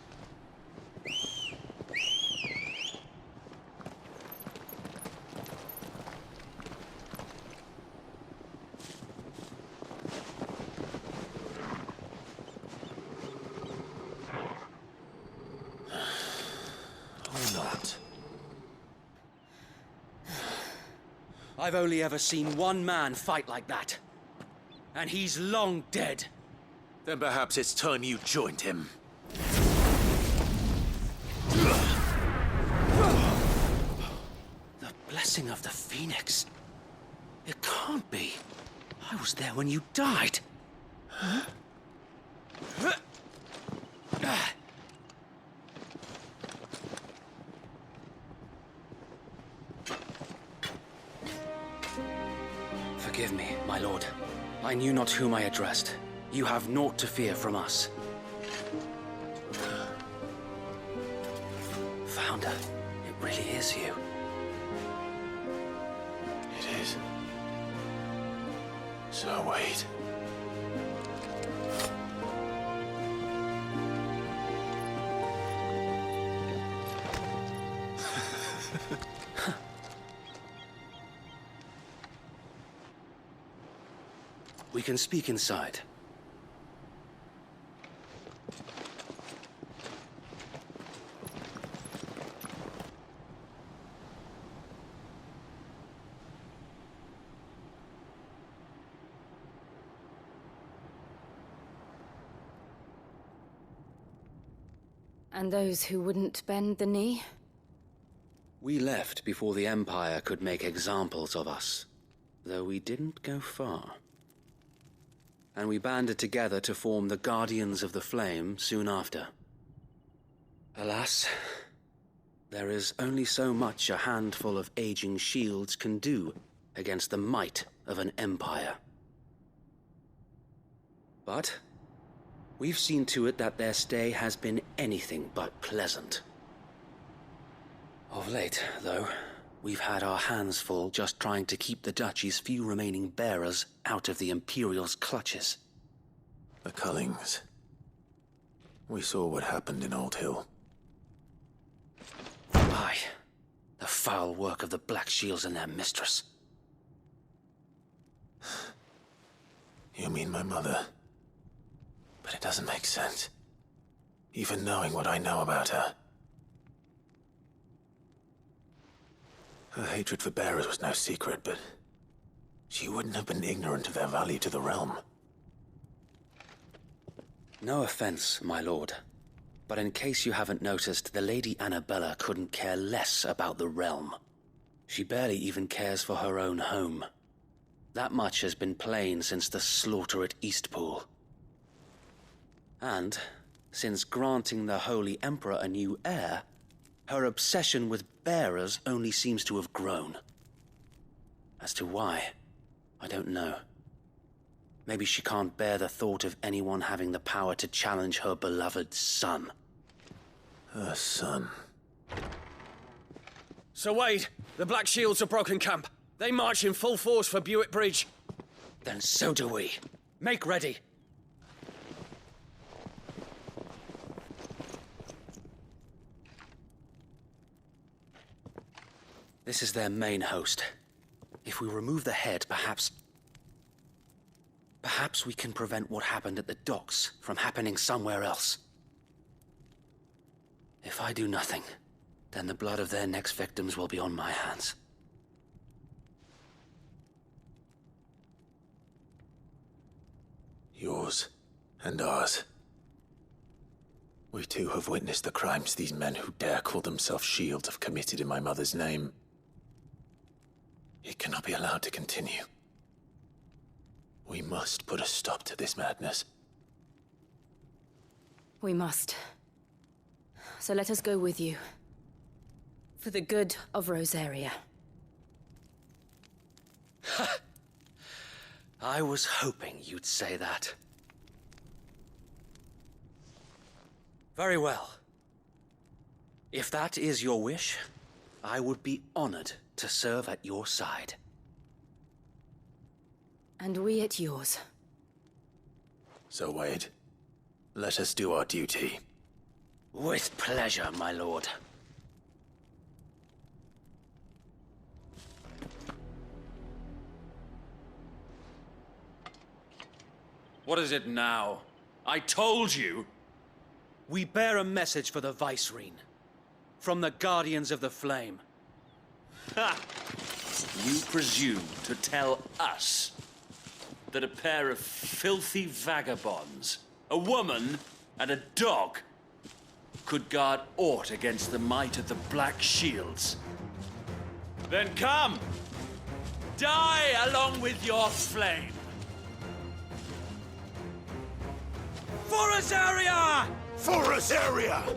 Or not. I've only ever seen one man fight like that. And he's long dead. Then perhaps it's time you joined him. The blessing of the Phoenix. It can't be. I was there when you died. Huh? Forgive me, my lord. I knew not whom I addressed. You have naught to fear from us. Founder, it really is you. It is. So wait. We can speak inside. And those who wouldn't bend the knee? We left before the Empire could make examples of us, though we didn't go far. And we banded together to form the Guardians of the Flame soon after. Alas, there is only so much a handful of aging shields can do against the might of an empire. But we've seen to it that their stay has been anything but pleasant. Of late, though, we've had our hands full just trying to keep the Duchy's few remaining bearers out of the Imperial's clutches. The Cullings. We saw what happened in Old Hill. Aye, the foul work of the Black Shields and their mistress. You mean my mother? But it doesn't make sense. Even knowing what I know about her. Her hatred for bearers was no secret, but she wouldn't have been ignorant of their value to the realm. No offense, my lord, but in case you haven't noticed, the Lady Annabella couldn't care less about the realm. She barely even cares for her own home. That much has been plain since the slaughter at Eastpool. And, since granting the Holy Emperor a new heir, her obsession with bearers only seems to have grown. As to why, I don't know. Maybe she can't bear the thought of anyone having the power to challenge her beloved son. Her son. Sir Wade, the Black Shields have broken camp. They march in full force for Buick Bridge. Then so do we. Make ready. This is their main host. If we remove the head, perhaps we can prevent what happened at the docks from happening somewhere else. If I do nothing, then the blood of their next victims will be on my hands. Yours and ours. We too have witnessed the crimes these men who dare call themselves shields have committed in my mother's name. It cannot be allowed to continue. We must put a stop to this madness. We must. So let us go with you. For the good of Rosaria. I was hoping you'd say that. Very well. If that is your wish, I would be honored to serve at your side. And we at yours. So, Wade, let us do our duty. With pleasure, my lord. What is it now? I told you! We bear a message for the Vicereine. From the Guardians of the Flame. Ha! You presume to tell us that a pair of filthy vagabonds a woman, and a dog could guard aught against the might of the Black Shields. Then come! Die along with your flame! For Azaria! For Azaria!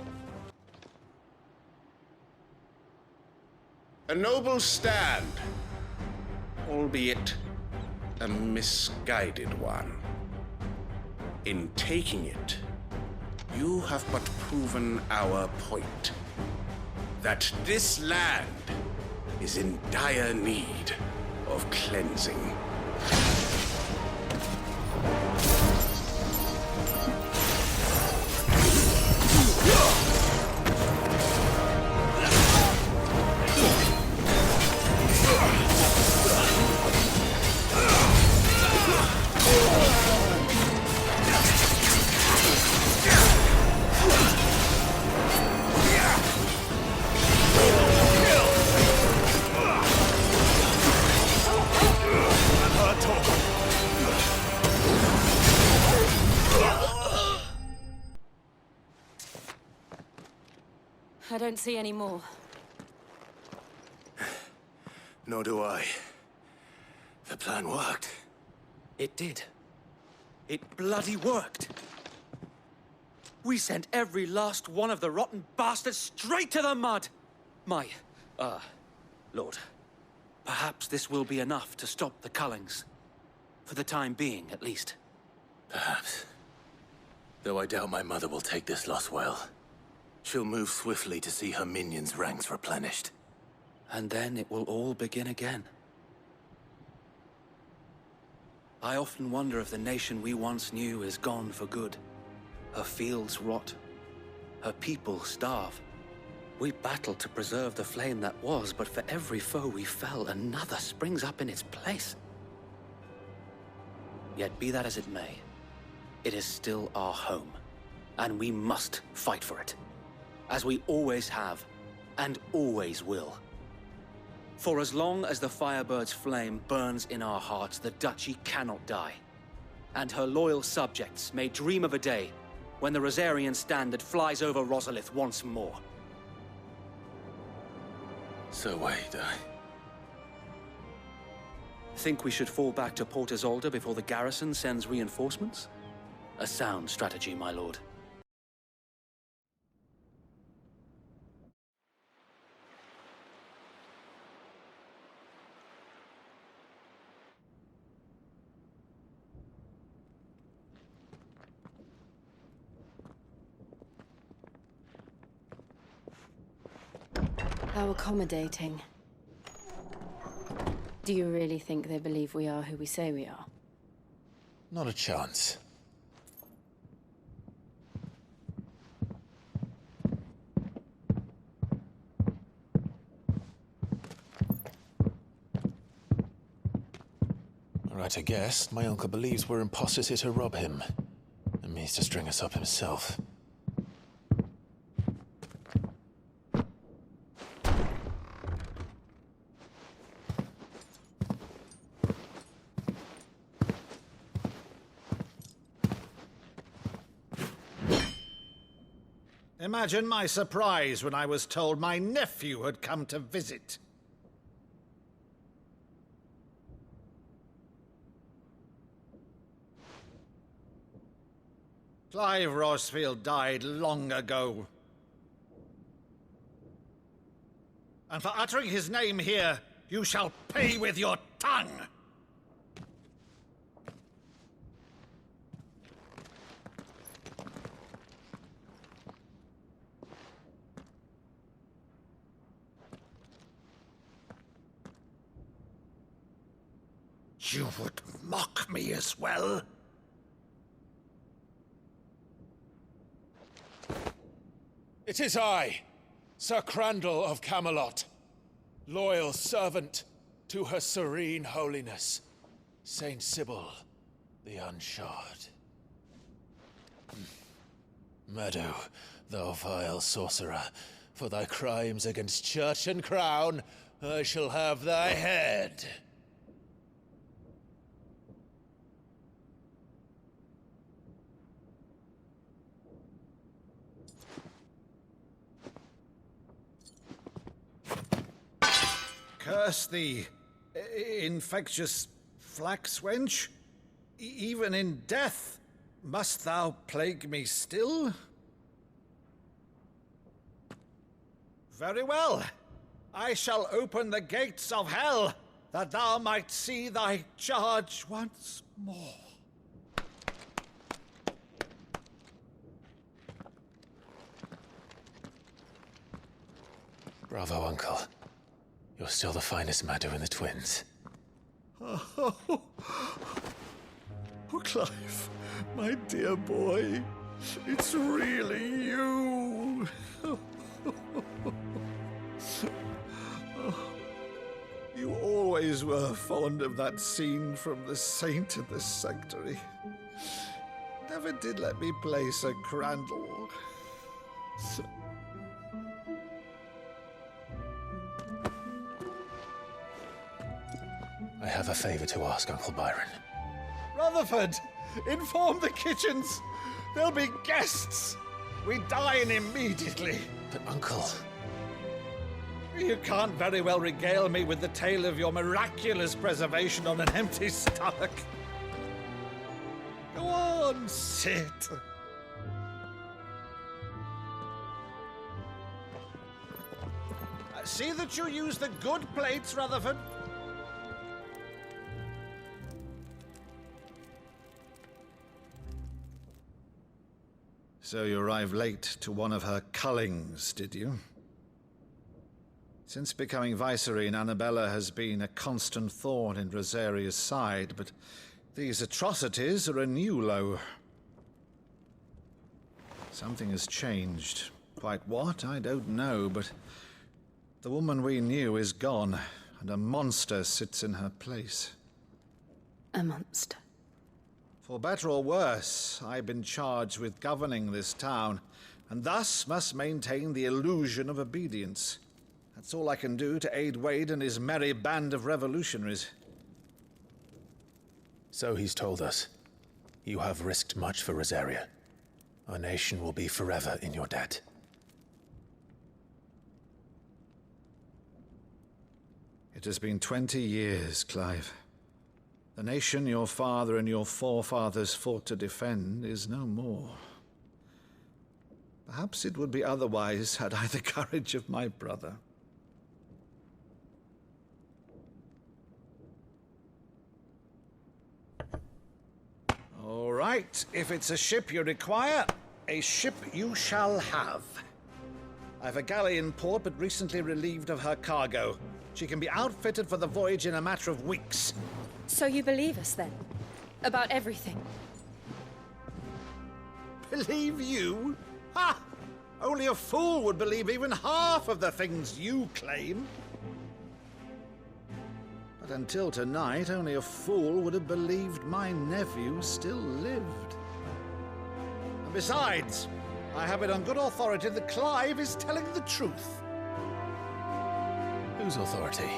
A noble stand, albeit a misguided one. In taking it, you have but proven our point, that this land is in dire need of cleansing. I don't see any more. Nor do I. The plan worked. It did. It bloody worked. We sent every last one of the rotten bastards straight to the mud! Lord, perhaps this will be enough to stop the Cullings. For the time being, at least. Perhaps. Though I doubt my mother will take this loss well. She'll move swiftly to see her minions' ranks replenished. And then it will all begin again. I often wonder if the nation we once knew is gone for good. Her fields rot. Her people starve. We battled to preserve the flame that was, but for every foe we fell, another springs up in its place. Yet be that as it may, it is still our home, and we must fight for it. As we always have, and always will. For as long as the Firebird's flame burns in our hearts, the Duchy cannot die. And her loyal subjects may dream of a day when the Rosarian standard flies over Rosalith once more. So wait, Think we should fall back to Port Isolde before the garrison sends reinforcements? A sound strategy, my lord. How accommodating. Do you really think they believe we are who we say we are? Not a chance. Right, I guess. My uncle believes we're imposters here to rob him, and means to string us up himself. Imagine my surprise when I was told my nephew had come to visit. Clive Rosfield died long ago. And for uttering his name here, you shall pay with your tongue! You would mock me as well? It is I, Sir Crandall of Camelot, loyal servant to Her Serene Holiness, Saint Sybil the Unshod. Meadow, thou vile sorcerer, for thy crimes against church and crown, I shall have thy head. Curse thee, infectious flax wench. Even in death, must thou plague me still? Very well. I shall open the gates of hell, that thou might see thy charge once more. Bravo, Uncle. You're still the finest Maddu in the twins. Oh, Clive, my dear boy, it's really you. You always were fond of that scene from The Saint in the Sanctuary. Never did let me play Sir Crandall. I have a favor to ask, Uncle Byron. Rutherford, inform the kitchens. There'll be guests. We dine immediately. But, Uncle... You can't very well regale me with the tale of your miraculous preservation on an empty stomach. Go on, sit. See that you use the good plates, Rutherford. So you arrived late to one of her cullings, did you? Since becoming Vicereine, Annabella has been a constant thorn in Rosaria's side, but these atrocities are a new low. Something has changed. Quite what, I don't know, but the woman we knew is gone, and a monster sits in her place. A monster? For better or worse, I've been charged with governing this town, and thus must maintain the illusion of obedience. That's all I can do to aid Wade and his merry band of revolutionaries. So he's told us. You have risked much for Rosaria. Our nation will be forever in your debt. It has been 20 years, Clive. The nation your father and your forefathers fought to defend is no more. Perhaps it would be otherwise had I the courage of my brother. All right, if it's a ship you require, a ship you shall have. I've a galley in port, but recently relieved of her cargo. She can be outfitted for the voyage in a matter of weeks. So you believe us, then? About everything? Believe you? Ha! Only a fool would believe even half of the things you claim. But until tonight, only a fool would have believed my nephew still lived. And besides, I have it on good authority that Clive is telling the truth. Whose authority?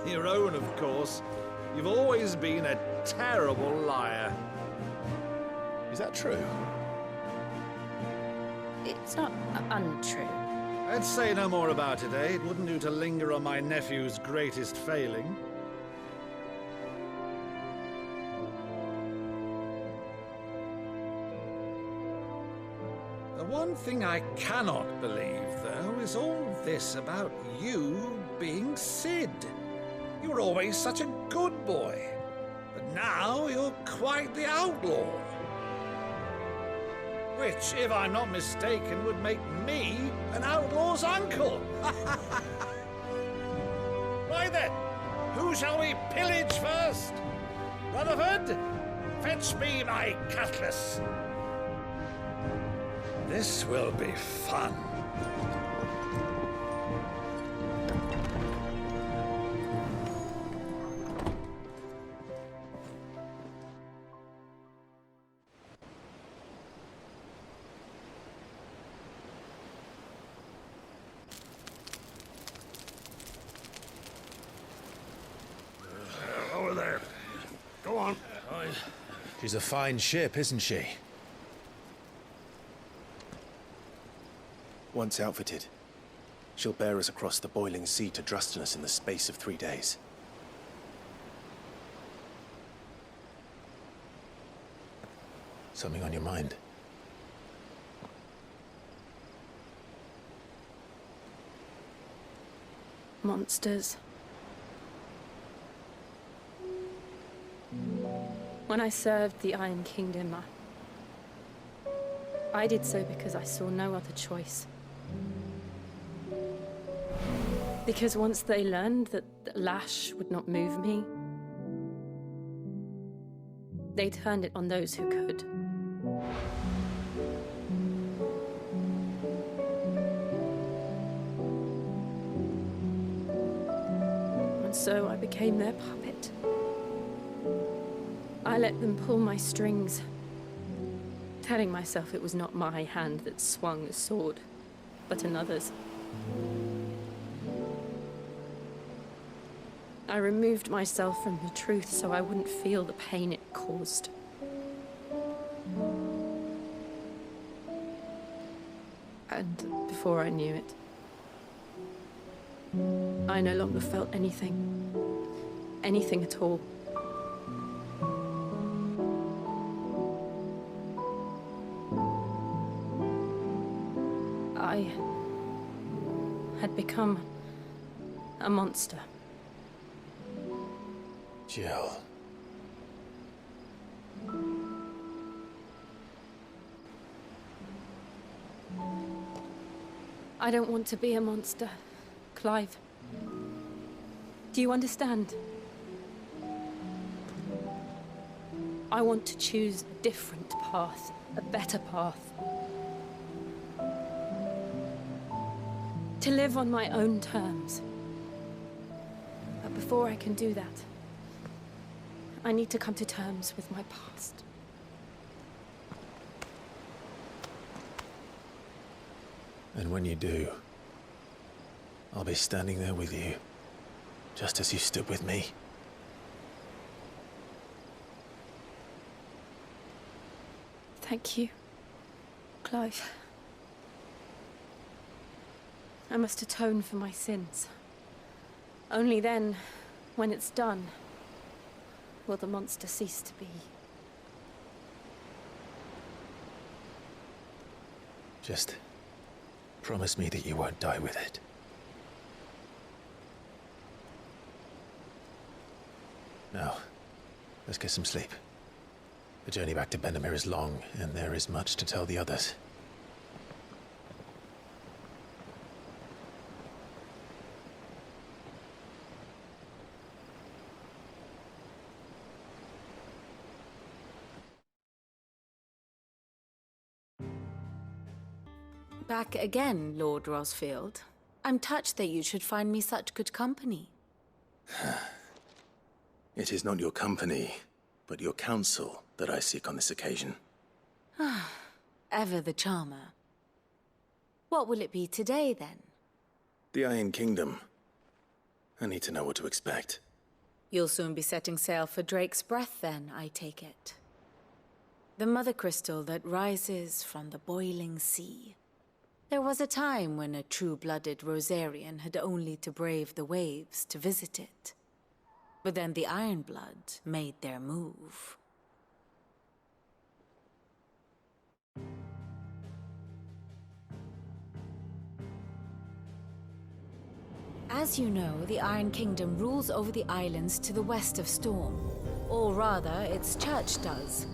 Your own, of course. You've always been a terrible liar. Is that true? It's not untrue. Let's say no more about it, eh? It wouldn't do to linger on my nephew's greatest failing. The one thing I cannot believe, though, is all this about you being Sid. You were always such a good boy, but now you're quite the outlaw. Which, if I'm not mistaken, would make me an outlaw's uncle. Why then, who shall we pillage first? Rutherford, fetch me my cutlass. This will be fun. Over there. Go on. She's a fine ship, isn't she? Once outfitted, She'll bear us across the boiling sea to Drustinus in the space of 3 days. Something on your mind? Monsters. When I served the Iron Kingdom, I did so because I saw no other choice. Because once they learned that the lash would not move me, they turned it on those who could. And so I became their puppet. I let them pull my strings, telling myself it was not my hand that swung the sword, but another's. I removed myself from the truth so I wouldn't feel the pain it caused. And before I knew it, I no longer felt anything. Anything at all. I had become a monster. Jill. I don't want to be a monster, Clive. Do you understand? I want to choose a different path, a better path. To live on my own terms. But before I can do that, I need to come to terms with my past. And when you do, I'll be standing there with you, just as you stood with me. Thank you, Clive. I must atone for my sins. Only then, when it's done, will the monster cease to be. Just promise me that you won't die with it. Now, let's get some sleep. The journey back to Benamir is long, and there is much to tell the others. Back again, Lord Rosfield. I'm touched that you should find me such good company. It is not your company, but your counsel that I seek on this occasion. Ever the charmer. What will it be today, then? The Iron Kingdom. I need to know what to expect. You'll soon be setting sail for Drake's Breath, then, I take it. The Mothercrystal that rises from the boiling sea. There was a time when a true-blooded Rosarian had only to brave the waves to visit it. But then the Ironblood made their move. As you know, the Iron Kingdom rules over the islands to the west of Storm. Or rather, its church does.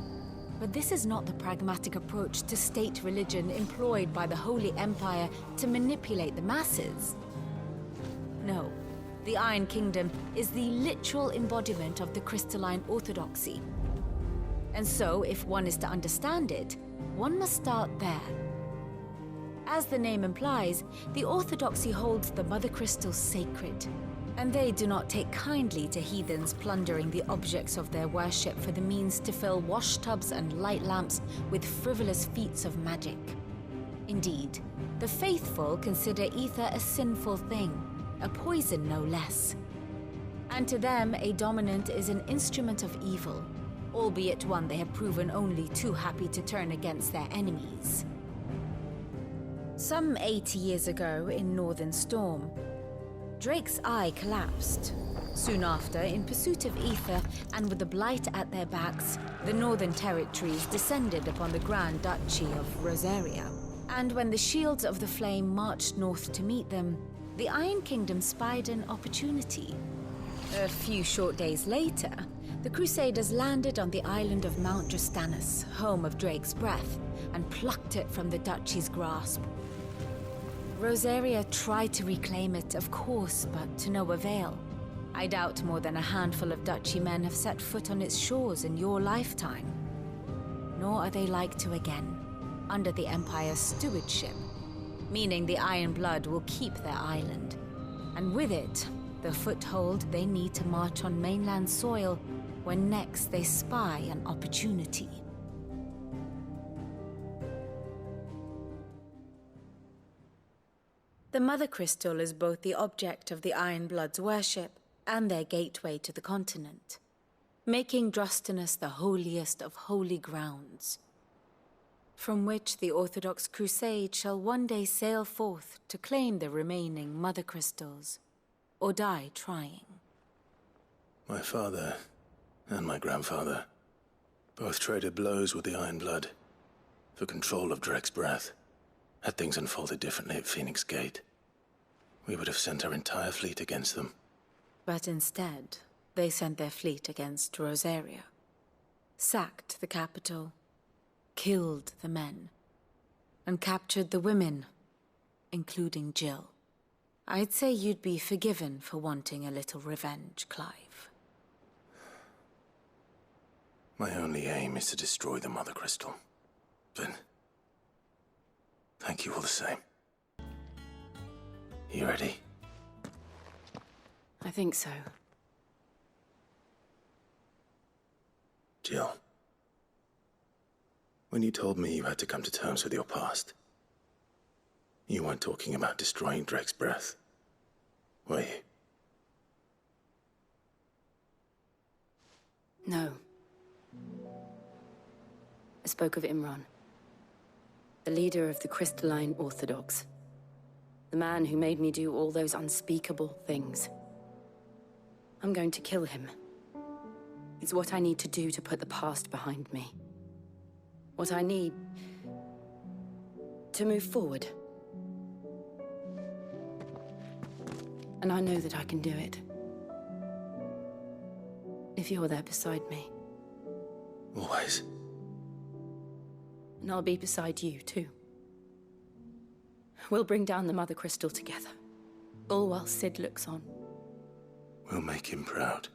But this is not the pragmatic approach to state religion employed by the Holy Empire to manipulate the masses. No, the Iron Kingdom is the literal embodiment of the crystalline orthodoxy. And so, if one is to understand it, one must start there. As the name implies, the orthodoxy holds the Mothercrystals sacred, and they do not take kindly to heathens plundering the objects of their worship for the means to fill washtubs and light lamps with frivolous feats of magic. Indeed, the faithful consider Aether a sinful thing, a poison no less. And to them, a dominant is an instrument of evil, albeit one they have proven only too happy to turn against their enemies. Some 80 years ago in Northern Storm, Drake's eye collapsed. Soon after, in pursuit of Aether and with the Blight at their backs, the Northern Territories descended upon the Grand Duchy of Rosaria. And when the Shields of the Flame marched north to meet them, the Iron Kingdom spied an opportunity. A few short days later, the Crusaders landed on the island of Mount Dristanus, home of Drake's breath, and plucked it from the duchy's grasp. Rosaria tried to reclaim it, of course, but to no avail. I doubt more than a handful of duchy men have set foot on its shores in your lifetime. Nor are they like to again, under the Empire's stewardship, meaning the Iron Blood will keep their island. And with it, the foothold they need to march on mainland soil when next they spy an opportunity. The Mother Crystal is both the object of the Iron Blood's worship and their gateway to the continent, making Dristanus the holiest of holy grounds, from which the Orthodox Crusade shall one day sail forth to claim the remaining Mother Crystals, or die trying. My father and my grandfather both traded blows with the Iron Blood for control of Drake's breath. Had things unfolded differently at Phoenix Gate, we would have sent our entire fleet against them. But instead, they sent their fleet against Rosaria, sacked the capital, killed the men, and captured the women, including Jill. I'd say you'd be forgiven for wanting a little revenge, Clive. My only aim is to destroy the Mother Crystal. But thank you all the same. You ready? I think so. Jill, when you told me you had to come to terms with your past, you weren't talking about destroying Drake's breath, were you? No. I spoke of Imran, the leader of the Crystalline Orthodox. The man who made me do all those unspeakable things. I'm going to kill him. It's what I need to do to put the past behind me. What I need to move forward. And I know that I can do it. If you're there beside me. Always. And I'll be beside you, too. We'll bring down the Mother Crystal together. All while Sid looks on. We'll make him proud.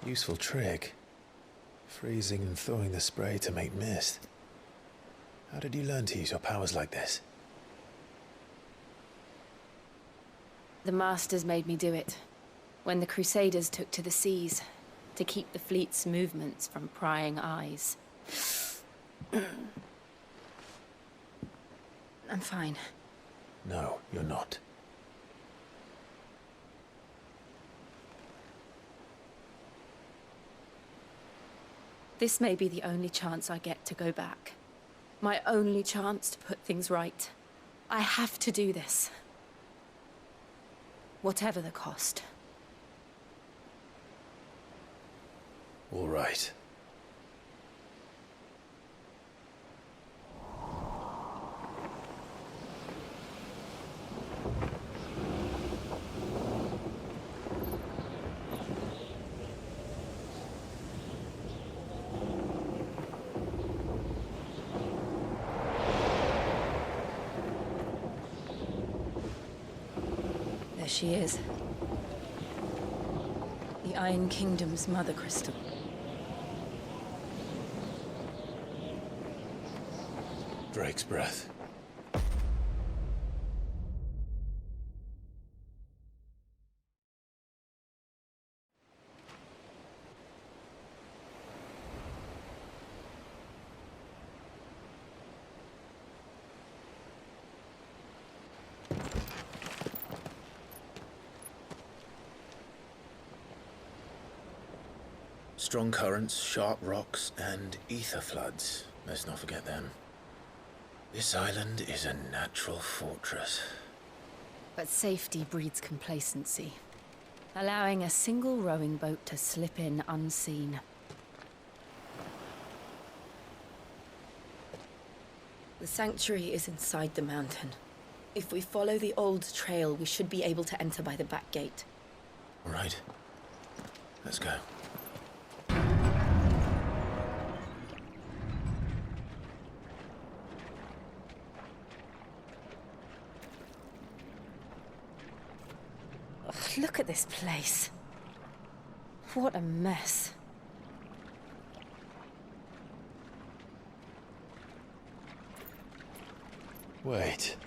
Useful trick. Freezing and thawing the spray to make mist. How did you learn to use your powers like this? The Masters made me do it. When the Crusaders took to the seas, to keep the fleet's movements from prying eyes. I'm fine. No, you're not. This may be the only chance I get to go back. My only chance to put things right. I have to do this. Whatever the cost. All right. There she is. The Iron Kingdom's Mother Crystal. Drake's breath. Strong currents, sharp rocks, and ether floods. Let's not forget them. This island is a natural fortress. But safety breeds complacency, allowing a single rowing boat to slip in unseen. The sanctuary is inside the mountain. If we follow the old trail, we should be able to enter by the back gate. All right. Let's go. Look at this place. What a mess. Wait.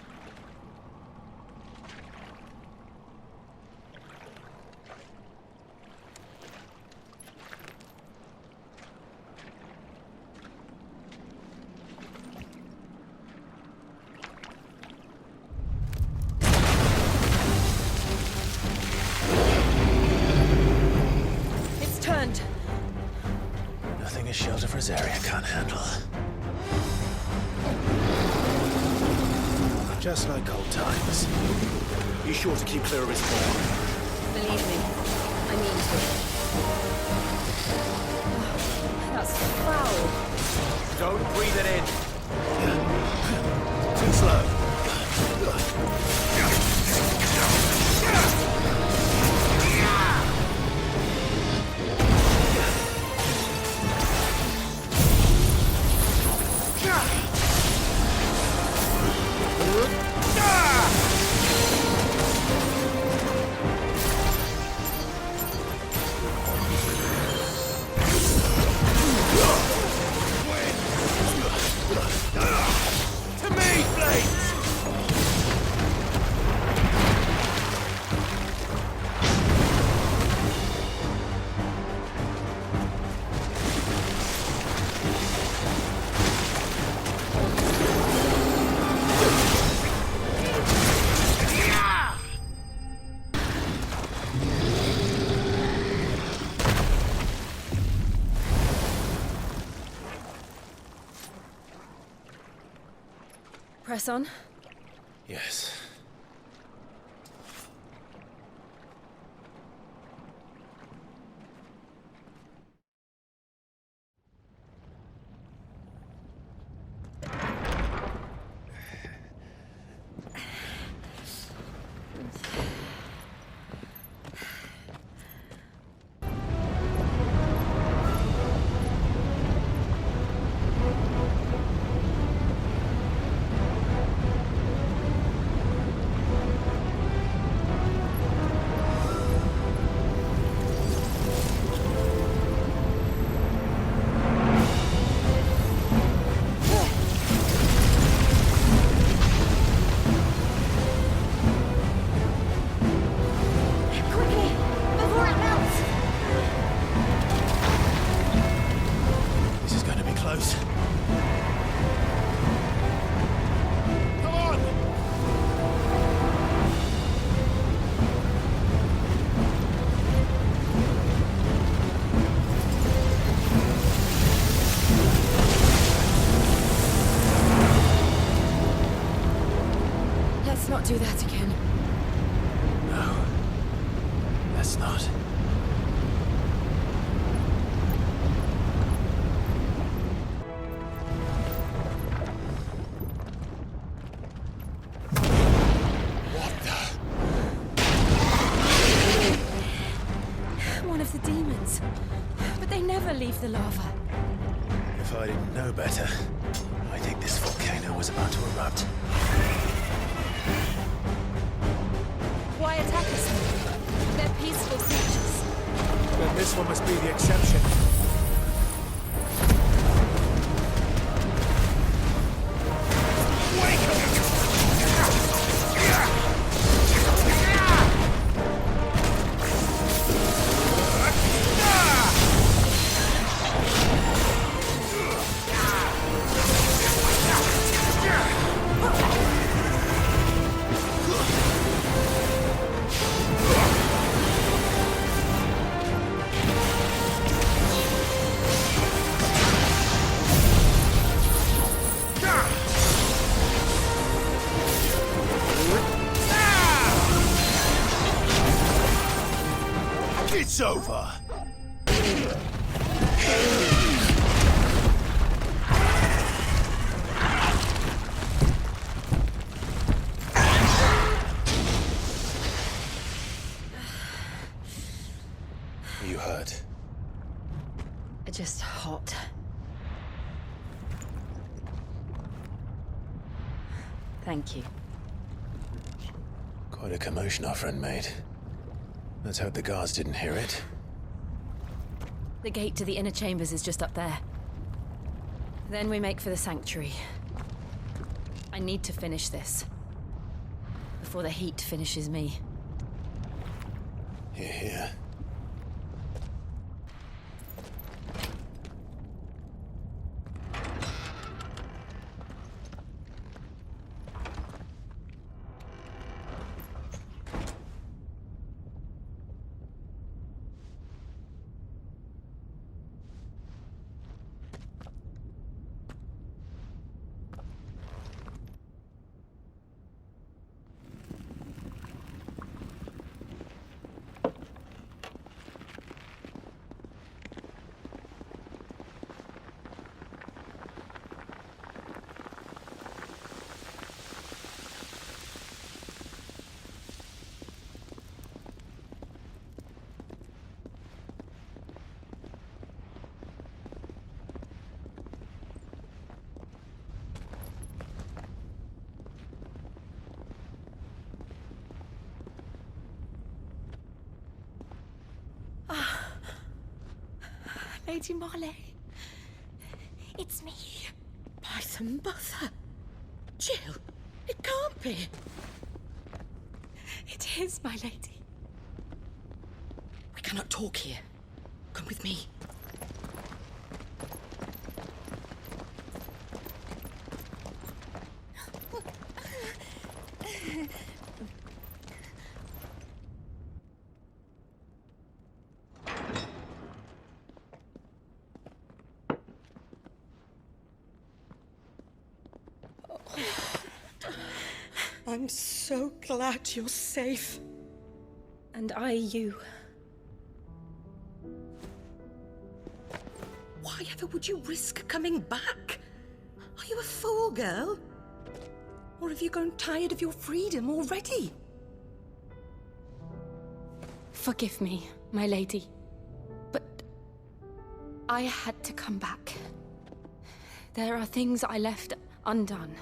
Nothing a shelter for Azaria can't handle. Just like old times. Be sure to keep clear of his spawn. Believe me, I mean to. That's foul. Don't breathe it in. Too slow. To me, Blight! Press on. Yes. Let's not do that again. No. Let's not. What the? One of the demons. But they never leave the lava. If I didn't know better, I think this volcano was about to erupt. Why attack us? They're peaceful creatures. Then this one must be the exception. It's over! Are you hurt? Just hot. Thank you. Quite a commotion our friend made. Let's hope the guards didn't hear it. The gate to the inner chambers is just up there. Then we make for the sanctuary. I need to finish this. Before the heat finishes me. Here, here. Lady Marley. It's me. By the mother. Jill, it can't be. It is, my lady. We cannot talk here. Come with me. I'm so glad you're safe. And I you. Why ever would you risk coming back? Are you a fool, girl? Or have you grown tired of your freedom already? Forgive me, my lady. But I had to come back. There are things I left undone.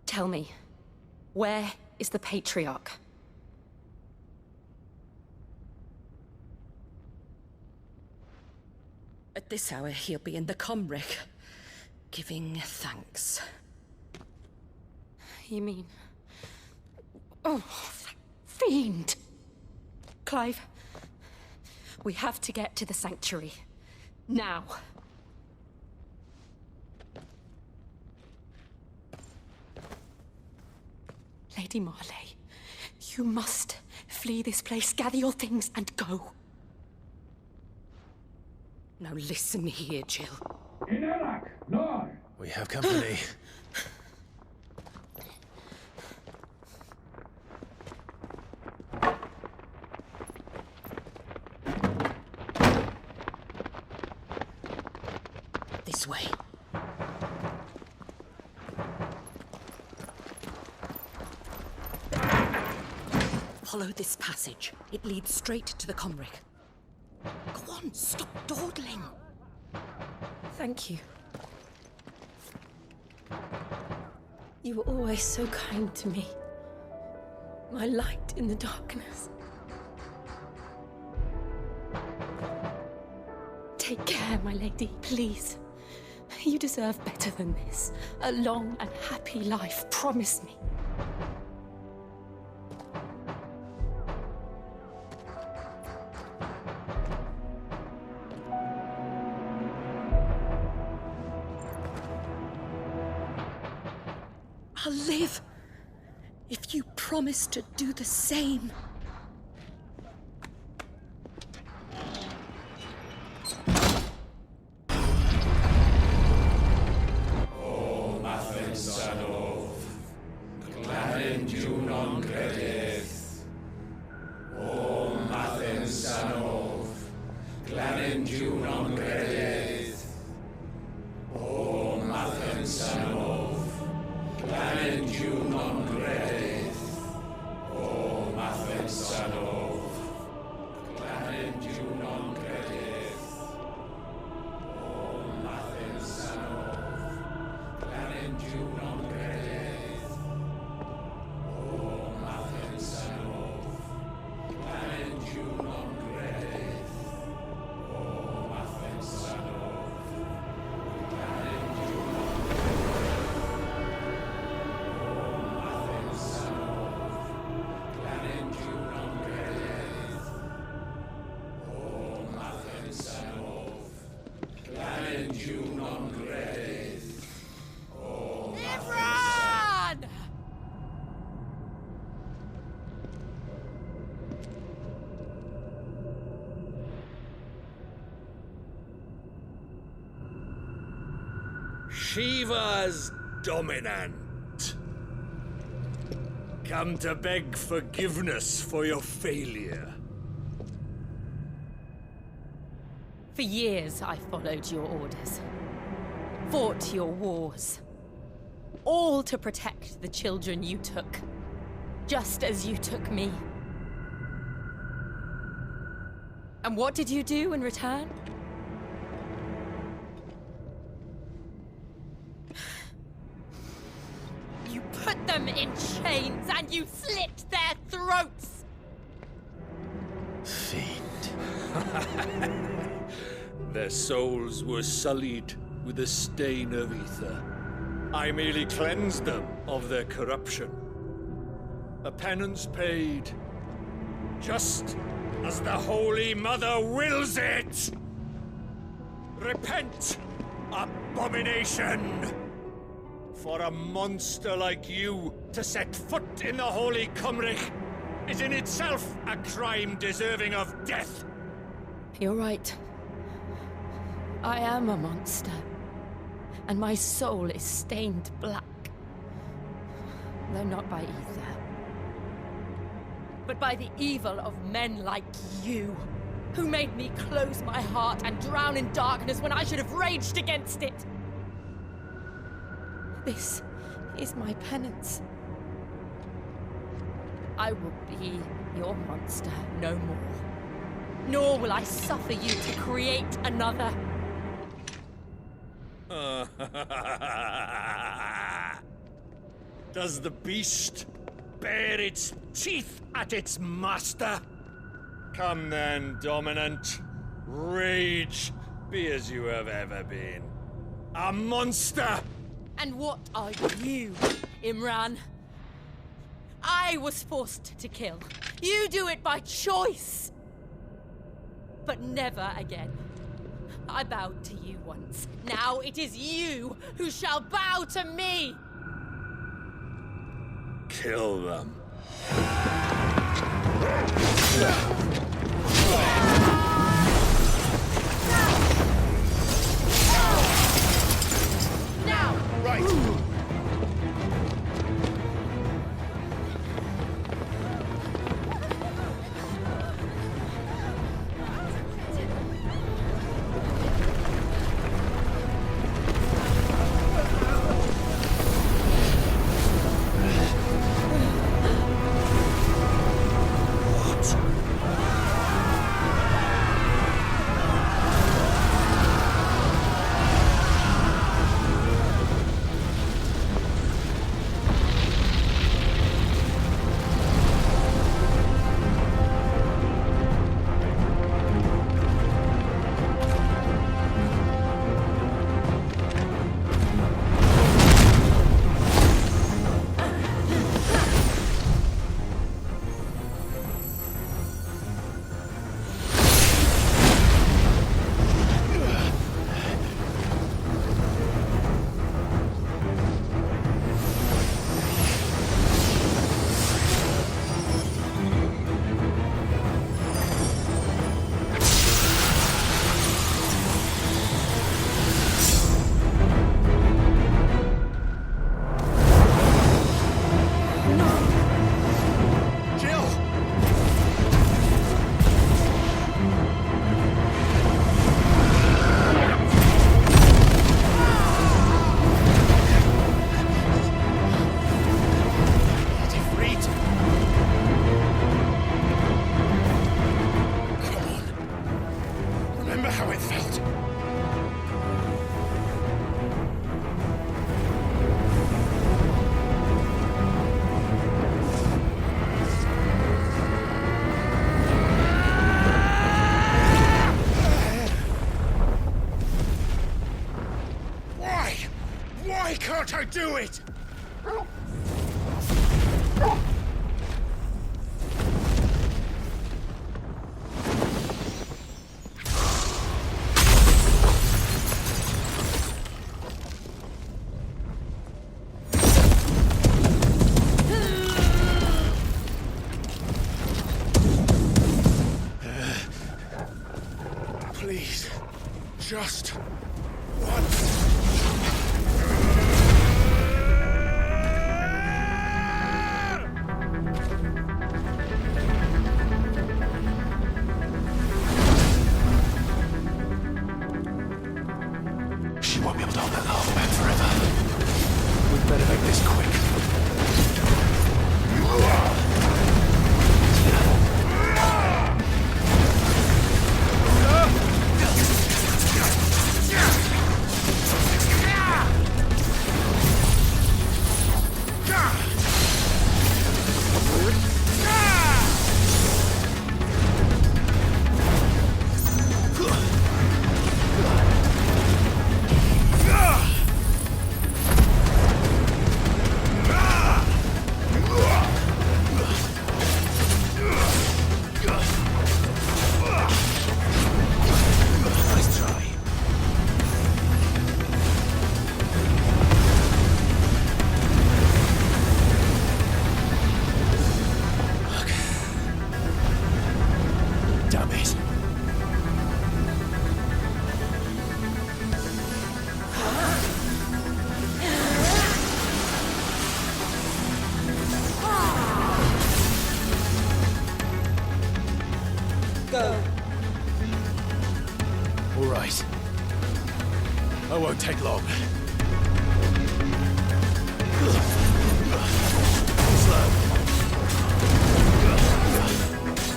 Tell me, where is the Patriarch? At this hour, he'll be in the Comric, giving thanks. You mean... Oh, fiend! Clive, we have to get to the sanctuary. Now. Lady Marley, you must flee this place, gather your things, and go. Now listen here, Jill. We have company. This way. Follow this passage. It leads straight to the Comric. Go on, stop dawdling. Thank you. You were always so kind to me. My light in the darkness. Take care, my lady, please. You deserve better than this. A long and happy life, promise me. I'll live if you promise to do the same. Gladden you non credith. Run! Shiva's dominant. Come to beg forgiveness for your failure. For years, I followed your orders, fought your wars, all to protect the children you took, just as you took me. And what did you do in return? You put them in chains and you slit their throats! Fiend. Their souls were sullied with the stain of Aether. I merely cleansed them of their corruption. A penance paid, just as the Holy Mother wills it! Repent, abomination! For a monster like you to set foot in the Holy Cymric is in itself a crime deserving of death. You're right. I am a monster. And my soul is stained black. Though not by Aether. But by the evil of men like you, who made me close my heart and drown in darkness when I should have raged against it. This is my penance. I will be your monster no more. Nor will I suffer you to create another. Does the beast bare its teeth at its master? Come then, dominant. Rage, be as you have ever been. A monster! And what are you, Imran? I was forced to kill. You do it by choice. But never again. I bowed to you once. Now it is you who shall bow to me! Kill them. Now! Right! Can't I do it? Just once. She won't be able to hold that lava back forever. We'd better make this quick. Won't take long. Slow.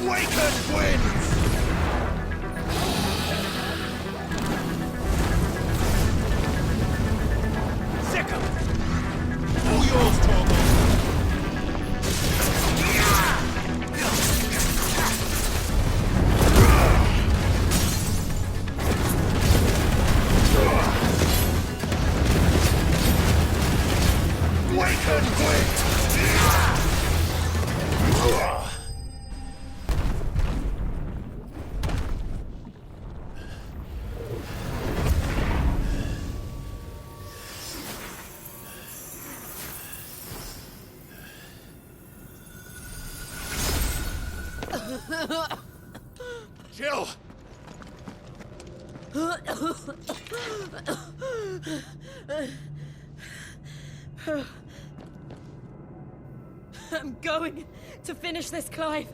Waken winds! Sickle! All yours, Torgal! Jill! I'm going to finish this, Clive.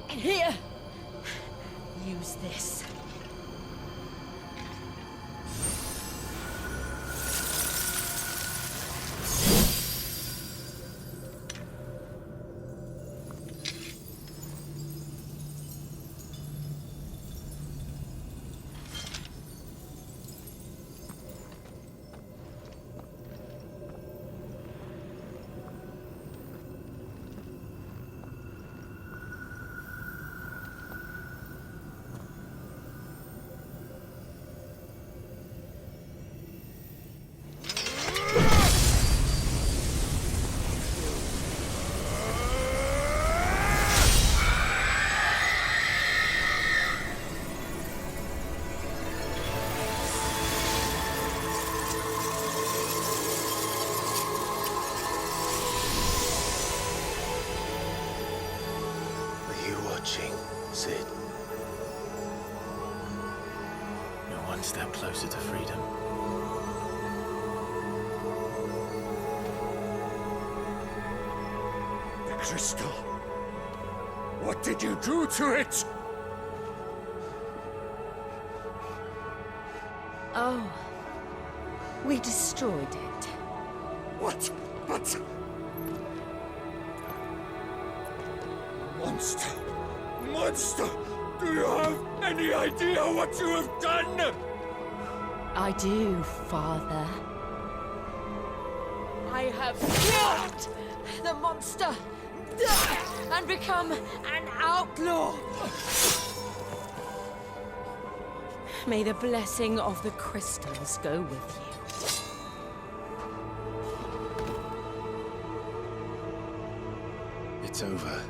Here! Use this. Sid. You're one step closer to freedom. The crystal. What did you do to it? Oh. We destroyed it. What? But... Monster! Monster! Do you have any idea what you have done? I do, Father. I have killed the monster and become an outlaw. May the blessing of the crystals go with you. It's It's over.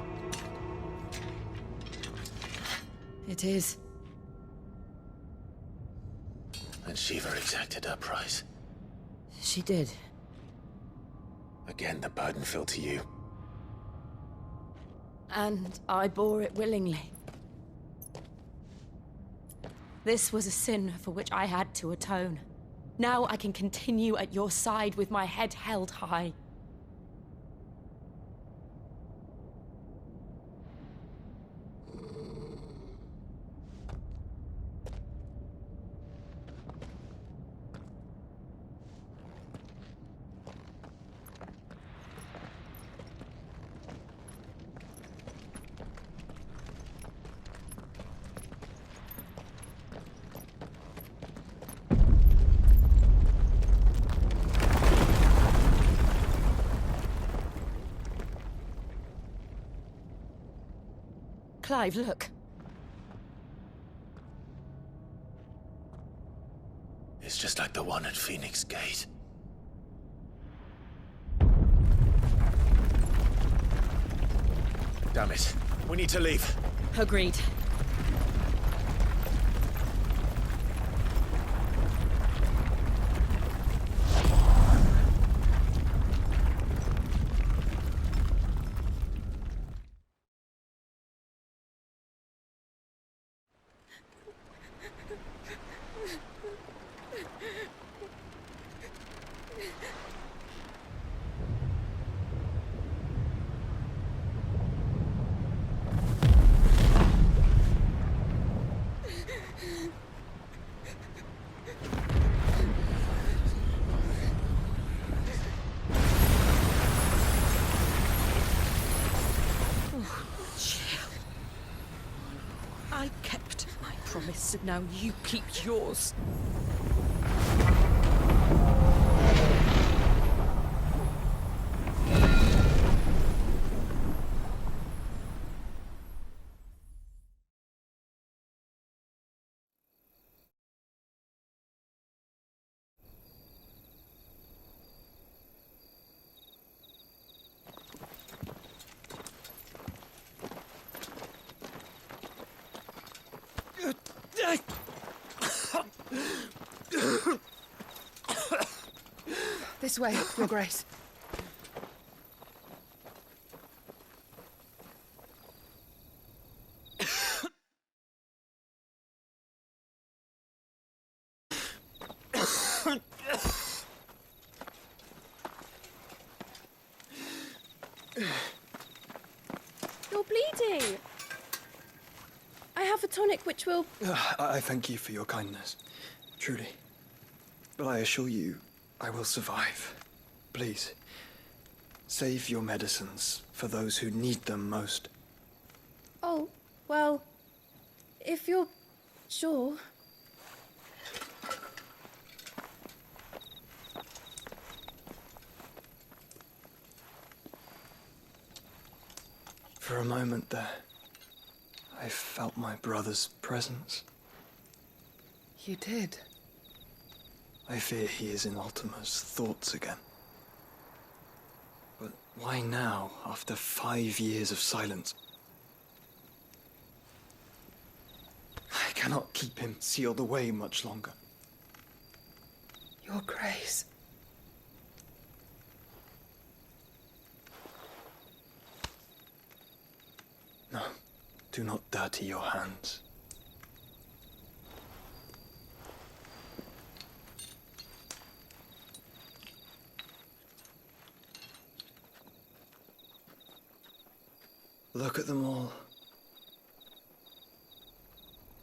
It is. And Shiva exacted her price. She did. Again, the burden fell to you. And I bore it willingly. This was a sin for which I had to atone. Now I can continue at your side with my head held high. Clive, look. It's just like the one at Phoenix Gate. Damn it. We need to leave. Agreed. I kept my promise, and now you keep yours. This way, Your Grace. You're bleeding. I have a tonic which will... I thank you for your kindness, truly. But I assure you, I will survive. Please, save your medicines for those who need them most. Oh, well, if you're sure... For a moment there, I felt my brother's presence. You did? I fear he is in Ultima's thoughts again. But why now, after 5 years of silence? I cannot keep him sealed away much longer. Your Grace. No, do not dirty your hands. Look at them all.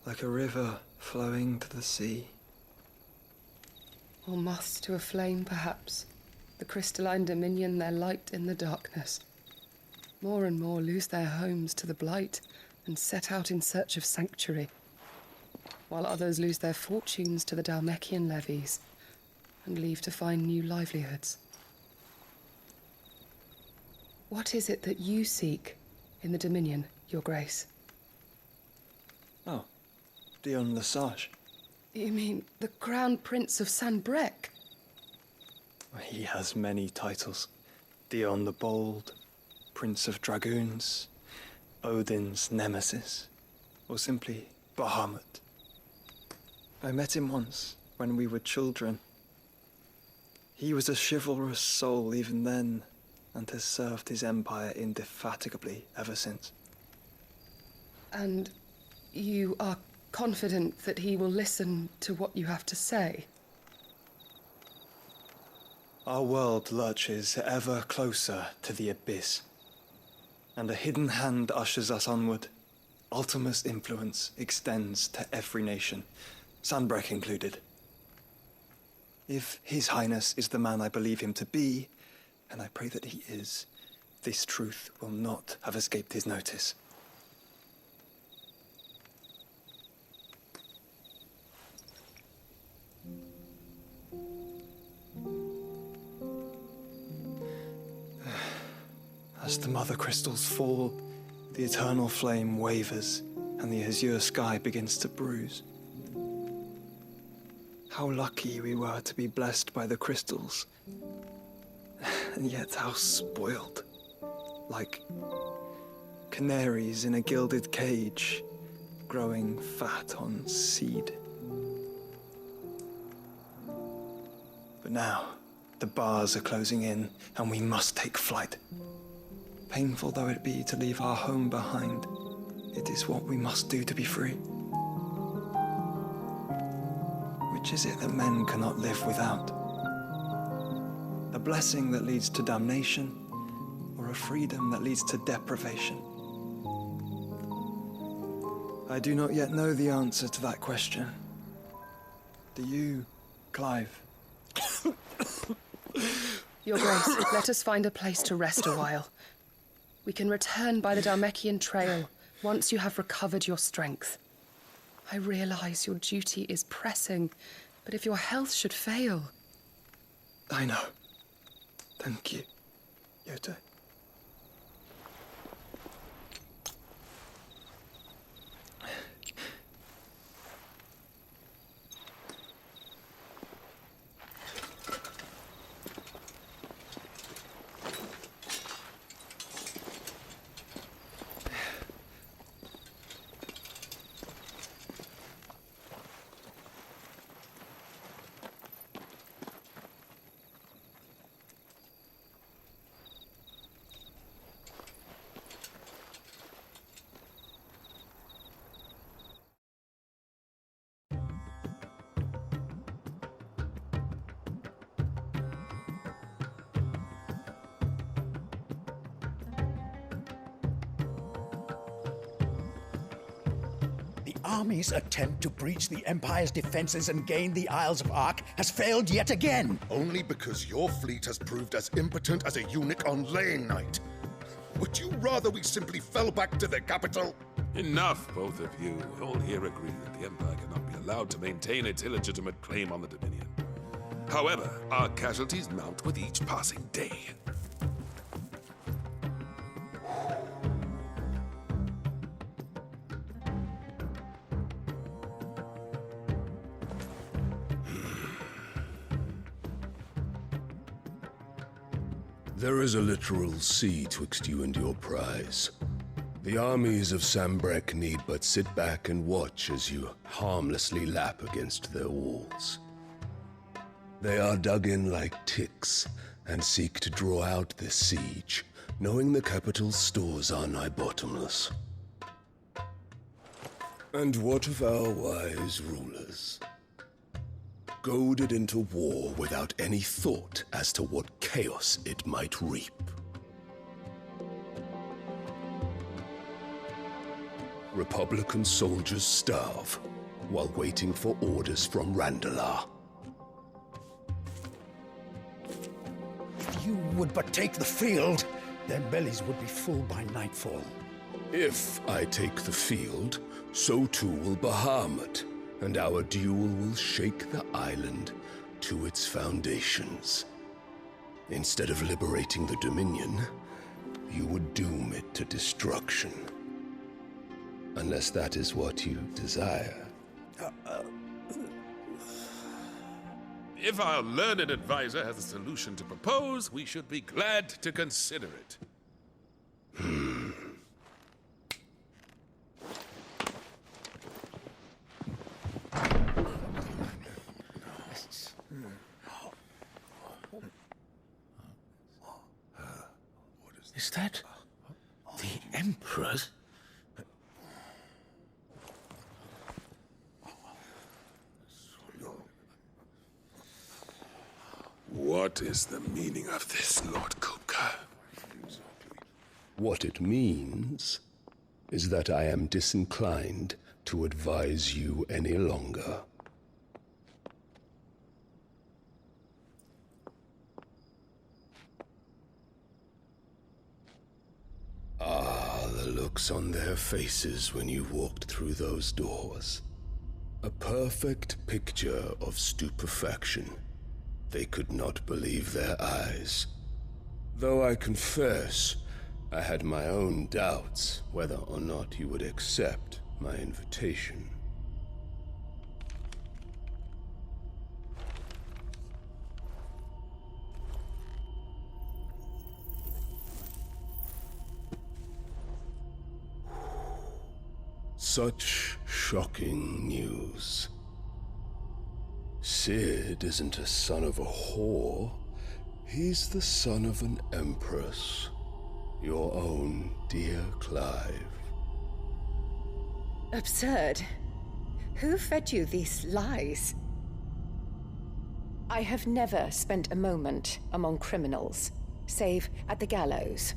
Like a river flowing to the sea. Or moths to a flame, perhaps. The crystalline dominion, their light in the darkness. More and more lose their homes to the Blight and set out in search of sanctuary, while others lose their fortunes to the Dalmekian levies and leave to find new livelihoods. What is it that you seek in the Dominion, Your Grace? Oh, Dion Lesage. You mean the Crown Prince of Sanbrec? He has many titles. Dion the Bold, Prince of Dragoons, Odin's nemesis, or simply Bahamut. I met him once when we were children. He was a chivalrous soul even then, and has served his empire indefatigably ever since. And you are confident that he will listen to what you have to say? Our world lurches ever closer to the abyss, and a hidden hand ushers us onward. Ultima's influence extends to every nation, Sanbreque included. If His Highness is the man I believe him to be, and I pray that he is, this truth will not have escaped his notice. As the Mothercrystals fall, the eternal flame wavers, and the azure sky begins to bruise. How lucky we were to be blessed by the crystals, and yet how spoiled. Like canaries in a gilded cage, growing fat on seed. But now, the bars are closing in, and we must take flight. Painful though it be to leave our home behind, it is what we must do to be free. Which is it that men cannot live without? A blessing that leads to damnation, or a freedom that leads to deprivation? I do not yet know the answer to that question. Do you, Clive? Your Grace, let us find a place to rest a while. We can return by the Dhalmekian trail once you have recovered your strength. I realize your duty is pressing, but if your health should fail... I know. Thank you, Yote. Army's attempt to breach the Empire's defenses and gain the Isles of Ark has failed yet again. Only because your fleet has proved as impotent as a eunuch on laying night. Would you rather we simply fell back to the capital? Enough, both of you. All here agree that the Empire cannot be allowed to maintain its illegitimate claim on the Dominion. However, our casualties mount with each passing day. There is a literal sea twixt you and your prize. The armies of Sanbreque need but sit back and watch as you harmlessly lap against their walls. They are dug in like ticks and seek to draw out this siege, knowing the capital's stores are nigh bottomless. And what of our wise rulers? Goaded into war without any thought as to what chaos it might reap. Republican soldiers starve while waiting for orders from Randalar. If you would but take the field, their bellies would be full by nightfall. If I take the field, so too will Bahamut, and our duel will shake the island to its foundations. Instead of liberating the Dominion, you would doom it to destruction. Unless that is what you desire. If our learned advisor has a solution to propose, we should be glad to consider it. Is that the Emperor's? What is the meaning of this, Lord Kupka? What it means is that I am disinclined to advise you any longer. Ah, the looks on their faces when you walked through those doors. A perfect picture of stupefaction. They could not believe their eyes. Though I confess, I had my own doubts whether or not you would accept my invitation. Such shocking news. Sid isn't a son of a whore. He's the son of an empress. Your own dear Clive. Absurd. Who fed you these lies? I have never spent a moment among criminals, save at the gallows.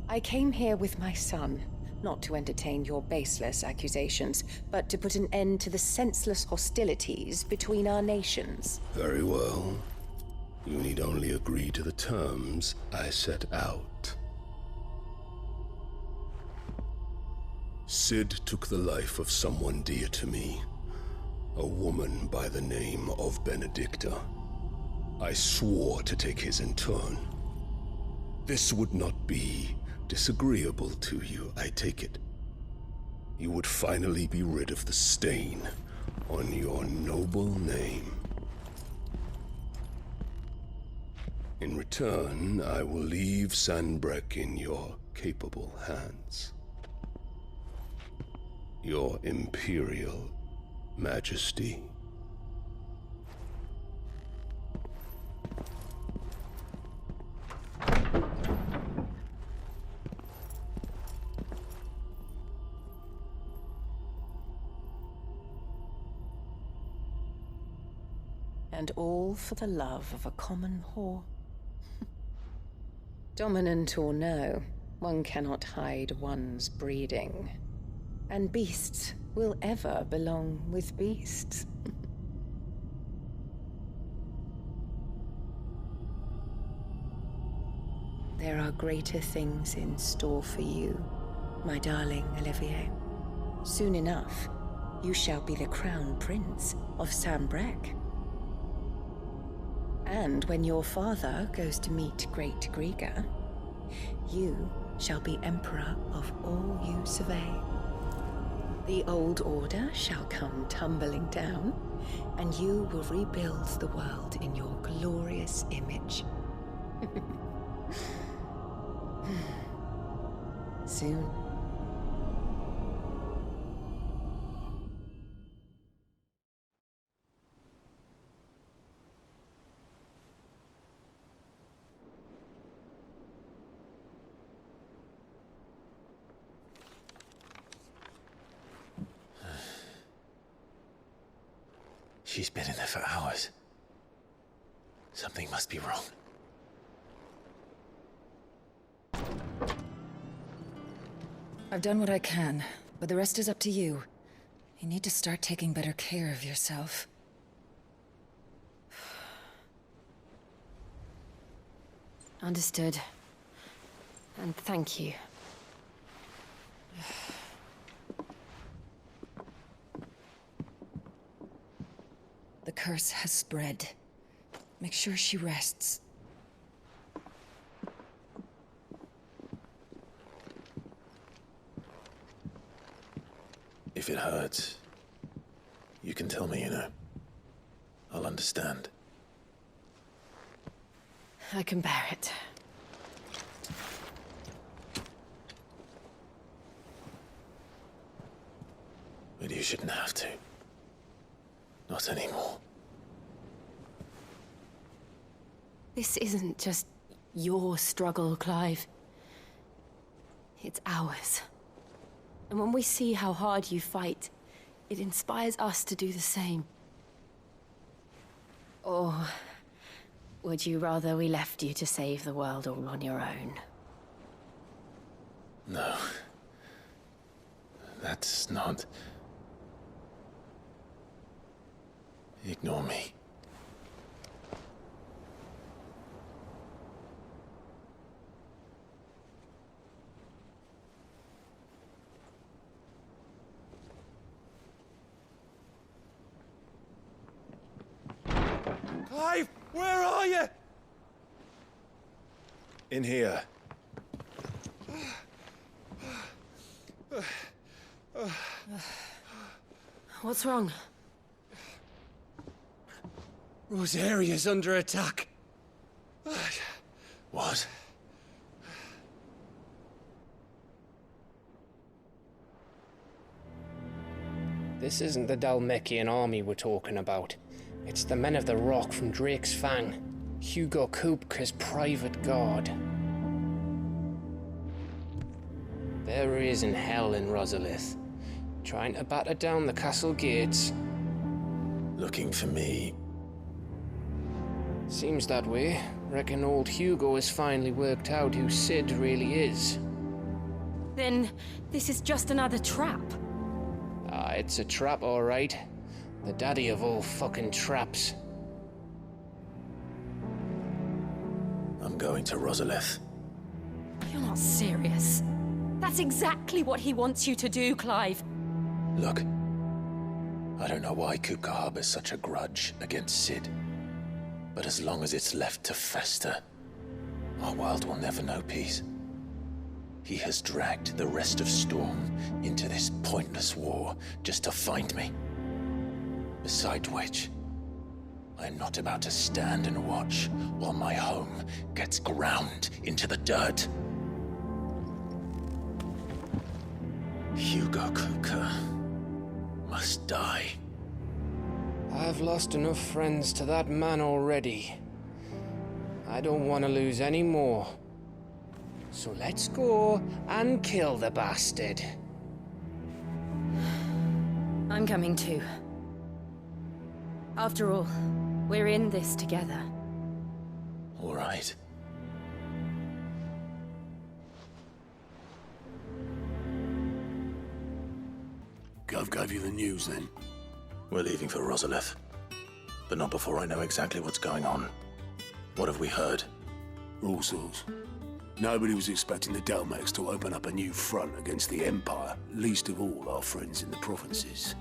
I came here with my son, not to entertain your baseless accusations, but to put an end to the senseless hostilities between our nations. Very well. You need only agree to the terms I set out. Sid took the life of someone dear to me, a woman by the name of Benedicta. I swore to take his in turn. This would not be disagreeable to you, I take it. You would finally be rid of the stain on your noble name. In return, I will leave Sanbreque in your capable hands. Your Imperial Majesty. And all for the love of a common whore. Dominant or no, one cannot hide one's breeding. And beasts will ever belong with beasts. There are greater things in store for you, my darling Olivier. Soon enough, you shall be the crown prince of Sanbreque. And when your father goes to meet Great Griga, you shall be emperor of all you survey. The old order shall come tumbling down, and you will rebuild the world in your glorious image. Soon. She's been in there for hours. Something must be wrong. I've done what I can, but the rest is up to you. You need to start taking better care of yourself. Understood. And thank you. The curse has spread. Make sure she rests. If it hurts, you can tell me, you know. I'll understand. I can bear it. But you shouldn't have to. Not anymore. This isn't just your struggle, Clive. It's ours. And when we see how hard you fight, it inspires us to do the same. Or would you rather we left you to save the world all on your own? No. That's not... Ignore me. Clive, where are you? In here. What's wrong? Rosaria's under attack. What? This isn't the Dhalmekian army we're talking about. It's the men of the Rock from Drake's Fang. Hugo Kupka's private guard. There he is in hell in Rosalith, trying to batter down the castle gates. Looking for me? Seems that way. Reckon old Hugo has finally worked out who Sid really is. Then this is just another trap. Ah, it's a trap, all right. The daddy of all fucking traps. I'm going to Rosalith. You're not serious. That's exactly what he wants you to do, Clive. Look, I don't know why Kupka harbors such a grudge against Sid. But as long as it's left to fester, our world will never know peace. He has dragged the rest of Storm into this pointless war just to find me. Beside which, I am not about to stand and watch while my home gets ground into the dirt. Hugo Kupka must die. I've lost enough friends to that man already. I don't want to lose any more. So let's go and kill the bastard. I'm coming too. After all, we're in this together. All right. Gov gave you the news then? We're leaving for Rosalith. But not before I know exactly what's going on. What have we heard? All sorts. Nobody was expecting the Dhalmekians to open up a new front against the Empire, least of all our friends in the provinces.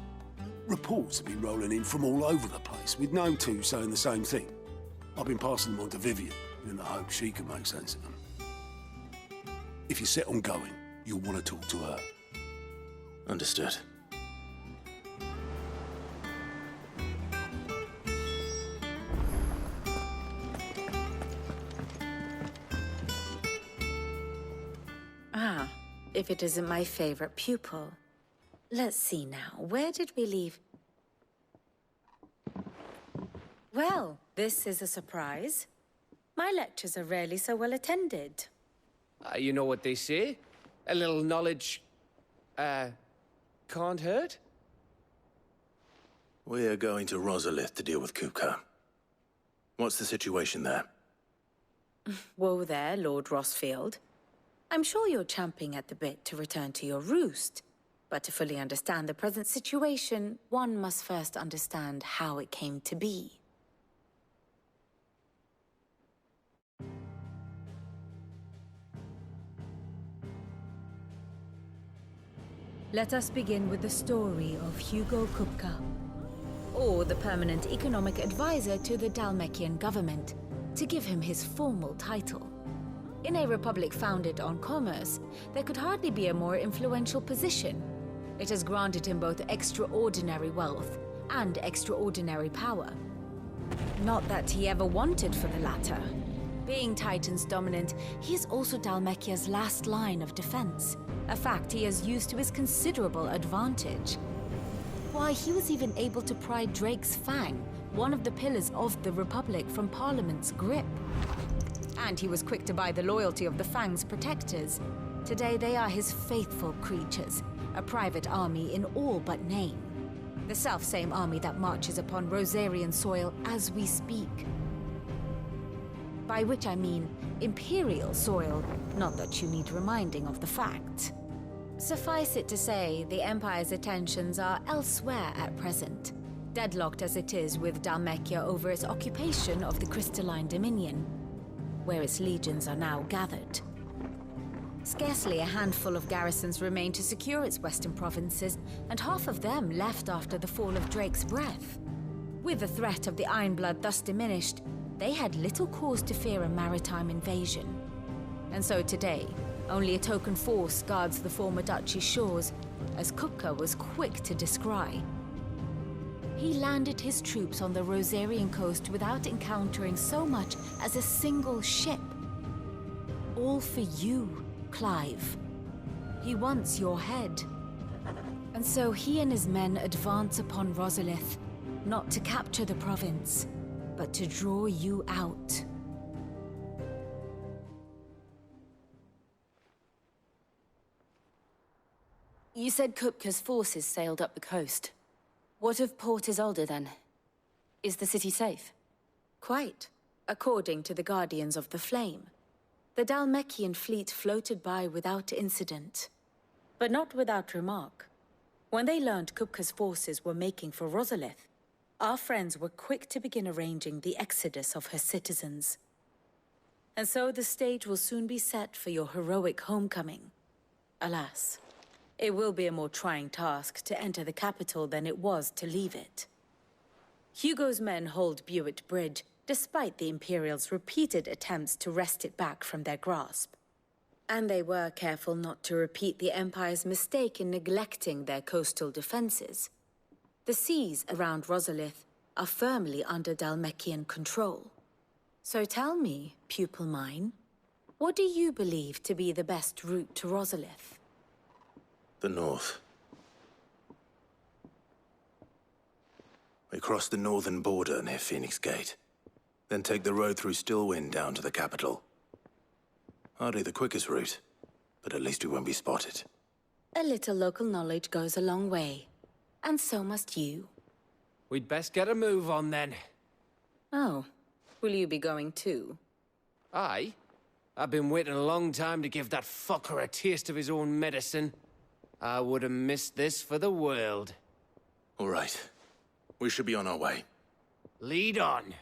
Reports have been rolling in from all over the place, with no two saying the same thing. I've been passing them on to Vivian, in the hope she can make sense of them. If you're set on going, you'll want to talk to her. Understood. Ah, if it isn't my favorite pupil. Let's see now, where did we leave? Well, this is a surprise. My lectures are rarely so well attended. You know what they say? A little knowledge, can't hurt? We're going to Rosalith to deal with Kupka. What's the situation there? Whoa there, Lord Rossfield. I'm sure you're champing at the bit to return to your roost. But to fully understand the present situation, one must first understand how it came to be. Let us begin with the story of Hugo Kupka, or the permanent economic advisor to the Dhalmekian government, to give him his formal title. In a republic founded on commerce, there could hardly be a more influential position. It has granted him both extraordinary wealth and extraordinary power. Not that he ever wanted for the latter. Being Titan's dominant, he is also Dhalmekia's last line of defense, a fact he has used to his considerable advantage. Why, he was even able to pry Drake's Fang, one of the pillars of the Republic, from Parliament's grip. And he was quick to buy the loyalty of the Fang's protectors. Today they are his faithful creatures, a private army in all but name. The self-same army that marches upon Rosarian soil as we speak. By which I mean Imperial soil, not that you need reminding of the fact. Suffice it to say, the Empire's attentions are elsewhere at present, deadlocked as it is with Dhalmekia over its occupation of the Crystalline Dominion, where its legions are now gathered. Scarcely a handful of garrisons remain to secure its western provinces, and half of them left after the fall of Drake's Breath. With the threat of the Ironblood thus diminished, they had little cause to fear a maritime invasion. And so today, only a token force guards the former duchy's shores, as Kupka was quick to descry. He landed his troops on the Rosarian coast without encountering so much as a single ship. All for you, Clive. He wants your head. And so he and his men advance upon Rosalith, not to capture the province, but to draw you out. You said Kupka's forces sailed up the coast. What of Port Isolde, then? Is the city safe? Quite, according to the Guardians of the Flame. The Dhalmekian fleet floated by without incident. But not without remark. When they learned Kupka's forces were making for Rosalith, our friends were quick to begin arranging the exodus of her citizens. And so the stage will soon be set for your heroic homecoming. Alas, it will be a more trying task to enter the capital than it was to leave it. Hugo's men hold Buet Bridge, despite the Imperials' repeated attempts to wrest it back from their grasp. And they were careful not to repeat the Empire's mistake in neglecting their coastal defenses. The seas around Rosalith are firmly under Dhalmekian control. So tell me, pupil mine, what do you believe to be the best route to Rosalith? The north. We cross the northern border near Phoenix Gate. Then take the road through Stillwind down to the capital. Hardly the quickest route, but at least we won't be spotted. A little local knowledge goes a long way. And so must you. We'd best get a move on then. Oh, will you be going too? Aye. I've been waiting a long time to give that fucker a taste of his own medicine. I would have missed this for the world. All right. We should be on our way. Lead on.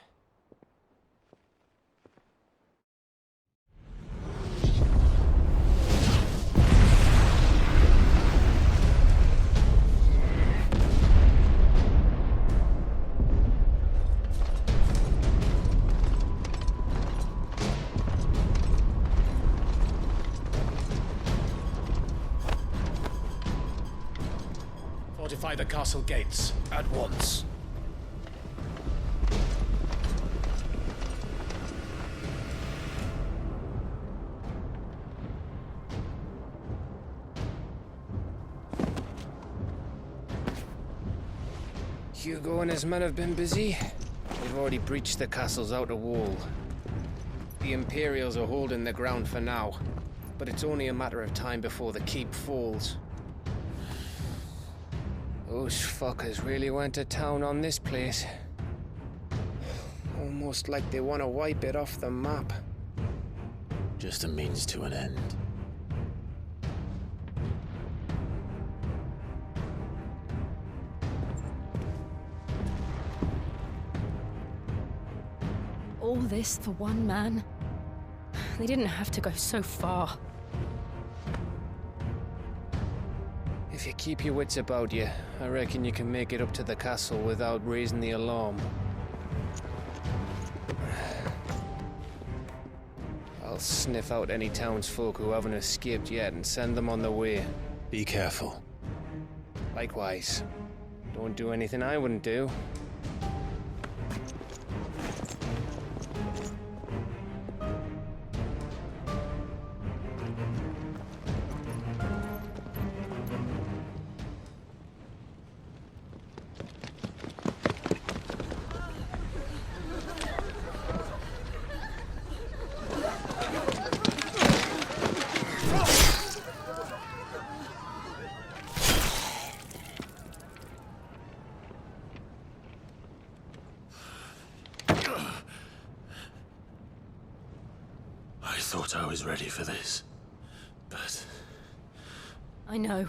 Fortify the castle gates, at once. Hugo and his men have been busy. They've already breached the castle's outer wall. The Imperials are holding the ground for now, but it's only a matter of time before the keep falls. Those fuckers really went to town on this place. Almost like they want to wipe it off the map. Just a means to an end. All this for one man? They didn't have to go so far. If you keep your wits about you, I reckon you can make it up to the castle without raising the alarm. I'll sniff out any townsfolk who haven't escaped yet and send them on their way. Be careful. Likewise. Don't do anything I wouldn't do. thought I was ready for this, but... I know.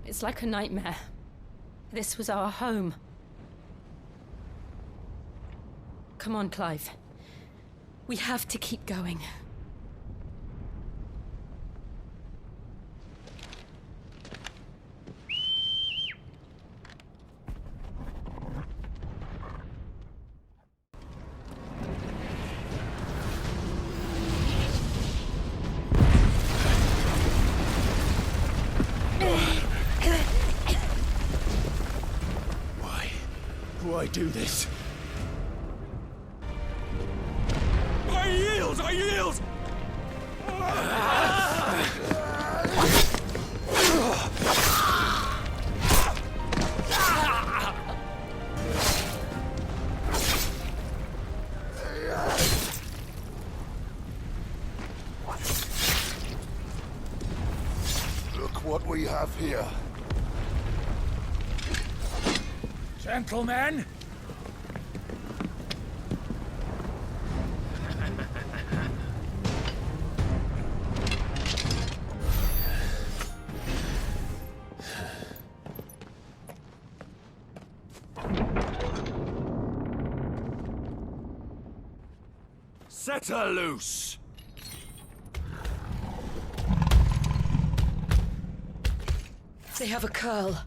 It's like a nightmare. This was our home. Come on, Clive. We have to keep going. Why do this? I yield! I yield! Look what we have here. Gentlemen! Set her loose! They have a curl.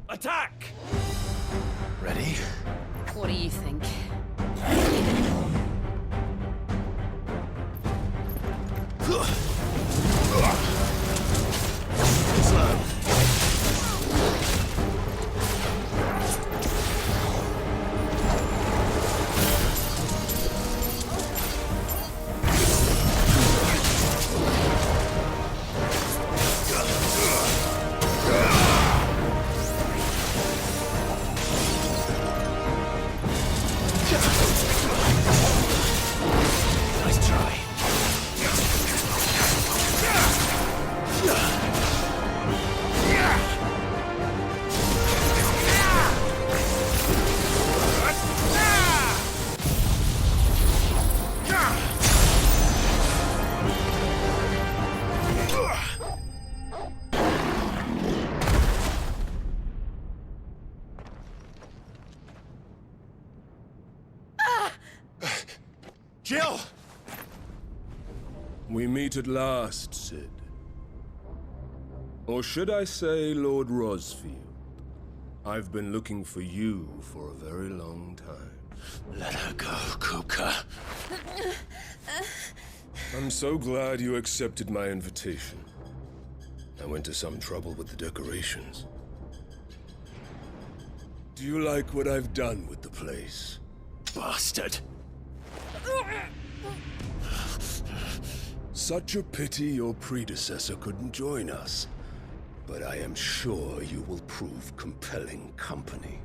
Attack! Ready? What do you think? Slow. Nice try. Jill! We meet at last, Sid. Or should I say, Lord Rosfield? I've been looking for you for a very long time. Let her go, Kuka. I'm so glad you accepted my invitation. I went to some trouble with the decorations. Do you like what I've done with the place? Bastard. Such a pity your predecessor couldn't join us. But I am sure you will prove compelling company.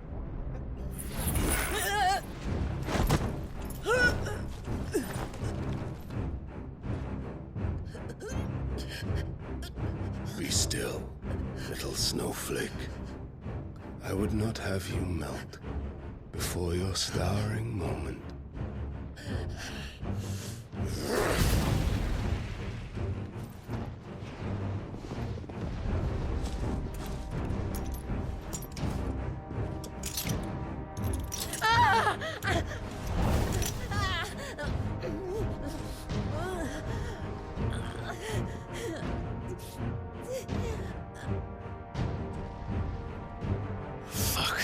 Be still, little snowflake. I would not have you melt before your starring moment. Fuck.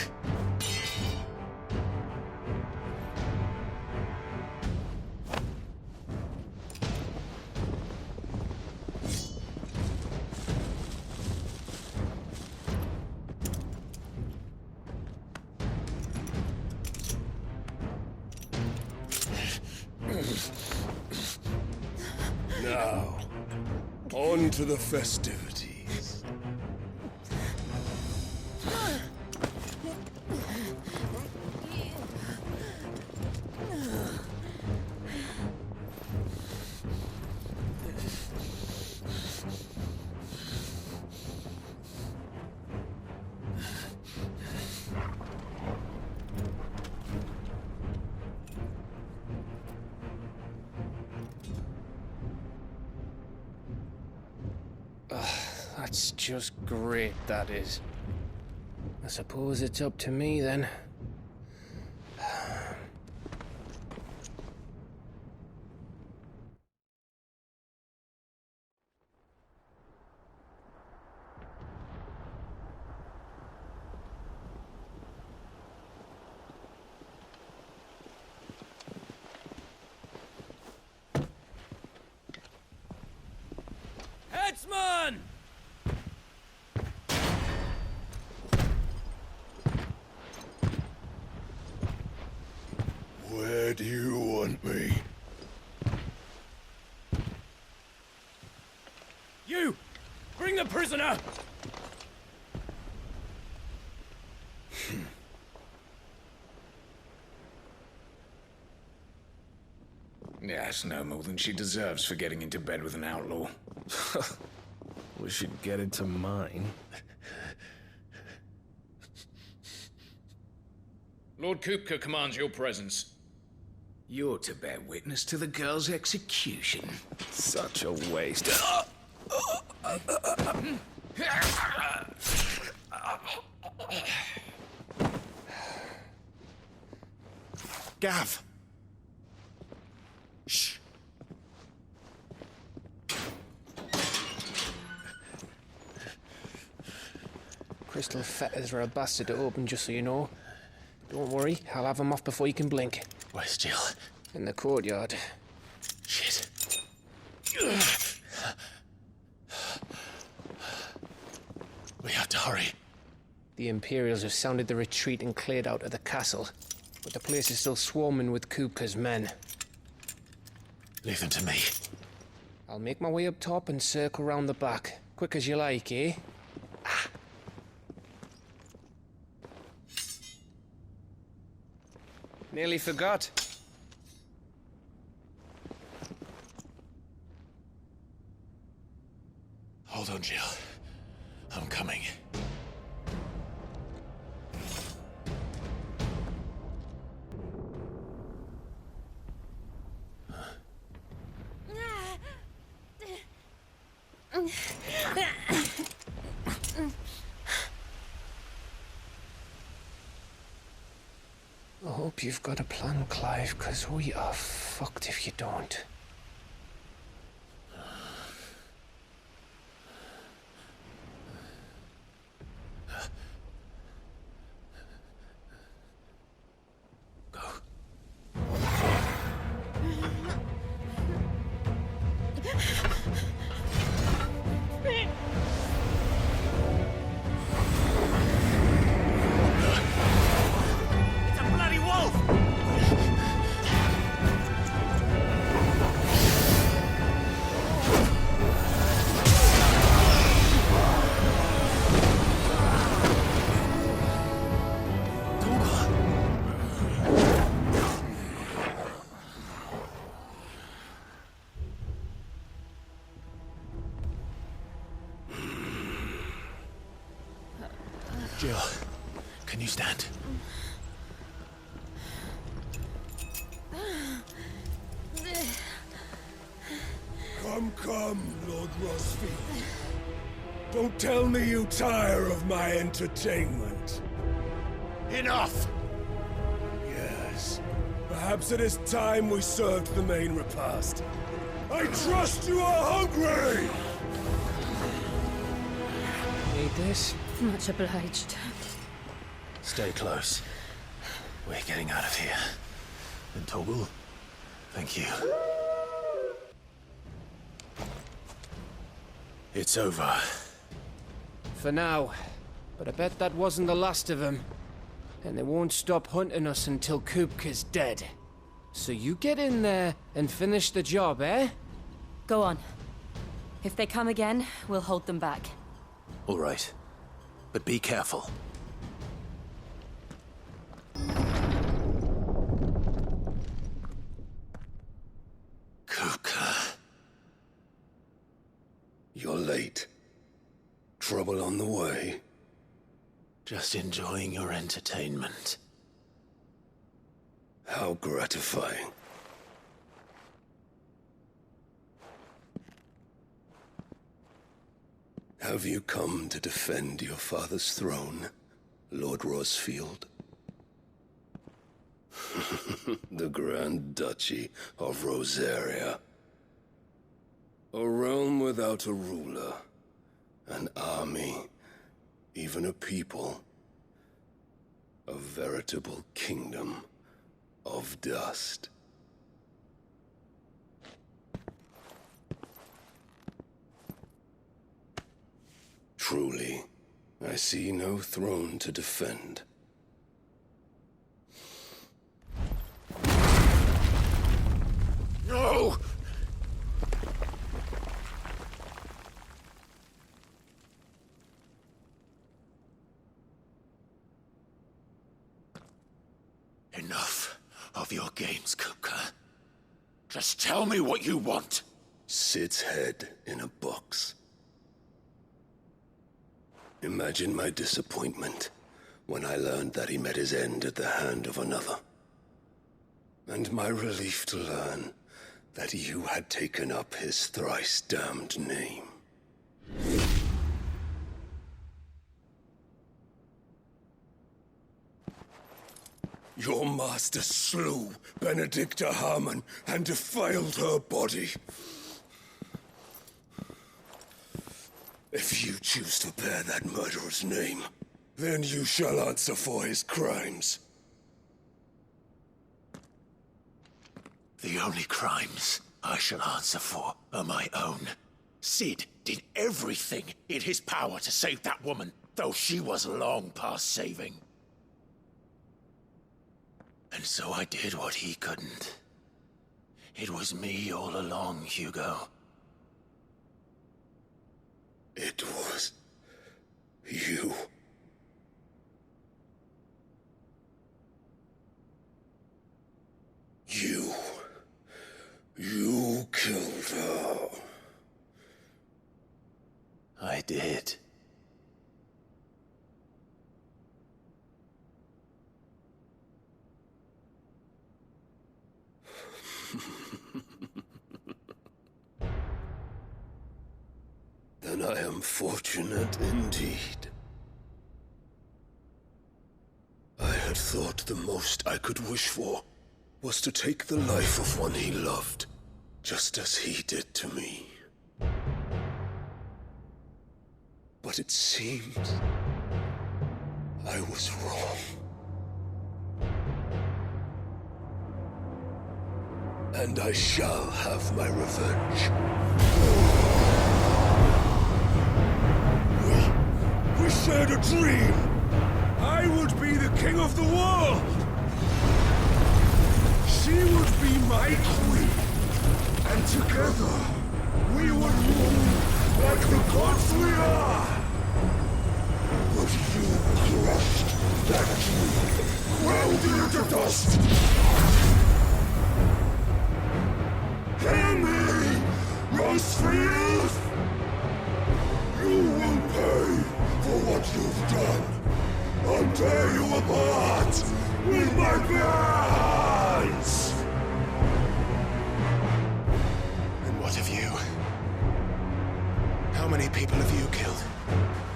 Now, on to the festivities. That's just great, that is. I suppose it's up to me then. Headsman! Where do you want me? You! Bring the prisoner! Yes, no more than she deserves for getting into bed with an outlaw. We should get into mine. Lord Kupka commands your presence. You're to bear witness to the girl's execution. Such a waste. Gav! Shh! Crystal fetters are a bastard to open, just so you know. Don't worry, I'll have them off before you can blink. Where's Jill? In the courtyard. Shit. We have to hurry. The Imperials have sounded the retreat and cleared out of the castle, but the place is still swarming with Kupka's men. Leave them to me. I'll make my way up top and circle round the back. Quick as you like, eh? Nearly forgot. Hold on, Jill. I'm coming. I hope you've got a plan, Clive, because we are fucked if you don't. Jill, can you stand? Come, Lord Rosfield. Don't tell me you tire of my entertainment. Enough! Yes. Perhaps it is time we served the main repast. I trust you are hungry! Need this? Much obliged. Stay close. We're getting out of here. And Toggle, thank you. It's over. For now. But I bet that wasn't the last of them. And they won't stop hunting us until Kupka's dead. So you get in there and finish the job, eh? Go on. If they come again, we'll hold them back. All right. But be careful. Kupka. You're late. Trouble on the way. Just enjoying your entertainment. How gratifying. How Have you come to defend your father's throne, Lord Rosfield? The Grand Duchy of Rosaria. A realm without a ruler, an army, even a people. A veritable kingdom of dust. Truly, I see no throne to defend. No! Enough of your games, Kupka. Just tell me what you want. Sid's head in a box. Imagine my disappointment when I learned that he met his end at the hand of another. And my relief to learn that you had taken up his thrice-damned name. Your master slew Benedicta Harmon and defiled her body. If you choose to bear that murderer's name, then you shall answer for his crimes. The only crimes I shall answer for are my own. Sid did everything in his power to save that woman, though she was long past saving. And so I did what he couldn't. It was me all along, Hugo. It was you. You killed her. I did. Then I am fortunate indeed. I had thought the most I could wish for was to take the life of one he loved, just as he did to me. But it seems I was wrong. And I shall have my revenge. We shared a dream! I would be the king of the world! She would be my queen! And together, we would rule like the gods we are! But you crushed that dream, ground it into dust! Hear me, Rosefield! You will pay for what you've done. I'll tear you apart with my bare hands! And what of you? How many people have you killed?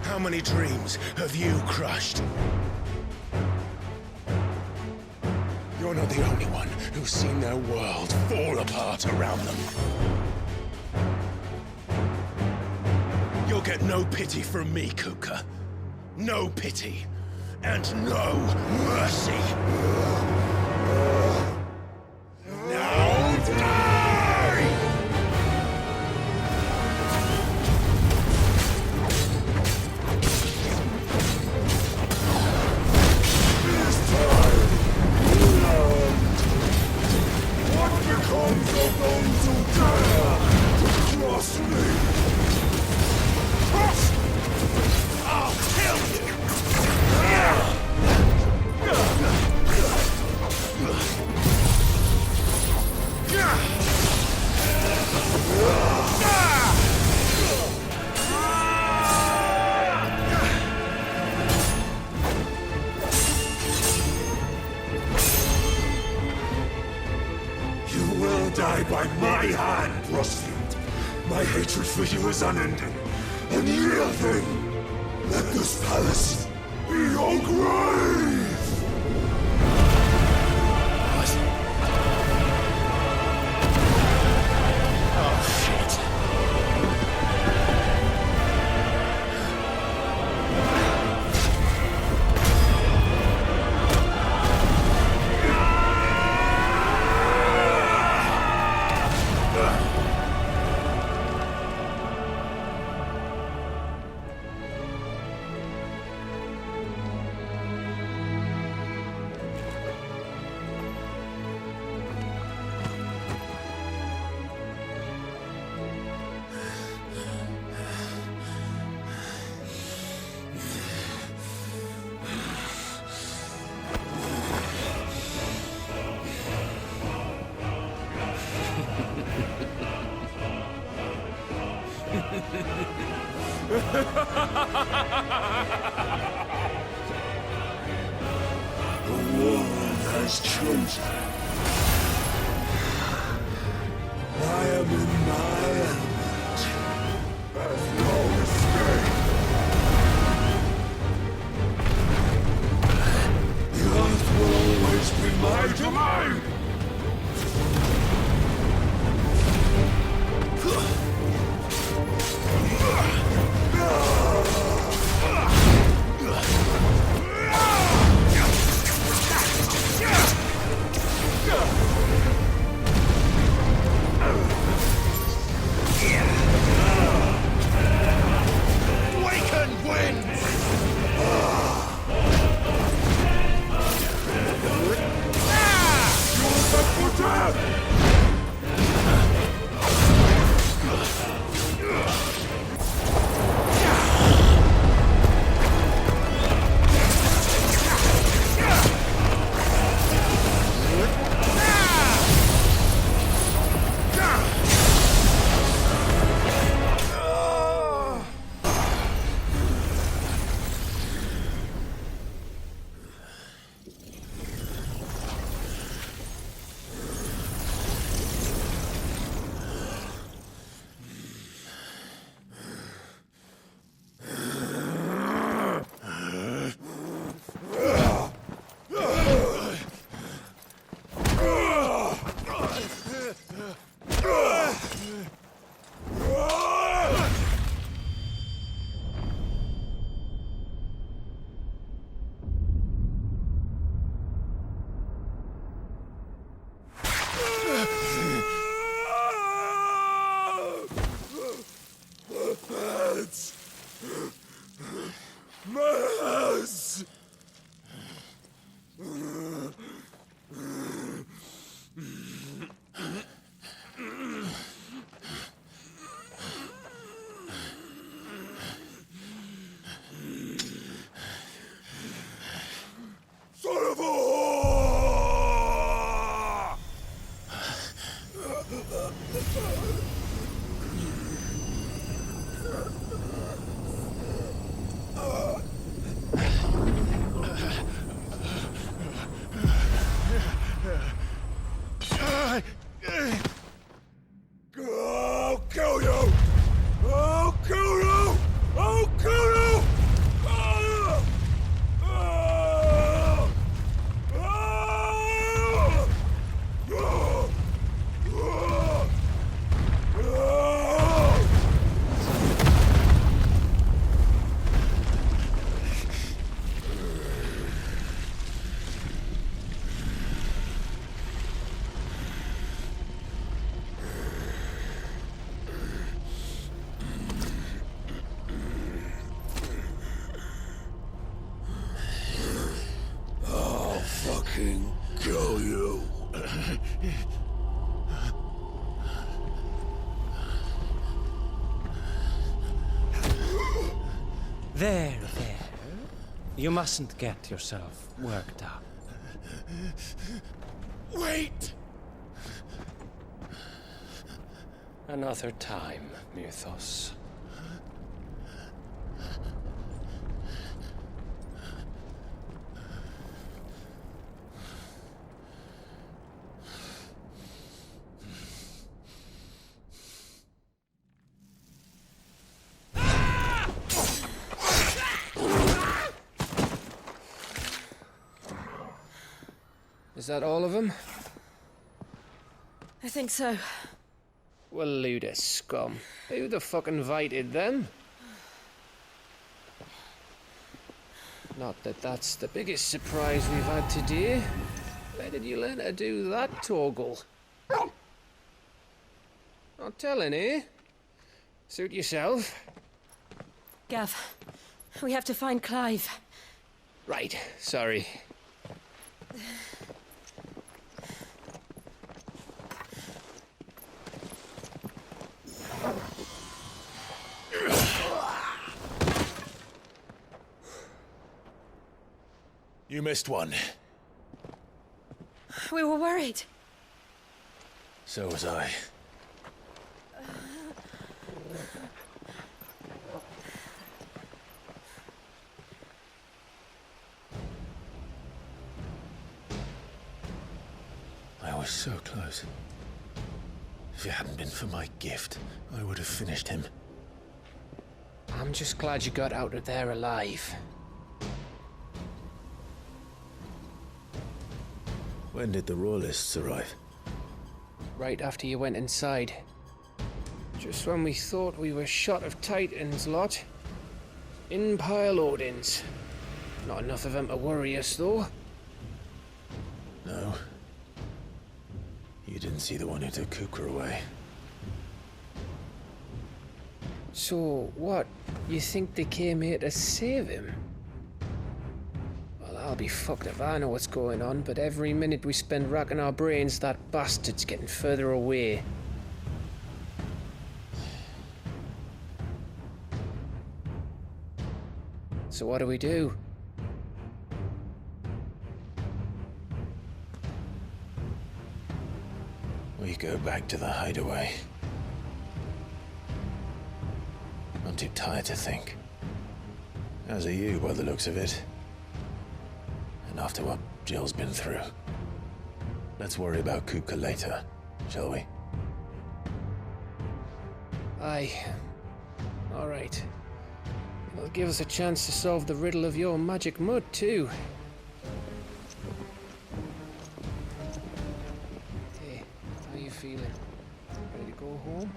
How many dreams have you crushed? You're not the only one who's seen their world fall apart around them. You'll get no pity from me, Kuka. No pity. And no mercy. Now die! This time, what becomes of those who dare to cross me? I'll kill you! You will die by my hand, Rosfield. My hatred for you is unending. And nothing! Let this palace be your grave! Oh, shit. The world has chosen. I am in my element. There's no escape. The earth will always be my domain. Awakened winds! You're set for death! Mess! Son of a whore! I'll kill you! I'll kill you! I'll kill you! I'll fucking kill you. There. You mustn't get yourself worked up. Wait! Another time, Mythos. Is that all of them? I think so. Well, load of scum. Who the fuck invited them? Not that that's the biggest surprise we've had today. Where did you learn to do that, Torgal? Not telling, eh? Suit yourself. Gav, we have to find Clive. Right, sorry. You missed one. We were worried. So was I. I was so close. If it hadn't been for my gift, I would have finished him. I'm just glad you got out of there alive. When did the Royalists arrive? Right after you went inside. Just when we thought we were shot of Titans lot. In pile Odins. Not enough of them to worry us, though. No. You didn't see the one who took Kukra away. So, what? You think they came here to save him? Well, I'll be fucked if I know what's going on, but every minute we spend racking our brains, that bastard's getting further away. So what do we do? We go back to the hideaway. I'm too tired to think. As are you, by the looks of it. And after what Jill's been through. Let's worry about Kupka later, shall we? Aye. All right. It'll give us a chance to solve the riddle of your magic mud, too. Hey, how you feeling? Ready to go home?